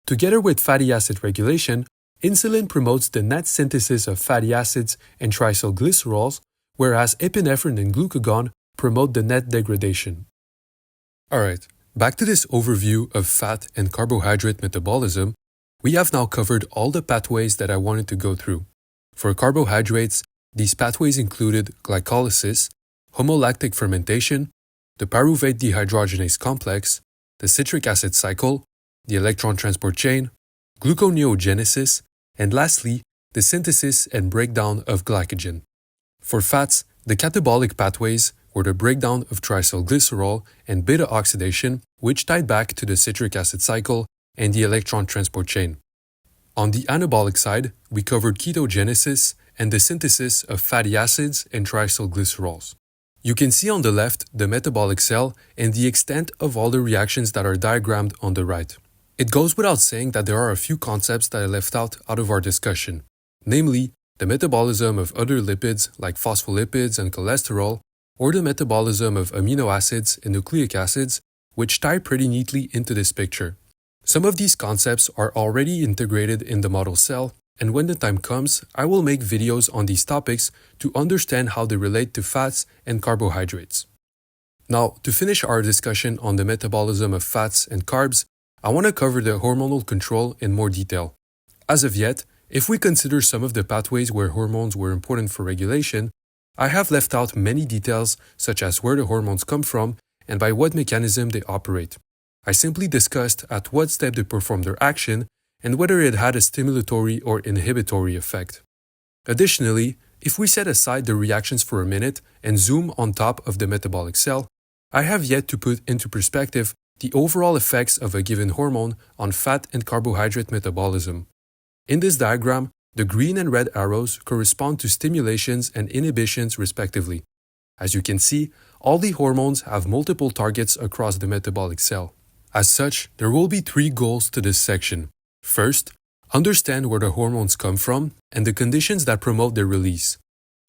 Together with fatty acid regulation, insulin promotes the net synthesis of fatty acids and triacylglycerols, whereas epinephrine and glucagon promote the net degradation. Alright, back to this overview of fat and carbohydrate metabolism. We have now covered all the pathways that I wanted to go through. For carbohydrates, these pathways included glycolysis, homolactic fermentation, the pyruvate dehydrogenase complex, the citric acid cycle, the electron transport chain, gluconeogenesis, and lastly, the synthesis and breakdown of glycogen. For fats, the catabolic pathways were the breakdown of triacylglycerol and beta oxidation, which tied back to the citric acid cycle and the electron transport chain. On the anabolic side, we covered ketogenesis and the synthesis of fatty acids and triacylglycerols. You can see on the left the metabolic cell and the extent of all the reactions that are diagrammed on the right. It goes without saying that there are a few concepts that I left out of our discussion, namely the metabolism of other lipids like phospholipids and cholesterol, or the metabolism of amino acids and nucleic acids, which tie pretty neatly into this picture. Some of these concepts are already integrated in the model cell, and when the time comes, I will make videos on these topics to understand how they relate to fats and carbohydrates. Now, to finish our discussion on the metabolism of fats and carbs, I want to cover the hormonal control in more detail. As of yet, if we consider some of the pathways where hormones were important for regulation, I have left out many details such as where the hormones come from and by what mechanism they operate. I simply discussed at what step they perform their action and whether it had a stimulatory or inhibitory effect. Additionally, if we set aside the reactions for a minute and zoom on top of the metabolic cell, I have yet to put into perspective the overall effects of a given hormone on fat and carbohydrate metabolism. In this diagram, the green and red arrows correspond to stimulations and inhibitions respectively. As you can see, all the hormones have multiple targets across the metabolic cell. As such, there will be 3 goals to this section. First, understand where the hormones come from and the conditions that promote their release.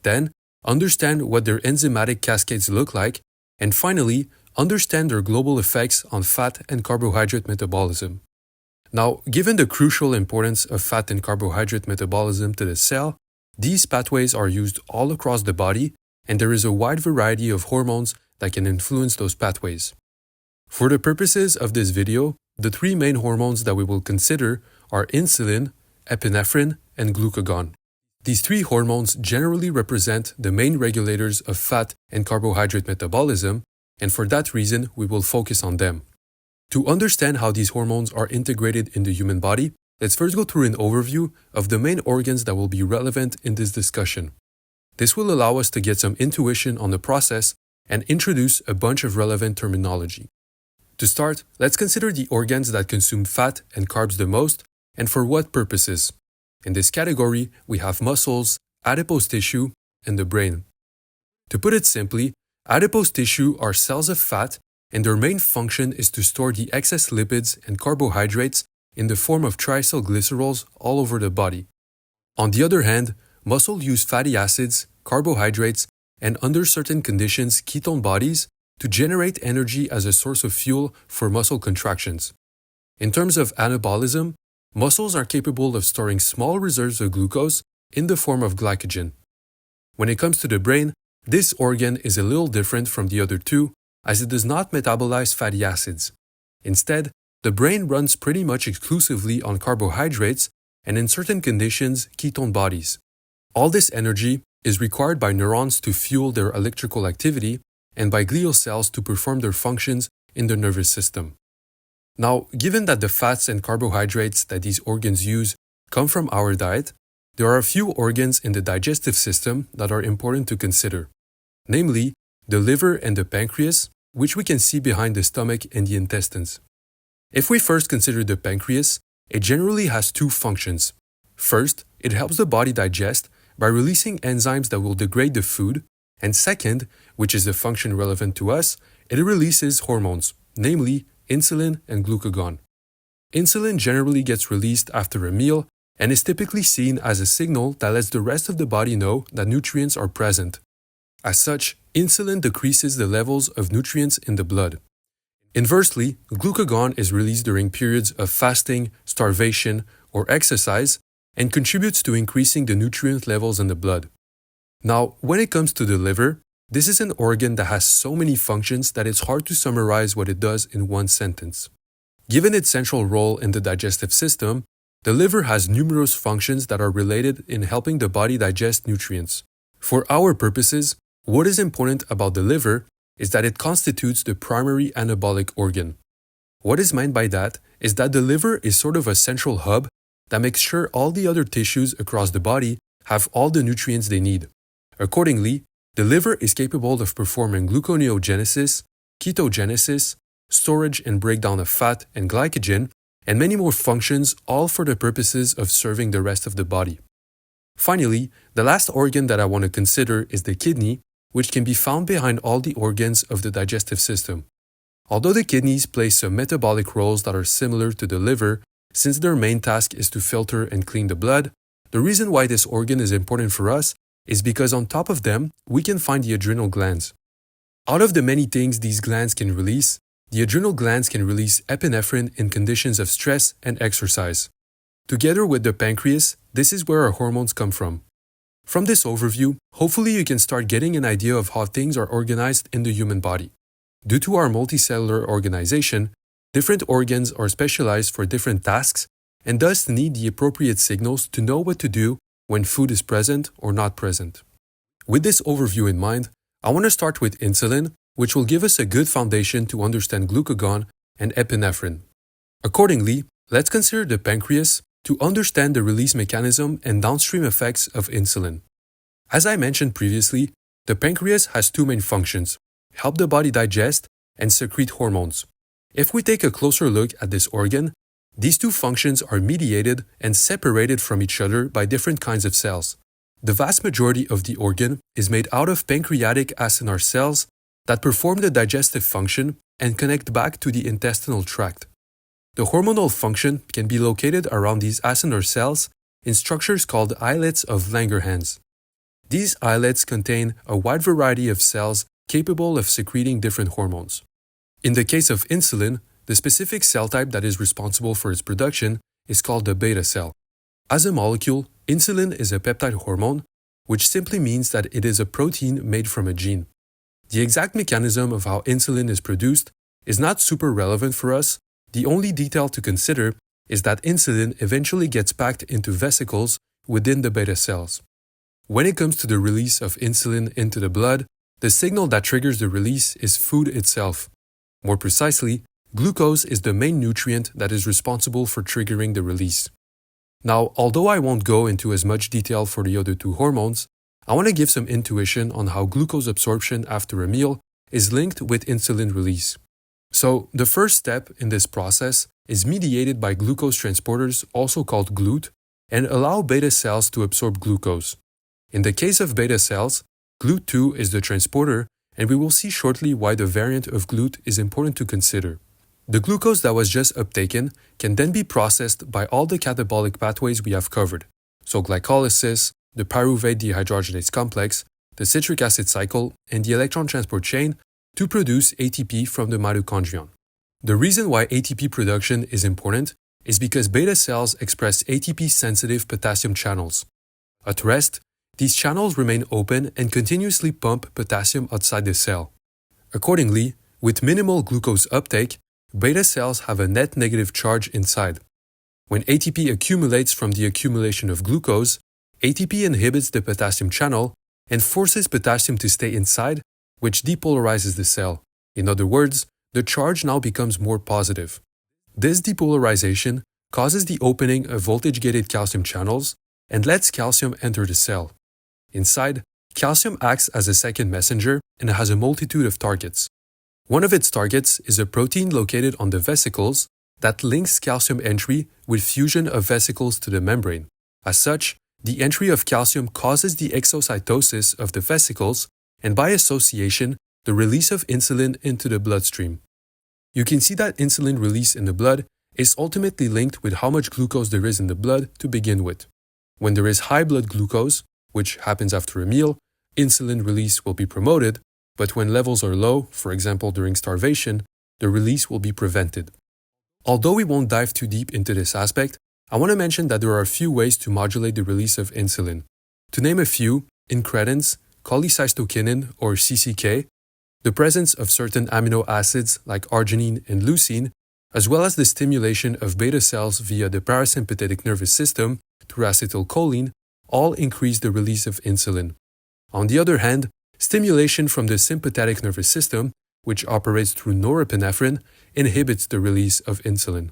Then, understand what their enzymatic cascades look like. And finally, understand their global effects on fat and carbohydrate metabolism. Now, given the crucial importance of fat and carbohydrate metabolism to the cell, these pathways are used all across the body, and there is a wide variety of hormones that can influence those pathways. For the purposes of this video, the 3 main hormones that we will consider are insulin, epinephrine, and glucagon. These 3 hormones generally represent the main regulators of fat and carbohydrate metabolism, and for that reason, we will focus on them. To understand how these hormones are integrated in the human body, let's first go through an overview of the main organs that will be relevant in this discussion. This will allow us to get some intuition on the process and introduce a bunch of relevant terminology. To start, let's consider the organs that consume fat and carbs the most and for what purposes. In this category, we have muscles, adipose tissue, and the brain. To put it simply, adipose tissue are cells of fat, and their main function is to store the excess lipids and carbohydrates in the form of triacylglycerols all over the body. On the other hand, muscle use fatty acids, carbohydrates, and under certain conditions ketone bodies to generate energy as a source of fuel for muscle contractions. In terms of anabolism, muscles are capable of storing small reserves of glucose in the form of glycogen. When it comes to the brain, this organ is a little different from the other 2 as it does not metabolize fatty acids. Instead, the brain runs pretty much exclusively on carbohydrates and in certain conditions, ketone bodies. All this energy is required by neurons to fuel their electrical activity and by glial cells to perform their functions in the nervous system. Now, given that the fats and carbohydrates that these organs use come from our diet, there are a few organs in the digestive system that are important to consider, namely the liver and the pancreas, which we can see behind the stomach and the intestines. If we first consider the pancreas, it generally has 2 functions. First, it helps the body digest by releasing enzymes that will degrade the food, and second, which is the function relevant to us, it releases hormones, namely insulin and glucagon. Insulin generally gets released after a meal and is typically seen as a signal that lets the rest of the body know that nutrients are present. As such, insulin decreases the levels of nutrients in the blood. Inversely, glucagon is released during periods of fasting, starvation, or exercise and contributes to increasing the nutrient levels in the blood. Now, when it comes to the liver, this is an organ that has so many functions that it's hard to summarize what it does in one sentence. Given its central role in the digestive system, the liver has numerous functions that are related in helping the body digest nutrients. For our purposes, what is important about the liver is that it constitutes the primary anabolic organ. What is meant by that is that the liver is sort of a central hub that makes sure all the other tissues across the body have all the nutrients they need. Accordingly, the liver is capable of performing gluconeogenesis, ketogenesis, storage and breakdown of fat and glycogen, and many more functions, all for the purposes of serving the rest of the body. Finally, the last organ that I want to consider is the kidney, which can be found behind all the organs of the digestive system. Although the kidneys play some metabolic roles that are similar to the liver, since their main task is to filter and clean the blood, the reason why this organ is important for us is because on top of them, we can find the adrenal glands. Out of the many things these glands can release, the adrenal glands can release epinephrine in conditions of stress and exercise. Together with the pancreas, this is where our hormones come from. From this overview, hopefully you can start getting an idea of how things are organized in the human body. Due to our multicellular organization, different organs are specialized for different tasks and thus need the appropriate signals to know what to do when food is present or not present. With this overview in mind, I want to start with insulin, which will give us a good foundation to understand glucagon and epinephrine. Accordingly, let's consider the pancreas to understand the release mechanism and downstream effects of insulin. As I mentioned previously, the pancreas has two main functions: help the body digest and secrete hormones. If we take a closer look at this organ, these two functions are mediated and separated from each other by different kinds of cells. The vast majority of the organ is made out of pancreatic acinar cells that perform the digestive function and connect back to the intestinal tract. The hormonal function can be located around these acinar cells in structures called islets of Langerhans. These islets contain a wide variety of cells capable of secreting different hormones. In the case of insulin, the specific cell type that is responsible for its production is called the beta cell. As a molecule, insulin is a peptide hormone, which simply means that it is a protein made from a gene. The exact mechanism of how insulin is produced is not super relevant for us. The only detail to consider is that insulin eventually gets packed into vesicles within the beta cells. When it comes to the release of insulin into the blood, the signal that triggers the release is food itself. More precisely, glucose is the main nutrient that is responsible for triggering the release. Now, although I won't go into as much detail for the other two hormones, I want to give some intuition on how glucose absorption after a meal is linked with insulin release. So, the first step in this process is mediated by glucose transporters, also called GLUT, and allow beta cells to absorb glucose. In the case of beta cells, GLUT2 is the transporter, and we will see shortly why the variant of GLUT is important to consider. The glucose that was just uptaken can then be processed by all the catabolic pathways we have covered, so glycolysis, the Pyruvate dehydrogenase complex, the citric acid cycle, and the electron transport chain to produce ATP from the mitochondrion. The reason why ATP production is important is because beta cells express ATP-sensitive potassium channels. At rest, these channels remain open and continuously pump potassium outside the cell. Accordingly, with minimal glucose uptake, beta cells have a net negative charge inside. When ATP accumulates from the accumulation of glucose, ATP inhibits the potassium channel and forces potassium to stay inside, which depolarizes the cell. In other words, the charge now becomes more positive. This depolarization causes the opening of voltage-gated calcium channels and lets calcium enter the cell. Inside, calcium acts as a second messenger and has a multitude of targets. One of its targets is a protein located on the vesicles that links calcium entry with fusion of vesicles to the membrane. As such, the entry of calcium causes the exocytosis of the vesicles and by association, the release of insulin into the bloodstream. You can see that insulin release in the blood is ultimately linked with how much glucose there is in the blood to begin with. When there is high blood glucose, which happens after a meal, insulin release will be promoted, but when levels are low, for example during starvation, the release will be prevented. Although we won't dive too deep into this aspect, I want to mention that there are a few ways to modulate the release of insulin. To name a few, incretins, cholecystokinin or CCK, the presence of certain amino acids like arginine and leucine, as well as the stimulation of beta cells via the parasympathetic nervous system through acetylcholine, all increase the release of insulin. On the other hand, stimulation from the sympathetic nervous system, which operates through norepinephrine, inhibits the release of insulin.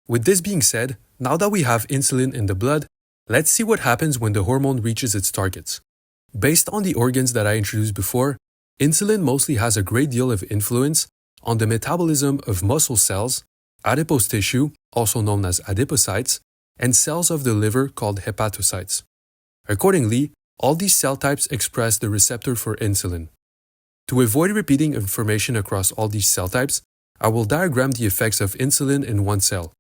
With this being said, now that we have insulin in the blood, let's see what happens when the hormone reaches its targets. Based on the organs that I introduced before, insulin mostly has a great deal of influence on the metabolism of muscle cells, adipose tissue, also known as adipocytes, and cells of the liver called hepatocytes. Accordingly, all these cell types express the receptor for insulin. To avoid repeating information across all these cell types, I will diagram the effects of insulin in one cell.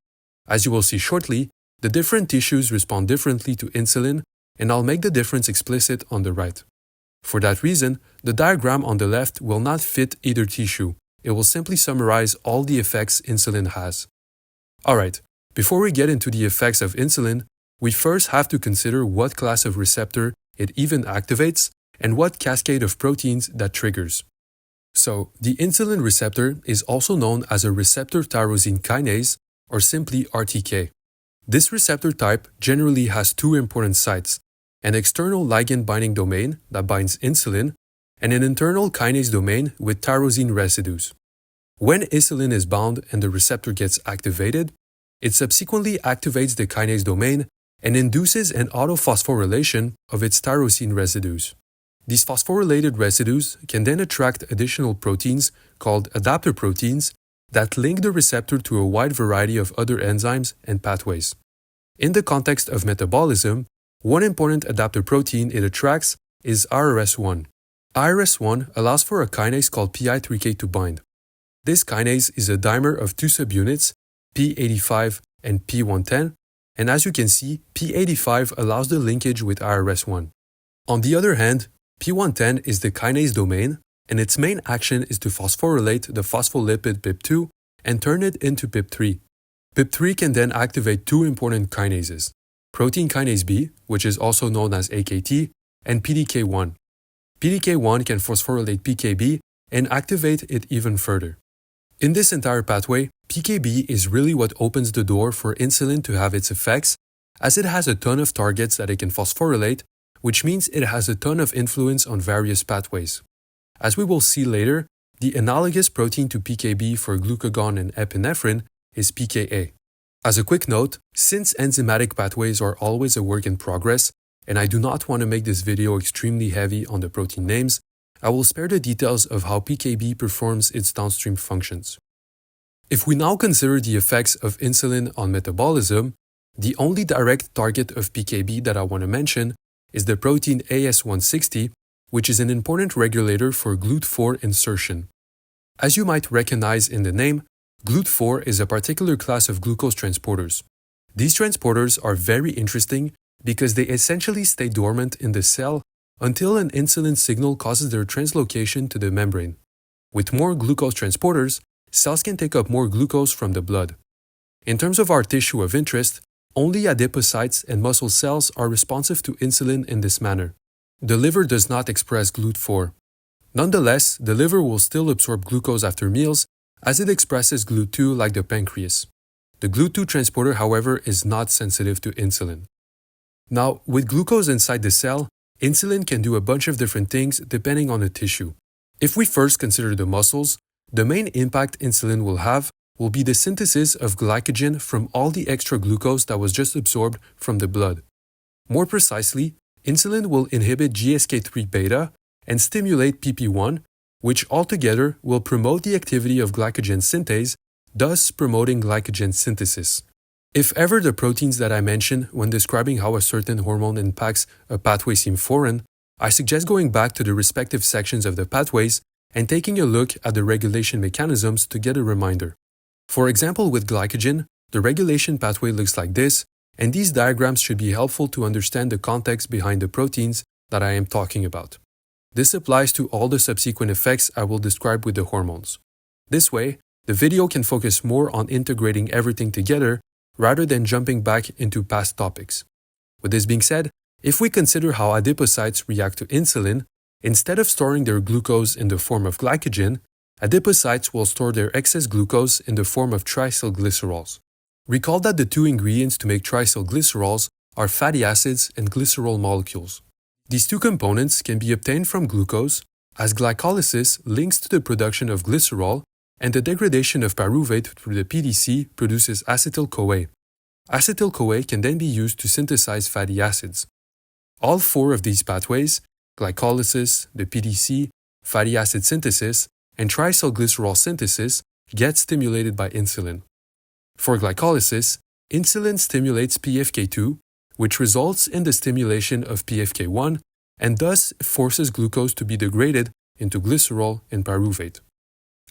As you will see shortly, the different tissues respond differently to insulin, and I'll make the difference explicit on the right. For that reason, the diagram on the left will not fit either tissue. It will simply summarize all the effects insulin has. Alright, before we get into the effects of insulin, we first have to consider what class of receptor it even activates and what cascade of proteins that triggers. So, the insulin receptor is also known as a receptor tyrosine kinase, or simply RTK. This receptor type generally has two important sites, an external ligand binding domain that binds insulin, and an internal kinase domain with tyrosine residues. When insulin is bound and the receptor gets activated, it subsequently activates the kinase domain and induces an autophosphorylation of its tyrosine residues. These phosphorylated residues can then attract additional proteins called adapter proteins that link the receptor to a wide variety of other enzymes and pathways. In the context of metabolism, one important adapter protein it attracts is RRS1. RRS1 allows for a kinase called PI3K to bind. This kinase is a dimer of two subunits, P85 and P110, and as you can see, P85 allows the linkage with RRS1. On the other hand, P110 is the kinase domain, and its main action is to phosphorylate the phospholipid PIP2 and turn it into PIP3. PIP3 can then activate two important kinases, protein kinase B, which is also known as AKT, and PDK1. PDK1 can phosphorylate PKB and activate it even further. In this entire pathway, PKB is really what opens the door for insulin to have its effects, as it has a ton of targets that it can phosphorylate, which means it has a ton of influence on various pathways. As we will see later, the analogous protein to PKB for glucagon and epinephrine is pKa. As a quick note, since enzymatic pathways are always a work in progress, and I do not want to make this video extremely heavy on the protein names, I will spare the details of how PKB performs its downstream functions. If we now consider the effects of insulin on metabolism, the only direct target of PKB that I want to mention is the protein AS160, which is an important regulator for GLUT4 insertion. As you might recognize in the name, GLUT4 is a particular class of glucose transporters. These transporters are very interesting because they essentially stay dormant in the cell until an insulin signal causes their translocation to the membrane. With more glucose transporters, cells can take up more glucose from the blood. In terms of our tissue of interest, only adipocytes and muscle cells are responsive to insulin in this manner. The liver does not express GLUT4. Nonetheless, the liver will still absorb glucose after meals as it expresses GLUT2 like the pancreas. The GLUT2 transporter, however, is not sensitive to insulin. Now, with glucose inside the cell, insulin can do a bunch of different things depending on the tissue. If we first consider the muscles, the main impact insulin will have will be the synthesis of glycogen from all the extra glucose that was just absorbed from the blood. More precisely, insulin will inhibit GSK3 beta and stimulate PP1, which altogether will promote the activity of glycogen synthase, thus promoting glycogen synthesis. If ever the proteins that I mentioned when describing how a certain hormone impacts a pathway seem foreign, I suggest going back to the respective sections of the pathways and taking a look at the regulation mechanisms to get a reminder. For example, with glycogen, the regulation pathway looks like this, and these diagrams should be helpful to understand the context behind the proteins that I am talking about. This applies to all the subsequent effects I will describe with the hormones. This way, the video can focus more on integrating everything together rather than jumping back into past topics. With this being said, if we consider how adipocytes react to insulin, instead of storing their glucose in the form of glycogen, adipocytes will store their excess glucose in the form of triacylglycerols. Recall that the two ingredients to make triacylglycerols are fatty acids and glycerol molecules. These two components can be obtained from glucose, as glycolysis links to the production of glycerol, and the degradation of pyruvate through the PDC produces acetyl-CoA. Acetyl-CoA can then be used to synthesize fatty acids. All four of these pathways, glycolysis, the PDC, fatty acid synthesis, and triacylglycerol synthesis, get stimulated by insulin. For glycolysis, insulin stimulates PFK2, which results in the stimulation of PFK1 and thus forces glucose to be degraded into glycerol and pyruvate.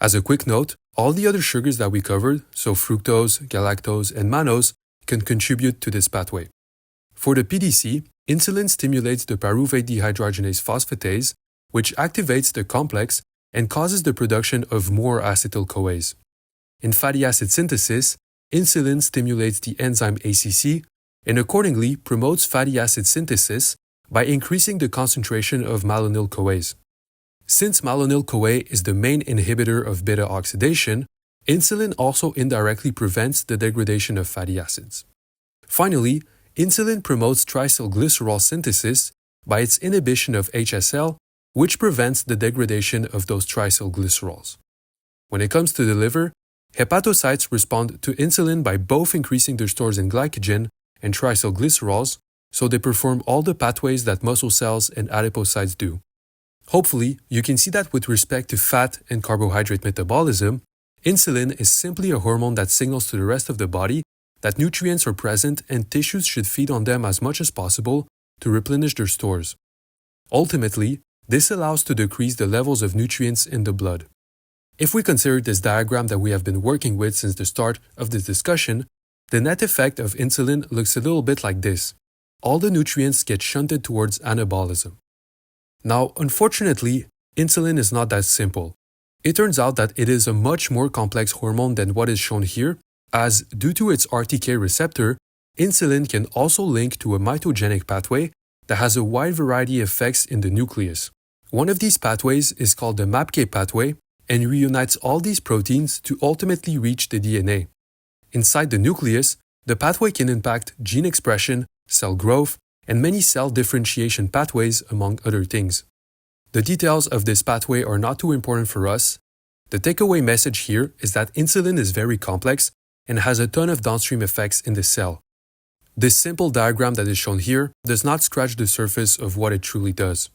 As a quick note, all the other sugars that we covered, so fructose, galactose, and mannose, can contribute to this pathway. For the PDC, insulin stimulates the pyruvate dehydrogenase phosphatase, which activates the complex and causes the production of more acetyl-CoAs. In fatty acid synthesis, insulin stimulates the enzyme ACC and accordingly promotes fatty acid synthesis by increasing the concentration of malonyl-CoAs. Since malonyl-CoA is the main inhibitor of beta oxidation, insulin also indirectly prevents the degradation of fatty acids. Finally, insulin promotes triacylglycerol synthesis by its inhibition of HSL, which prevents the degradation of those triacylglycerols. When it comes to the liver, hepatocytes respond to insulin by both increasing their stores in glycogen and triacylglycerols, so they perform all the pathways that muscle cells and adipocytes do. Hopefully, you can see that with respect to fat and carbohydrate metabolism, insulin is simply a hormone that signals to the rest of the body that nutrients are present and tissues should feed on them as much as possible to replenish their stores. Ultimately, this allows to decrease the levels of nutrients in the blood. If we consider this diagram that we have been working with since the start of this discussion, the net effect of insulin looks a little bit like this. All the nutrients get shunted towards anabolism. Now, unfortunately, insulin is not that simple. It turns out that it is a much more complex hormone than what is shown here, as due to its RTK receptor, insulin can also link to a mitogenic pathway that has a wide variety of effects in the nucleus. One of these pathways is called the MAPK pathway and reunites all these proteins to ultimately reach the DNA. Inside the nucleus, the pathway can impact gene expression, cell growth, and many cell differentiation pathways, among other things. The details of this pathway are not too important for us. The takeaway message here is that insulin is very complex and has a ton of downstream effects in the cell. This simple diagram that is shown here does not scratch the surface of what it truly does.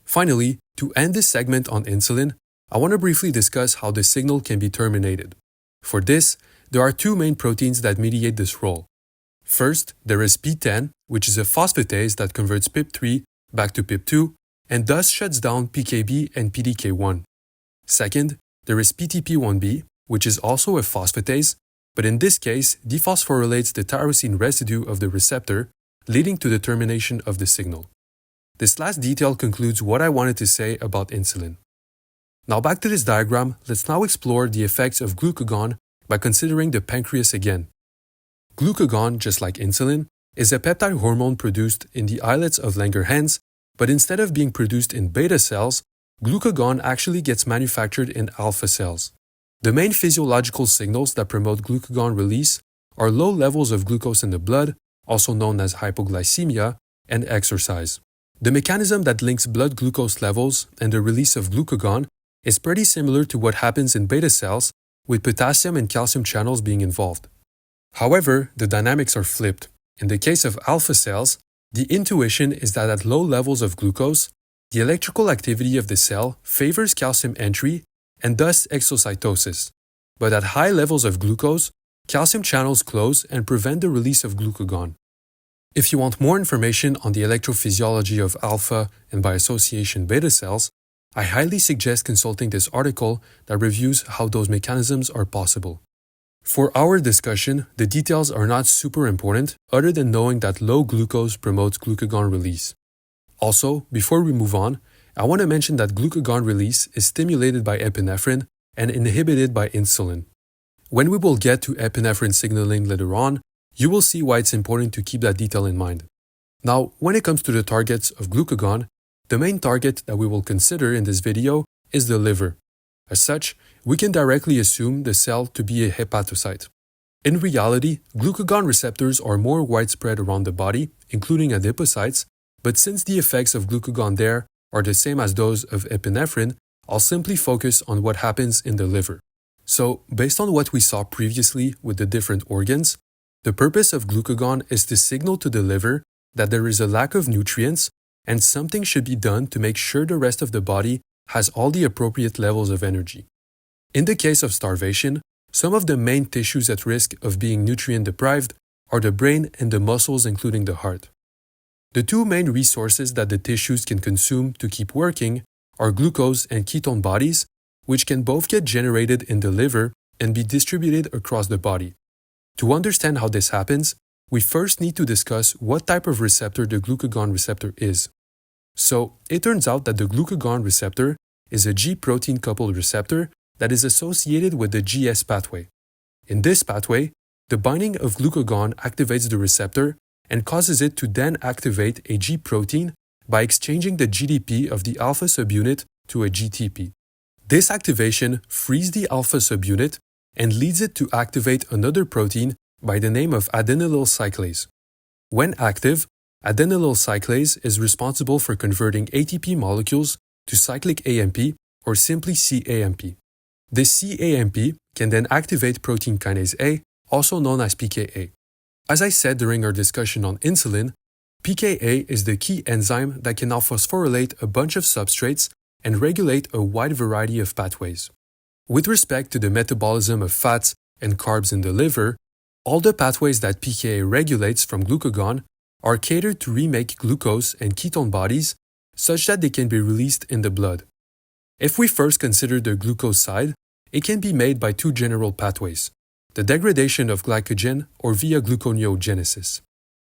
Finally, to end this segment on insulin, I want to briefly discuss how the signal can be terminated. For this, there are two main proteins that mediate this role. First, there is PTEN, which is a phosphatase that converts PIP3 back to PIP2 and thus shuts down PKB and PDK1. Second, there is PTP1B, which is also a phosphatase, but in this case dephosphorylates the tyrosine residue of the receptor, leading to the termination of the signal. This last detail concludes what I wanted to say about insulin. Now back to this diagram, let's now explore the effects of glucagon by considering the pancreas again. Glucagon, just like insulin, is a peptide hormone produced in the islets of Langerhans, but instead of being produced in beta cells, glucagon actually gets manufactured in alpha cells. The main physiological signals that promote glucagon release are low levels of glucose in the blood, also known as hypoglycemia, and exercise. The mechanism that links blood glucose levels and the release of glucagon is pretty similar to what happens in beta cells, with potassium and calcium channels being involved. However, the dynamics are flipped. In the case of alpha cells, the intuition is that at low levels of glucose, the electrical activity of the cell favors calcium entry and thus exocytosis. But at high levels of glucose, calcium channels close and prevent the release of glucagon. If you want more information on the electrophysiology of alpha and by association beta cells, I highly suggest consulting this article that reviews how those mechanisms are possible. For our discussion, the details are not super important other than knowing that low glucose promotes glucagon release. Also, before we move on, I want to mention that glucagon release is stimulated by epinephrine and inhibited by insulin. When we will get to epinephrine signaling later on, you will see why it's important to keep that detail in mind. Now, when it comes to the targets of glucagon, the main target that we will consider in this video is the liver. As such, we can directly assume the cell to be a hepatocyte. In reality, glucagon receptors are more widespread around the body, including adipocytes, but since the effects of glucagon there are the same as those of epinephrine, I'll simply focus on what happens in the liver. So, based on what we saw previously with the different organs, the purpose of glucagon is to signal to the liver that there is a lack of nutrients and something should be done to make sure the rest of the body has all the appropriate levels of energy. In the case of starvation, some of the main tissues at risk of being nutrient deprived are the brain and the muscles, including the heart. The two main resources that the tissues can consume to keep working are glucose and ketone bodies, which can both get generated in the liver and be distributed across the body. To understand how this happens, we first need to discuss what type of receptor the glucagon receptor is. So, it turns out that the glucagon receptor is a G-protein coupled receptor that is associated with the GS pathway. In this pathway, the binding of glucagon activates the receptor and causes it to then activate a G protein by exchanging the GDP of the alpha subunit to a GTP. This activation frees the alpha subunit and leads it to activate another protein by the name of adenylyl cyclase. When active, adenylyl cyclase is responsible for converting ATP molecules to cyclic AMP or simply cAMP. This cAMP can then activate protein kinase A, also known as pKa. As I said during our discussion on insulin, pKa is the key enzyme that can now phosphorylate a bunch of substrates and regulate a wide variety of pathways. With respect to the metabolism of fats and carbs in the liver, all the pathways that pKa regulates from glucagon are catered to remake glucose and ketone bodies such that they can be released in the blood. If we first consider the glucose side, it can be made by two general pathways, the degradation of glycogen or via gluconeogenesis.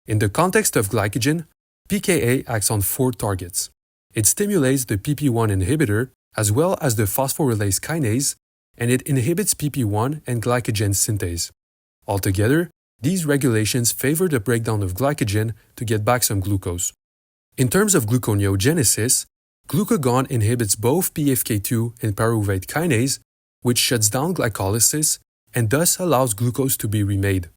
In the context of glycogen, pKa acts on four targets. It stimulates the PP1 inhibitor as well as the phosphorylase kinase, and it inhibits PP1 and glycogen synthase. Altogether, these regulations favor the breakdown of glycogen to get back some glucose. In terms of gluconeogenesis, glucagon inhibits both PFK2 and pyruvate kinase, which shuts down glycolysis and thus allows glucose to be remade.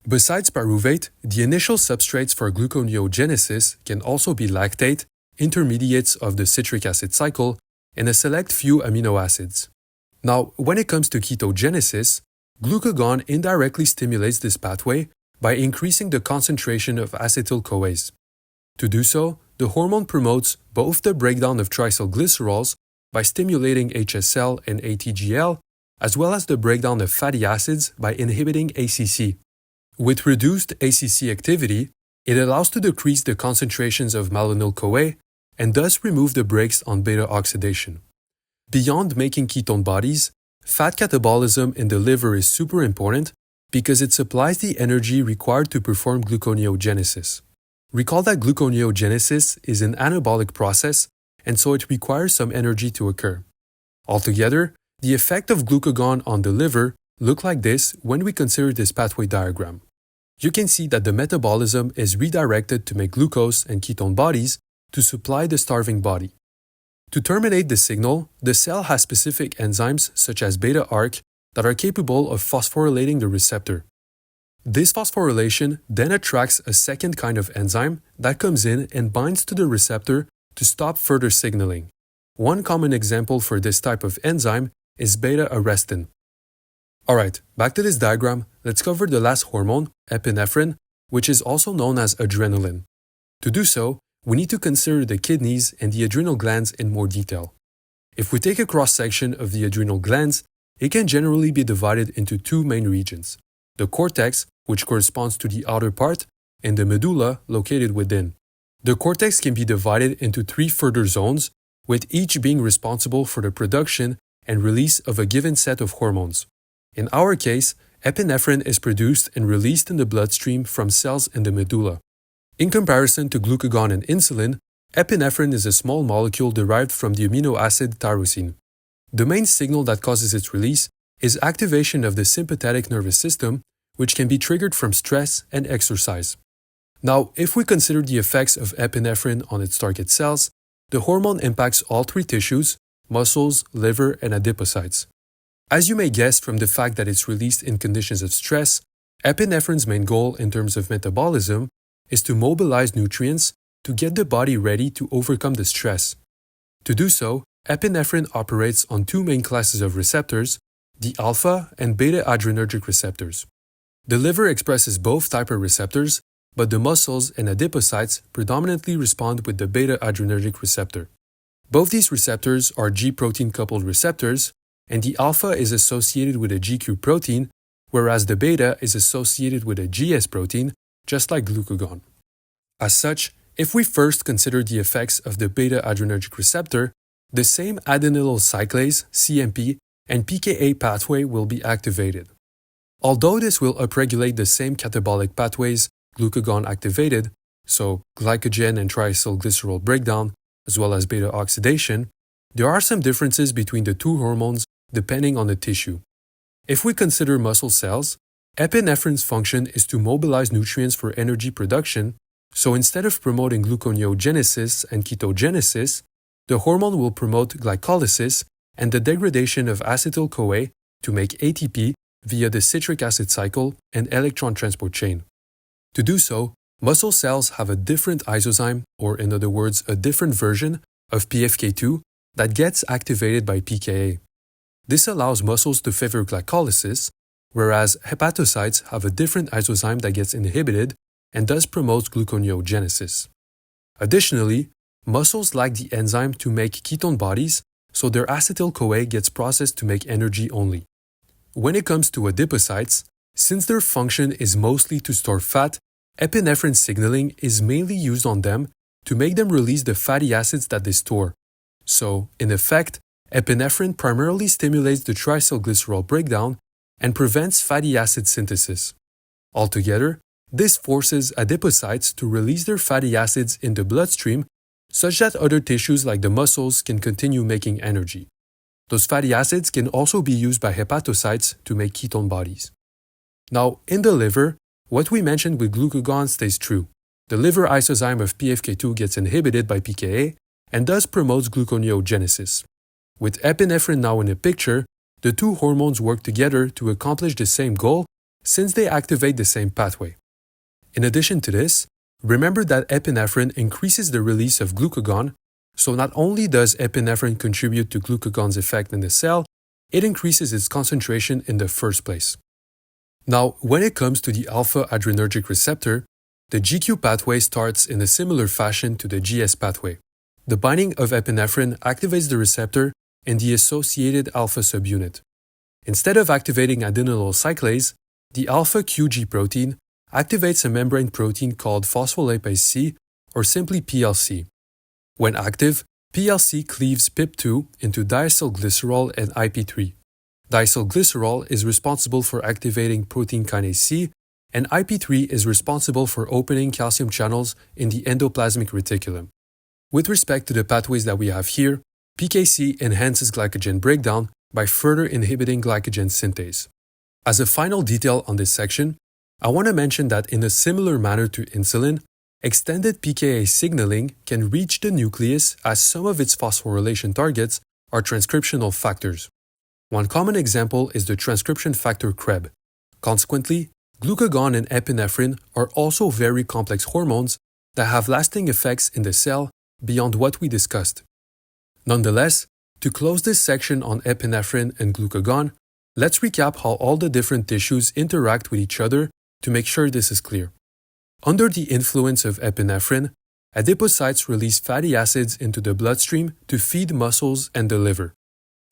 Besides pyruvate, the initial substrates for gluconeogenesis can also be lactate, intermediates of the citric acid cycle, and a select few amino acids. Now, when it comes to ketogenesis, glucagon indirectly stimulates this pathway by increasing the concentration of acetyl-CoAs. To do so, the hormone promotes both the breakdown of triacylglycerols by stimulating HSL and ATGL, as well as the breakdown of fatty acids by inhibiting ACC. With reduced ACC activity, it allows to decrease the concentrations of malonyl-CoA and thus remove the brakes on beta oxidation. Beyond making ketone bodies, fat catabolism in the liver is super important because it supplies the energy required to perform gluconeogenesis. Recall that gluconeogenesis is an anabolic process, and so it requires some energy to occur. Altogether, the effect of glucagon on the liver look like this when we consider this pathway diagram. You can see that the metabolism is redirected to make glucose and ketone bodies to supply the starving body. To terminate the signal, the cell has specific enzymes such as beta-arc that are capable of phosphorylating the receptor. This phosphorylation then attracts a second kind of enzyme that comes in and binds to the receptor to stop further signaling. One common example for this type of enzyme is beta-arrestin. Alright, back to this diagram, let's cover the last hormone, epinephrine, which is also known as adrenaline. To do so, we need to consider the kidneys and the adrenal glands in more detail. If we take a cross-section of the adrenal glands, it can generally be divided into two main regions: the cortex, which corresponds to the outer part, and the medulla, located within. The cortex can be divided into three further zones, with each being responsible for the production and release of a given set of hormones. In our case, epinephrine is produced and released in the bloodstream from cells in the medulla. In comparison to glucagon and insulin, epinephrine is a small molecule derived from the amino acid tyrosine. The main signal that causes its release is activation of the sympathetic nervous system, which can be triggered from stress and exercise. Now, if we consider the effects of epinephrine on its target cells, the hormone impacts all three tissues: muscles, liver, and adipocytes. As you may guess from the fact that it's released in conditions of stress, epinephrine's main goal in terms of metabolism is to mobilize nutrients to get the body ready to overcome the stress. To do so, epinephrine operates on two main classes of receptors, the alpha and beta adrenergic receptors. The liver expresses both type of receptors, but the muscles and adipocytes predominantly respond with the beta adrenergic receptor. Both these receptors are G-protein coupled receptors, and the alpha is associated with a GQ protein, whereas the beta is associated with a GS protein, just like glucagon. As such, if we first consider the effects of the beta adrenergic receptor, the same adenylyl cyclase, CMP, and pKa pathway will be activated. Although this will upregulate the same catabolic pathways glucagon activated, so glycogen and triacylglycerol breakdown, as well as beta oxidation, there are some differences between the two hormones depending on the tissue. If we consider muscle cells, epinephrine's function is to mobilize nutrients for energy production, so instead of promoting gluconeogenesis and ketogenesis, the hormone will promote glycolysis and the degradation of acetyl-CoA to make ATP via the citric acid cycle and electron transport chain. To do so, muscle cells have a different isozyme, or in other words, a different version of PFK2 that gets activated by pKa. This allows muscles to favor glycolysis, whereas hepatocytes have a different isozyme that gets inhibited and thus promotes gluconeogenesis. Additionally, muscles lack the enzyme to make ketone bodies, so their acetyl-CoA gets processed to make energy only. When it comes to adipocytes, since their function is mostly to store fat, epinephrine signaling is mainly used on them to make them release the fatty acids that they store. So, in effect, epinephrine primarily stimulates the triacylglycerol breakdown and prevents fatty acid synthesis. Altogether, this forces adipocytes to release their fatty acids in the bloodstream such that other tissues like the muscles can continue making energy. Those fatty acids can also be used by hepatocytes to make ketone bodies. Now, in the liver, what we mentioned with glucagon stays true. The liver isozyme of PFK2 gets inhibited by pKa and thus promotes gluconeogenesis. With epinephrine now in the picture, the two hormones work together to accomplish the same goal since they activate the same pathway. In addition to this, remember that epinephrine increases the release of glucagon, so not only does epinephrine contribute to glucagon's effect in the cell, it increases its concentration in the first place. Now, when it comes to the alpha adrenergic receptor, the GQ pathway starts in a similar fashion to the GS pathway. The binding of epinephrine activates the receptor and the associated alpha subunit. Instead of activating adenylyl cyclase, the alpha QG protein activates a membrane protein called phospholipase C, or simply PLC. When active, PLC cleaves PIP2 into diacylglycerol and IP3. Diacylglycerol is responsible for activating protein kinase C, and IP3 is responsible for opening calcium channels in the endoplasmic reticulum. With respect to the pathways that we have here, PKC enhances glycogen breakdown by further inhibiting glycogen synthase. As a final detail on this section, I want to mention that in a similar manner to insulin, extended pKa signaling can reach the nucleus as some of its phosphorylation targets are transcriptional factors. One common example is the transcription factor CREB. Consequently, glucagon and epinephrine are also very complex hormones that have lasting effects in the cell beyond what we discussed. Nonetheless, to close this section on epinephrine and glucagon, let's recap how all the different tissues interact with each other to make sure this is clear. Under the influence of epinephrine, adipocytes release fatty acids into the bloodstream to feed muscles and the liver.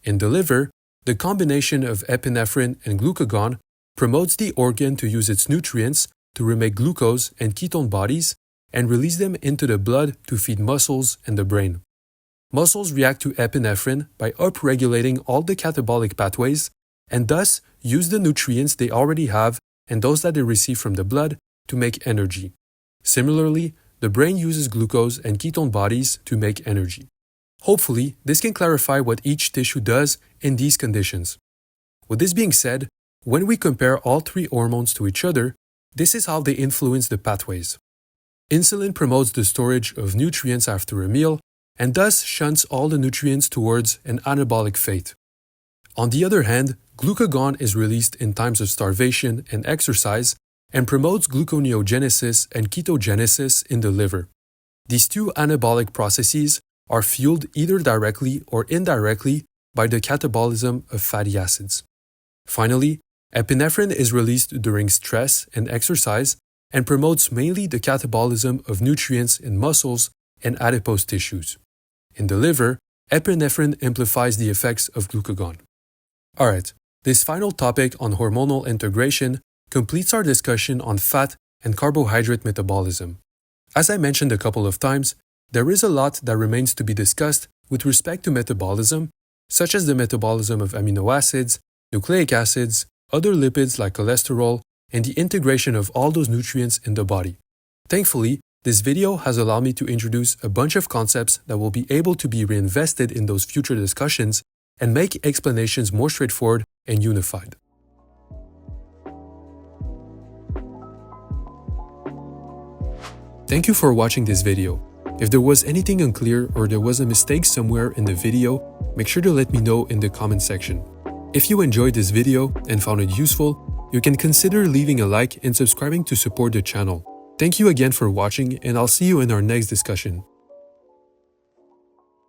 In the liver, the combination of epinephrine and glucagon promotes the organ to use its nutrients to remake glucose and ketone bodies and release them into the blood to feed muscles and the brain. Muscles react to epinephrine by upregulating all the catabolic pathways and thus use the nutrients they already have and those that they receive from the blood to make energy. Similarly, the brain uses glucose and ketone bodies to make energy. Hopefully, this can clarify what each tissue does in these conditions. With this being said, when we compare all three hormones to each other, this is how they influence the pathways. Insulin promotes the storage of nutrients after a meal and thus shunts all the nutrients towards an anabolic fate. On the other hand, glucagon is released in times of starvation and exercise and promotes gluconeogenesis and ketogenesis in the liver. These two anabolic processes are fueled either directly or indirectly by the catabolism of fatty acids. Finally, epinephrine is released during stress and exercise and promotes mainly the catabolism of nutrients in muscles and adipose tissues. In the liver, epinephrine amplifies the effects of glucagon. Alright, this final topic on hormonal integration completes our discussion on fat and carbohydrate metabolism. As I mentioned a couple of times, there is a lot that remains to be discussed with respect to metabolism, such as the metabolism of amino acids, nucleic acids, other lipids like cholesterol, and the integration of all those nutrients in the body. Thankfully, this video has allowed me to introduce a bunch of concepts that will be able to be reinvested in those future discussions and make explanations more straightforward and unified. Thank you for watching this video. If there was anything unclear or there was a mistake somewhere in the video, make sure to let me know in the comment section. If you enjoyed this video and found it useful, you can consider leaving a like and subscribing to support the channel. Thank you again for watching, and I'll see you in our next discussion.